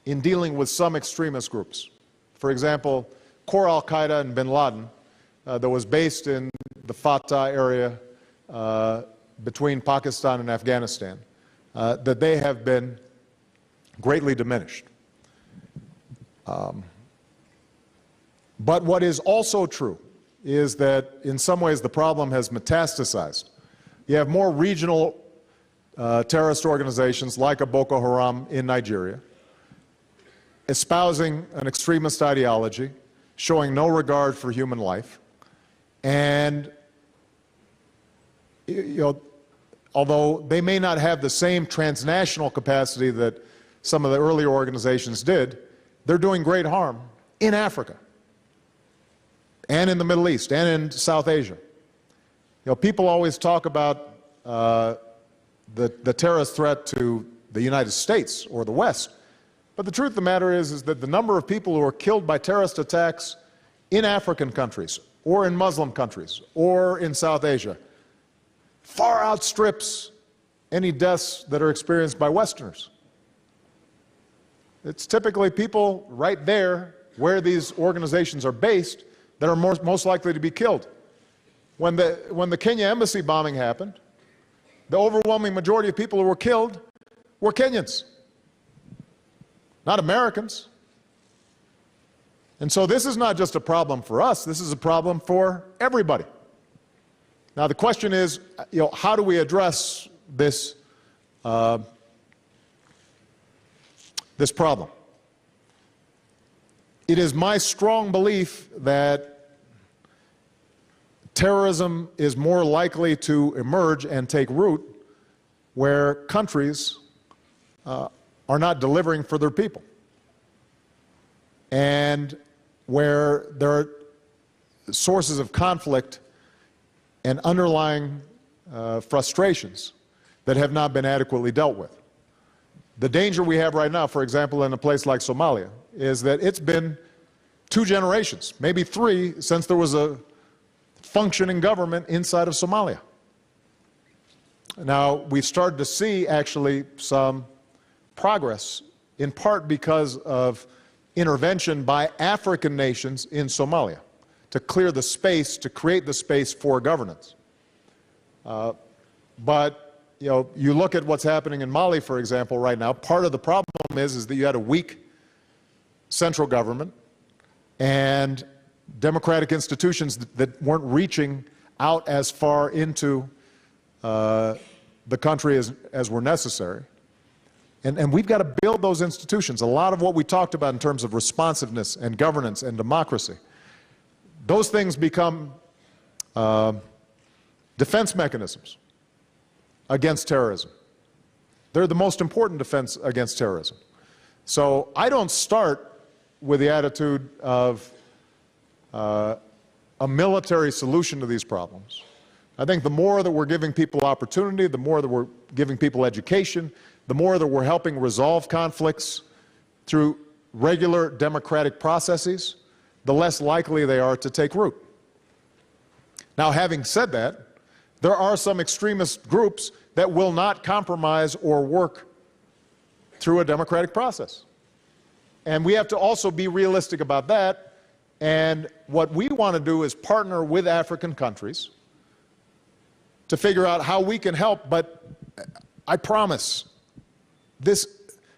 in dealing with some extremist groups. For example, core al-Qaeda and bin Laden, that was based in the Fatah area between Pakistan and Afghanistan, that they have been greatly diminished. But what is also true is that in some ways the problem has metastasized. You have more regional terrorist organizations like a Boko Haram in Nigeria, espousing an extremist ideology, showing no regard for human life, and although they may not have the same transnational capacity that some of the earlier organizations did, they're doing great harm in Africa and in the Middle East and in South Asia. People always talk about the terrorist threat to the United States or the West, but the truth of the matter is that the number of people who are killed by terrorist attacks in African countries or in Muslim countries or in South Asia far outstrips any deaths that are experienced by Westerners. It's typically people right there where these organizations are based that are most likely to be killed. When the Kenya embassy bombing happened, the overwhelming majority of people who were killed were Kenyans, not Americans. And so this is not just a problem for us, this is a problem for everybody. Now the question is, how do we address this this problem? It is my strong belief that terrorism is more likely to emerge and take root where countries are not delivering for their people, and where there are sources of conflict and underlying frustrations that have not been adequately dealt with. The danger we have right now, for example, in a place like Somalia, is that it's been 2 generations, maybe 3, since there was a functioning government inside of Somalia. Now, we've started to see actually some progress, in part because of intervention by African nations in Somalia to clear the space, to create the space for governance. But you look at what's happening in Mali, for example, right now. Part of the problem is that you had a weak central government and democratic institutions that weren't reaching out as far into the country as were necessary. And we've got to build those institutions. A lot of what we talked about in terms of responsiveness and governance and democracy, those things become defense mechanisms against terrorism. They're the most important defense against terrorism. So I don't start with the attitude of a military solution to these problems. I think the more that we're giving people opportunity, the more that we're giving people education, the more that we're helping resolve conflicts through regular democratic processes, the less likely they are to take root. Now, having said that, there are some extremist groups that will not compromise or work through a democratic process. And we have to also be realistic about that. And what we want to do is partner with African countries to figure out how we can help. But I promise, this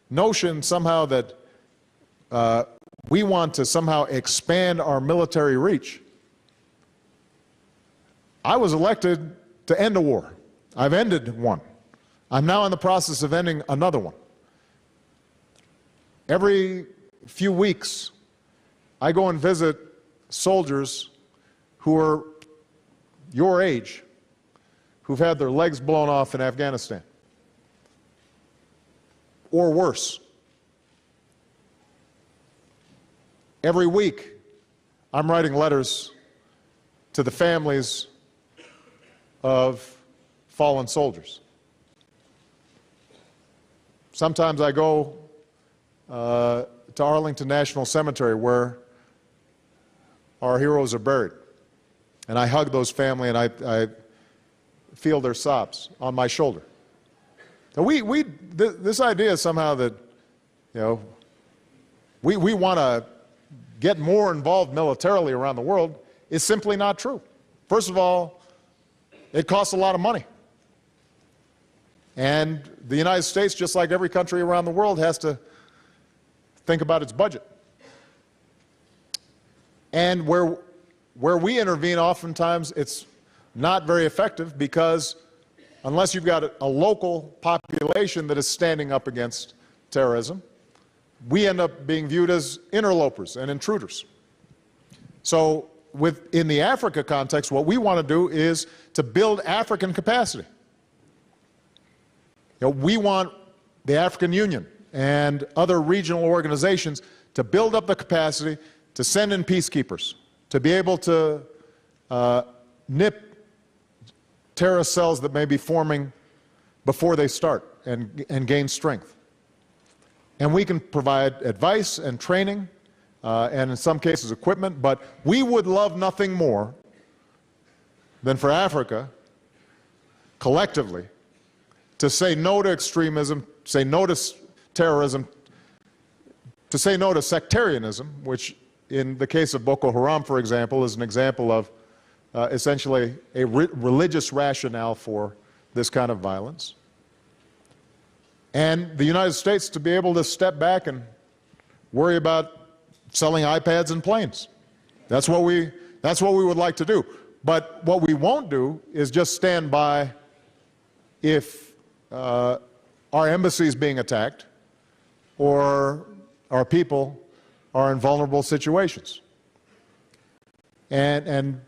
notion somehow that we want to somehow expand our military reach. I was elected to end a war. I've ended one. I'm now in the process of ending another one. Every few weeks, I go and visit soldiers who are your age, who've had their legs blown off in Afghanistan, or worse. Every week, I'm writing letters to the families of fallen soldiers. Sometimes I go to Arlington National Cemetery, where our heroes are buried, and I hug those families, and I feel their sobs on my shoulder. Now this idea somehow that, you know, we want to get more involved militarily around the world is simply not true. First of all, it costs a lot of money. And the United States, just like every country around the world, has to think about its budget. And where we intervene, oftentimes it's not very effective, because unless you've got a local population that is standing up against terrorism, we end up being viewed as interlopers and intruders. So in the Africa context, what we want to do is to build African capacity. You know, we want the African Union and other regional organizations to build up the capacity to send in peacekeepers, to be able to nip terrorist cells that may be forming before they start and gain strength. And we can provide advice and training, and in some cases equipment, but we would love nothing more than for Africa, collectively, to say no to extremism, say no to terrorism, to say no to sectarianism, which in the case of Boko Haram, for example, is an example of essentially a religious rationale for this kind of violence. And the United States to be able to step back and worry about selling iPads and planes. That's what we would like to do. But what we won't do is just stand by if our embassy is being attacked or our people are in vulnerable situations. And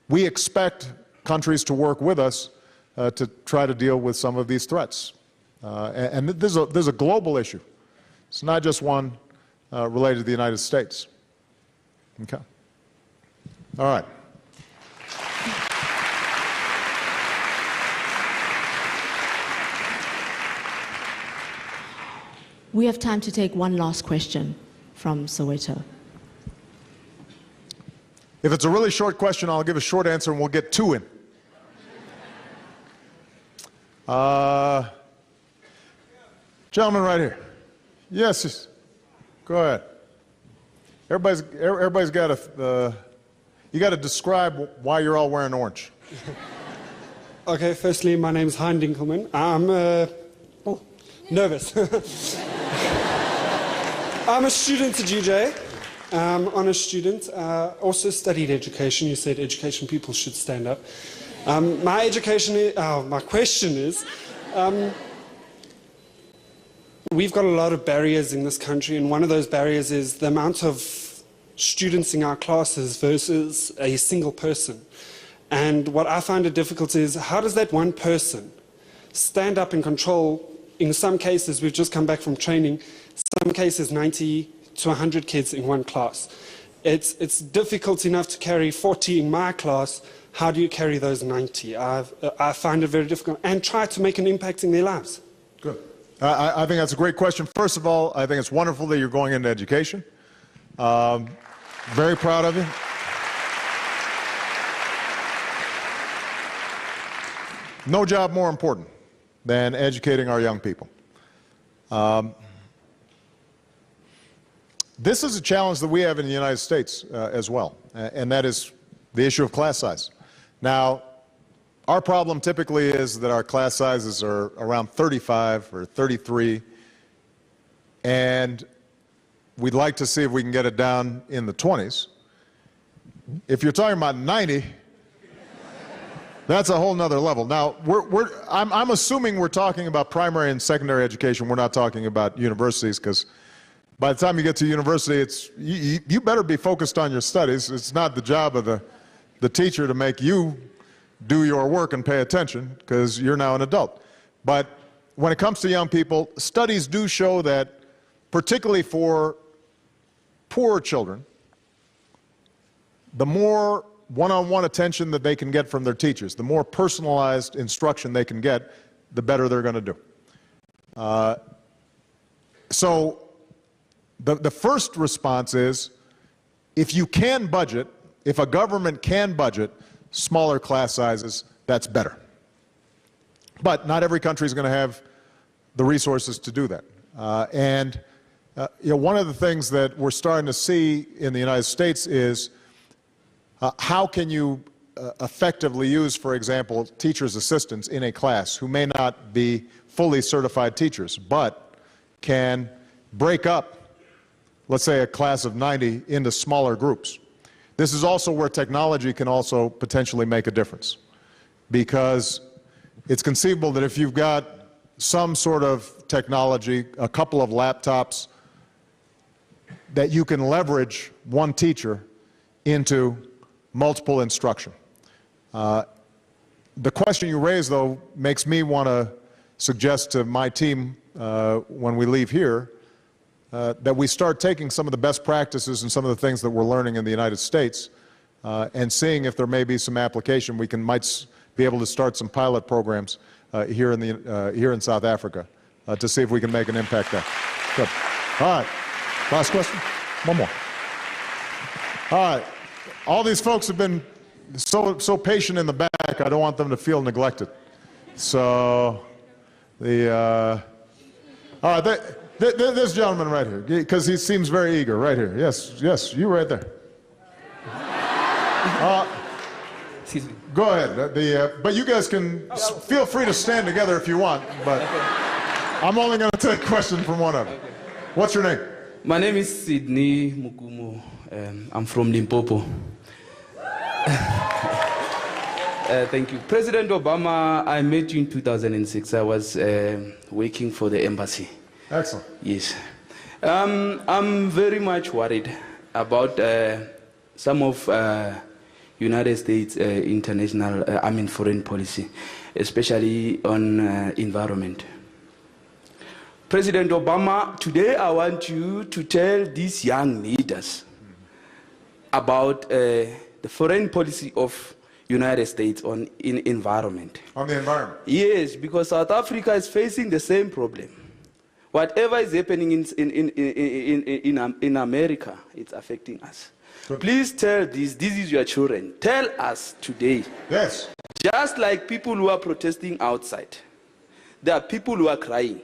we expect countries to work with us to try to deal with some of these threats. And there's a global issue. It's not just one related to the United States. Okay. All right. We have time to take one last question from Soweto. If it's a really short question, I'll give a short answer and we'll get two in. Gentleman right here. Yes, go ahead. Everybody's got to, you got to describe why you're all wearing orange. Okay, firstly, my name's Hein Dinkelman. I'm nervous. I'm a student at GJ. Honest student. Also studied education. You said education people should stand up. My question is, we've got a lot of barriers in this country, and one of those barriers is the amount of students in our classes versus a single person. And what I find it difficult is, how does that one person stand up and control, in some cases, we've just come back from training, some some cases 90 to 100 kids in one class. It's difficult enough to carry 40 in my class. How do you carry those 90? I find it very difficult, and try to make an impact in their lives. Good. I think that's a great question. First of all, I think it's wonderful that you're going into education. Very proud of you. No job more important than educating our young people. This is a challenge that we have in the United States as well, and that is the issue of class size. Now, our problem typically is that our class sizes are around 35 or 33, and we'd like to see if we can get it down in the 20s. If you're talking about 90, that's a whole nother level. Now, I'm assuming we're talking about primary and secondary education. We're not talking about universities, because by the time you get to university, you better be focused on your studies. It's not the job of the teacher to make you do your work and pay attention, because you're now an adult. But when it comes to young people, studies do show that, particularly for poorer children, the more one-on-one attention that they can get from their teachers, the more personalized instruction they can get, the better they're going to do. So the first response is, if you can budget, if a government can budget smaller class sizes, that's better. But not every country is going to have the resources to do that. One of the things that we're starting to see in the United States is how can you effectively use, for example, teachers' assistants in a class who may not be fully certified teachers, but can break up, let's say, a class of 90 into smaller groups. This is also where technology can also potentially make a difference, because it's conceivable that if you've got some sort of technology, a couple of laptops, that you can leverage one teacher into multiple instruction. The question you raise, though, makes me want to suggest to my team when we leave here that we start taking some of the best practices and some of the things that we're learning in the United States and seeing if there may be some application. We might be able to start some pilot programs here in South Africa to see if we can make an impact there. Good. All right. Last question? One more. All right. All these folks have been so patient in the back, I don't want them to feel neglected. So, all right, this gentleman right here, because he seems very eager, right here. Yes, you right there. Go ahead. But you guys can feel free to stand together if you want, but I'm only going to take a question from one of them. What's your name? My name is Sydney Mukumo. I'm from Limpopo. Thank you. President Obama, I met you in 2006. I was working for the embassy. Excellent. Yes. I'm very much worried about some of United States international, foreign policy, especially on environment. President Obama, today I want you to tell these young leaders about the foreign policy of United States in environment. On the environment? Yes, because South Africa is facing the same problem. Whatever is happening in America, it's affecting us. Good. Please tell this is your children. Tell us today. Yes. Just like people who are protesting outside, there are people who are crying.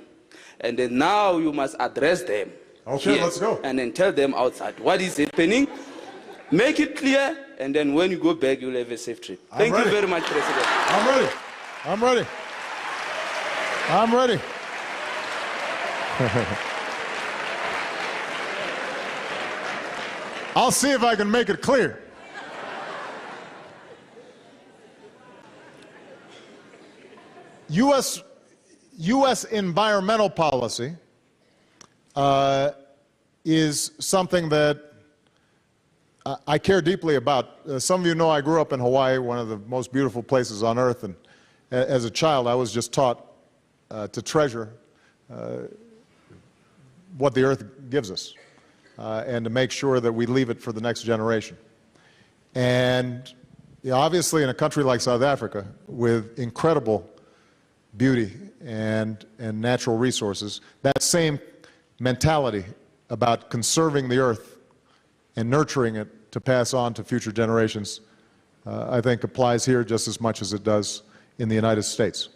And then now you must address them. Okay, let's go. And then tell them outside what is happening. Make it clear, and then when you go back, you'll have a safe trip. Thank you very much, President. I'm ready. I'm ready. I'm ready. I'll see if I can make it clear. U.S. environmental policy is something that I care deeply about. Some of you know I grew up in Hawaii, one of the most beautiful places on earth, and as a child I was just taught to treasure what the earth gives us and to make sure that we leave it for the next generation. And obviously in a country like South Africa with incredible beauty and natural resources, that same mentality about conserving the earth and nurturing it to pass on to future generations, I think applies here just as much as it does in the United States.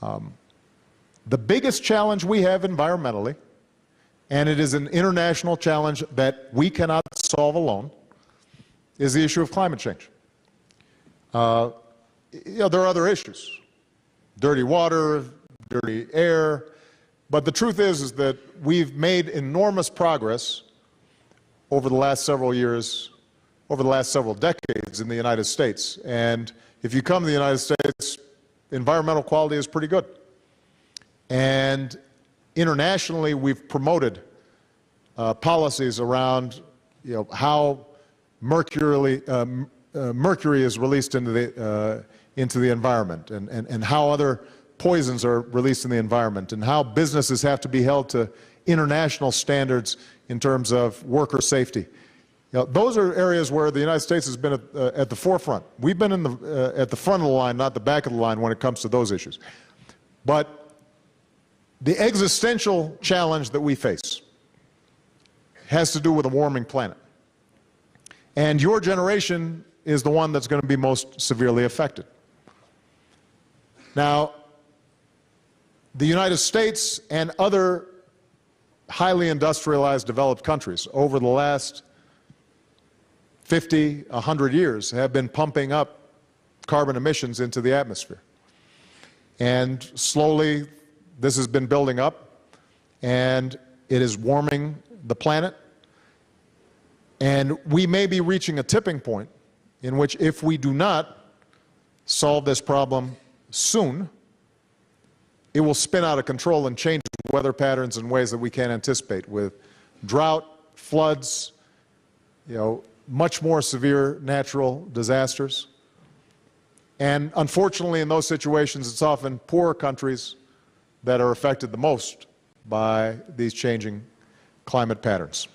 The biggest challenge we have environmentally, and it is an international challenge that we cannot solve alone, is the issue of climate change. There are other issues, dirty water, dirty air, but the truth is that we've made enormous progress over the last several years, over the last several decades in the United States. And if you come to the United States, environmental quality is pretty good. And internationally, we've promoted policies around how mercury is released into the environment, and how other poisons are released in the environment, and how businesses have to be held to international standards in terms of worker safety. Those are areas where the United States has been at the forefront. We've been at the front of the line, not the back of the line, when it comes to those issues. But the existential challenge that we face has to do with a warming planet. And your generation is the one that's going to be most severely affected. Now, the United States and other highly industrialized developed countries over the last 50, 100 years have been pumping up carbon emissions into the atmosphere. And slowly this has been building up, and it is warming the planet. And we may be reaching a tipping point in which, if we do not solve this problem soon, it will spin out of control and change weather patterns in ways that we can't anticipate, with drought, floods, much more severe natural disasters. And unfortunately, in those situations, it's often poorer countries that are affected the most by these changing climate patterns.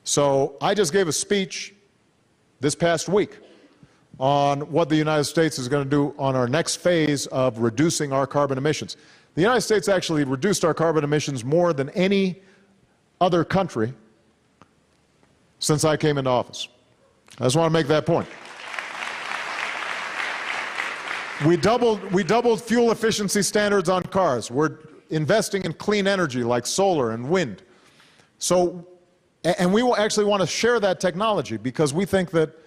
So I just gave a speech this past week on what the United States is going to do on our next phase of reducing our carbon emissions. The United States actually reduced our carbon emissions more than any other country since I came into office. I just want to make that point. We doubled fuel efficiency standards on cars. We're investing in clean energy like solar and wind. And we will actually want to share that technology, because we think that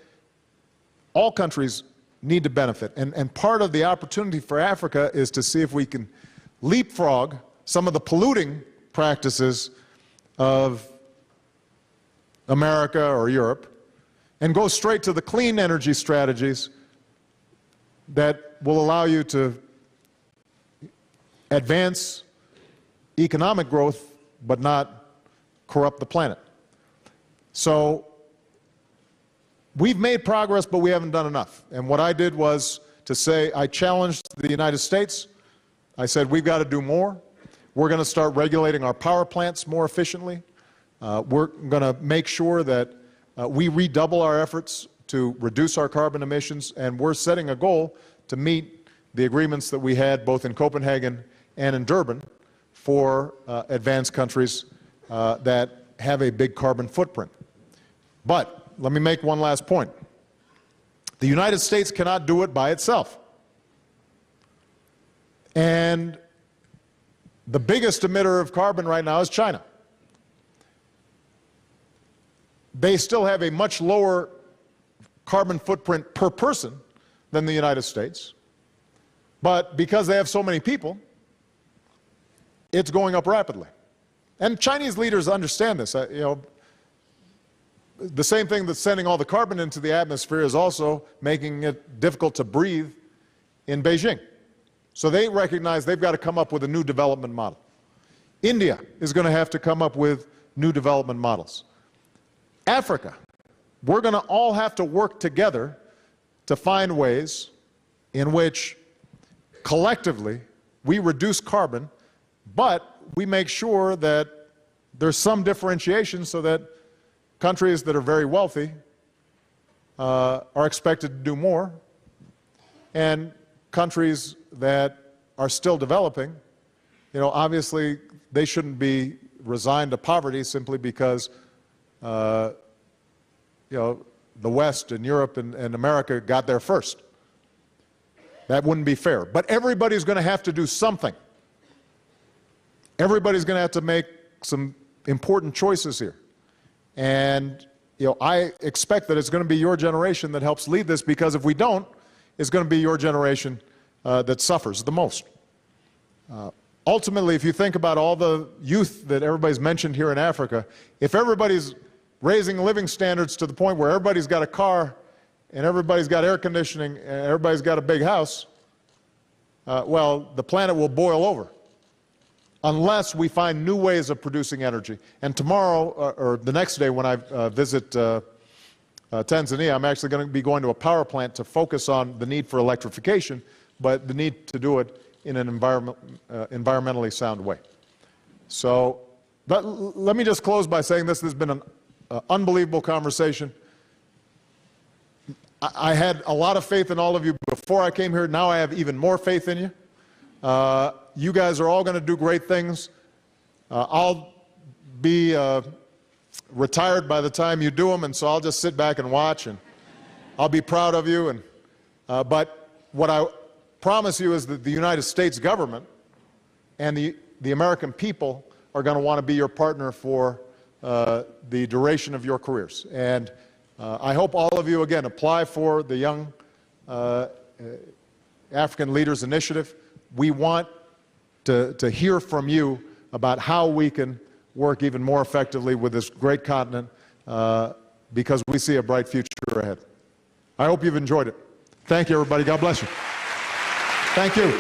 all countries need to benefit. And part of the opportunity for Africa is to see if we can leapfrog some of the polluting practices of America or Europe and go straight to the clean energy strategies that will allow you to advance economic growth but not corrupt the planet. So we've made progress, but we haven't done enough. And what I did was to say, I challenged the United States. I said, we've got to do more. We're going to start regulating our power plants more efficiently. We're going to make sure that we redouble our efforts to reduce our carbon emissions, and we're setting a goal to meet the agreements that we had both in Copenhagen and in Durban for advanced countries that have a big carbon footprint. But let me make one last point. The United States cannot do it by itself. And the biggest emitter of carbon right now is China. They still have a much lower carbon footprint per person than the United States. But because they have so many people, it's going up rapidly. And Chinese leaders understand this. The same thing that's sending all the carbon into the atmosphere is also making it difficult to breathe in Beijing. So they recognize they've got to come up with a new development model. India is going to have to come up with new development models. Africa, we're going to all have to work together to find ways in which collectively we reduce carbon, but we make sure that there's some differentiation so that countries that are very wealthy are expected to do more, and countries that are still developing, obviously they shouldn't be resigned to poverty simply because, the West and Europe and America got there first. That wouldn't be fair. But everybody's going to have to do something. Everybody's going to have to make some important choices here. And, I expect that it's going to be your generation that helps lead this, because if we don't, it's going to be your generation that suffers the most. Ultimately, if you think about all the youth that everybody's mentioned here in Africa, if everybody's raising living standards to the point where everybody's got a car and everybody's got air conditioning and everybody's got a big house, well, the planet will boil over unless we find new ways of producing energy. And tomorrow, or the next day when I visit Tanzania, I'm actually going to be going to a power plant to focus on the need for electrification, but the need to do it in an environmentally sound way. So let me just close by saying this has been an unbelievable conversation. I had a lot of faith in all of you before I came here. Now I have even more faith in you. You guys are all going to do great things. I'll be retired by the time you do them, and so I'll just sit back and watch, and I'll be proud of you. And but what I promise you is that the United States government and the American people are going to want to be your partner for the duration of your careers. And I hope all of you, again, apply for the Young African Leaders Initiative. We want to hear from you about how we can work even more effectively with this great continent, because we see a bright future ahead. I hope you've enjoyed it. Thank you, everybody. God bless you. Thank you.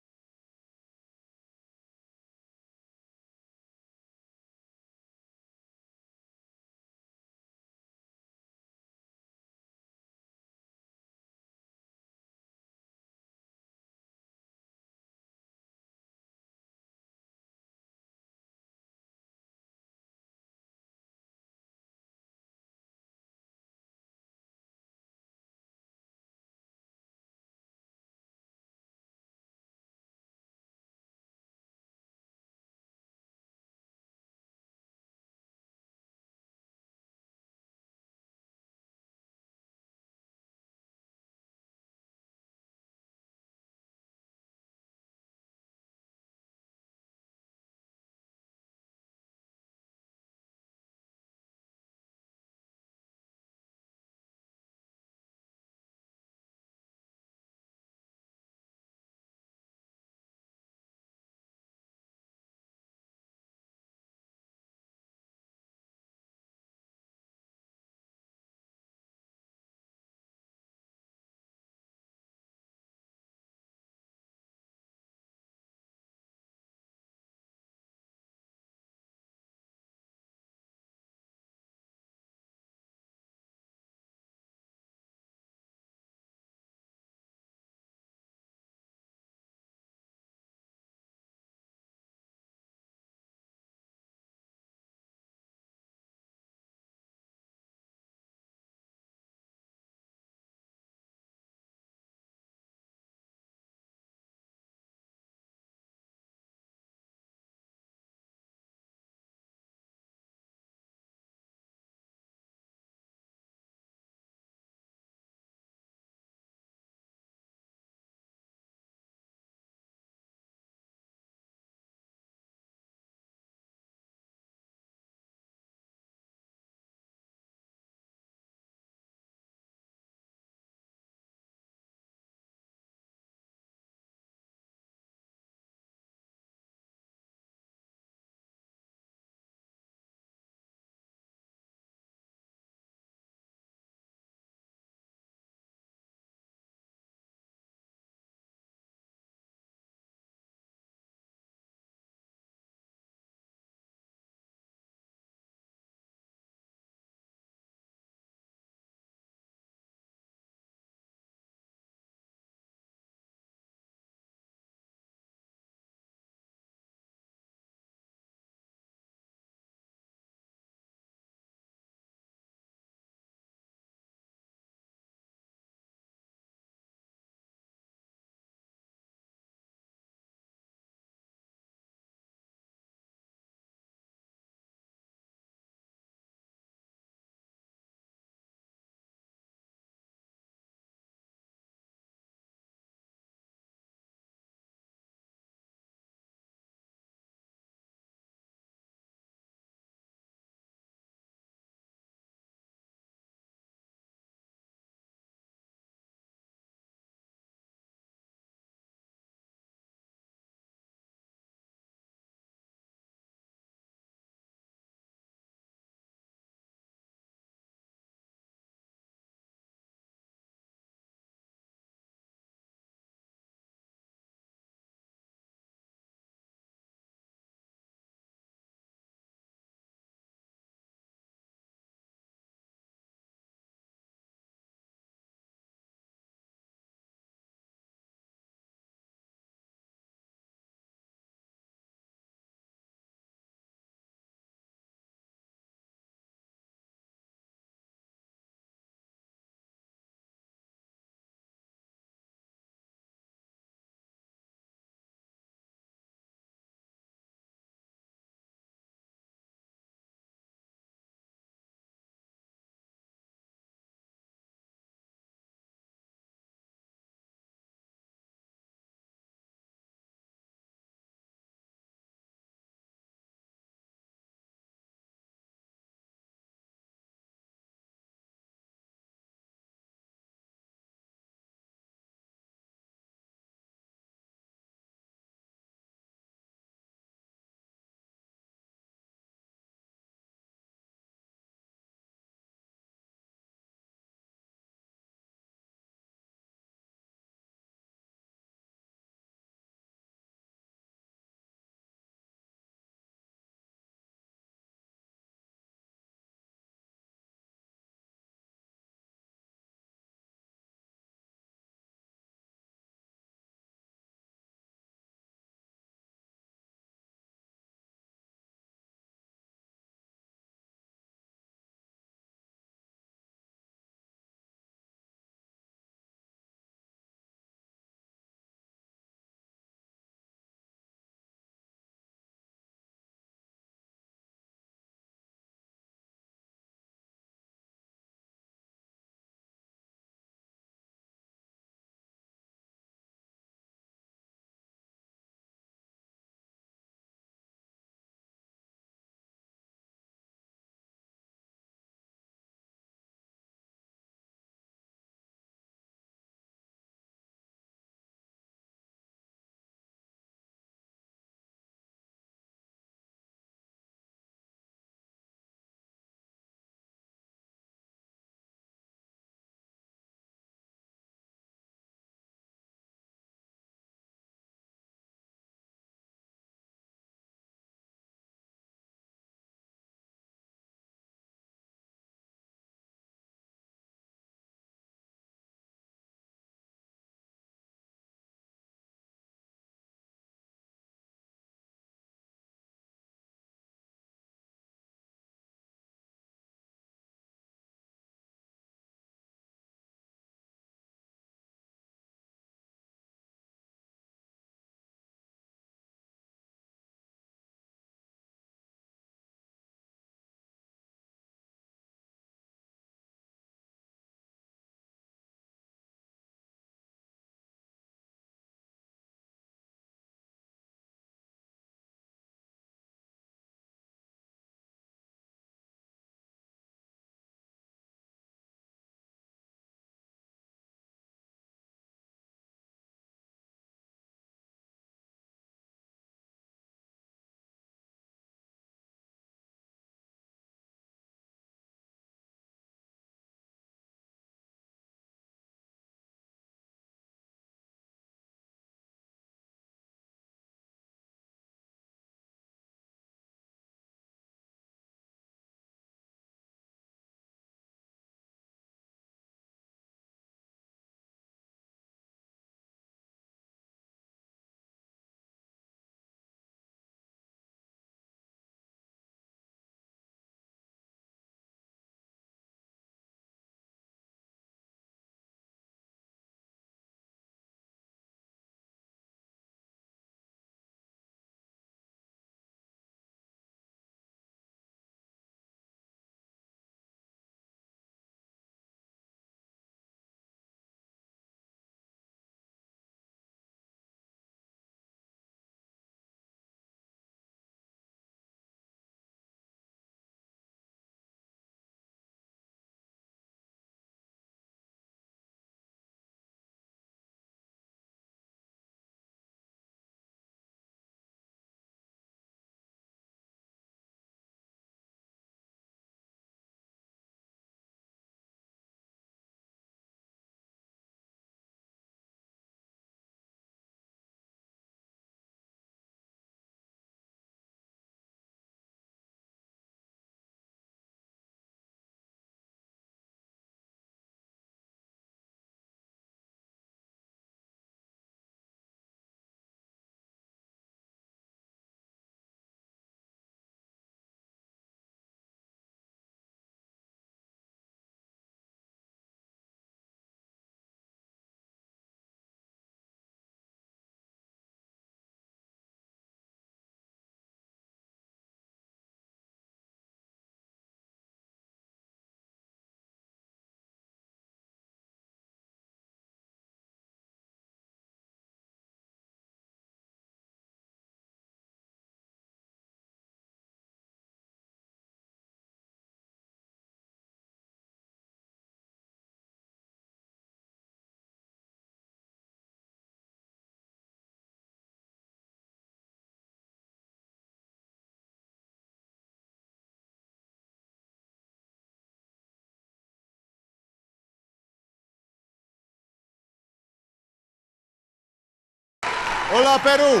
Hola, Peru.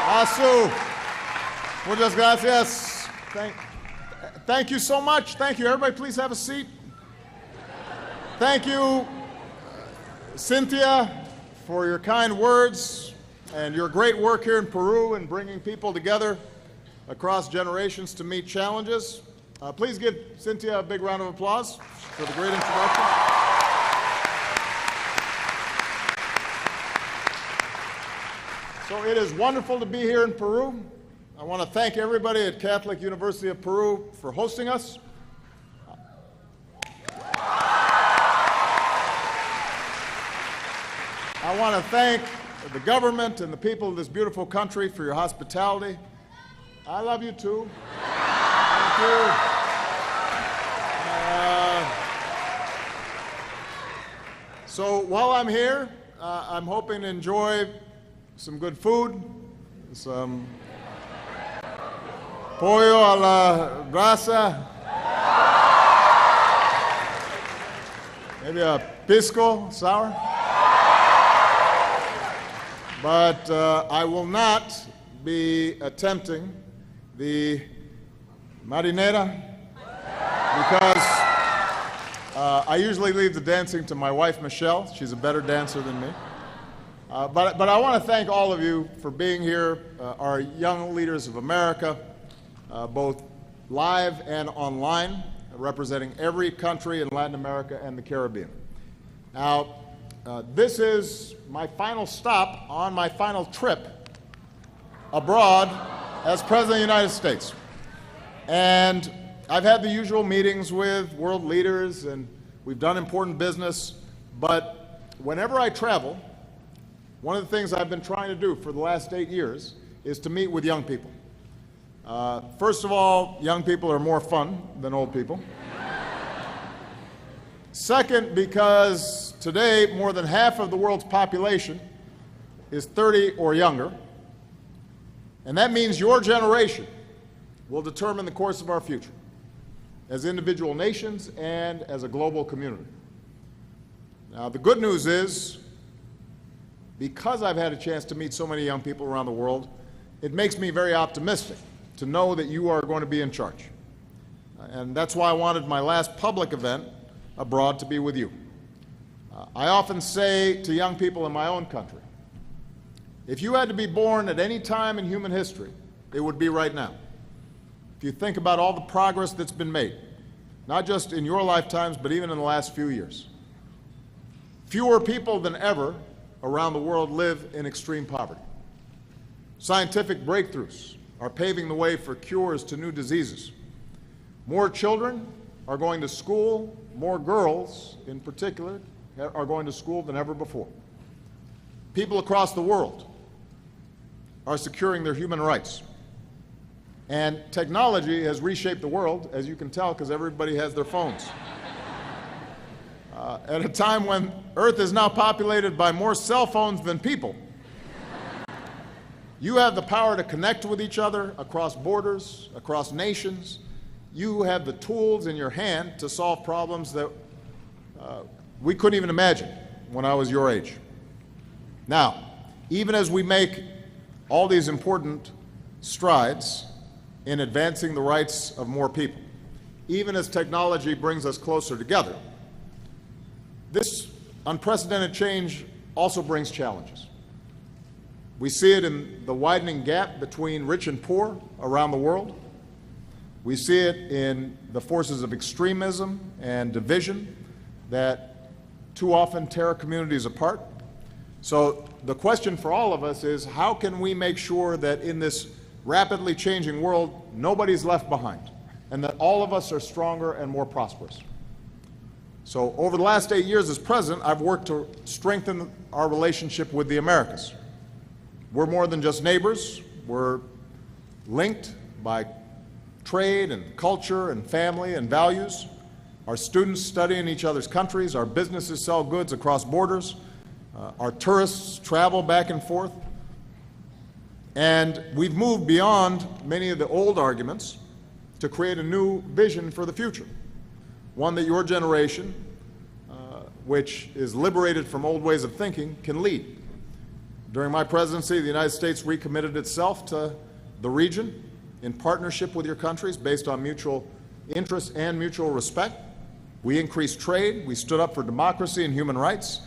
Asu. Muchas gracias. Thank you so much. Thank you. Everybody, please have a seat. Thank you, Cynthia, for your kind words and your great work here in Peru in bringing people together across generations to meet challenges. Please give Cynthia a big round of applause for the great introduction. So it is wonderful to be here in Peru. I want to thank everybody at Catholic University of Peru for hosting us. I want to thank the government and the people of this beautiful country for your hospitality. I love you too. Thank you. So while I'm here, I'm hoping to enjoy some good food, some pollo a la brasa, maybe a pisco sour. But I will not be attempting the marinera because I usually leave the dancing to my wife, Michelle. She's a better dancer than me. But I want to thank all of you for being here, our young leaders of America, both live and online, representing every country in Latin America and the Caribbean. Now, this is my final stop on my final trip abroad as President of the United States. And I've had the usual meetings with world leaders, and we've done important business. But whenever I travel, one of the things I've been trying to do for the last 8 years is to meet with young people. First of all, young people are more fun than old people. Second, because today more than half of the world's population is 30 or younger. And that means your generation will determine the course of our future as individual nations and as a global community. Now, the good news is, because I've had a chance to meet so many young people around the world, it makes me very optimistic to know that you are going to be in charge. And that's why I wanted my last public event abroad to be with you. I often say to young people in my own country, if you had to be born at any time in human history, it would be right now. If you think about all the progress that's been made, not just in your lifetimes, but even in the last few years. Fewer people than ever around the world live in extreme poverty. Scientific breakthroughs are paving the way for cures to new diseases. More children are going to school, more girls in particular are going to school than ever before. People across the world are securing their human rights. And technology has reshaped the world, as you can tell, because everybody has their phones. At a time when Earth is now populated by more cell phones than people, you have the power to connect with each other across borders, across nations. You have the tools in your hand to solve problems that we couldn't even imagine when I was your age. Now, even as we make all these important strides in advancing the rights of more people, even as technology brings us closer together, this unprecedented change also brings challenges. We see it in the widening gap between rich and poor around the world. We see it in the forces of extremism and division that too often tear communities apart. So the question for all of us is, how can we make sure that in this rapidly changing world, nobody's left behind, and that all of us are stronger and more prosperous? So over the last 8 years as president, I've worked to strengthen our relationship with the Americas. We're more than just neighbors. We're linked by trade and culture and family and values. Our students study in each other's countries. Our businesses sell goods across borders. Our tourists travel back and forth. And we've moved beyond many of the old arguments to create a new vision for the future, one that your generation which is liberated from old ways of thinking, can lead. During my presidency, the United States recommitted itself to the region in partnership with your countries based on mutual interest and mutual respect. We increased trade, we stood up for democracy and human rights,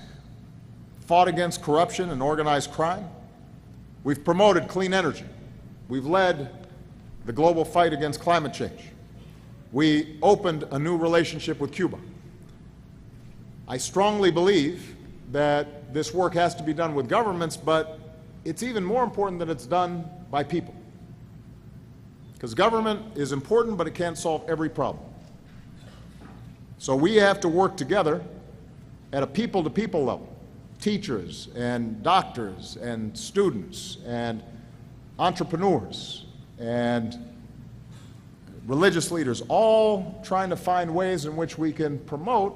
fought against corruption and organized crime. We've promoted clean energy. We've led the global fight against climate change. We opened a new relationship with Cuba. I strongly believe that this work has to be done with governments, but it's even more important that it's done by people. Because government is important, but it can't solve every problem. So we have to work together at a people-to-people level. Teachers and doctors and students and entrepreneurs and religious leaders, all trying to find ways in which we can promote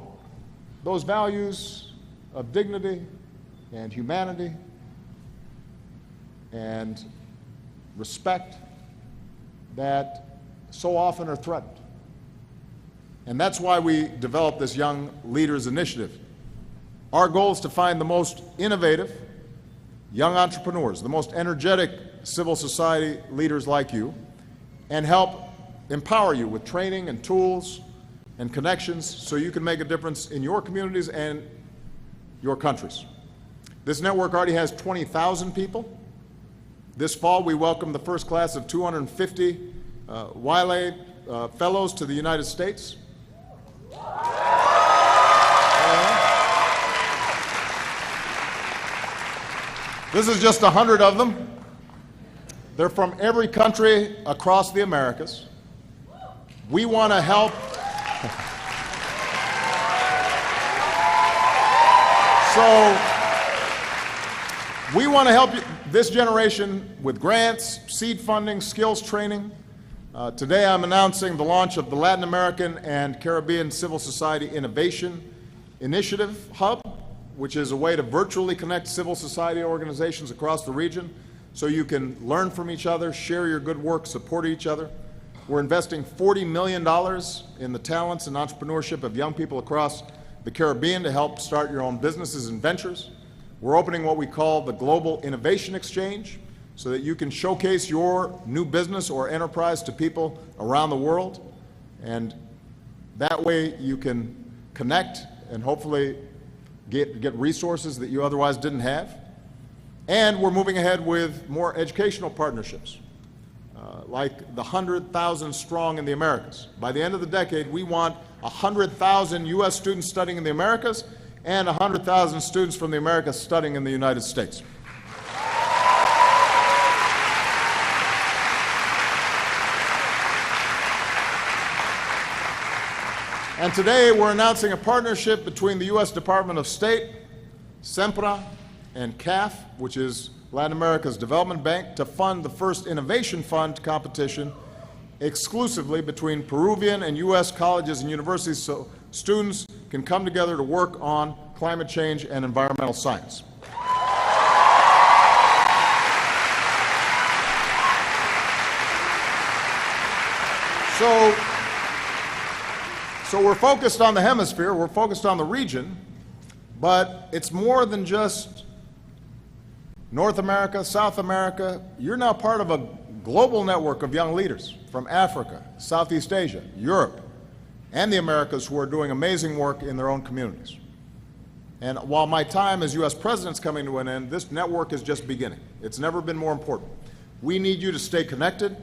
those values of dignity and humanity and respect that so often are threatened. And that's why we developed this Young Leaders Initiative. Our goal is to find the most innovative young entrepreneurs, the most energetic civil society leaders like you, and help empower you with training and tools and connections so you can make a difference in your communities and your countries. This network already has 20,000 people. This fall, we welcome the first class of 250 Wiley Fellows to the United States. This is just 100 of them. They're from every country across the Americas. We want to help. So we want to help this generation with grants, seed funding, skills training. Today I'm announcing the launch of the Latin American and Caribbean Civil Society Innovation Initiative Hub, which is a way to virtually connect civil society organizations across the region so you can learn from each other, share your good work, support each other. We're investing $40 million in the talents and entrepreneurship of young people across the Caribbean to help start your own businesses and ventures. We're opening what we call the Global Innovation Exchange so that you can showcase your new business or enterprise to people around the world. And that way you can connect and hopefully get resources that you otherwise didn't have. And we're moving ahead with more educational partnerships, like the 100,000 strong in the Americas. By the end of the decade, we want 100,000 U.S. students studying in the Americas and 100,000 students from the Americas studying in the United States. And today we're announcing a partnership between the U.S. Department of State, SEMPRA, and CAF, which is Latin America's Development Bank, to fund the first Innovation Fund competition exclusively between Peruvian and U.S. colleges and universities so students can come together to work on climate change and environmental science. So we're focused on the hemisphere, we're focused on the region, but it's more than just North America, South America. You're now part of a global network of young leaders from Africa, Southeast Asia, Europe, and the Americas who are doing amazing work in their own communities. And while my time as U.S. President's coming to an end, this network is just beginning. It's never been more important. We need you to stay connected,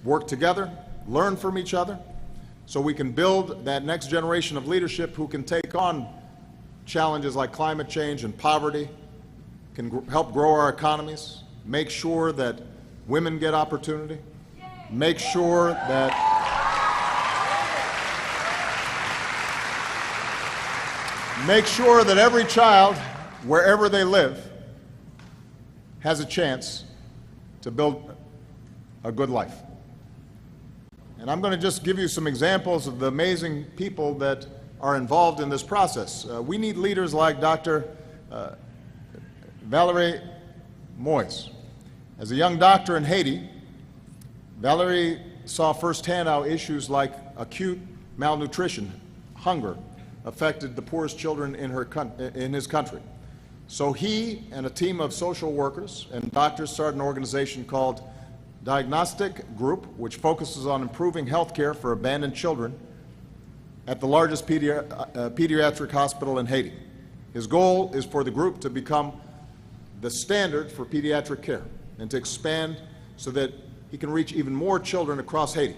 work together, learn from each other, so we can build that next generation of leadership who can take on challenges like climate change and poverty, can help grow our economies, make sure that women get opportunity, make sure that every child, wherever they live, has a chance to build a good life. And I'm going to just give you some examples of the amazing people that are involved in this process. We need leaders like Dr. Valerie Moise. As a young doctor in Haiti, Valerie saw firsthand how issues like acute malnutrition, hunger, affected the poorest children in his country. So he and a team of social workers and doctors started an organization called Diagnostic Group, which focuses on improving health care for abandoned children at the largest pediatric hospital in Haiti. His goal is for the group to become the standard for pediatric care and to expand so that he can reach even more children across Haiti.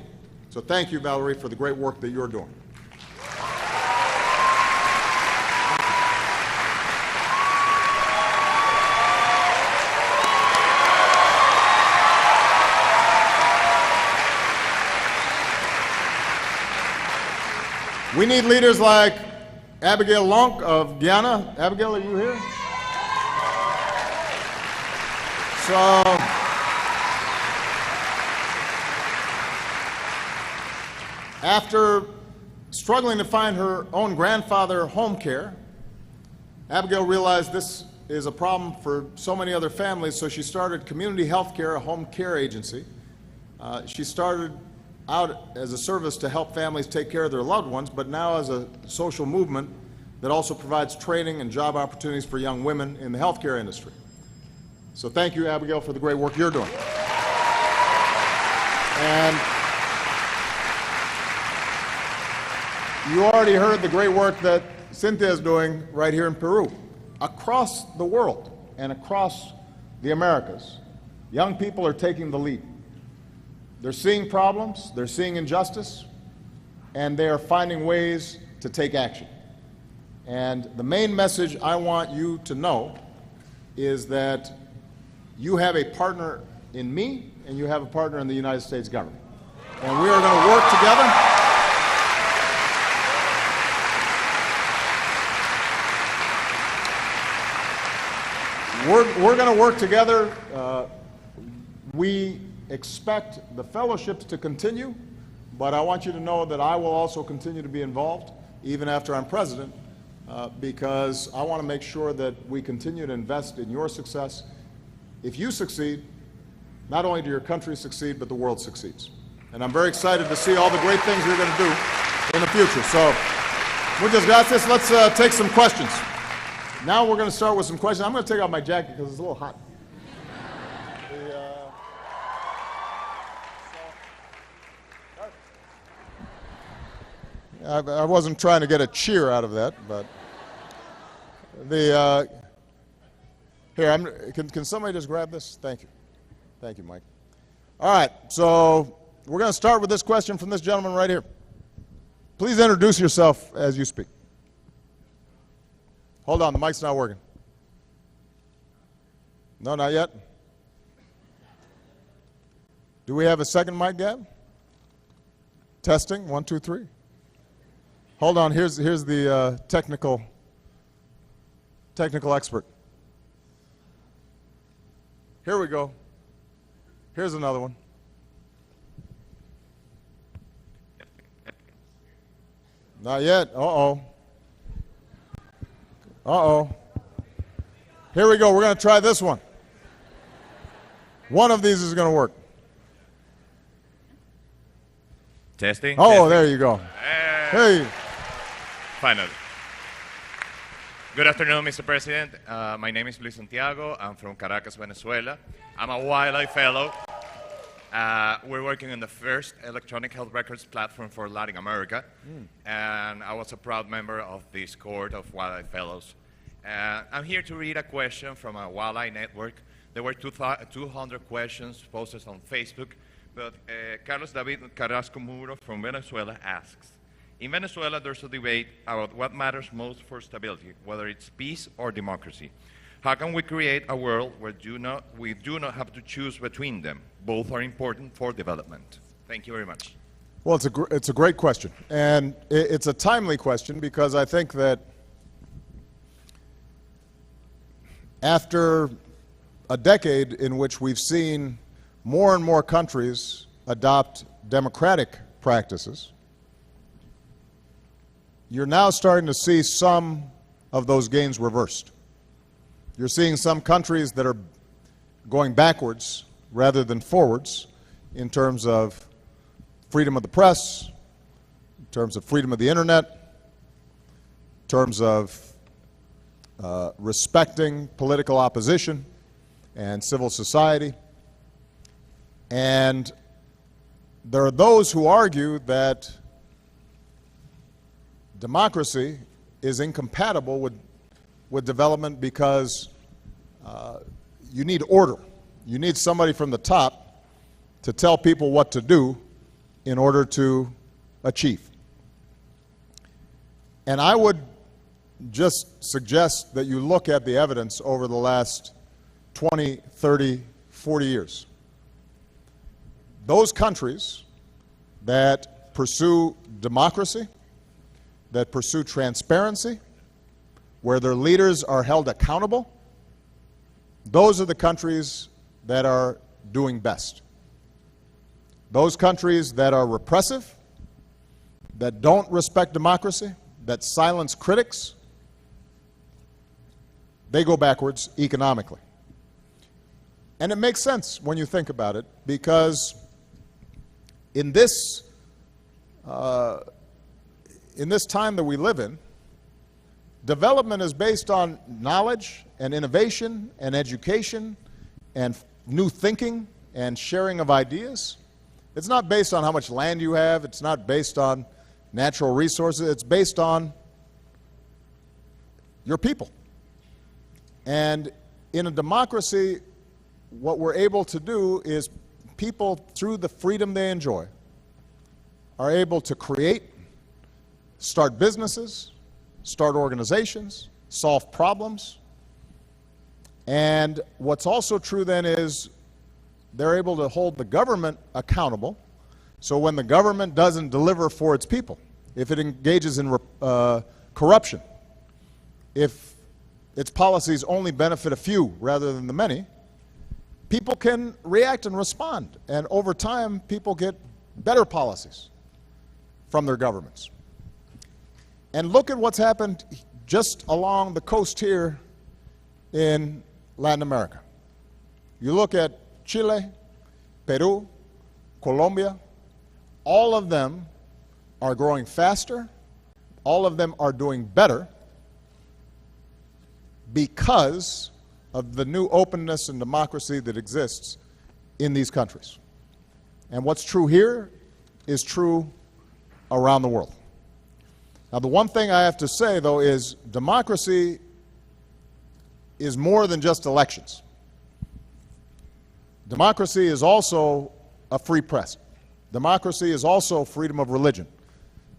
So thank you, Valerie, for the great work that you're doing. We need leaders like Abigail Lonk of Guyana. Abigail, are you here? So, after struggling to find her own grandfather home care, Abigail realized this is a problem for so many other families, so she started Community Health Care, a home care agency. She started out as a service to help families take care of their loved ones, but now as a social movement that also provides training and job opportunities for young women in the healthcare industry. So thank you, Abigail, for the great work you're doing. And you already heard the great work that Cynthia is doing right here in Peru. Across the world and across the Americas, young people are taking the lead. They're seeing problems, they're seeing injustice, and they are finding ways to take action. And the main message I want you to know is that you have a partner in me, and you have a partner in the United States government. And we are going to work together. We're going to work together. We expect the fellowships to continue, but I want you to know that I will also continue to be involved, even after I'm president, because I want to make sure that we continue to invest in your success. If you succeed, not only do your country succeed, but the world succeeds. And I'm very excited to see all the great things you're going to do in the future. So, muchas gracias. Let's take some questions. Now we're going to start with some questions. I'm going to take off my jacket because it's a little hot. I wasn't trying to get a cheer out of that, but here, can somebody just grab this? Thank you. Thank you, Mike. All right, so we're going to start with this question from this gentleman right here. Please introduce yourself as you speak. Hold on, the mic's not working. No, not yet. Do we have a second mic, Gab? Testing, 1, 2, 3. Hold on, here's the technical expert. Here we go. Here's another one. Not yet. Uh-oh. Uh-oh. Here we go. We're going to try this one. One of these is going to work. Testing. Oh, testing. There you go. Hey. Finally. Good afternoon, Mr. President. My name is Luis Santiago. I'm from Caracas, Venezuela. I'm a wildlife fellow. We're working on the first electronic health records platform for Latin America. And I was a proud member of this cohort of wildlife fellows. I'm here to read a question from a wildlife network. There were 200 questions posted on Facebook, but Carlos David Carrasco Muro from Venezuela asks, in Venezuela, there's a debate about what matters most for stability, whether it's peace or democracy. How can we create a world where we do not have to choose between them? Both are important for development. Thank you very much. Well, it's a great question, and it's a timely question because I think that after a decade in which we've seen more and more countries adopt democratic practices, you're now starting to see some of those gains reversed. You're seeing some countries that are going backwards rather than forwards in terms of freedom of the press, in terms of freedom of the internet, terms of respecting political opposition and civil society. And there are those who argue that democracy is incompatible with development because you need order. You need somebody from the top to tell people what to do in order to achieve. And I would just suggest that you look at the evidence over the last 20, 30, 40 years. Those countries that pursue democracy, that pursue transparency, where their leaders are held accountable, those are the countries that are doing best. Those countries that are repressive, that don't respect democracy, that silence critics, they go backwards economically. And it makes sense when you think about it, because in this time that we live in, development is based on knowledge and innovation and education and new thinking and sharing of ideas. It's not based on how much land you have. It's not based on natural resources. It's based on your people. And in a democracy, what we're able to do is people, through the freedom they enjoy, are able to create, start businesses, start organizations, solve problems. And what's also true then is they're able to hold the government accountable. So when the government doesn't deliver for its people, if it engages in corruption, if its policies only benefit a few rather than the many, people can react and respond. And over time, people get better policies from their governments. And look at what's happened just along the coast here in Latin America. You look at Chile, Peru, Colombia, all of them are growing faster, all of them are doing better because of the new openness and democracy that exists in these countries. And what's true here is true around the world. Now, the one thing I have to say, though, is democracy is more than just elections. Democracy is also a free press. Democracy is also freedom of religion.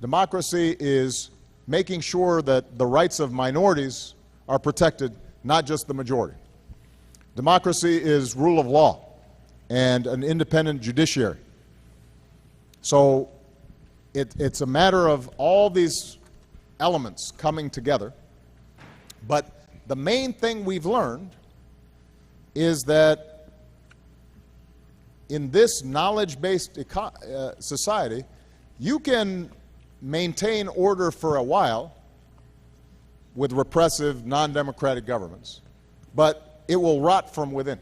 Democracy is making sure that the rights of minorities are protected, not just the majority. Democracy is rule of law and an independent judiciary. So it's a matter of all these elements coming together. But the main thing we've learned is that in this knowledge-based society, you can maintain order for a while with repressive, non-democratic governments, but it will rot from within.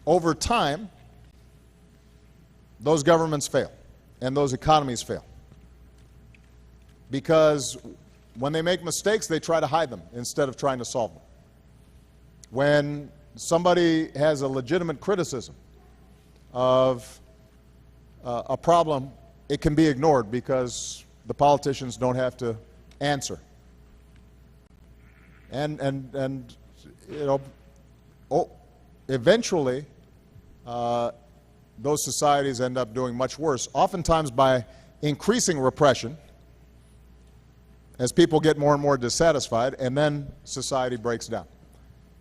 Over time, those governments fail and those economies fail. Because when they make mistakes, they try to hide them instead of trying to solve them. When somebody has a legitimate criticism of a problem, it can be ignored because the politicians don't have to answer. And you know, eventually, those societies end up doing much worse, oftentimes by increasing repression as people get more and more dissatisfied, and then society breaks down.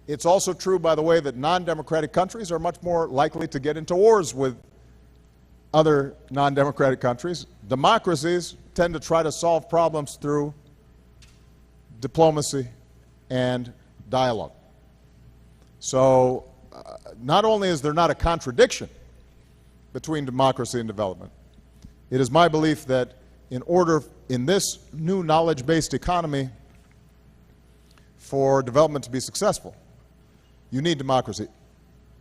It's also true, by the way, that non-democratic countries are much more likely to get into wars with other non-democratic countries. Democracies tend to try to solve problems through diplomacy and dialogue. So not only is there not a contradiction between democracy and development, it is my belief that in order in this new knowledge-based economy for development to be successful, you need democracy.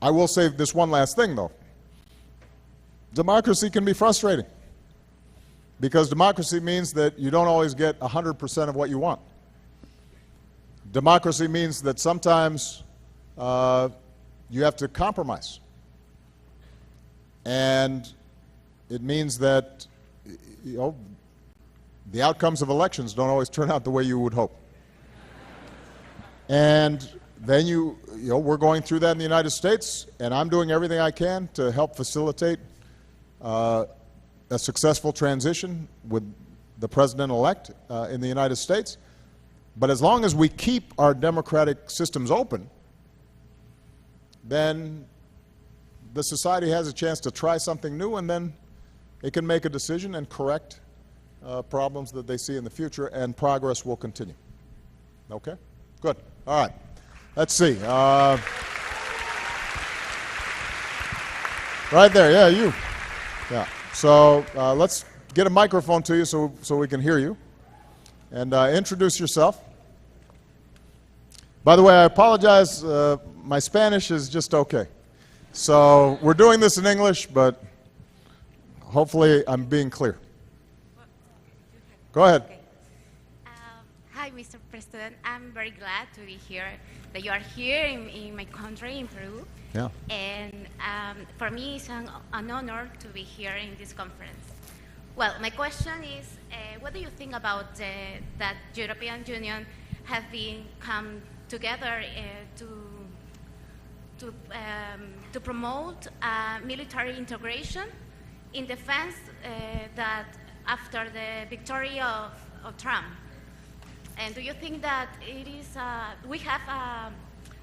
I will say this one last thing, though. Democracy can be frustrating because democracy means that you don't always get 100% of what you want. democracy means that sometimes you have to compromise. And it means that, you know, the outcomes of elections don't always turn out the way you would hope. And then you know, we're going through that in the United States, and I'm doing everything I can to help facilitate a successful transition with the president-elect in the United States. But as long as we keep our democratic systems open, then the society has a chance to try something new, and then it can make a decision and correct problems that they see in the future, and progress will continue. Okay? Good. All right. Let's see. Right there. Yeah, you. Yeah. So let's get a microphone to you so we can hear you. And introduce yourself. By the way, I apologize. My Spanish is just okay. So we're doing this in English, but hopefully I'm being clear. Go ahead. Okay. Hi, Mr. President. I'm very glad to be here, that you are here in my country, in Peru. Yeah. And for me, it's an honor to be here in this conference. Well, my question is, what do you think about that European Union have been come together to promote military integration in defense that after the victory of Trump? And do you think that it is we have a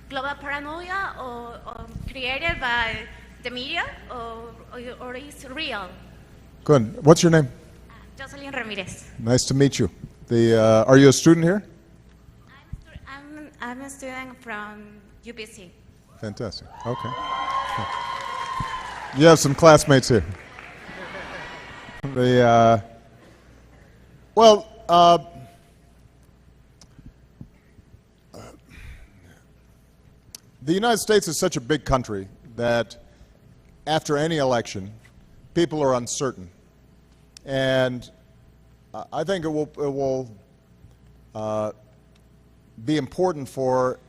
global paranoia or created by the media, or is real? Good. What's your name? Jocelyn Ramirez. Nice to meet you. Are you a student here? I'm a student from UBC. Fantastic. Okay. You have some classmates here. The United States is such a big country that after any election, people are uncertain. And I think it will be important for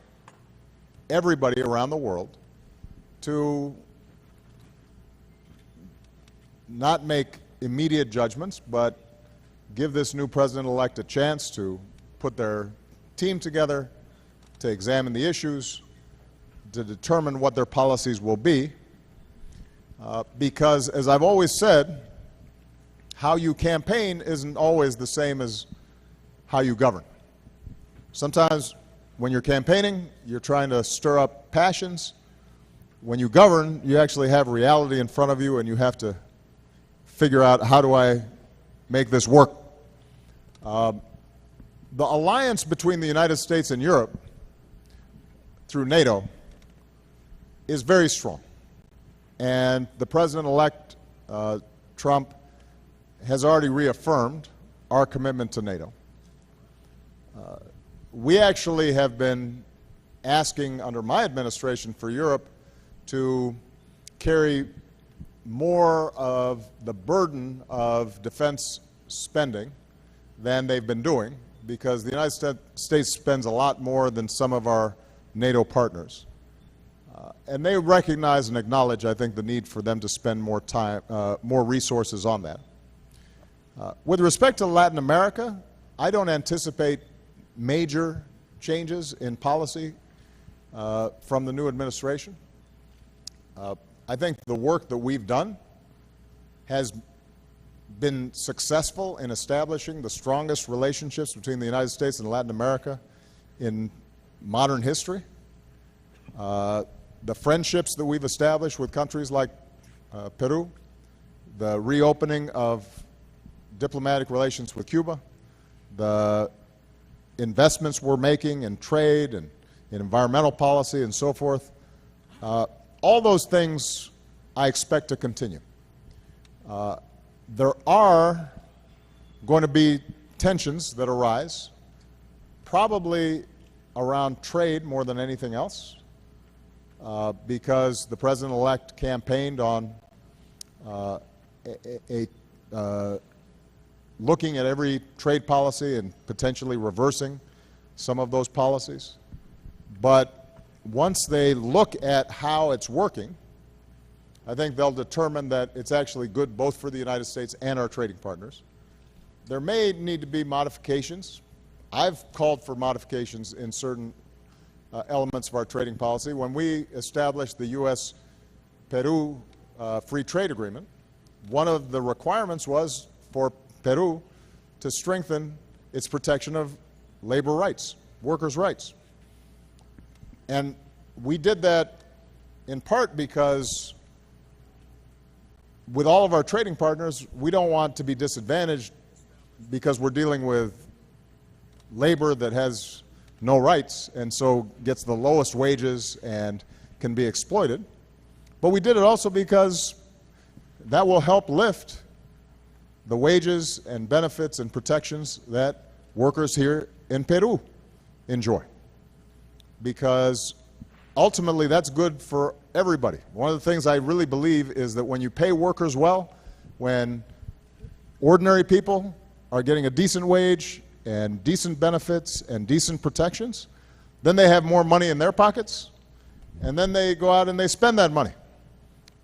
everybody around the world to not make immediate judgments, but give this new president-elect a chance to put their team together, to examine the issues, to determine what their policies will be. Because, as I've always said, how you campaign isn't always the same as how you govern. Sometimes when you're campaigning, you're trying to stir up passions. When you govern, you actually have reality in front of you, and you have to figure out, how do I make this work? The alliance between the United States and Europe through NATO is very strong. And the president-elect, Trump, has already reaffirmed our commitment to NATO. We actually have been asking under my administration for Europe to carry more of the burden of defense spending than they've been doing, because the United States spends a lot more than some of our NATO partners. And they recognize and acknowledge, I think, the need for them to spend more time, more resources on that. With respect to Latin America, I don't anticipate major changes in policy from the new administration. I think the work that we've done has been successful in establishing the strongest relationships between the United States and Latin America in modern history. The friendships that we've established with countries like Peru, the reopening of diplomatic relations with Cuba, the investments we're making in trade and in environmental policy and so forth, all those things I expect to continue. There are going to be tensions that arise, probably around trade more than anything else, because the president-elect campaigned on looking at every trade policy and potentially reversing some of those policies. But once they look at how it's working, I think they'll determine that it's actually good both for the United States and our trading partners. There may need to be modifications. I've called for modifications in certain elements of our trading policy. When we established the U.S.-Peru free trade agreement, one of the requirements was for Peru to strengthen its protection of labor rights, workers' rights. And we did that in part because with all of our trading partners, we don't want to be disadvantaged because we're dealing with labor that has no rights and so gets the lowest wages and can be exploited. But we did it also because that will help lift the wages and benefits and protections that workers here in Peru enjoy. Because ultimately that's good for everybody. One of the things I really believe is that when you pay workers well, when ordinary people are getting a decent wage and decent benefits and decent protections, then they have more money in their pockets, and then they go out and they spend that money,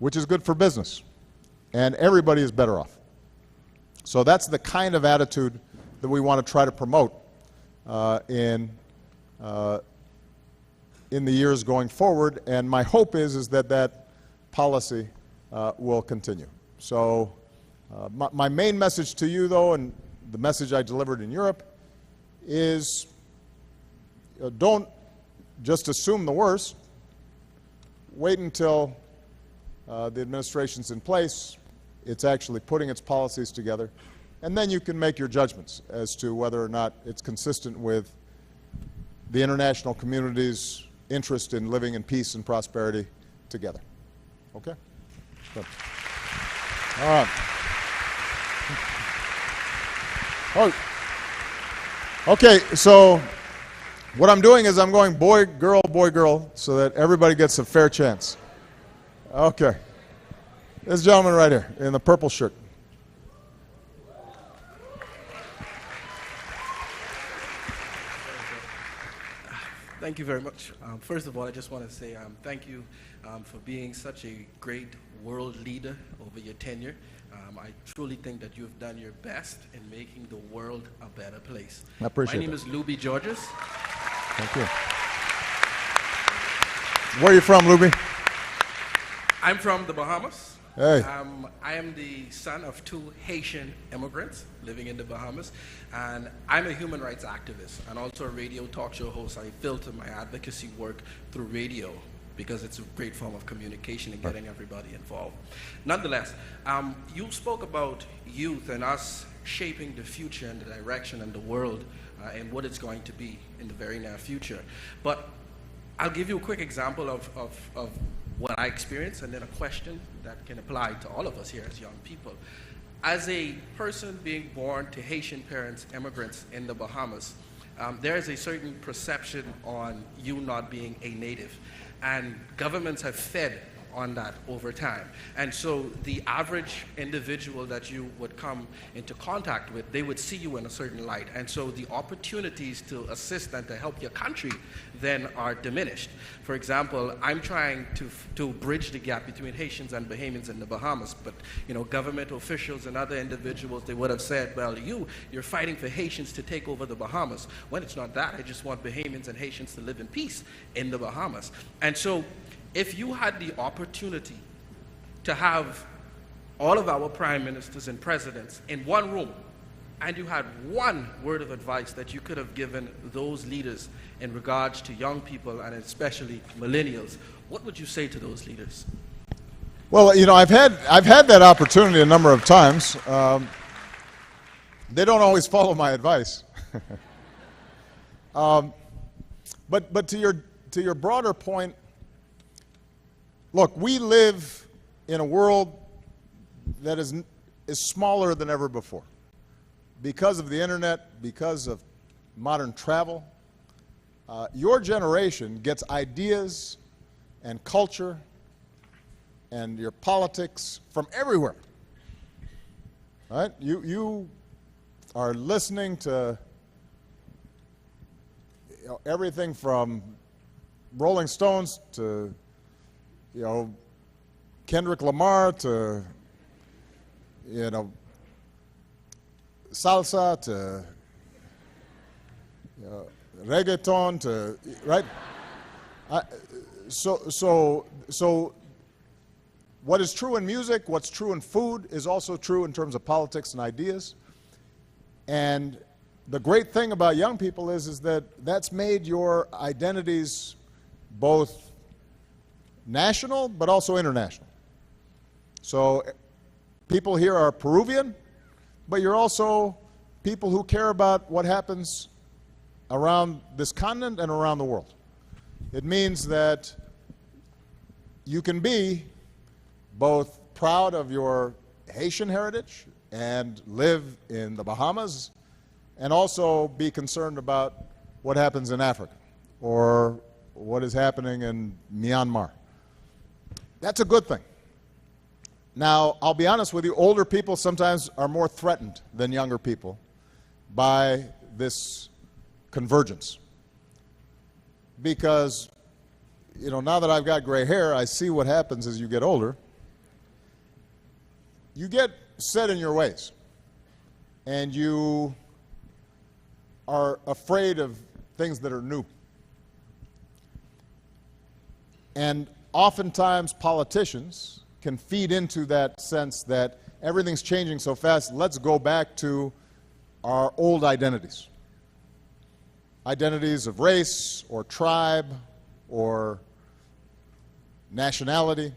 which is good for business, and everybody is better off. So that's the kind of attitude that we want to try to promote in the years going forward, and my hope is that that policy will continue. So my main message to you, though, and the message I delivered in Europe, is don't just assume the worst. Wait until the administration's in place, it's actually putting its policies together, and then you can make your judgments as to whether or not it's consistent with the international community's interest in living in peace and prosperity together. Okay? Good. All right. Oh. Okay, so what I'm doing is I'm going boy, girl, so that everybody gets a fair chance. Okay. This gentleman right here in the purple shirt. Thank you very much. First of all, I just want to say thank you for being such a great world leader over your tenure. I truly think that you've done your best in making the world a better place. I appreciate it. My name is Luby Georges. Thank you. Where are you from, Luby? I'm from the Bahamas. Hey. I am the son of 2 Haitian immigrants living in the Bahamas, and I'm a human rights activist and also a radio talk show host. I filter my advocacy work through radio because it's a great form of communication and getting everybody involved. Nonetheless, you spoke about youth and us shaping the future and the direction and the world and what it's going to be in the very near future. But I'll give you a quick example of what I experienced and then a question that can apply to all of us here as young people. As a person being born to Haitian parents, immigrants in the Bahamas, there is a certain perception on you not being a native. And governments have fed on that over time. And so the average individual that you would come into contact with, they would see you in a certain light. And so the opportunities to assist and to help your country then are diminished. For example, I'm trying to bridge the gap between Haitians and Bahamians in the Bahamas, but government officials and other individuals, they would have said, well, you're fighting for Haitians to take over the Bahamas. When it's not that, I just want Bahamians and Haitians to live in peace in the Bahamas. And so if you had the opportunity to have all of our prime ministers and presidents in one room, and you had one word of advice that you could have given those leaders in regards to young people and especially millennials, what would you say to those leaders? Well, I've had that opportunity a number of times. They don't always follow my advice. But to your broader point, look, we live in a world that is smaller than ever before. Because of the internet, because of modern travel, your generation gets ideas and culture and your politics from everywhere. Right? You are listening to everything from Rolling Stones to, Kendrick Lamar to, salsa to, reggaeton to, right? So what is true in music, what's true in food is also true in terms of politics and ideas. And the great thing about young people is that that's made your identities both national but also international. So people here are Peruvian, but you're also people who care about what happens around this continent and around the world. It means that you can be both proud of your Haitian heritage and live in the Bahamas and also be concerned about what happens in Africa or what is happening in Myanmar. That's a good thing. Now, I'll be honest with you, older people sometimes are more threatened than younger people by this convergence. Because, now that I've got gray hair, I see what happens as you get older. You get set in your ways, and you are afraid of things that are new. And oftentimes politicians can feed into that sense that everything's changing so fast, let's go back to our old identities. Identities of race or tribe or nationality.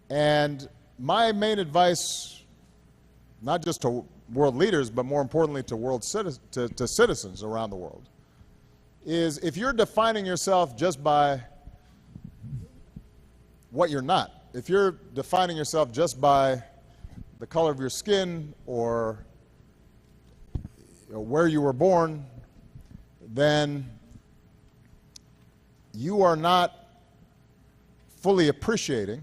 And my main advice, not just to world leaders, but more importantly to citizens around the world, is if you're defining yourself just by what you're not, if you're defining yourself just by the color of your skin or where you were born, then you are not fully appreciating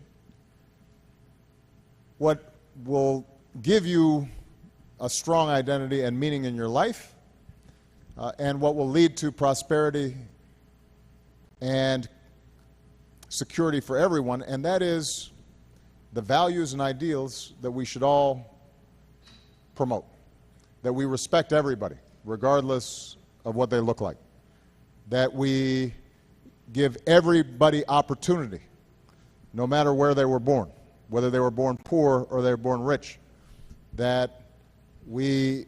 what will give you a strong identity and meaning in your life, and what will lead to prosperity and security for everyone, and that is the values and ideals that we should all promote. That we respect everybody, regardless of what they look like. That we give everybody opportunity, no matter where they were born, whether they were born poor or they were born rich. That we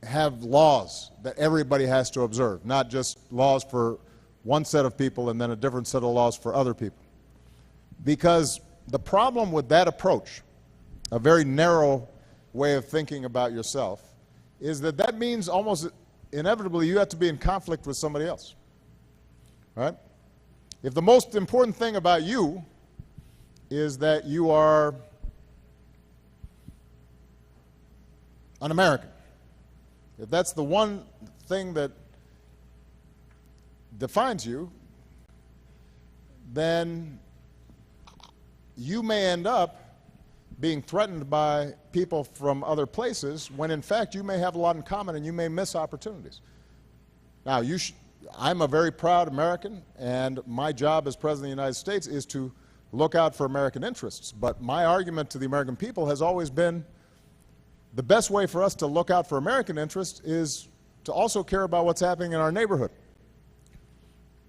have laws that everybody has to observe, not just laws for one set of people and then a different set of laws for other people. Because the problem with that approach, a very narrow way of thinking about yourself, is that that means almost inevitably you have to be in conflict with somebody else, right? If the most important thing about you is that you are an American, if that's the one thing that defines you, then you may end up being threatened by people from other places when in fact you may have a lot in common and you may miss opportunities. Now, I'm a very proud American, and my job as President of the United States is to look out for American interests. But my argument to the American people has always been the best way for us to look out for American interests is to also care about what's happening in our neighborhood.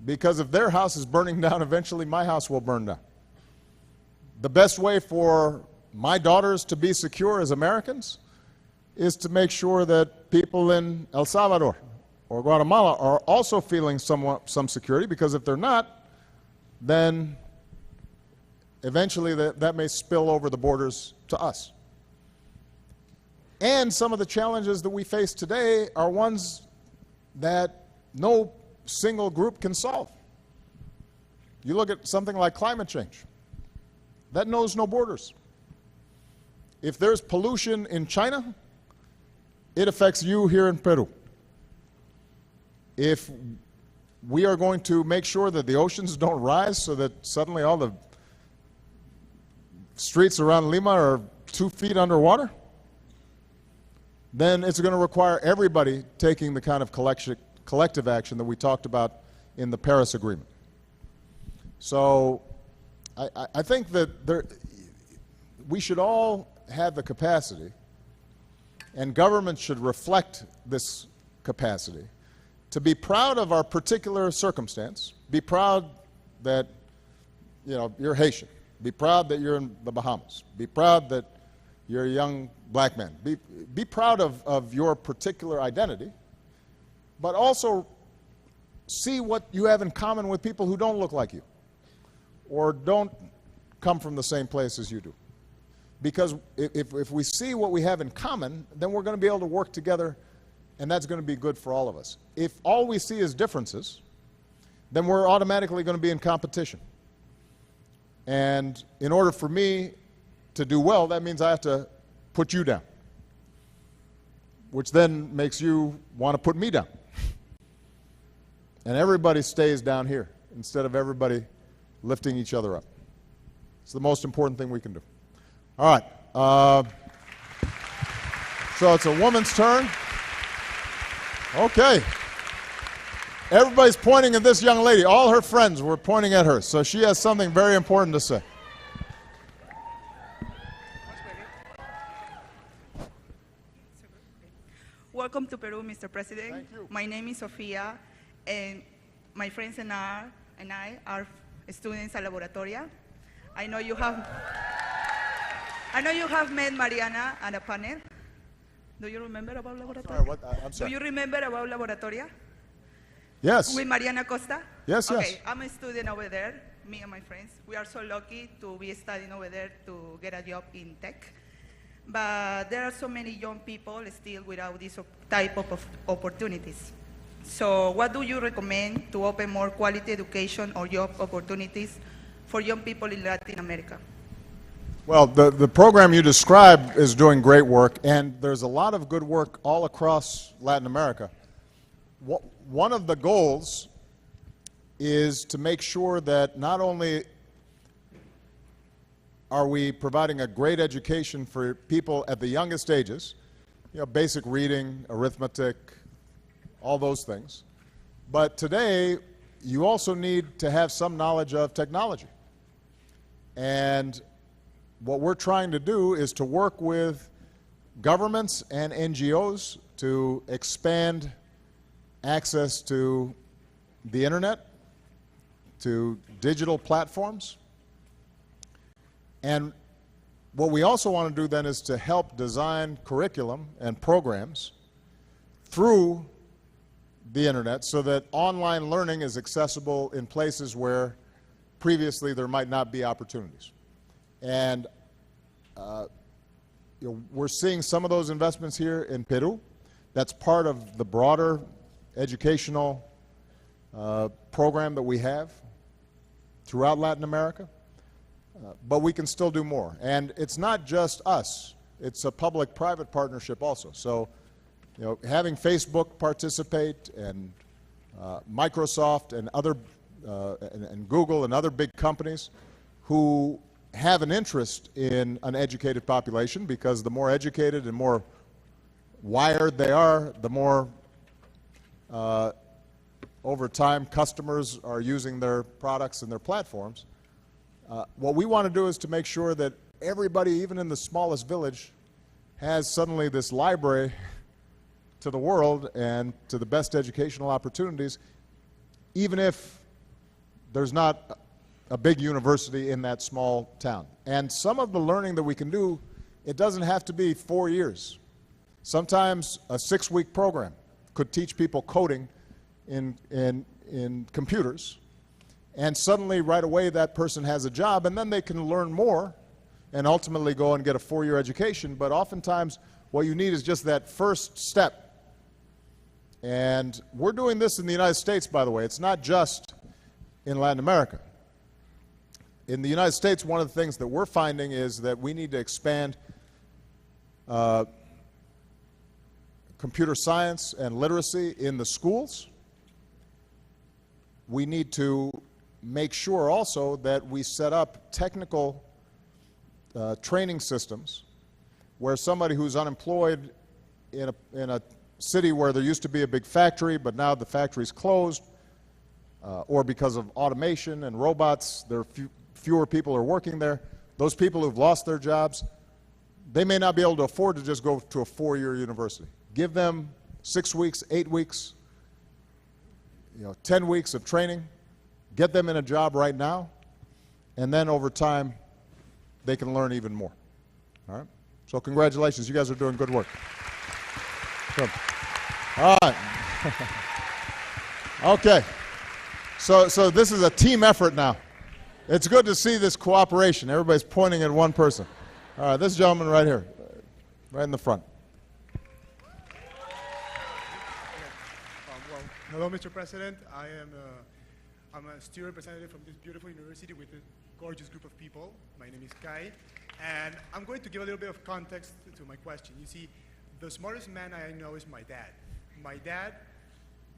Because if their house is burning down, eventually my house will burn down. The best way for my daughters to be secure as Americans is to make sure that people in El Salvador or Guatemala are also feeling some security, because if they're not, then eventually that may spill over the borders to us. And some of the challenges that we face today are ones that no single group can solve. You look at something like climate change. That knows no borders. If there's pollution in China, it affects you here in Peru. If we are going to make sure that the oceans don't rise so that suddenly all the streets around Lima are 2 feet underwater, then it's going to require everybody taking the kind of collective action that we talked about in the Paris Agreement. So I think that we should all have the capacity, and governments should reflect this capacity, to be proud of our particular circumstance, be proud that, you know, you're Haitian, be proud that you're in the Bahamas, be proud that you're a young black man, be proud of your particular identity, but also see what you have in common with people who don't look like you or don't come from the same place as you do. Because if we see what we have in common, then we're going to be able to work together, and that's going to be good for all of us. If all we see is differences, then we're automatically going to be in competition. And in order for me to do well, that means I have to put you down, which then makes you want to put me down. And everybody stays down here instead of everybody lifting each other up. It's the most important thing we can do. All right. So it's a woman's turn. Okay. Everybody's pointing at this young lady. All her friends were pointing at her. So she has something very important to say. Welcome to Peru, Mr. President. Thank you. My name is Sofia, and my friends and I are students at Laboratoria. I know you have met Mariana at a panel. Do you remember about Laboratoria? Sorry, what? I'm sorry. Do you remember about Laboratoria? Yes. With Mariana Costa? Yes, yes. Okay, I'm a student over there, me and my friends. We are so lucky to be studying over there to get a job in tech. But there are so many young people still without this type of opportunities. So what do you recommend to open more quality education or job opportunities for young people in Latin America? Well, the program you described is doing great work, and there's a lot of good work all across Latin America. One of the goals is to make sure that not only are we providing a great education for people at the youngest ages, you know, basic reading, arithmetic, all those things, but today you also need to have some knowledge of technology. And what we're trying to do is to work with governments and NGOs to expand access to the internet, to digital platforms. And what we also want to do then is to help design curriculum and programs through the internet so that online learning is accessible in places where previously there might not be opportunities. And you know, we're seeing some of those investments here in Peru. That's part of the broader educational program that we have throughout Latin America. But we can still do more. And it's not just us. It's a public-private partnership also. So, you know, having Facebook participate and Microsoft and other and Google and other big companies who have an interest in an educated population, because the more educated and more wired they are, the more over time customers are using their products and their platforms. What we want to do is to make sure that everybody, even in the smallest village, has suddenly this library to the world and to the best educational opportunities, even if there's not a big university in that small town. And some of the learning that we can do, it doesn't have to be 4 years. Sometimes a 6-week program could teach people coding in computers, and suddenly right away that person has a job, and then they can learn more and ultimately go and get a 4-year education. But oftentimes what you need is just that first step. And we're doing this in the United States, by the way. It's not just in Latin America. In the United States, one of the things that we're finding is that we need to expand computer science and literacy in the schools. We need to make sure also that we set up technical training systems where somebody who's unemployed in a city where there used to be a big factory, but now the factory's closed, or because of automation and robots, there are fewer people are working there. Those people who've lost their jobs, they may not be able to afford to just go to a 4-year university. Give them 6 weeks, 8 weeks, 10 weeks of training, get them in a job right now, and then over time, they can learn even more. All right? So congratulations, you guys are doing good work. Good. All right. Okay. So this is a team effort now. It's good to see this cooperation. Everybody's pointing at one person. All right, this gentleman right here, right in the front. Hello, Mr. President. I'm a student representative from this beautiful university with a gorgeous group of people. My name is Kai, and I'm going to give a little bit of context to my question. You see, the smartest man I know is my dad. My dad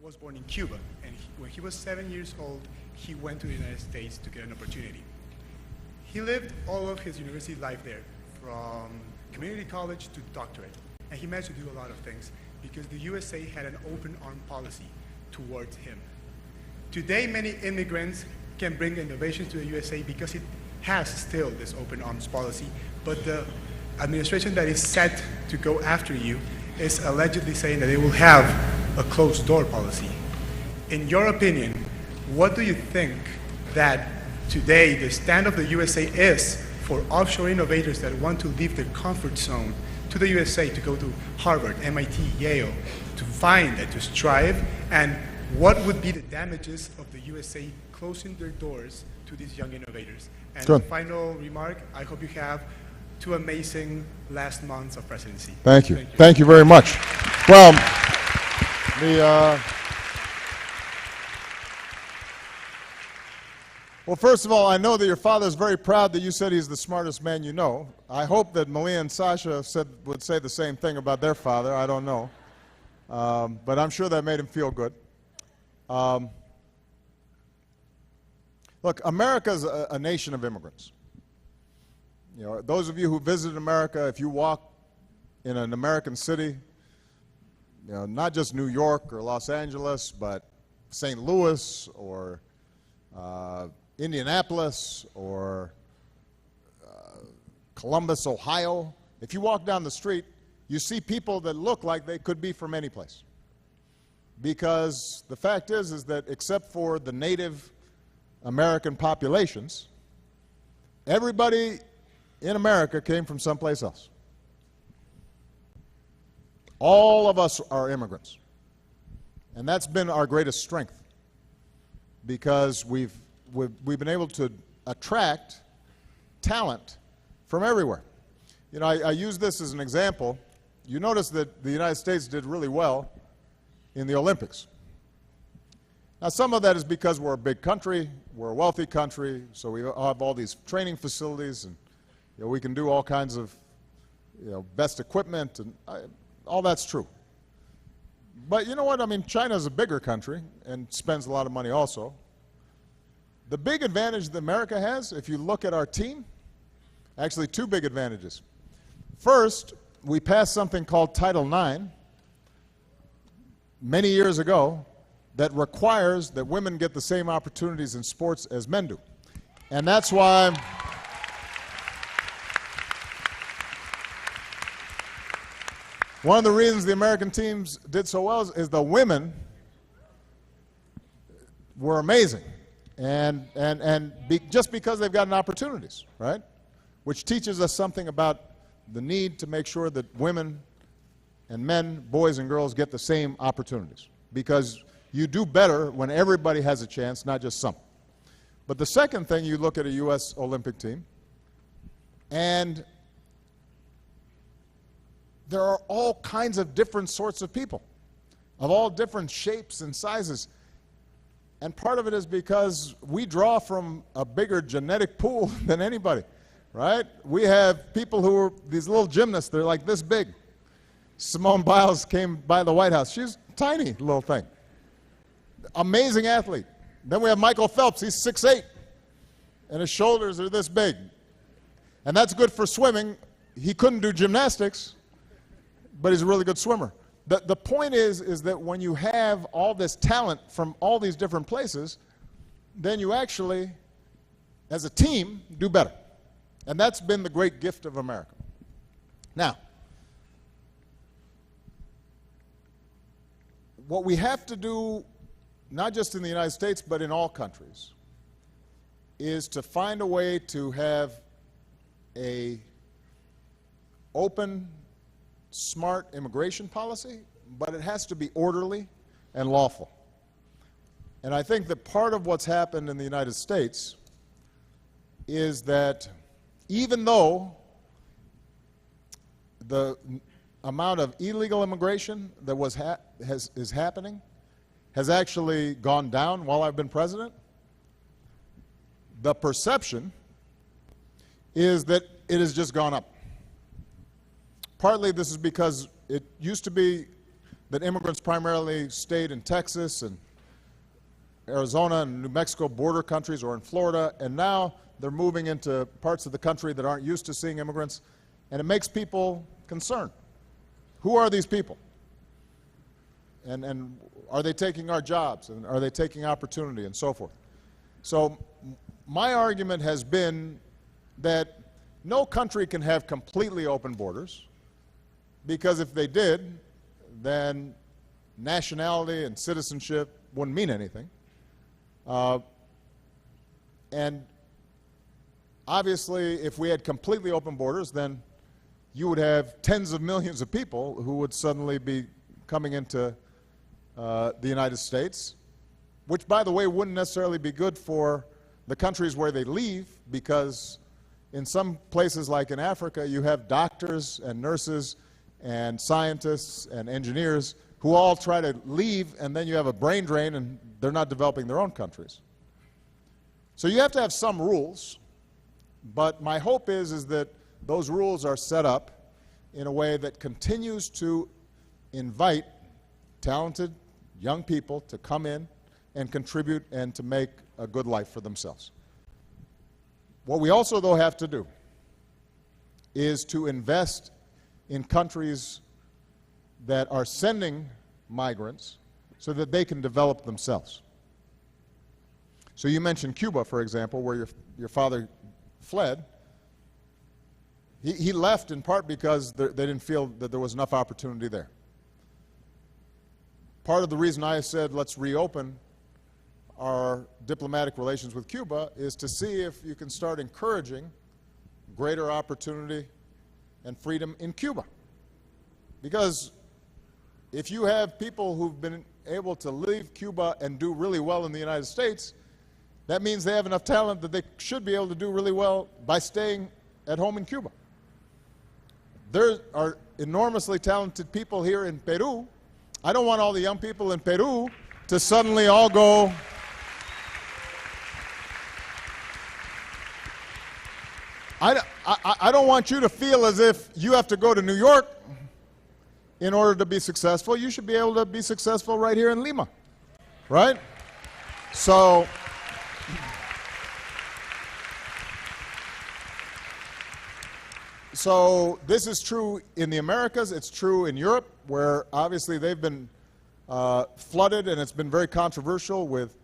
was born in Cuba, and when he was 7 years old, he went to the United States to get an opportunity. He lived all of his university life there, from community college to doctorate, and he managed to do a lot of things because the USA had an open arm policy towards him. Today, many immigrants can bring innovations to the USA because it has still this open arms policy, but the administration that is set to go after you is allegedly saying that they will have a closed door policy. In your opinion, what do you think that today the stand of the USA is for offshore innovators that want to leave their comfort zone to the USA to go to Harvard, MIT, Yale, to find and to strive, and what would be the damages of the USA closing their doors to these young innovators? And Good. Final remark, I hope you have 2 amazing last months of presidency. Thank you. Thank you very much. Well, well, first of all, I know that your father is very proud that you said he's the smartest man you know. I hope that Malia and Sasha would say the same thing about their father. I don't know. But I'm sure that made him feel good. Look, America's a nation of immigrants. Those of you who visited America, if you walk in an American city, not just New York or Los Angeles, but St. Louis or Indianapolis or Columbus, Ohio, if you walk down the street, you see people that look like they could be from any place. Because the fact is that except for the native American populations, everybody in America came from someplace else. All of us are immigrants. And that's been our greatest strength, because we've been able to attract talent from everywhere. I use this as an example. You notice that the United States did really well in the Olympics. Now, some of that is because we're a big country, we're a wealthy country, so we have all these training facilities, and we can do all kinds of best equipment, and all that's true. But you know what? I mean, China's a bigger country and spends a lot of money also. The big advantage that America has, if you look at our team, actually 2 big advantages. First, we passed something called Title IX many years ago that requires that women get the same opportunities in sports as men do. And that's why one of the reasons the American teams did so well is the women were amazing. Just because they've gotten opportunities, right? Which teaches us something about the need to make sure that women and men, boys and girls, get the same opportunities. Because you do better when everybody has a chance, not just some. But the second thing, you look at a U.S. Olympic team, and there are all kinds of different sorts of people, of all different shapes and sizes. And part of it is because we draw from a bigger genetic pool than anybody, right? We have people who are these little gymnasts, they're like this big. Simone Biles came by the White House. She's a tiny little thing. Amazing athlete. Then we have Michael Phelps, he's 6'8", and his shoulders are this big. And that's good for swimming. He couldn't do gymnastics. but he's a really good swimmer. The point is that when you have all this talent from all these different places, then you actually, as a team, do better. And that's been the great gift of America. Now, what we have to do, not just in the United States, but in all countries, is to find a way to have a open, smart immigration policy, but it has to be orderly and lawful. And I think that part of what's happened in the United States is that even though the amount of illegal immigration that is happening has actually gone down while I've been president, the perception is that it has just gone up. Partly this is because it used to be that immigrants primarily stayed in Texas and Arizona and New Mexico border countries or in Florida, and now they're moving into parts of the country that aren't used to seeing immigrants, and it makes people concerned. Who are these people? And are they taking our jobs? And are they taking opportunity and so forth? So my argument has been that no country can have completely open borders, because if they did, then nationality and citizenship wouldn't mean anything. And obviously, if we had completely open borders, then you would have tens of millions of people who would suddenly be coming into the United States, which, by the way, wouldn't necessarily be good for the countries where they leave, because in some places like in Africa, you have doctors and nurses and scientists and engineers who all try to leave, and then you have a brain drain and they're not developing their own countries. So you have to have some rules, but my hope is that those rules are set up in a way that continues to invite talented young people to come in and contribute and to make a good life for themselves. What we also, though, have to do is to invest in countries that are sending migrants so that they can develop themselves. So you mentioned Cuba, for example, where your father fled. He left in part because they didn't feel that there was enough opportunity there. Part of the reason I said let's reopen our diplomatic relations with Cuba is to see if you can start encouraging greater opportunity and freedom in Cuba. Because if you have people who've been able to leave Cuba and do really well in the United States, that means they have enough talent that they should be able to do really well by staying at home in Cuba. There are enormously talented people here in Peru. I don't want all the young people in Peru to suddenly all go I don't want you to feel as if you have to go to New York in order to be successful. You should be able to be successful right here in Lima, right? So this is true in the Americas. It's true in Europe, where obviously they've been flooded, and it's been very controversial with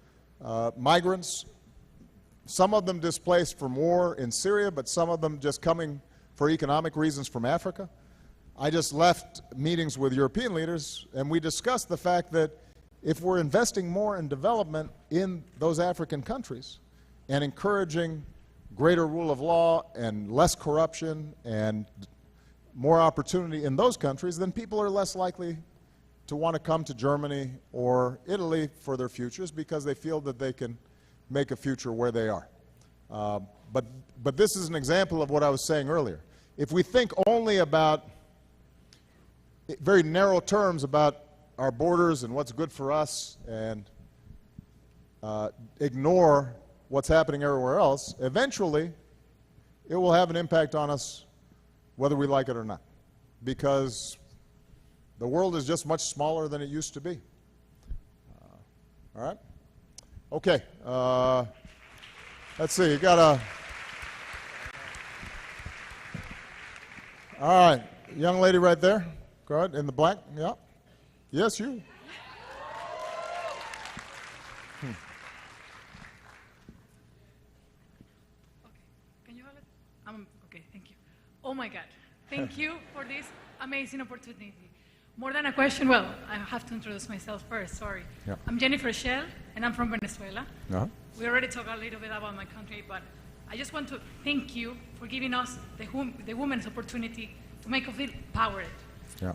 migrants. Some of them displaced from war in Syria, but some of them just coming for economic reasons from Africa. I just left meetings with European leaders, and we discussed the fact that if we're investing more in development in those African countries and encouraging greater rule of law and less corruption and more opportunity in those countries, then people are less likely to want to come to Germany or Italy for their futures, because they feel that they can make a future where they are. But this is an example of what I was saying earlier. If we think only about very narrow terms about our borders and what's good for us, and ignore what's happening everywhere else, eventually it will have an impact on us whether we like it or not, because the world is just much smaller than it used to be. All right? Okay. Let's see. You got a... All right. Young lady right there. Go ahead, in the black, yeah. Yes, you. Can you hold it? Okay, thank you. Oh my God. Thank you for this amazing opportunity. More than a question, well, I have to introduce myself first, sorry. Yeah. I'm Jennifer Shell, and I'm from Venezuela. Uh-huh. We already talked a little bit about my country, but I just want to thank you for giving us the women's opportunity to make us feel empowered. Yeah.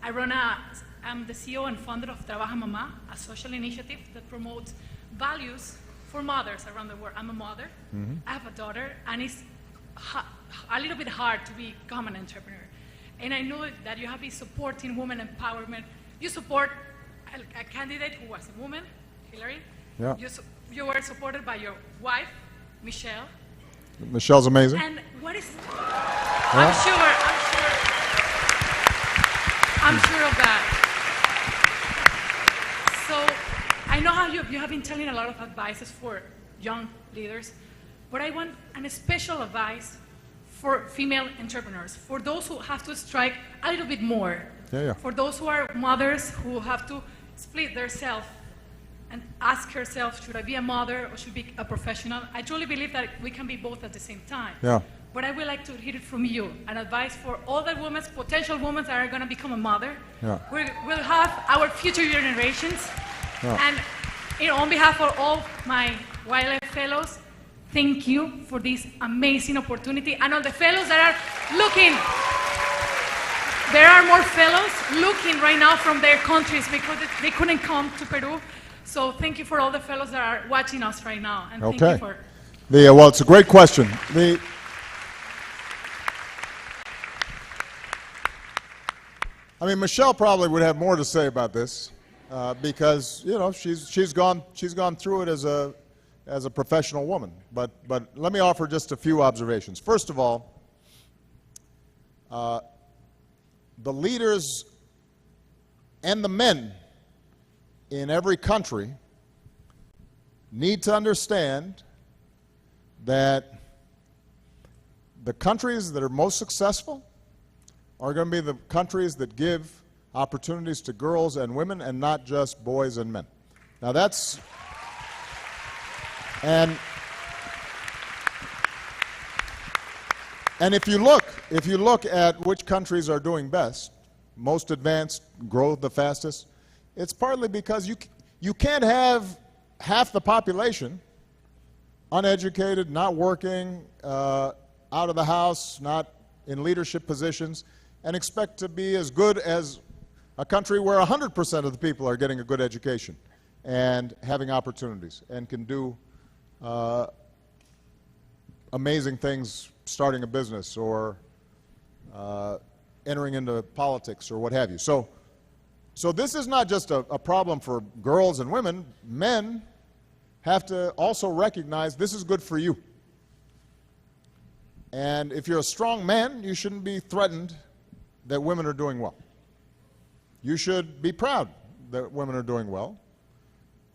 I'm the CEO and founder of Trabaja Mamá, a social initiative that promotes values for mothers around the world. I'm a mother, I have a daughter, and it's a little bit hard to become an entrepreneur. And I know that you have been supporting women empowerment. You support a candidate who was a woman, Hillary. Yeah. You were supported by your wife, Michelle. Michelle's amazing. And what is? Yeah. I'm sure of that. So I know how you have been telling a lot of advices for young leaders, but I want a special advice for female entrepreneurs, for those who have to strike a little bit more, for those who are mothers who have to split themselves and ask herself, should I be a mother or should I be a professional? I truly believe that we can be both at the same time. Yeah. But I would like to hear it from you, an advice for all the women, potential women that are going to become a mother. Yeah. We'll have our future generations. Yeah. And on behalf of all my wildlife fellows, thank you for this amazing opportunity. And all the fellows that are looking, there are more fellows looking right now from their countries because they couldn't come to Peru. So thank you for all the fellows that are watching us right now. And thank you for... Well, it's a great question. I mean, Michelle probably would have more to say about this because, you know, she's gone through it as a professional woman. But let me offer just a few observations. First of all, the leaders and the men in every country need to understand that the countries that are most successful are going to be the countries that give opportunities to girls and women and not just boys and men. Now that's, and if you look at which countries are doing best, most advanced, grow the fastest, it's partly because you can't have half the population uneducated, not working, out of the house, not in leadership positions, and expect to be as good as a country where 100% of the people are getting a good education and having opportunities and can do amazing things, starting a business or entering into politics or what have you. So this is not just a problem for girls and women. Men have to also recognize this is good for you. And if you're a strong man, you shouldn't be threatened that women are doing well. You should be proud that women are doing well.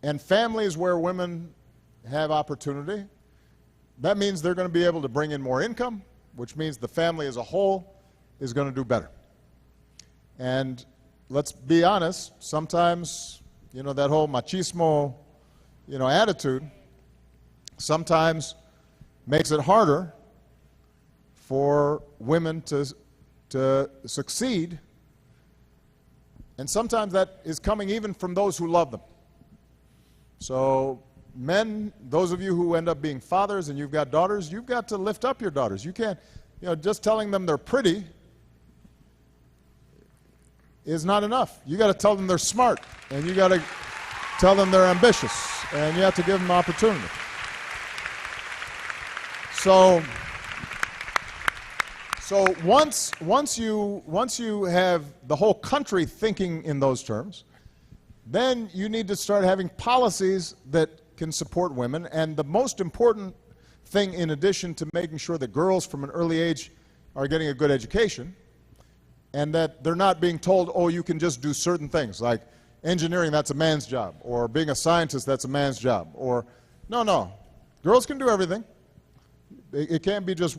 And families where women have opportunity, that means they're going to be able to bring in more income, which means the family as a whole is going to do better. And let's be honest, sometimes, you know, that whole machismo, you know, attitude sometimes makes it harder for women to succeed, and sometimes that is coming even from those who love them. So men, those of you who end up being fathers and you've got daughters, you've got to lift up your daughters. You can't, you know, just telling them they're pretty is not enough. You got to tell them they're smart, and you got to tell them they're ambitious, and you have to give them opportunity. So once you have the whole country thinking in those terms, then you need to start having policies that can support women. And the most important thing, in addition to making sure that girls from an early age are getting a good education, and that they're not being told, oh, you can just do certain things, like engineering, that's a man's job, or being a scientist, that's a man's job, or no, girls can do everything. It can't be just,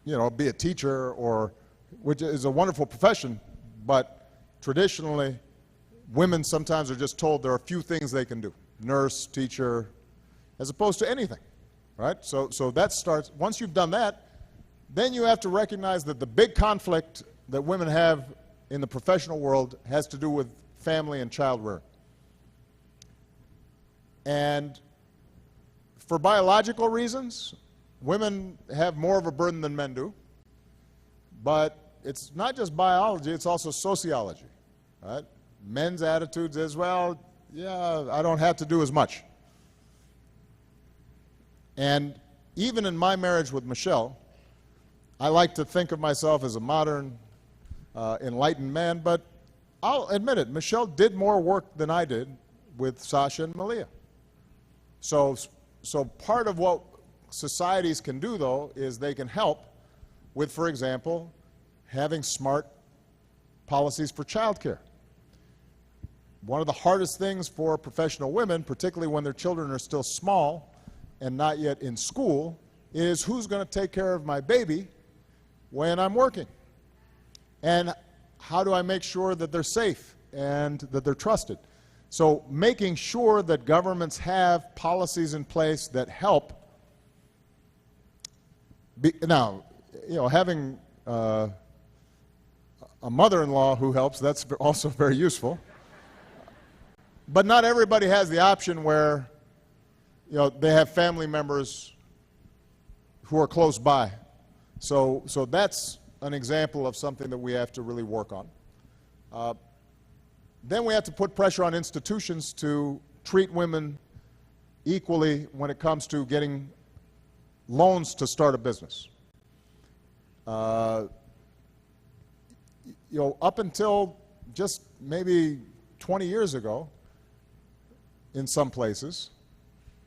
you know, be a teacher, or, which is a wonderful profession, but traditionally, women sometimes are just told there are a few things they can do. Nurse, teacher, as opposed to anything, right? So that starts, once you've done that, then you have to recognize that the big conflict that women have in the professional world has to do with family and child rearing. And for biological reasons, women have more of a burden than men do. But it's not just biology, it's also sociology, right? Men's attitudes as well, yeah, I don't have to do as much. And even in my marriage with Michelle, I like to think of myself as a modern, enlightened man, but I'll admit it, Michelle did more work than I did with Sasha and Malia. So part of what societies can do, though, is they can help with, for example, having smart policies for childcare. One of the hardest things for professional women, particularly when their children are still small and not yet in school, is who's going to take care of my baby when I'm working? And how do I make sure that they're safe and that they're trusted? So making sure that governments have policies in place that help. Now, you know, having a mother-in-law who helps, that's also very useful. But not everybody has the option where, you know, they have family members who are close by. So that's an example of something that we have to really work on. Then we have to put pressure on institutions to treat women equally when it comes to getting loans to start a business. You know, up until just maybe 20 years ago, in some places,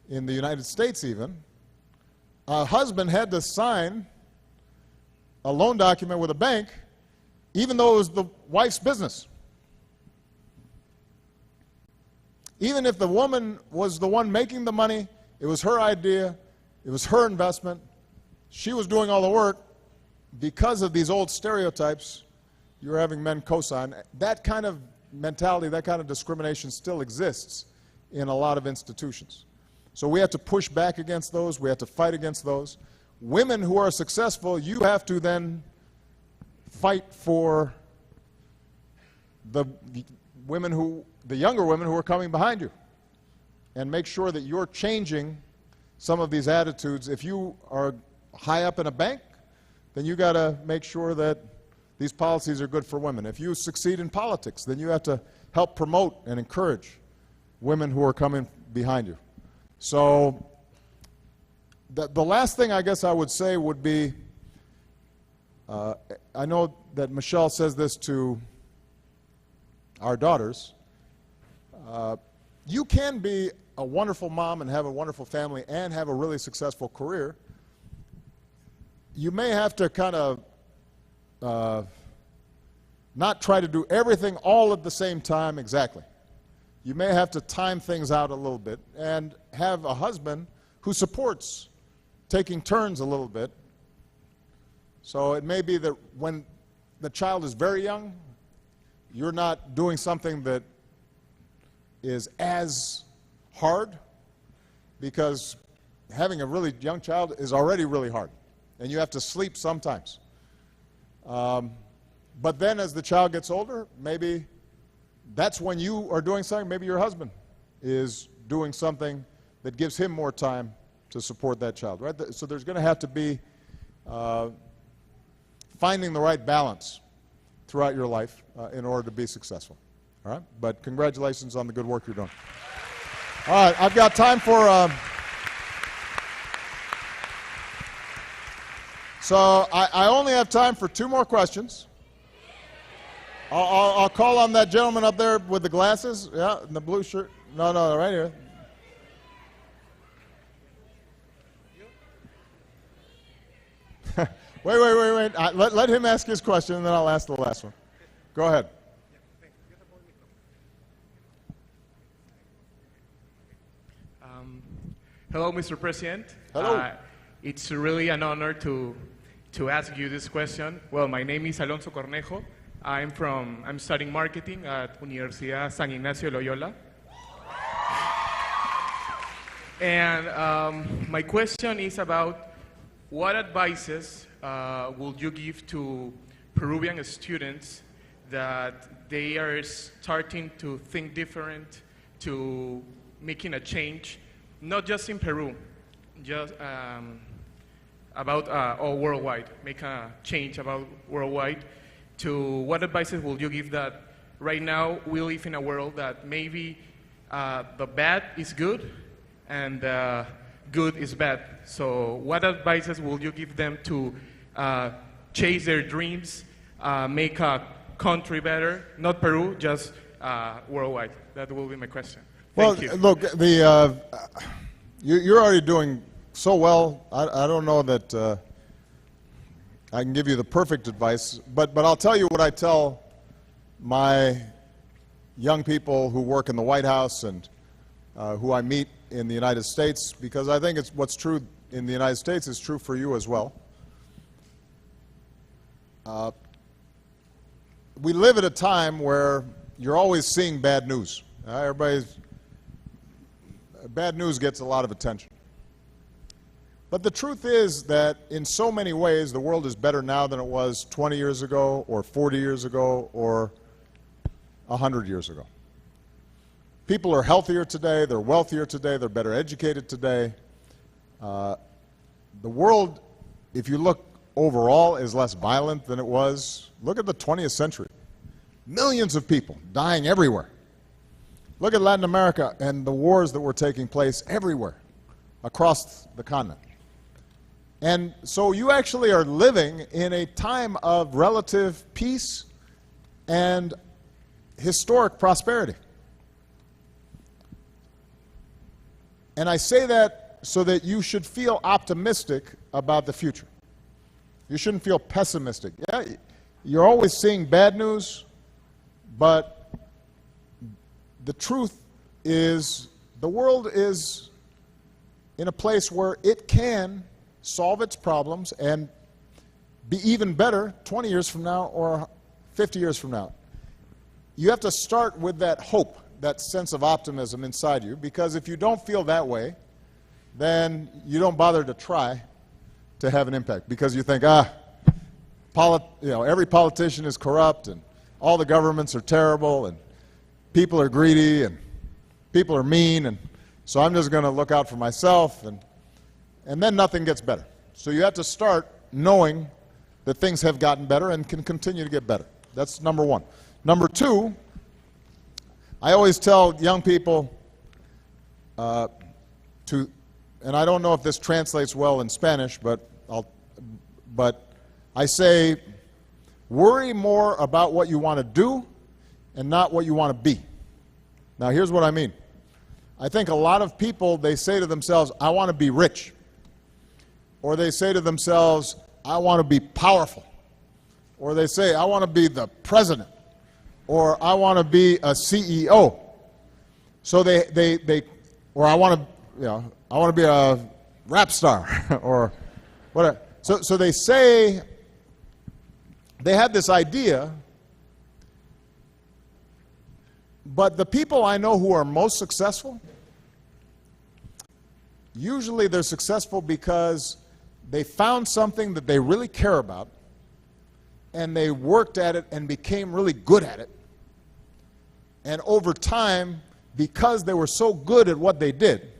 in the United States even, a husband had to sign a loan document with a bank, even though it was the wife's business. Even if the woman was the one making the money, it was her idea, it was her investment, she was doing all the work, because of these old stereotypes, you're having men co-sign. That kind of mentality, that kind of discrimination still exists in a lot of institutions. So we have to push back against those, we have to fight against those. Women who are successful, you have to then fight for the younger women who are coming behind you and make sure that you're changing some of these attitudes. If you are high up in a bank, then you got to make sure that these policies are good for women. If you succeed in politics, then you have to help promote and encourage women who are coming behind you. So the last thing I guess I would say would be, I know that Michelle says this to our daughters, you can be a wonderful mom and have a wonderful family and have a really successful career. You may have to kind of not try to do everything all at the same time exactly. You may have to time things out a little bit and have a husband who supports taking turns a little bit. So it may be that when the child is very young, you're not doing something that is as hard, because having a really young child is already really hard, and you have to sleep sometimes. But then as the child gets older, maybe that's when you are doing something, maybe your husband is doing something that gives him more time to support that child, right? So there's going to have to be finding the right balance throughout your life in order to be successful, all right? But congratulations on the good work you're doing. All right, I've got time for... So I only have time for 2 more questions. I'll call on that gentleman up there with the glasses. Yeah, in the blue shirt. No, right here. Wait. Let him ask his question, and then I'll ask the last one. Go ahead. Hello, Mr. President. Hello. It's really an honor to ask you this question. Well, my name is Alonso Cornejo. I'm studying marketing at Universidad San Ignacio Loyola. And my question is about what advices would you give to Peruvian students that they are starting to think different, to making a change, not just in Peru, just about all worldwide, make a change about worldwide. To what advices would you give that right now we live in a world that maybe the bad is good and good is bad. So what advices would you give them to chase their dreams, make a country better, not Peru, just worldwide? That will be my question. Thank you. Look, you're already doing so well. I don't know that I can give you the perfect advice, but I'll tell you what I tell my young people who work in the White House and who I meet in the United States, because I think it's what's true in the United States is true for you as well. We live at a time where you're always seeing bad news. Bad news gets a lot of attention. But the truth is that in so many ways the world is better now than it was 20 years ago or 40 years ago or 100 years ago. People are healthier today, they're wealthier today, they're better educated today. The world, if you look overall, is less violent than it was. Look at the 20th century. Millions of people dying everywhere. Look at Latin America and the wars that were taking place everywhere across the continent. And so you actually are living in a time of relative peace and historic prosperity. And I say that so that you should feel optimistic about the future. You shouldn't feel pessimistic. Yeah, you're always seeing bad news, but the truth is the world is in a place where it can solve its problems and be even better 20 years from now or 50 years from now. You have to start with that hope, that sense of optimism inside you, because if you don't feel that way, then you don't bother to try to have an impact, because you think, every politician is corrupt and all the governments are terrible and people are greedy and people are mean, and so I'm just going to look out for myself, and then nothing gets better. So you have to start knowing that things have gotten better and can continue to get better. That's number one. Number two, I always tell young people and I don't know if this translates well in Spanish, but I say, worry more about what you want to do and not what you want to be. Now here's what I mean. I think a lot of people, they say to themselves, I want to be rich. Or they say to themselves, I want to be powerful. Or they say, I want to be the president. Or I want to be a CEO. So or I want to be a rap star or whatever. So they say, they have this idea, but the people I know who are most successful, usually they're successful because they found something that they really care about, and they worked at it and became really good at it. And over time, because they were so good at what they did,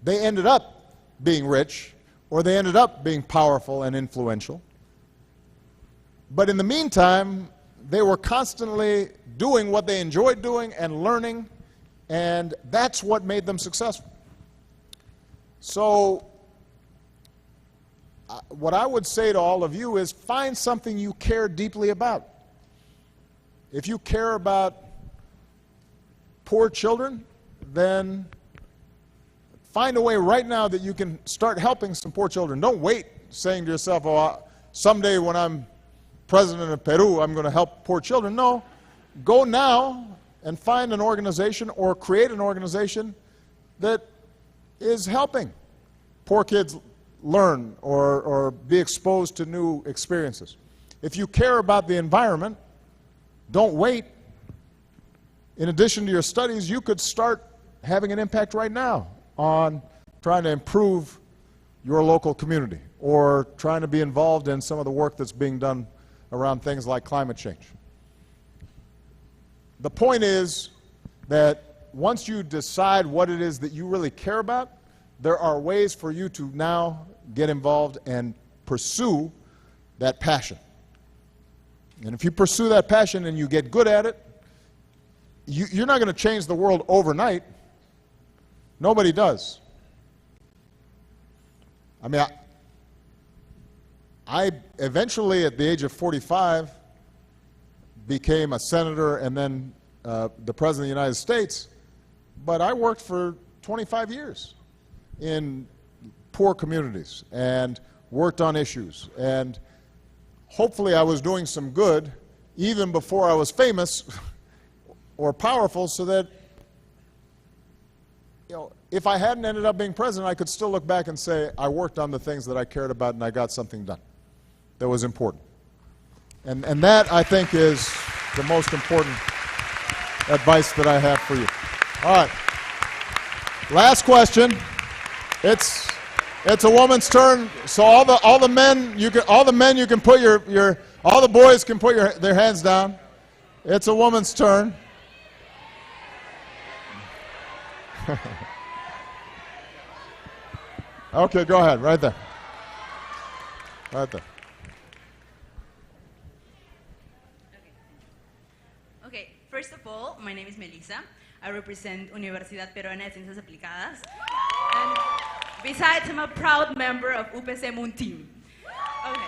they ended up being rich, or they ended up being powerful and influential. But in the meantime, they were constantly doing what they enjoyed doing and learning, and that's what made them successful. So what I would say to all of you is find something you care deeply about. If you care about poor children, then find a way right now that you can start helping some poor children. Don't wait saying to yourself, oh, someday when I'm president of Peru, I'm going to help poor children. No, go now and find an organization or create an organization that is helping poor kids learn or be exposed to new experiences. If you care about the environment, don't wait. In addition to your studies, you could start having an impact right now on trying to improve your local community or trying to be involved in some of the work that's being done around things like climate change. The point is that once you decide what it is that you really care about, there are ways for you to now get involved and pursue that passion. And if you pursue that passion and you get good at it, you're not going to change the world overnight. Nobody does. I mean, I eventually, at the age of 45, became a senator and then the President of the United States, but I worked for 25 years in poor communities and worked on issues. And hopefully I was doing some good even before I was famous or powerful, so that, you know, if I hadn't ended up being president, I could still look back and say I worked on the things that I cared about and I got something done that was important. And that, I think, is the most important advice that I have for you. All right. Last question. It's a woman's turn. So all the men you can put all the boys can put their hands down. It's a woman's turn. Okay, go ahead, right there. Right there. Okay, first of all, my name is Melissa. I represent Universidad Peruana de Ciencias Aplicadas. And besides, I'm a proud member of UPC Moon Team. Okay.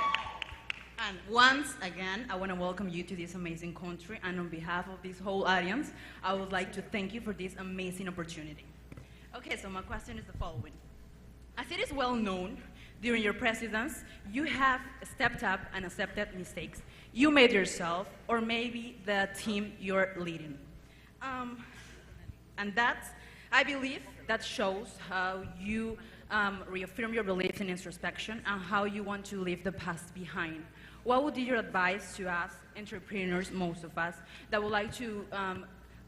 And once again, I want to welcome you to this amazing country, and on behalf of this whole audience, I would like to thank you for this amazing opportunity. Okay, so my question is the following. As it is well known, during your presidency, you have stepped up and accepted mistakes you made yourself, or maybe the team you're leading. And that's, I believe, that shows how you reaffirm your belief in introspection and how you want to leave the past behind. What would be your advice to us, entrepreneurs, most of us, that would like to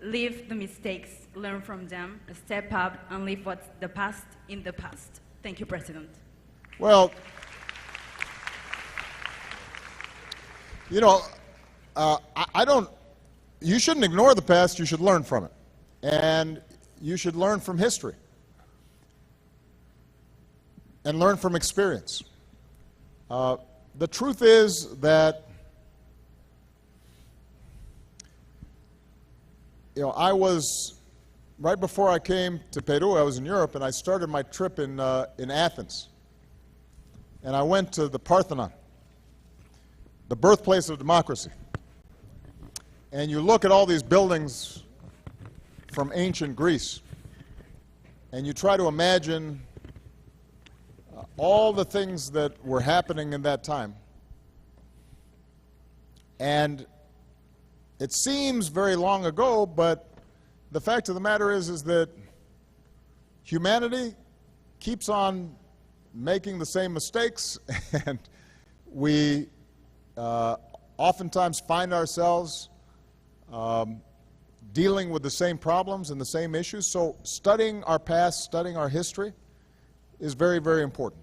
leave the mistakes, learn from them, step up, and leave what's the past in the past? Thank you, President. Well, you know, you shouldn't ignore the past, you should learn from it. And you should learn from history. And learn from experience. The truth is that, you know, I was, right before I came to Peru, I was in Europe, and I started my trip in Athens. And I went to the Parthenon, the birthplace of democracy. And you look at all these buildings from ancient Greece, and you try to imagine all the things that were happening in that time. And it seems very long ago, but the fact of the matter is that humanity keeps on making the same mistakes, and we oftentimes find ourselves dealing with the same problems and the same issues. So studying our past, studying our history is very, very important.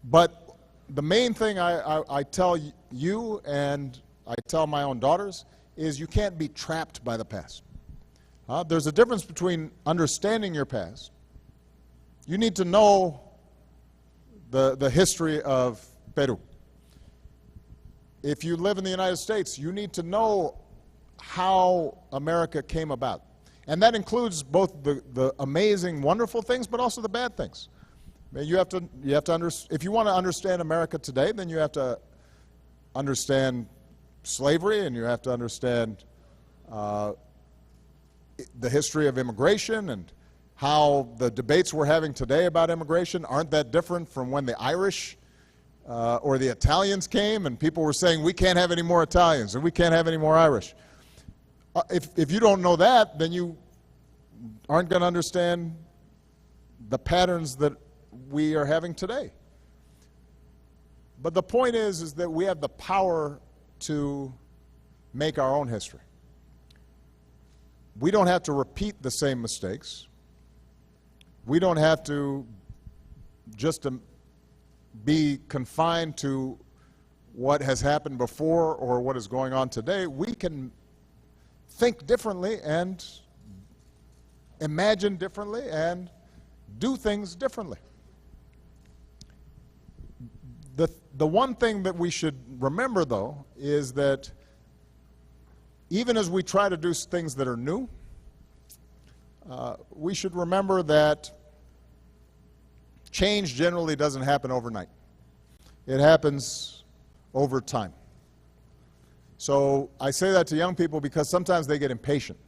But the main thing I tell you, and I tell my own daughters, is you can't be trapped by the past. There's a difference between understanding your past. You need to know the history of Peru. If you live in the United States, you need to know how America came about. And that includes both the amazing, wonderful things, but also the bad things. I mean, you have to if you want to understand America today, then you have to understand slavery, and you have to understand the history of immigration, and how the debates we're having today about immigration aren't that different from when the Irish or the Italians came, and people were saying, we can't have any more Italians, and we can't have any more Irish. If you don't know that, then you aren't going to understand the patterns that we are having today. But the point is that we have the power to make our own history. We don't have to repeat the same mistakes. We don't have to just be confined to what has happened before or what is going on today. We can think differently and imagine differently and do things differently. The one thing that we should remember, though, is that even as we try to do things that are new, we should remember that change generally doesn't happen overnight. It happens over time. So I say that to young people because sometimes they get impatient.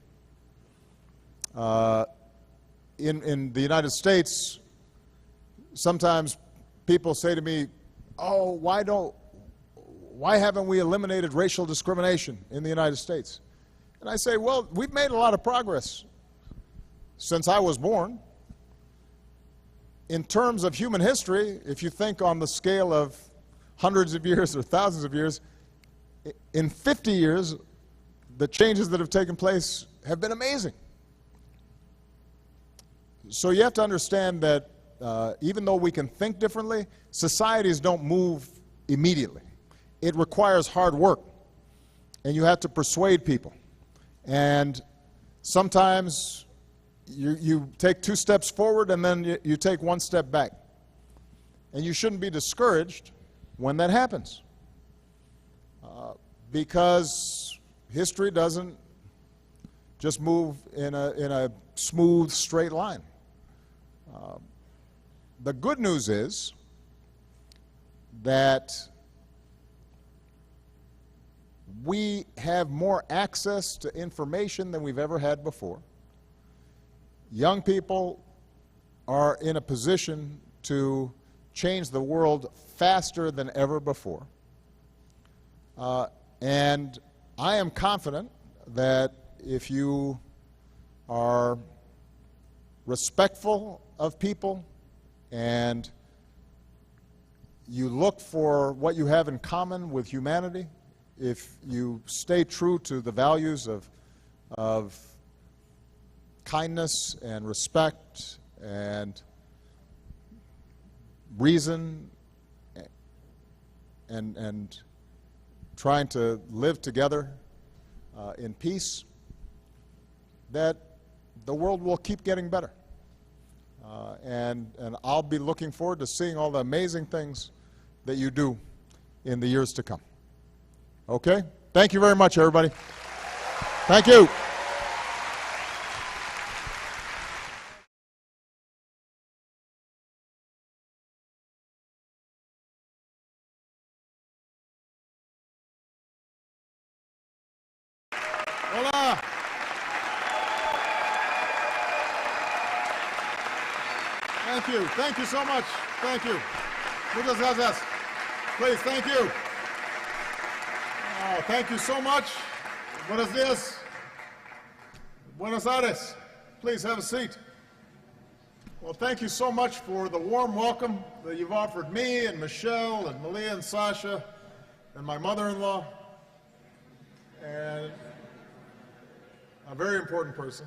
In the United States, sometimes people say to me, "Oh, why haven't we eliminated racial discrimination in the United States?" And I say, well, we've made a lot of progress since I was born. In terms of human history, if you think on the scale of hundreds of years or thousands of years, in 50 years, the changes that have taken place have been amazing. So you have to understand that even though we can think differently, societies don't move immediately. It requires hard work, and you have to persuade people. And sometimes you take 2 steps forward and then you take 1 step back. And you shouldn't be discouraged when that happens, because history doesn't just move in a smooth, straight line. The good news is that we have more access to information than we've ever had before. Young people are in a position to change the world faster than ever before. And I am confident that if you are respectful of people and you look for what you have in common with humanity, if you stay true to the values of kindness and respect and reason and trying to live together in peace, that the world will keep getting better. And I'll be looking forward to seeing all the amazing things that you do in the years to come. Okay? Thank you very much, everybody. Thank you. Hola. Thank you. Thank you so much. Thank you. Muchas gracias. Please, thank you. Thank you so much. Buenos días. Buenos Aires. Please have a seat. Well, thank you so much for the warm welcome that you've offered me and Michelle and Malia and Sasha and my mother-in-law and a very important person.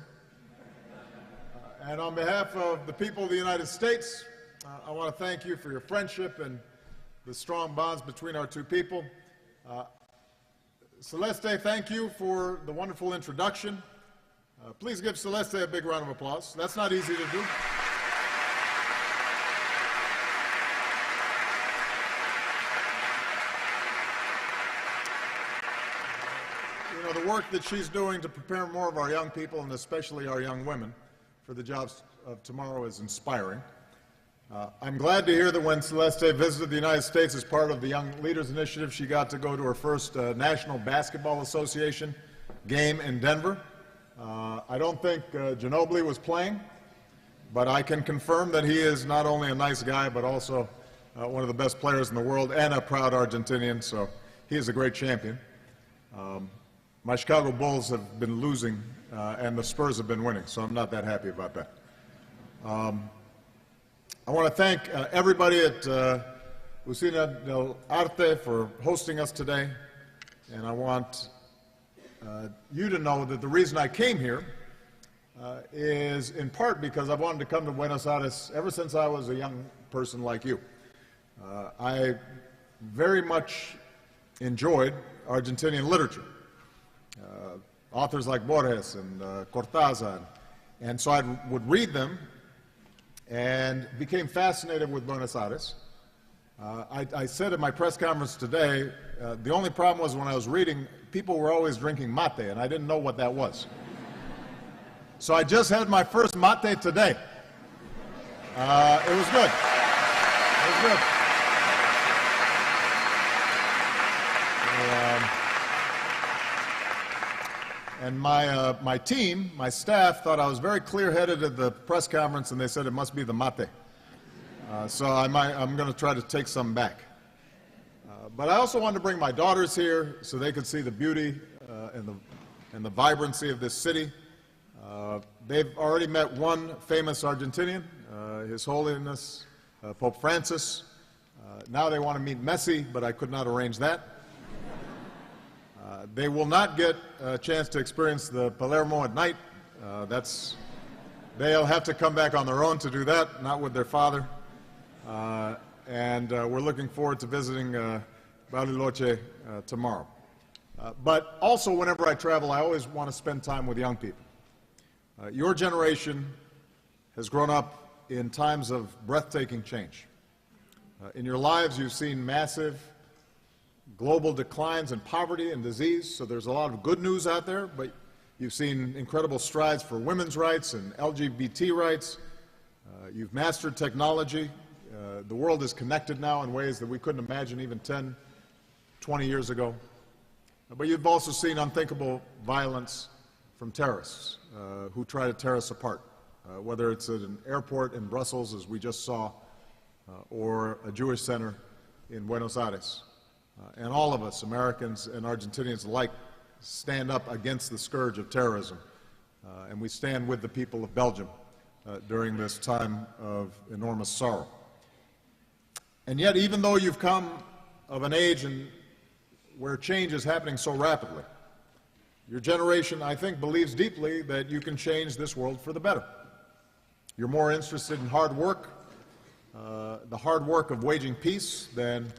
And on behalf of the people of the United States, I want to thank you for your friendship and the strong bonds between our two people. Celeste, thank you for the wonderful introduction. Please give Celeste a big round of applause. That's not easy to do. You know, the work that she's doing to prepare more of our young people, and especially our young women, for the jobs of tomorrow is inspiring. I'm glad to hear that when Celeste visited the United States as part of the Young Leaders Initiative, she got to go to her first National Basketball Association game in Denver. I don't think Ginobili was playing, but I can confirm that he is not only a nice guy, but also one of the best players in the world and a proud Argentinian, so he is a great champion. My Chicago Bulls have been losing, and the Spurs have been winning, so I'm not that happy about that. I want to thank everybody at Usina del Arte for hosting us today. And I want you to know that the reason I came here is in part because I wanted to come to Buenos Aires ever since I was a young person like you. I very much enjoyed Argentinian literature, authors like Borges and Cortázar, and so I would read them and became fascinated with Buenos Aires. I said at my press conference today, the only problem was when I was reading, people were always drinking mate, and I didn't know what that was. So I just had my first mate today. It was good. It was good. And my team, my staff, thought I was very clear-headed at the press conference, and they said it must be the mate. So I'm going to try to take some back. But I also wanted to bring my daughters here so they could see the beauty and the vibrancy of this city. They've already met one famous Argentinian, His Holiness Pope Francis. Now they want to meet Messi, but I could not arrange that. They will not get a chance to experience the Palermo at night. They'll have to come back on their own to do that, not with their father. And we're looking forward to visiting Bariloche tomorrow. But also, whenever I travel, I always want to spend time with young people. Your generation has grown up in times of breathtaking change. In your lives, you've seen massive global declines in poverty and disease, so there's a lot of good news out there, but you've seen incredible strides for women's rights and LGBT rights. You've mastered technology. The world is connected now in ways that we couldn't imagine even 10, 20 years ago. But you've also seen unthinkable violence from terrorists who try to tear us apart, whether it's at an airport in Brussels, as we just saw, or a Jewish center in Buenos Aires. And all of us, Americans and Argentinians alike, stand up against the scourge of terrorism. And we stand with the people of Belgium during this time of enormous sorrow. And yet, even though you've come of an age where change is happening so rapidly, your generation, I think, believes deeply that you can change this world for the better. You're more interested in hard work, the hard work of waging peace, than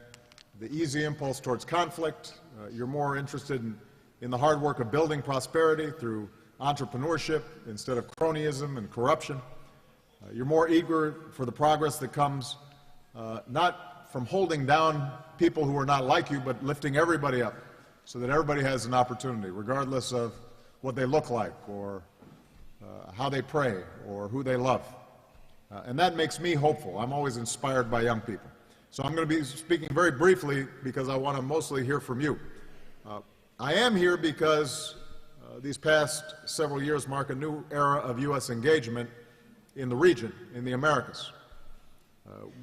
the easy impulse towards conflict. You're more interested in the hard work of building prosperity through entrepreneurship instead of cronyism and corruption. You're more eager for the progress that comes not from holding down people who are not like you, but lifting everybody up so that everybody has an opportunity, regardless of what they look like or how they pray or who they love. And that makes me hopeful. I'm always inspired by young people. So I'm going to be speaking very briefly because I want to mostly hear from you. I am here because these past several years mark a new era of U.S. engagement in the region, in the Americas.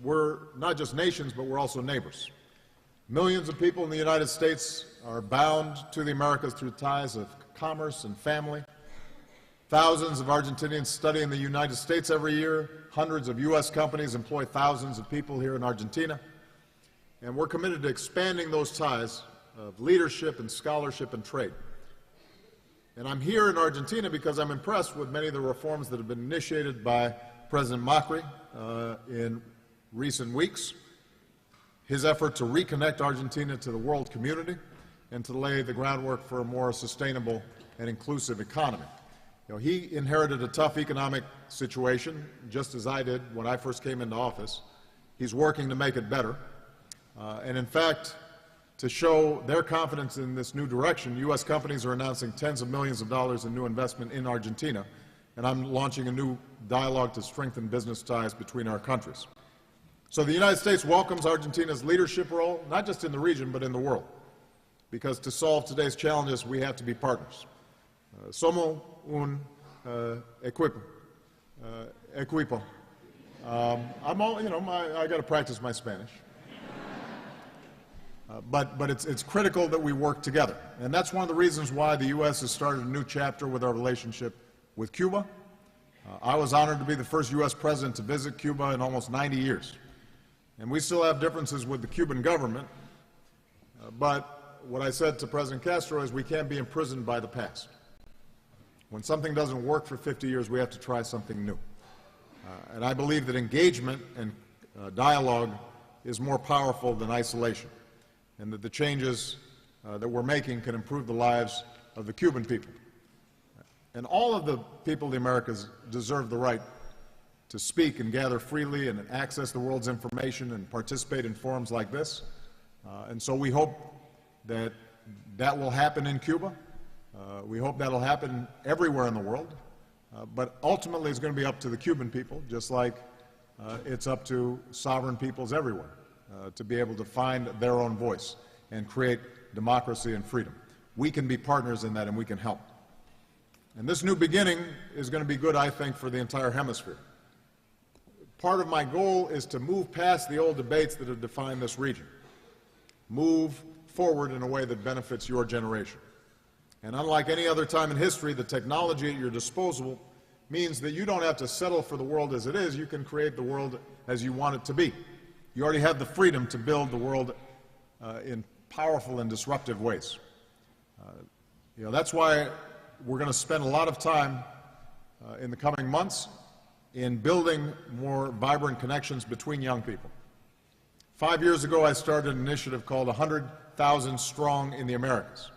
We're not just nations, but we're also neighbors. Millions of people in the United States are bound to the Americas through ties of commerce and family. Thousands of Argentinians study in the United States every year. Hundreds of U.S. companies employ thousands of people here in Argentina. And we're committed to expanding those ties of leadership and scholarship and trade. And I'm here in Argentina because I'm impressed with many of the reforms that have been initiated by President Macri in recent weeks. His effort to reconnect Argentina to the world community and to lay the groundwork for a more sustainable and inclusive economy. You know, he inherited a tough economic situation, just as I did when I first came into office. He's working to make it better. And in fact, to show their confidence in this new direction, U.S. companies are announcing tens of millions of dollars in new investment in Argentina, and I'm launching a new dialogue to strengthen business ties between our countries. So the United States welcomes Argentina's leadership role, not just in the region, but in the world, because to solve today's challenges, we have to be partners. Somos un equipo. I got to practice my Spanish. But it's critical that we work together. And that's one of the reasons why the U.S. has started a new chapter with our relationship with Cuba. I was honored to be the first U.S. president to visit Cuba in almost 90 years. And we still have differences with the Cuban government, but what I said to President Castro is we can't be imprisoned by the past. When something doesn't work for 50 years, we have to try something new. And I believe that engagement and dialogue is more powerful than isolation, and that the changes that we're making can improve the lives of the Cuban people. And all of the people of the Americas deserve the right to speak and gather freely and access the world's information and participate in forums like this. And so we hope that that will happen in Cuba. We hope that will happen everywhere in the world. But ultimately it's going to be up to the Cuban people, just like it's up to sovereign peoples everywhere to be able to find their own voice and create democracy and freedom. We can be partners in that, and we can help. And this new beginning is going to be good, I think, for the entire hemisphere. Part of my goal is to move past the old debates that have defined this region. Move forward in a way that benefits your generation. And unlike any other time in history, the technology at your disposal means that you don't have to settle for the world as it is. You can create the world as you want it to be. You already have the freedom to build the world in powerful and disruptive ways. That's why we're going to spend a lot of time in the coming months in building more vibrant connections between young people. 5 years ago, I started an initiative called 100,000 Strong in the Americas.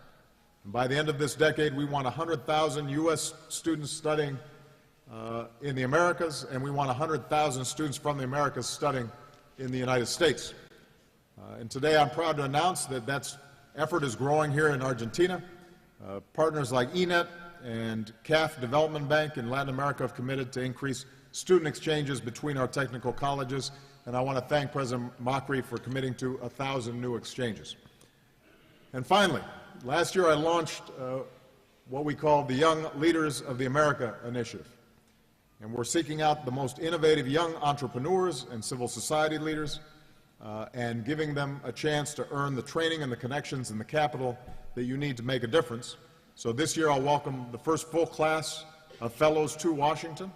And by the end of this decade, we want 100,000 U.S. students studying in the Americas, and we want 100,000 students from the Americas studying in the United States. And today I'm proud to announce that that effort is growing here in Argentina. Partners like ENET and CAF Development Bank in Latin America have committed to increase student exchanges between our technical colleges, and I want to thank President Macri for committing to 1,000 new exchanges. And finally, last year I launched what we call the Young Leaders of the America Initiative. And we're seeking out the most innovative young entrepreneurs and civil society leaders and giving them a chance to earn the training and the connections and the capital that you need to make a difference. So this year I'll welcome the first full class of fellows to Washington.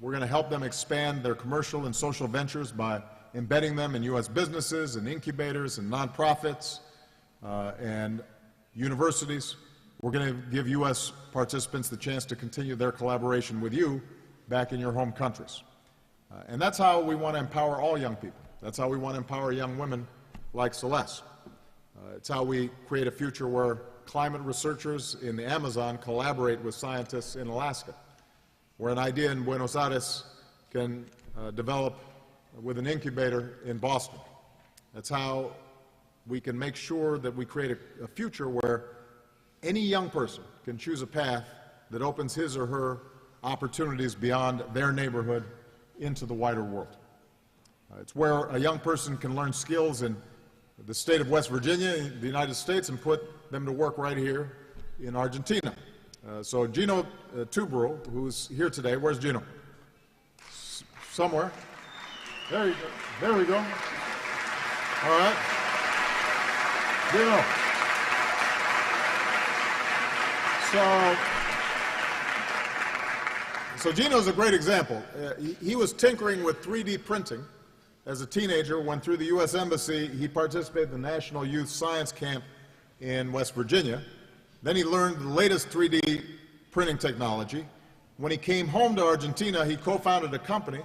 We're going to help them expand their commercial and social ventures by embedding them in U.S. businesses and incubators and nonprofits and universities. We're going to give U.S. participants the chance to continue their collaboration with you back in your home countries. And that's how we want to empower all young people. That's how we want to empower young women like Celeste. It's how we create a future where climate researchers in the Amazon collaborate with scientists in Alaska, where an idea in Buenos Aires can develop with an incubator in Boston. That's how we can make sure that we create a future where any young person can choose a path that opens his or her opportunities beyond their neighborhood into the wider world. It's where a young person can learn skills in the state of West Virginia, the United States, and put them to work right here in Argentina. So Gino Tubero, who's here today, where's Gino? Somewhere. There you go. There we go. All right. Gino. So Gino's a great example. He was tinkering with 3D printing as a teenager when, through the U.S. Embassy, he participated in the National Youth Science Camp in West Virginia. Then he learned the latest 3D printing technology. When he came home to Argentina, he co-founded a company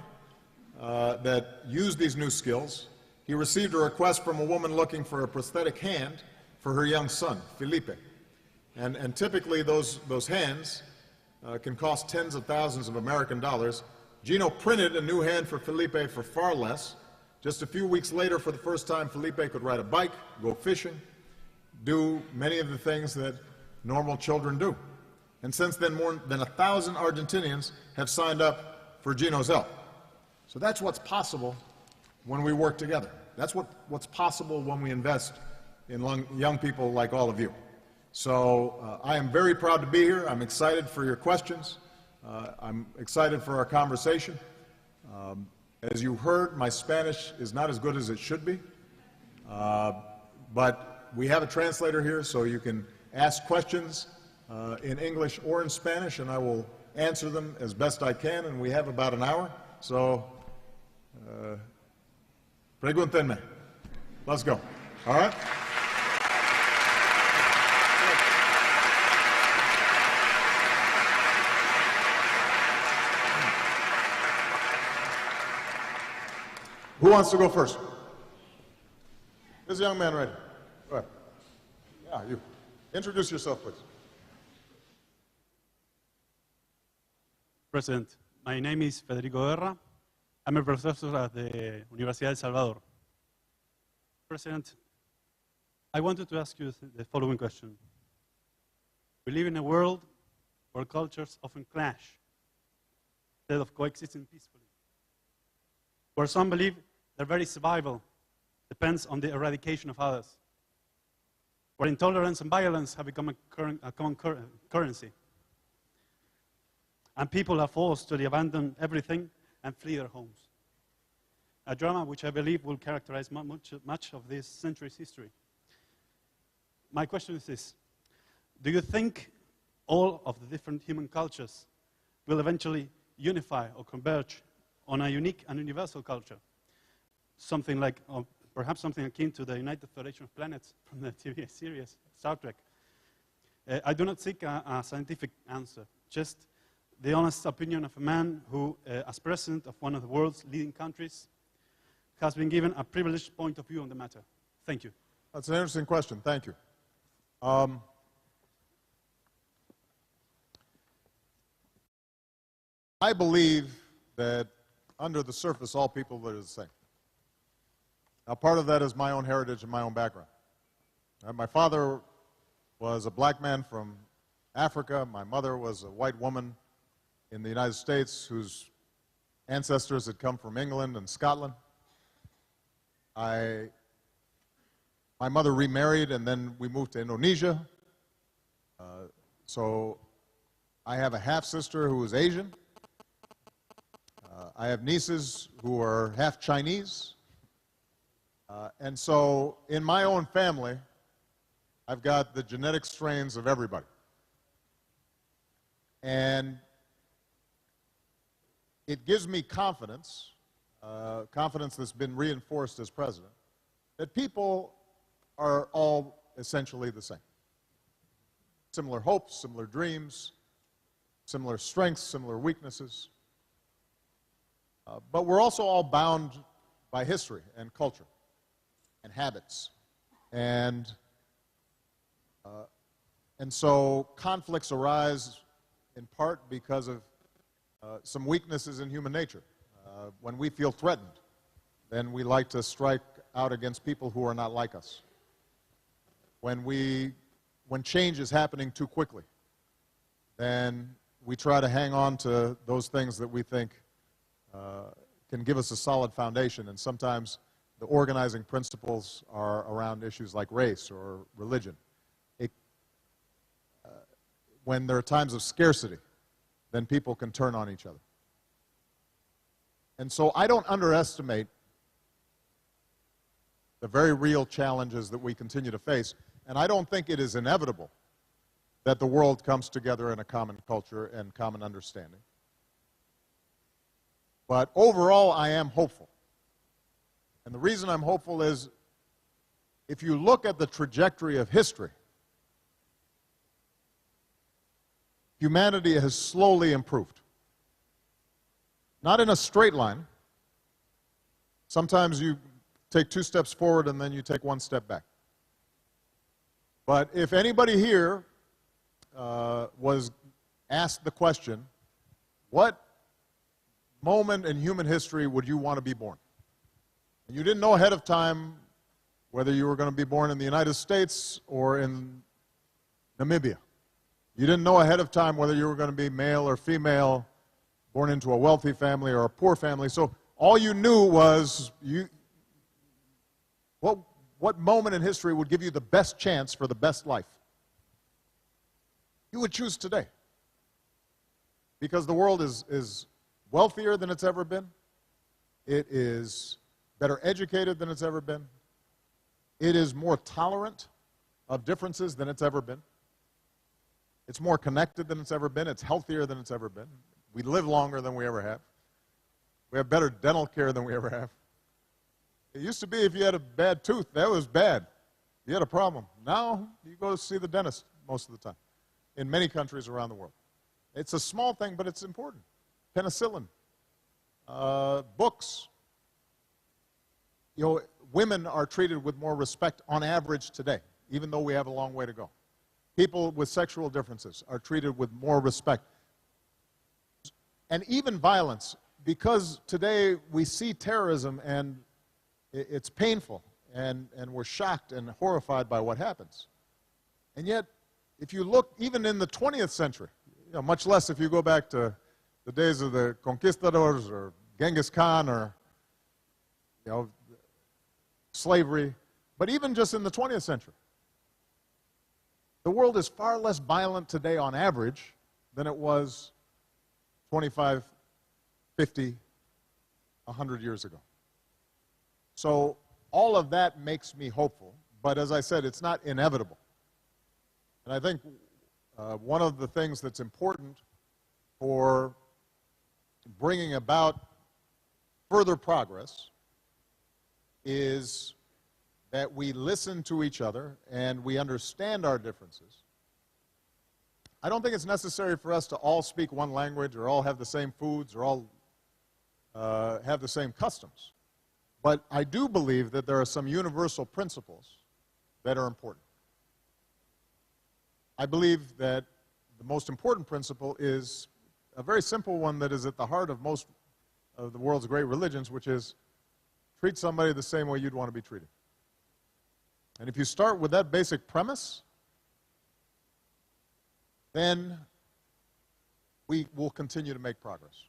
that used these new skills. He received a request from a woman looking for a prosthetic hand for her young son, Felipe. And typically those hands can cost tens of thousands of American dollars. Gino printed a new hand for Felipe for far less. Just a few weeks later, for the first time, Felipe could ride a bike, go fishing, do many of the things that normal children do. And since then, more than 1,000 Argentinians have signed up for Gino's help. So that's what's possible when we work together. That's what's possible when we invest in young people like all of you. So I am very proud to be here. I'm excited for your questions. I'm excited for our conversation. As you heard, my Spanish is not as good as it should be. But we have a translator here, so you can ask questions in English or in Spanish, and I will answer them as best I can, and we have about an hour. So, Pregúntenme. Let's go. All right? Who wants to go first? This young man right here. Go ahead. Yeah, you. Introduce yourself, please. President, my name is Federico Guerra. I'm a professor at the Universidad del Salvador. President, I wanted to ask you the following question. We live in a world where cultures often clash instead of coexisting peacefully, where some believe their very survival depends on the eradication of others, where intolerance and violence have become a common currency, and people are forced to abandon everything and flee their homes. A drama which I believe will characterize much of this century's history. My question is this: do you think all of the different human cultures will eventually unify or converge on a unique and universal culture? Something like, or perhaps something akin to the United Federation of Planets from the TV series Star Trek. I do not seek a scientific answer, just the honest opinion of a man who, as president of one of the world's leading countries, has been given a privileged point of view on the matter. Thank you. That's an interesting question. Thank you. I believe that under the surface, all people are the same. Now, part of that is my own heritage and my own background. My father was a black man from Africa. My mother was a white woman in the United States whose ancestors had come from England and Scotland. My mother remarried, and then we moved to Indonesia. So I have a half-sister who is Asian. I have nieces who are half Chinese. And so in my own family, I've got the genetic strains of everybody. And it gives me confidence, confidence that's been reinforced as president, that people are all essentially the same. Similar hopes, similar dreams, similar strengths, similar weaknesses. But we're also all bound by history and culture and habits. And so conflicts arise in part because of some weaknesses in human nature. When we feel threatened, then we like to strike out against people who are not like us. When change is happening too quickly, then we try to hang on to those things that we think can give us a solid foundation, and sometimes the organizing principles are around issues like race or religion. When there are times of scarcity, then people can turn on each other. And so I don't underestimate the very real challenges that we continue to face, and I don't think it is inevitable that the world comes together in a common culture and common understanding. But overall, I am hopeful. And the reason I'm hopeful is, if you look at the trajectory of history, humanity has slowly improved. Not in a straight line. Sometimes you take 2 steps forward and then you take 1 step back. But if anybody here was asked the question, what moment in human history would you want to be born? And you didn't know ahead of time whether you were going to be born in the United States or in Namibia. You didn't know ahead of time whether you were going to be male or female, born into a wealthy family or a poor family. So all you knew was what moment in history would give you the best chance for the best life. You would choose today. Because the world is wealthier than it's ever been. It is better educated than it's ever been. It is more tolerant of differences than it's ever been. It's more connected than it's ever been. It's healthier than it's ever been. We live longer than we ever have. We have better dental care than we ever have. It used to be if you had a bad tooth, that was bad. You had a problem. Now you go see the dentist most of the time in many countries around the world. It's a small thing, but it's important. Penicillin, books. You know, women are treated with more respect on average today, even though we have a long way to go. People with sexual differences are treated with more respect. And even violence, because today we see terrorism and it's painful, and we're shocked and horrified by what happens. And yet, if you look even in the 20th century, you know, much less if you go back to the days of the conquistadors or Genghis Khan or, you know, slavery, but even just in the 20th century, the world is far less violent today on average than it was 25, 50, 100 years ago. So all of that makes me hopeful, but as I said, it's not inevitable. And I think one of the things that's important for bringing about further progress is that we listen to each other and we understand our differences. I don't think it's necessary for us to all speak one language or all have the same foods or all have the same customs. But I do believe that there are some universal principles that are important. I believe that the most important principle is a very simple one that is at the heart of most of the world's great religions, which is treat somebody the same way you'd want to be treated. And if you start with that basic premise, then we will continue to make progress.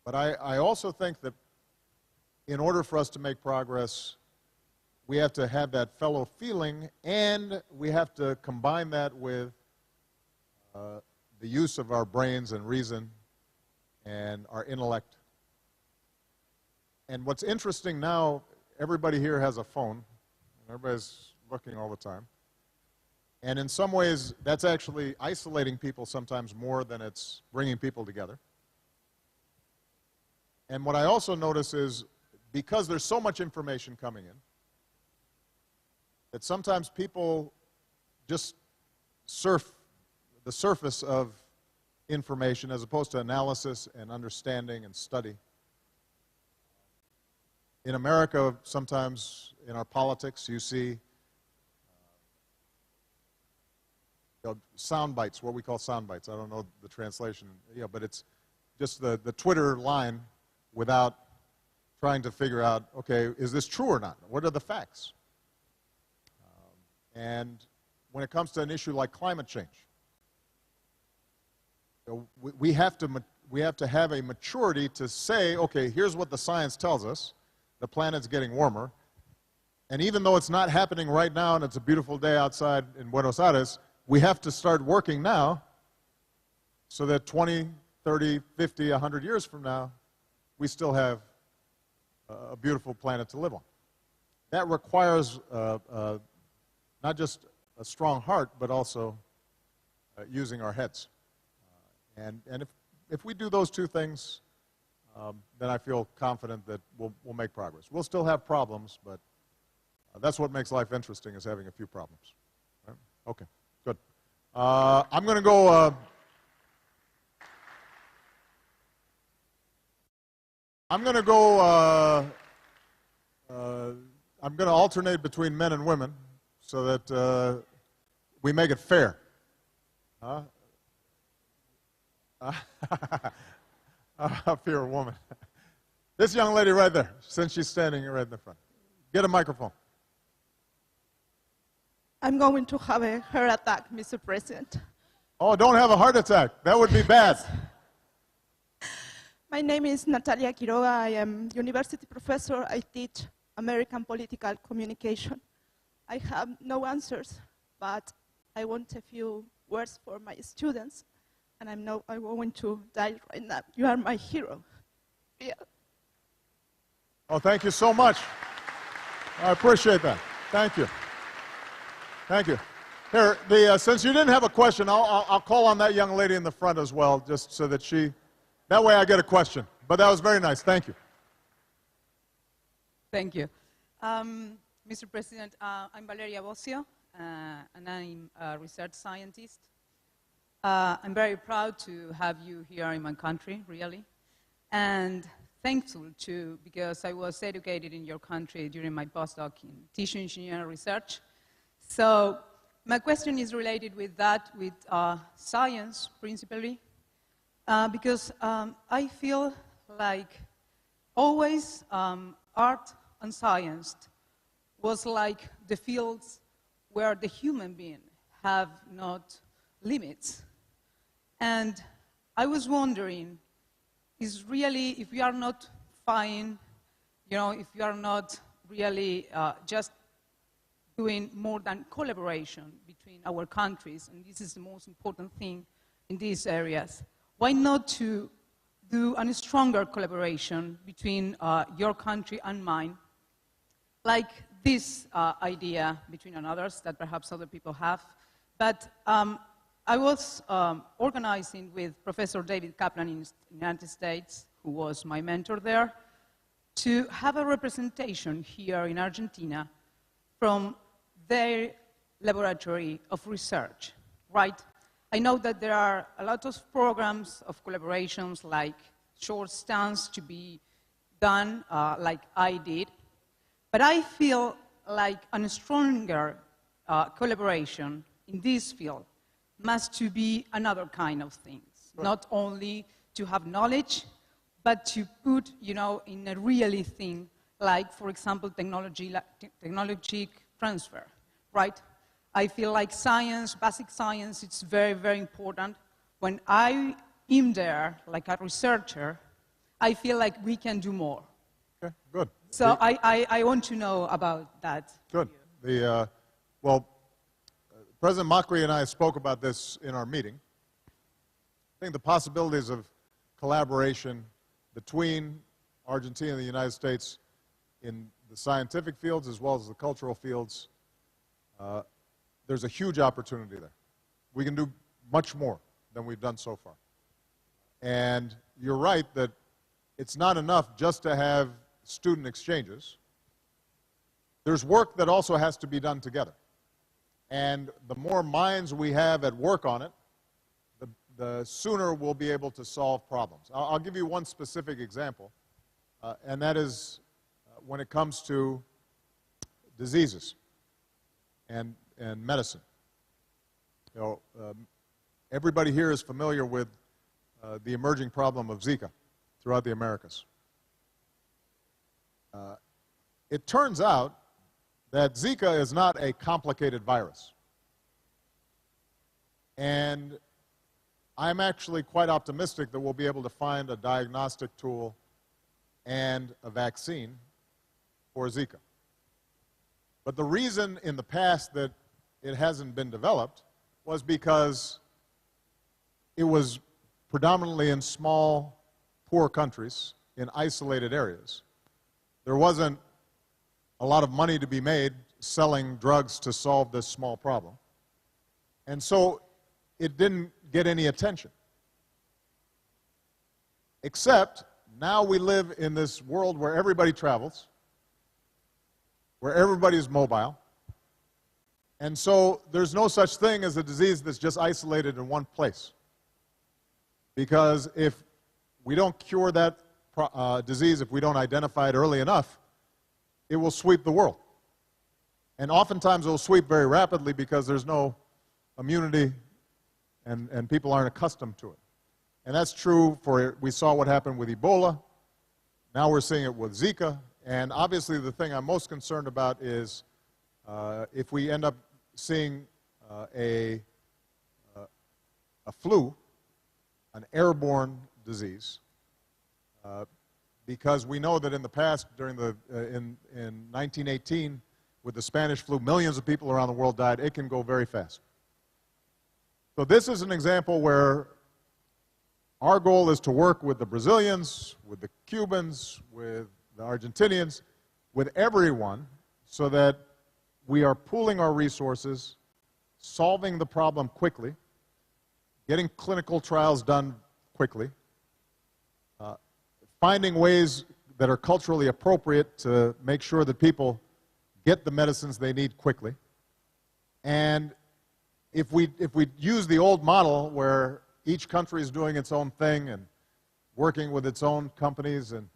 But I also think that in order for us to make progress, we have to have that fellow feeling, and we have to combine that with the use of our brains and reason and our intellect. And what's interesting now, everybody here has a phone. Everybody's looking all the time. And in some ways, that's actually isolating people sometimes more than it's bringing people together. And what I also notice is, because there's so much information coming in, that sometimes people just surf the surface of information as opposed to analysis and understanding and study. In America, sometimes in our politics, you see sound bites, what we call sound bites. I don't know the translation, but it's just the Twitter line without trying to figure out, okay, is this true or not? What are the facts? And when it comes to an issue like climate change, we have to have a maturity to say, okay, here's what the science tells us. The planet's getting warmer. And even though it's not happening right now and it's a beautiful day outside in Buenos Aires, we have to start working now so that 20, 30, 50, 100 years from now, we still have a beautiful planet to live on. That requires not just a strong heart, but also using our heads. And if we do those two things, then I feel confident that we'll make progress. We'll still have problems, but that's what makes life interesting, is having a few problems. Right? Okay, good. I'm going to go... I'm going to alternate between men and women so that we make it fair. Up here, a woman. This young lady right there, since she's standing right in the front. Get a microphone. I'm going to have a heart attack, Mr. President. Oh, don't have a heart attack. That would be bad. My name is Natalia Quiroga. I am university professor. I teach American political communication. I have no answers, but I want a few words for my students, and I'm going to die right now. You are my hero. Yeah. Oh, thank you so much. I appreciate that. Thank you. Thank you. Here, since you didn't have a question, I'll call on that young lady in the front as well, just so that that way I get a question. But that was very nice. Thank you. Thank you. Mr. President, I'm Valeria Bossio, and I'm a research scientist. I'm very proud to have you here in my country, really, and thankful too, because I was educated in your country during my postdoc in tissue engineering research. So my question is related with that, with science, principally, because I feel like always art and science was like the fields where the human being have not limits. And I was wondering, is really, if we are not fine, if you are not really just doing more than collaboration between our countries, and this is the most important thing in these areas, why not to do a stronger collaboration between your country and mine, like this idea between others that perhaps other people have. But I was organizing with Professor David Kaplan in the United States, who was my mentor there, to have a representation here in Argentina from their laboratory of research, right? I know that there are a lot of programs of collaborations, like short stunts to be done, like I did. But I feel like a stronger collaboration in this field must to be another kind of things, not only to have knowledge, but to put, in a really thing, like, for example, technology transfer, right? I feel like science, basic science, it's very, very important. When I am there, like a researcher, I feel like we can do more. Okay, good. So I want to know about that. Good. Well, President Macri and I spoke about this in our meeting. I think the possibilities of collaboration between Argentina and the United States in the scientific fields as well as the cultural fields, there's a huge opportunity there. We can do much more than we've done so far. And you're right that it's not enough just to have student exchanges. There's work that also has to be done together. And the more minds we have at work on it, the sooner we'll be able to solve problems. I'll give you one specific example, and that is when it comes to diseases and medicine. Everybody here is familiar with the emerging problem of Zika throughout the Americas. It turns out that Zika is not a complicated virus. And I'm actually quite optimistic that we'll be able to find a diagnostic tool and a vaccine for Zika. But the reason in the past that it hasn't been developed was because it was predominantly in small, poor countries, in isolated areas. There wasn't a lot of money to be made selling drugs to solve this small problem. And so it didn't get any attention. Except now we live in this world where everybody travels, where everybody is mobile, and so there's no such thing as a disease that's just isolated in one place. Because if we don't cure that disease, if we don't identify it early enough, it will sweep the world. And oftentimes it will sweep very rapidly because there's no immunity and people aren't accustomed to it. And that's true for, we saw what happened with Ebola, now we're seeing it with Zika, and obviously the thing I'm most concerned about is if we end up seeing a flu, an airborne disease, because we know that in the past, during in 1918, with the Spanish flu, millions of people around the world died. It can go very fast. So this is an example where our goal is to work with the Brazilians, with the Cubans, with the Argentinians, with everyone, so that we are pooling our resources, solving the problem quickly, getting clinical trials done quickly, finding ways that are culturally appropriate to make sure that people get the medicines they need quickly. And if we use the old model where each country is doing its own thing and working with its own companies and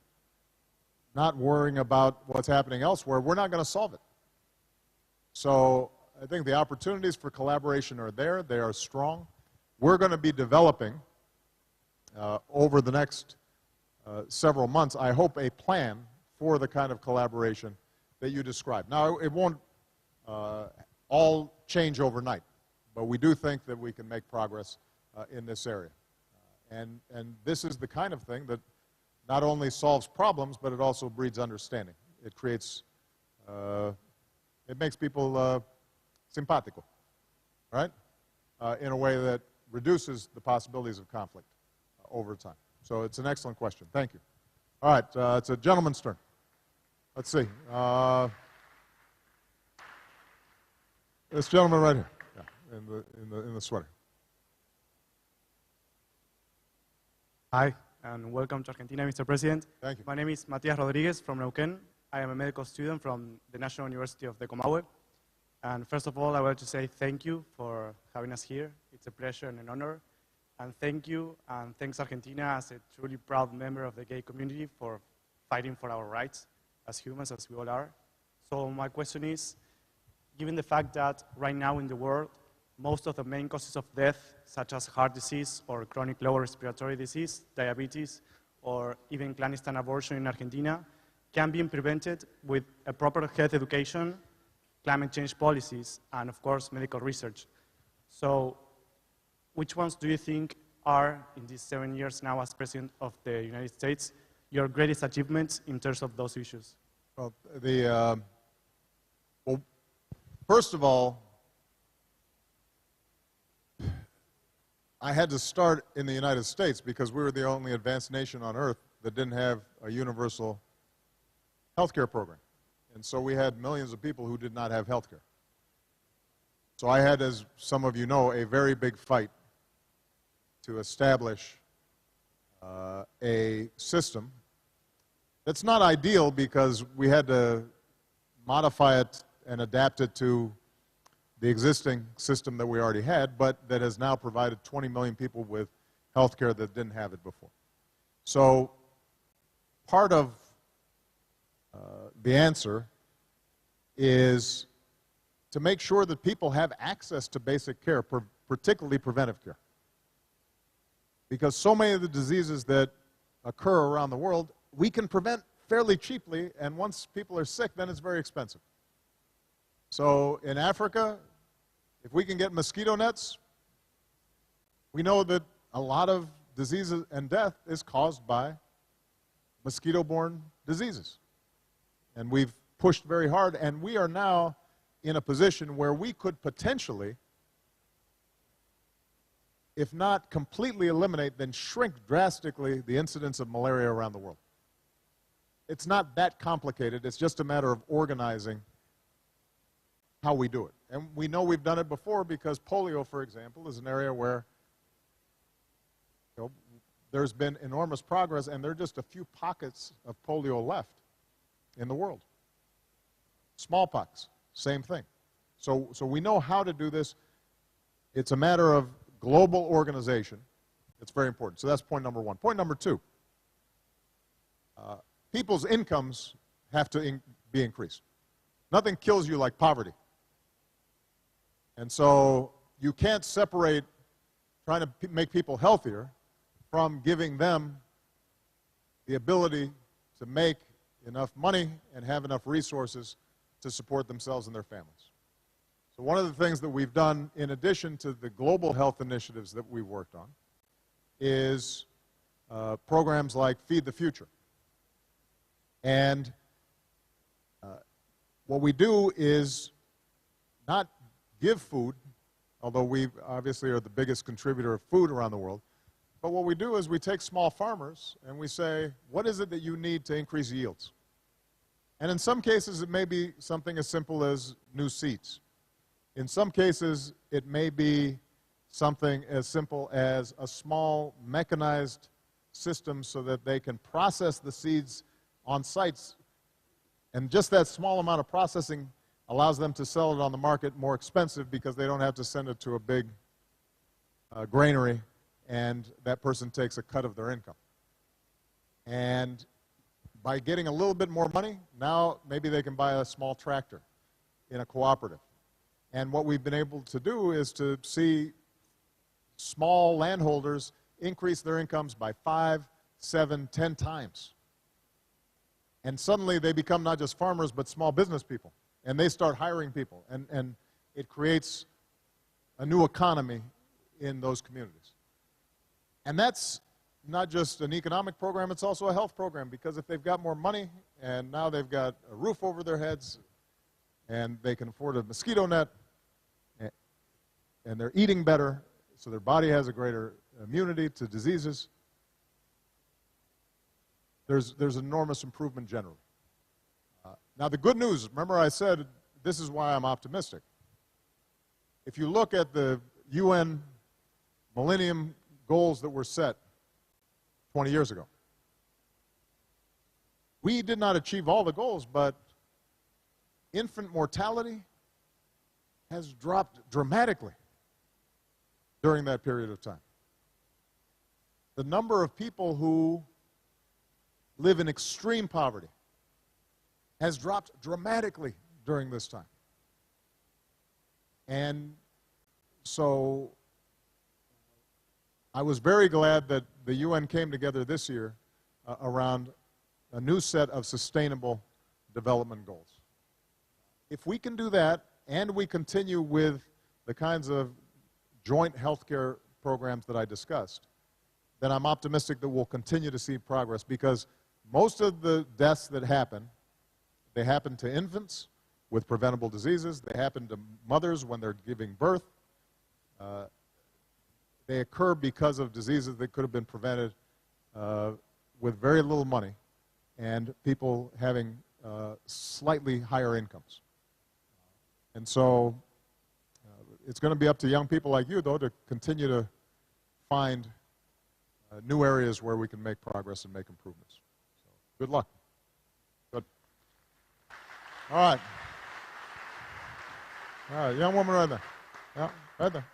not worrying about what's happening elsewhere, we're not going to solve it. So I think the opportunities for collaboration are there. They are strong. We're going to be developing over the next several months, I hope, a plan for the kind of collaboration that you described. Now, it won't all change overnight, but we do think that we can make progress in this area. And this is the kind of thing that not only solves problems, but it also breeds understanding. It creates, it makes people simpatico, right? In a way that reduces the possibilities of conflict over time. So it's an excellent question. Thank you. All right, it's a gentleman's turn. Let's see. This gentleman right here, yeah, in the sweater. Hi, and welcome to Argentina, Mr. President. Thank you. My name is Matias Rodriguez from Neuquén. I am a medical student from the National University of the Comahue. And first of all, I want to say thank you for having us here. It's a pleasure and an honor. And thank you, and thanks Argentina as a truly proud member of the gay community for fighting for our rights as humans, as we all are. So my question is, given the fact that right now in the world, most of the main causes of death, such as heart disease or chronic lower respiratory disease, diabetes, or even clandestine abortion in Argentina, can be prevented with a proper health education, climate change policies, and of course, medical research. So which ones do you think are, in these 7 years now as President of the United States, your greatest achievements in terms of those issues? Well, well, first of all, I had to start in the United States because we were the only advanced nation on earth that didn't have a universal healthcare program. And so we had millions of people who did not have healthcare. So I had, as some of you know, a very big fight to establish a system that's not ideal because we had to modify it and adapt it to the existing system that we already had, but that has now provided 20 million people with health care that didn't have it before. So part of the answer is to make sure that people have access to basic care, particularly preventive care. Because so many of the diseases that occur around the world, we can prevent fairly cheaply, and once people are sick, then it's very expensive. So in Africa, if we can get mosquito nets, we know that a lot of diseases and death is caused by mosquito-borne diseases. And we've pushed very hard, and we are now in a position where we could potentially, if not completely eliminate, then shrink drastically the incidence of malaria around the world. It's not that complicated. It's just a matter of organizing how we do it. And we know we've done it before because polio, for example, is an area where there's been enormous progress, and there are just a few pockets of polio left in the world. Smallpox, same thing. So we know how to do this. It's a matter of global organization. It's very important. So that's point number one. Point number two, people's incomes have to be increased. Nothing kills you like poverty. And so you can't separate trying to make people healthier from giving them the ability to make enough money and have enough resources to support themselves and their families. So one of the things that we've done, in addition to the global health initiatives that we've worked on, is programs like Feed the Future. And what we do is not give food, although we obviously are the biggest contributor of food around the world, but what we do is we take small farmers and we say, what is it that you need to increase yields? And in some cases, it may be something as simple as new seeds. In some cases, it may be something as simple as a small mechanized system so that they can process the seeds on sites, and just that small amount of processing allows them to sell it on the market more expensive because they don't have to send it to a big granary, and that person takes a cut of their income. And by getting a little bit more money, now maybe they can buy a small tractor in a cooperative. And what we've been able to do is to see small landholders increase their incomes by 5, 7, 10 times. And suddenly they become not just farmers, but small business people. And they start hiring people. And it creates a new economy in those communities. And that's not just an economic program, it's also a health program, because if they've got more money and now they've got a roof over their heads and they can afford a mosquito net and they're eating better, so their body has a greater immunity to diseases, there's enormous improvement generally. Now the good news, remember I said this is why I'm optimistic. If you look at the UN Millennium Goals that were set 20 years ago, we did not achieve all the goals, but infant mortality has dropped dramatically during that period of time. The number of people who live in extreme poverty has dropped dramatically during this time. And so I was very glad that the UN came together this year around a new set of sustainable development goals. If we can do that, and we continue with the kinds of joint healthcare programs that I discussed, then I'm optimistic that we'll continue to see progress, because most of the deaths that happen, they happen to infants with preventable diseases, they happen to mothers when they're giving birth, they occur because of diseases that could have been prevented with very little money and people having slightly higher incomes. And so it's going to be up to young people like you, though, to continue to find new areas where we can make progress and make improvements. So, good luck. Good. All right. All right, young woman right there. Yeah, right there.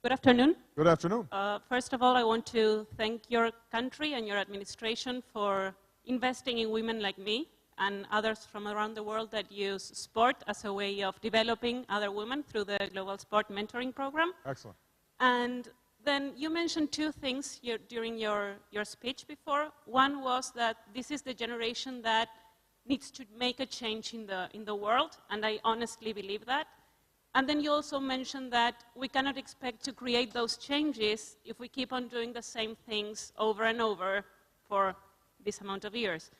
Good afternoon. Good afternoon. First of all, I want to thank your country and your administration for investing in women like me and others from around the world that use sport as a way of developing other women through the Global Sport Mentoring Program. Excellent. And then you mentioned two things during your speech before. One was that this is the generation that needs to make a change in the world, and I honestly believe that. And then you also mentioned that we cannot expect to create those changes if we keep on doing the same things over and over for this amount of years.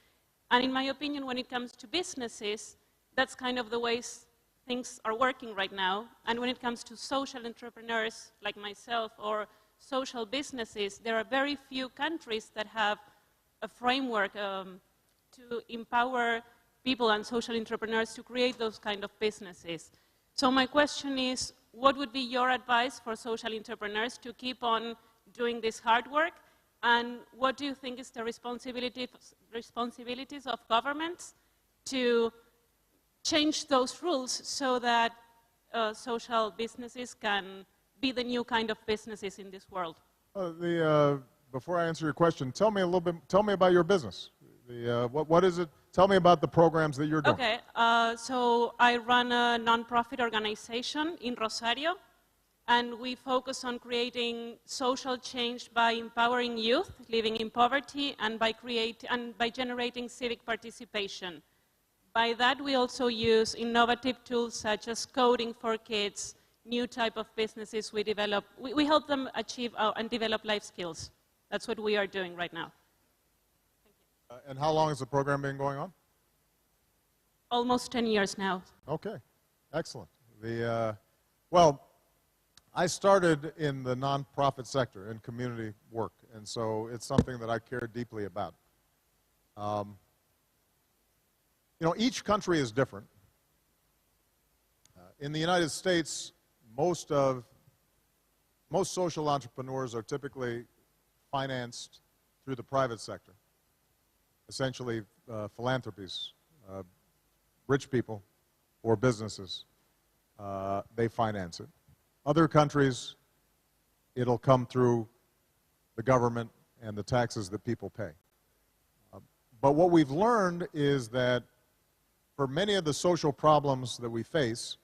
And in my opinion, when it comes to businesses, that's kind of the ways things are working right now. And when it comes to social entrepreneurs like myself or social businesses, there are very few countries that have a framework to empower people and social entrepreneurs to create those kind of businesses. So my question is, what would be your advice for social entrepreneurs to keep on doing this hard work? And what do you think is the responsibilities of governments to change those rules so that social businesses can be the new kind of businesses in this world? Before I answer your question, tell me about your business. What is it? Tell me about the programs that you're doing. Okay, so I run a nonprofit organization in Rosario, and we focus on creating social change by empowering youth living in poverty and by generating civic participation. By that, we also use innovative tools such as coding for kids, new type of businesses we develop. We help them achieve and develop life skills. That's what we are doing right now. And how long has the program been going on? Almost 10 years now. Okay, excellent. Well, I started in the nonprofit sector in community work, and so it's something that I care deeply about. You know, each country is different. In the United States, most social entrepreneurs are typically financed through the private sector. essentially philanthropies, rich people or businesses, they finance it. Other countries, it'll come through the government and the taxes that people pay. But what we've learned is that for many of the social problems that we face,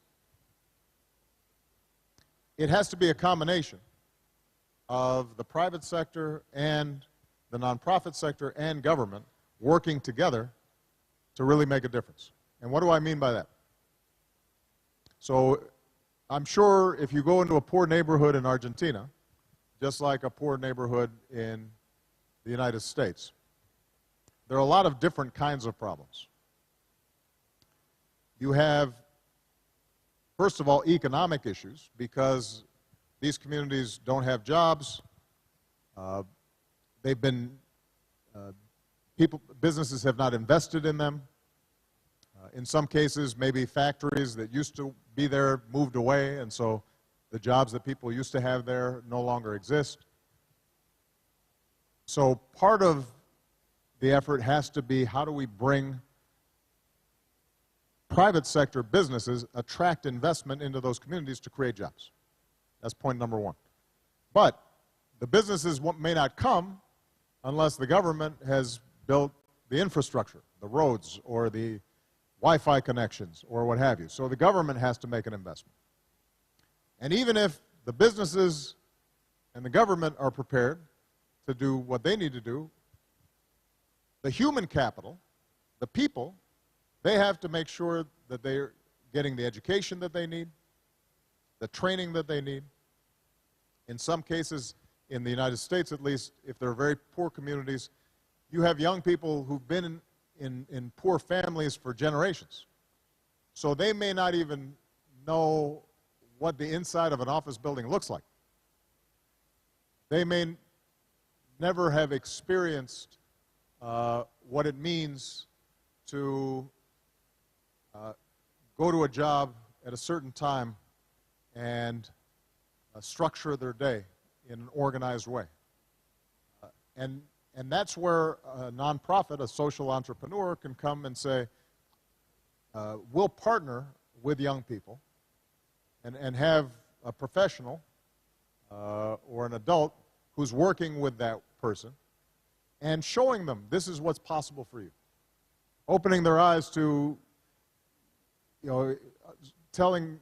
it has to be a combination of the private sector and the nonprofit sector and government working together to really make a difference. And what do I mean by that? So I'm sure if you go into a poor neighborhood in Argentina, just like a poor neighborhood in the United States, there are a lot of different kinds of problems. You have, first of all, economic issues, because these communities don't have jobs. They've been, businesses have not invested in them. In some cases, maybe factories that used to be there moved away, and so the jobs that people used to have there no longer exist. So part of the effort has to be, how do we bring private sector businesses, attract investment into those communities to create jobs? That's point number one. But the businesses may not come unless the government has built the infrastructure, the roads or the Wi-Fi connections or what have you. So the government has to make an investment. And even if the businesses and the government are prepared to do what they need to do, the human capital, the people, they have to make sure that they're getting the education that they need, the training that they need. In some cases, in the United States at least, if they're very poor communities, you have young people who've been in poor families for generations. So they may not even know what the inside of an office building looks like. They may never have experienced what it means to go to a job at a certain time and structure their day in an organized way. And that's where a nonprofit, a social entrepreneur, can come and say, we'll partner with young people and have a professional or an adult who's working with that person and showing them this is what's possible for you. Opening their eyes to, telling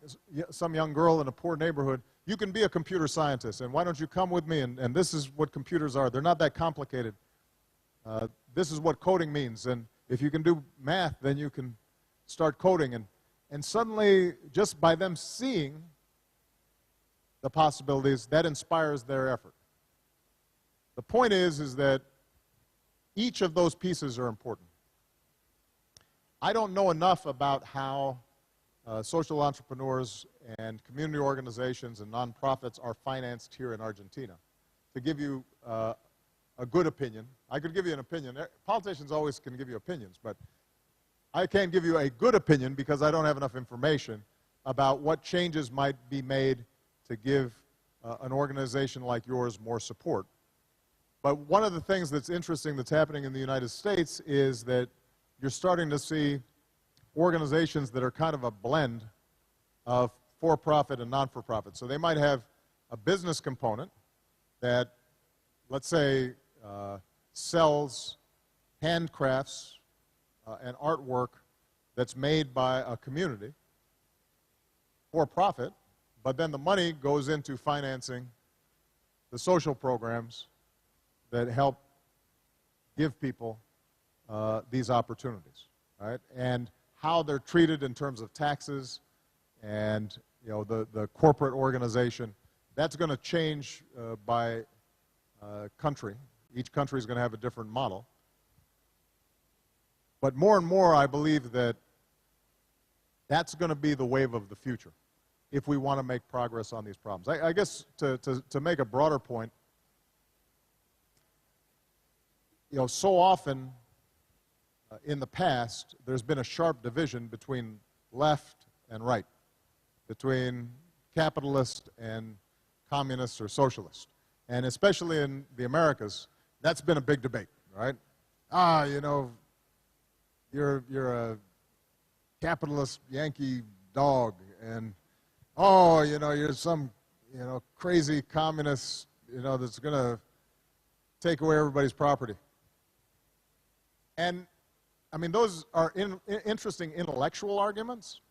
some young girl in a poor neighborhood, you can be a computer scientist, and why don't you come with me, and this is what computers are. They're not that complicated. This is what coding means, and if you can do math, then you can start coding. And suddenly, just by them seeing the possibilities, that inspires their effort. The point is that each of those pieces are important. I don't know enough about how social entrepreneurs and community organizations and nonprofits are financed here in Argentina to give you a good opinion. I could give you an opinion. Politicians always can give you opinions, but I can't give you a good opinion because I don't have enough information about what changes might be made to give an organization like yours more support. But one of the things that's interesting that's happening in the United States is that you're starting to see organizations that are kind of a blend of for-profit and non-for-profit. So they might have a business component that, let's say, sells handcrafts and artwork that's made by a community for profit, but then the money goes into financing the social programs that help give people these opportunities, right? And how they're treated in terms of taxes and the corporate organization, that's going to change by country. Each country is going to have a different model. But more and more, I believe that that's going to be the wave of the future if we want to make progress on these problems. I guess to make a broader point, so often in the past, there's been a sharp division between left and right, between capitalist and communist or socialist. And especially in the Americas, that's been a big debate, right? you know, you're a capitalist Yankee dog, and oh, you know, you're some, you know, crazy communist, you know, that's going to take away everybody's property. And I mean, those are interesting intellectual arguments,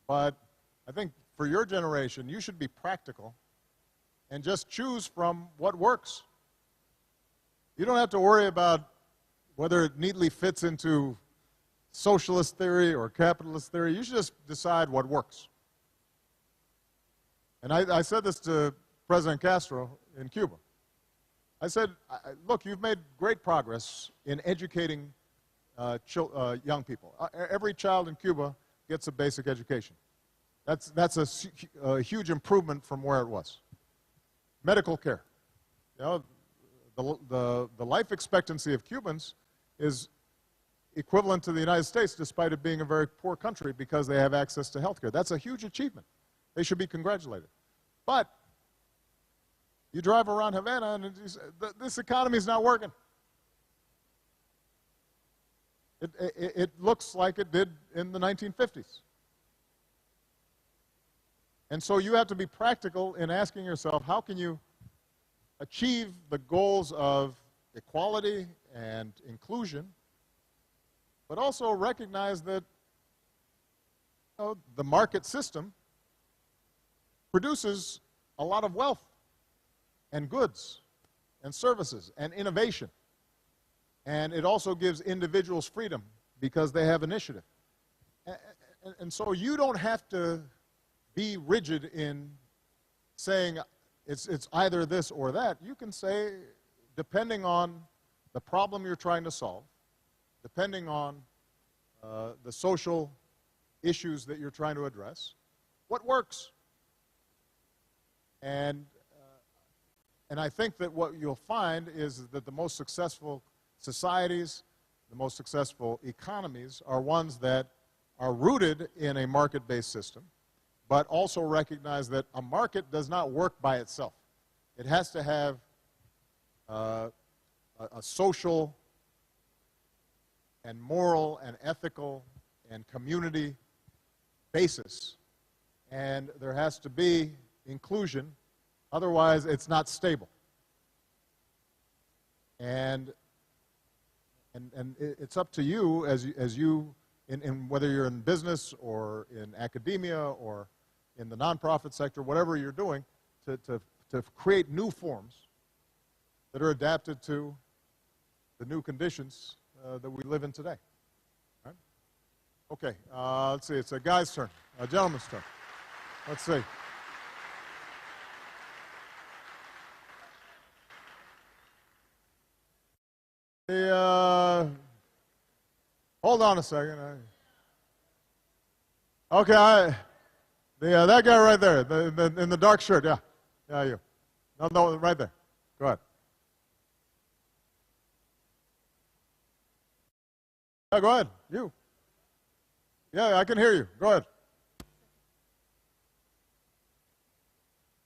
but I think for your generation, you should be practical and just choose from what works. You don't have to worry about whether it neatly fits into socialist theory or capitalist theory. You should just decide what works. And I said this to President Castro in Cuba. I said, look, you've made great progress in educating young people. Every child in Cuba gets a basic education. That's a huge improvement from where it was. Medical care. You know, the life expectancy of Cubans is equivalent to the United States, despite it being a very poor country, because they have access to health care. That's a huge achievement. They should be congratulated. But you drive around Havana and this economy is not working. It looks like it did in the 1950s. And so you have to be practical in asking yourself, how can you achieve the goals of equality and inclusion, but also recognize that, you know, the market system produces a lot of wealth and goods and services and innovation. And it also gives individuals freedom because they have initiative. And so you don't have to be rigid in saying it's either this or that. You can say, depending on the problem you're trying to solve, depending on the social issues that you're trying to address, what works? And I think that what you'll find is that the most successful societies, the most successful economies are ones that are rooted in a market-based system, but also recognize that a market does not work by itself. It has to have a social and moral and ethical and community basis. And there has to be inclusion, otherwise it's not stable. And it's up to you as you in whether you're in business or in academia or in the nonprofit sector, whatever you're doing, to create new forms that are adapted to the new conditions that we live in today. All right? Okay, let's see, it's a guy's turn, a gentleman's turn. Let's see. Hold on a second. Okay, that guy right there, in the dark shirt, yeah. Yeah, you. No, right there. Go ahead. Yeah, go ahead. You. Yeah, I can hear you. Go ahead.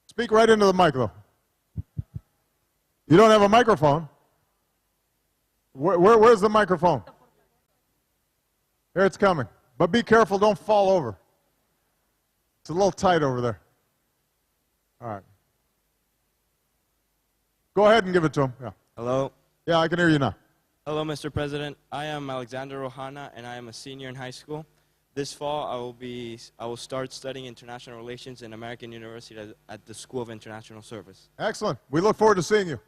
Speak right into the mic, though. You don't have a microphone. Where's the microphone? Here it's coming. But be careful, don't fall over. It's a little tight over there. All right. Go ahead and give it to him. Yeah. Hello. Yeah, I can hear you now. Hello, Mr. President. I am Alexander Rohana, and I am a senior in high school. This fall, I will start studying international relations in American University at the School of International Service. Excellent. We look forward to seeing you.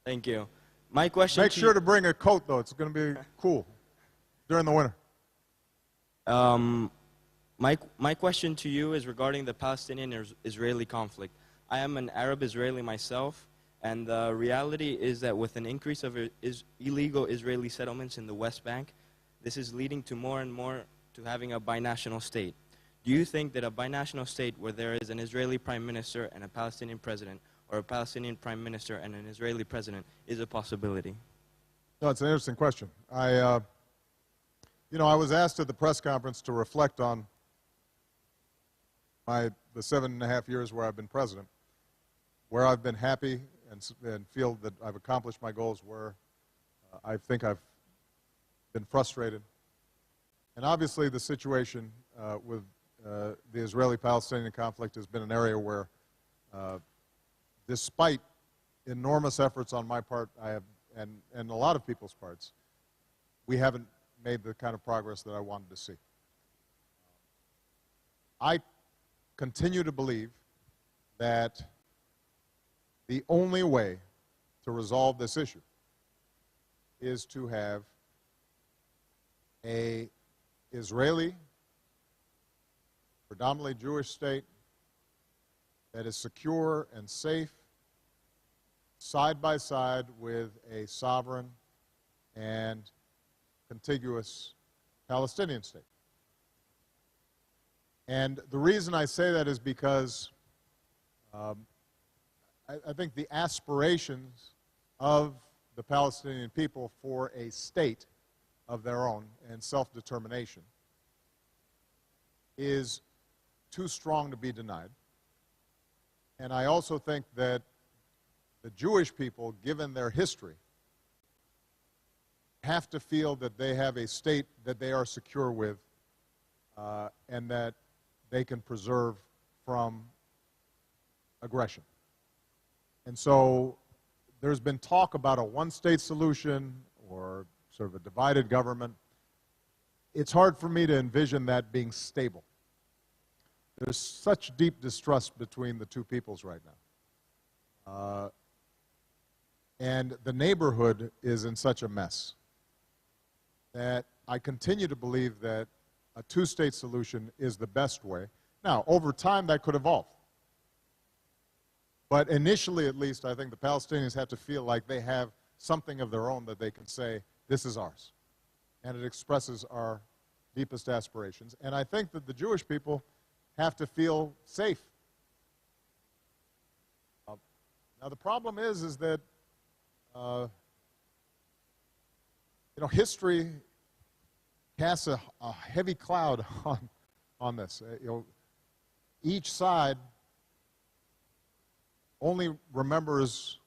Thank you. My question. Make sure to bring a coat, though. It's going to be cool during the winter. My question to you is regarding the Palestinian-Israeli conflict. I am an Arab Israeli myself, and the reality is that with an increase of illegal Israeli settlements in the West Bank, this is leading to more and more to having a binational state. Do you think that a binational state where there is an Israeli prime minister and a Palestinian president, or a Palestinian prime minister and an Israeli president, is a possibility? No, it's an interesting question. I was asked at the press conference to reflect on the 7.5 years where I've been president, where I've been happy and feel that I've accomplished my goals, where I think I've been frustrated. And obviously the situation with the Israeli-Palestinian conflict has been an area where, despite enormous efforts on my part, and a lot of people's parts, we haven't made the kind of progress that I wanted to see. I continue to believe that the only way to resolve this issue is to have an Israeli, predominantly Jewish state that is secure and safe, side by side with a sovereign and contiguous Palestinian state. And the reason I say that is because I think the aspirations of the Palestinian people for a state of their own and self-determination is too strong to be denied. And I also think that the Jewish people, given their history, have to feel that they have a state that they are secure with and that they can preserve from aggression. And so there's been talk about a one-state solution or sort of a divided government. It's hard for me to envision that being stable. There's such deep distrust between the two peoples right now. And the neighborhood is in such a mess that I continue to believe that a two-state solution is the best way. Now, over time, that could evolve. But initially, at least, I think the Palestinians have to feel like they have something of their own that they can say, this is ours. And it expresses our deepest aspirations. And I think that the Jewish people have to feel safe. Now, the problem is that, history casts a heavy cloud on this. Each side only remembers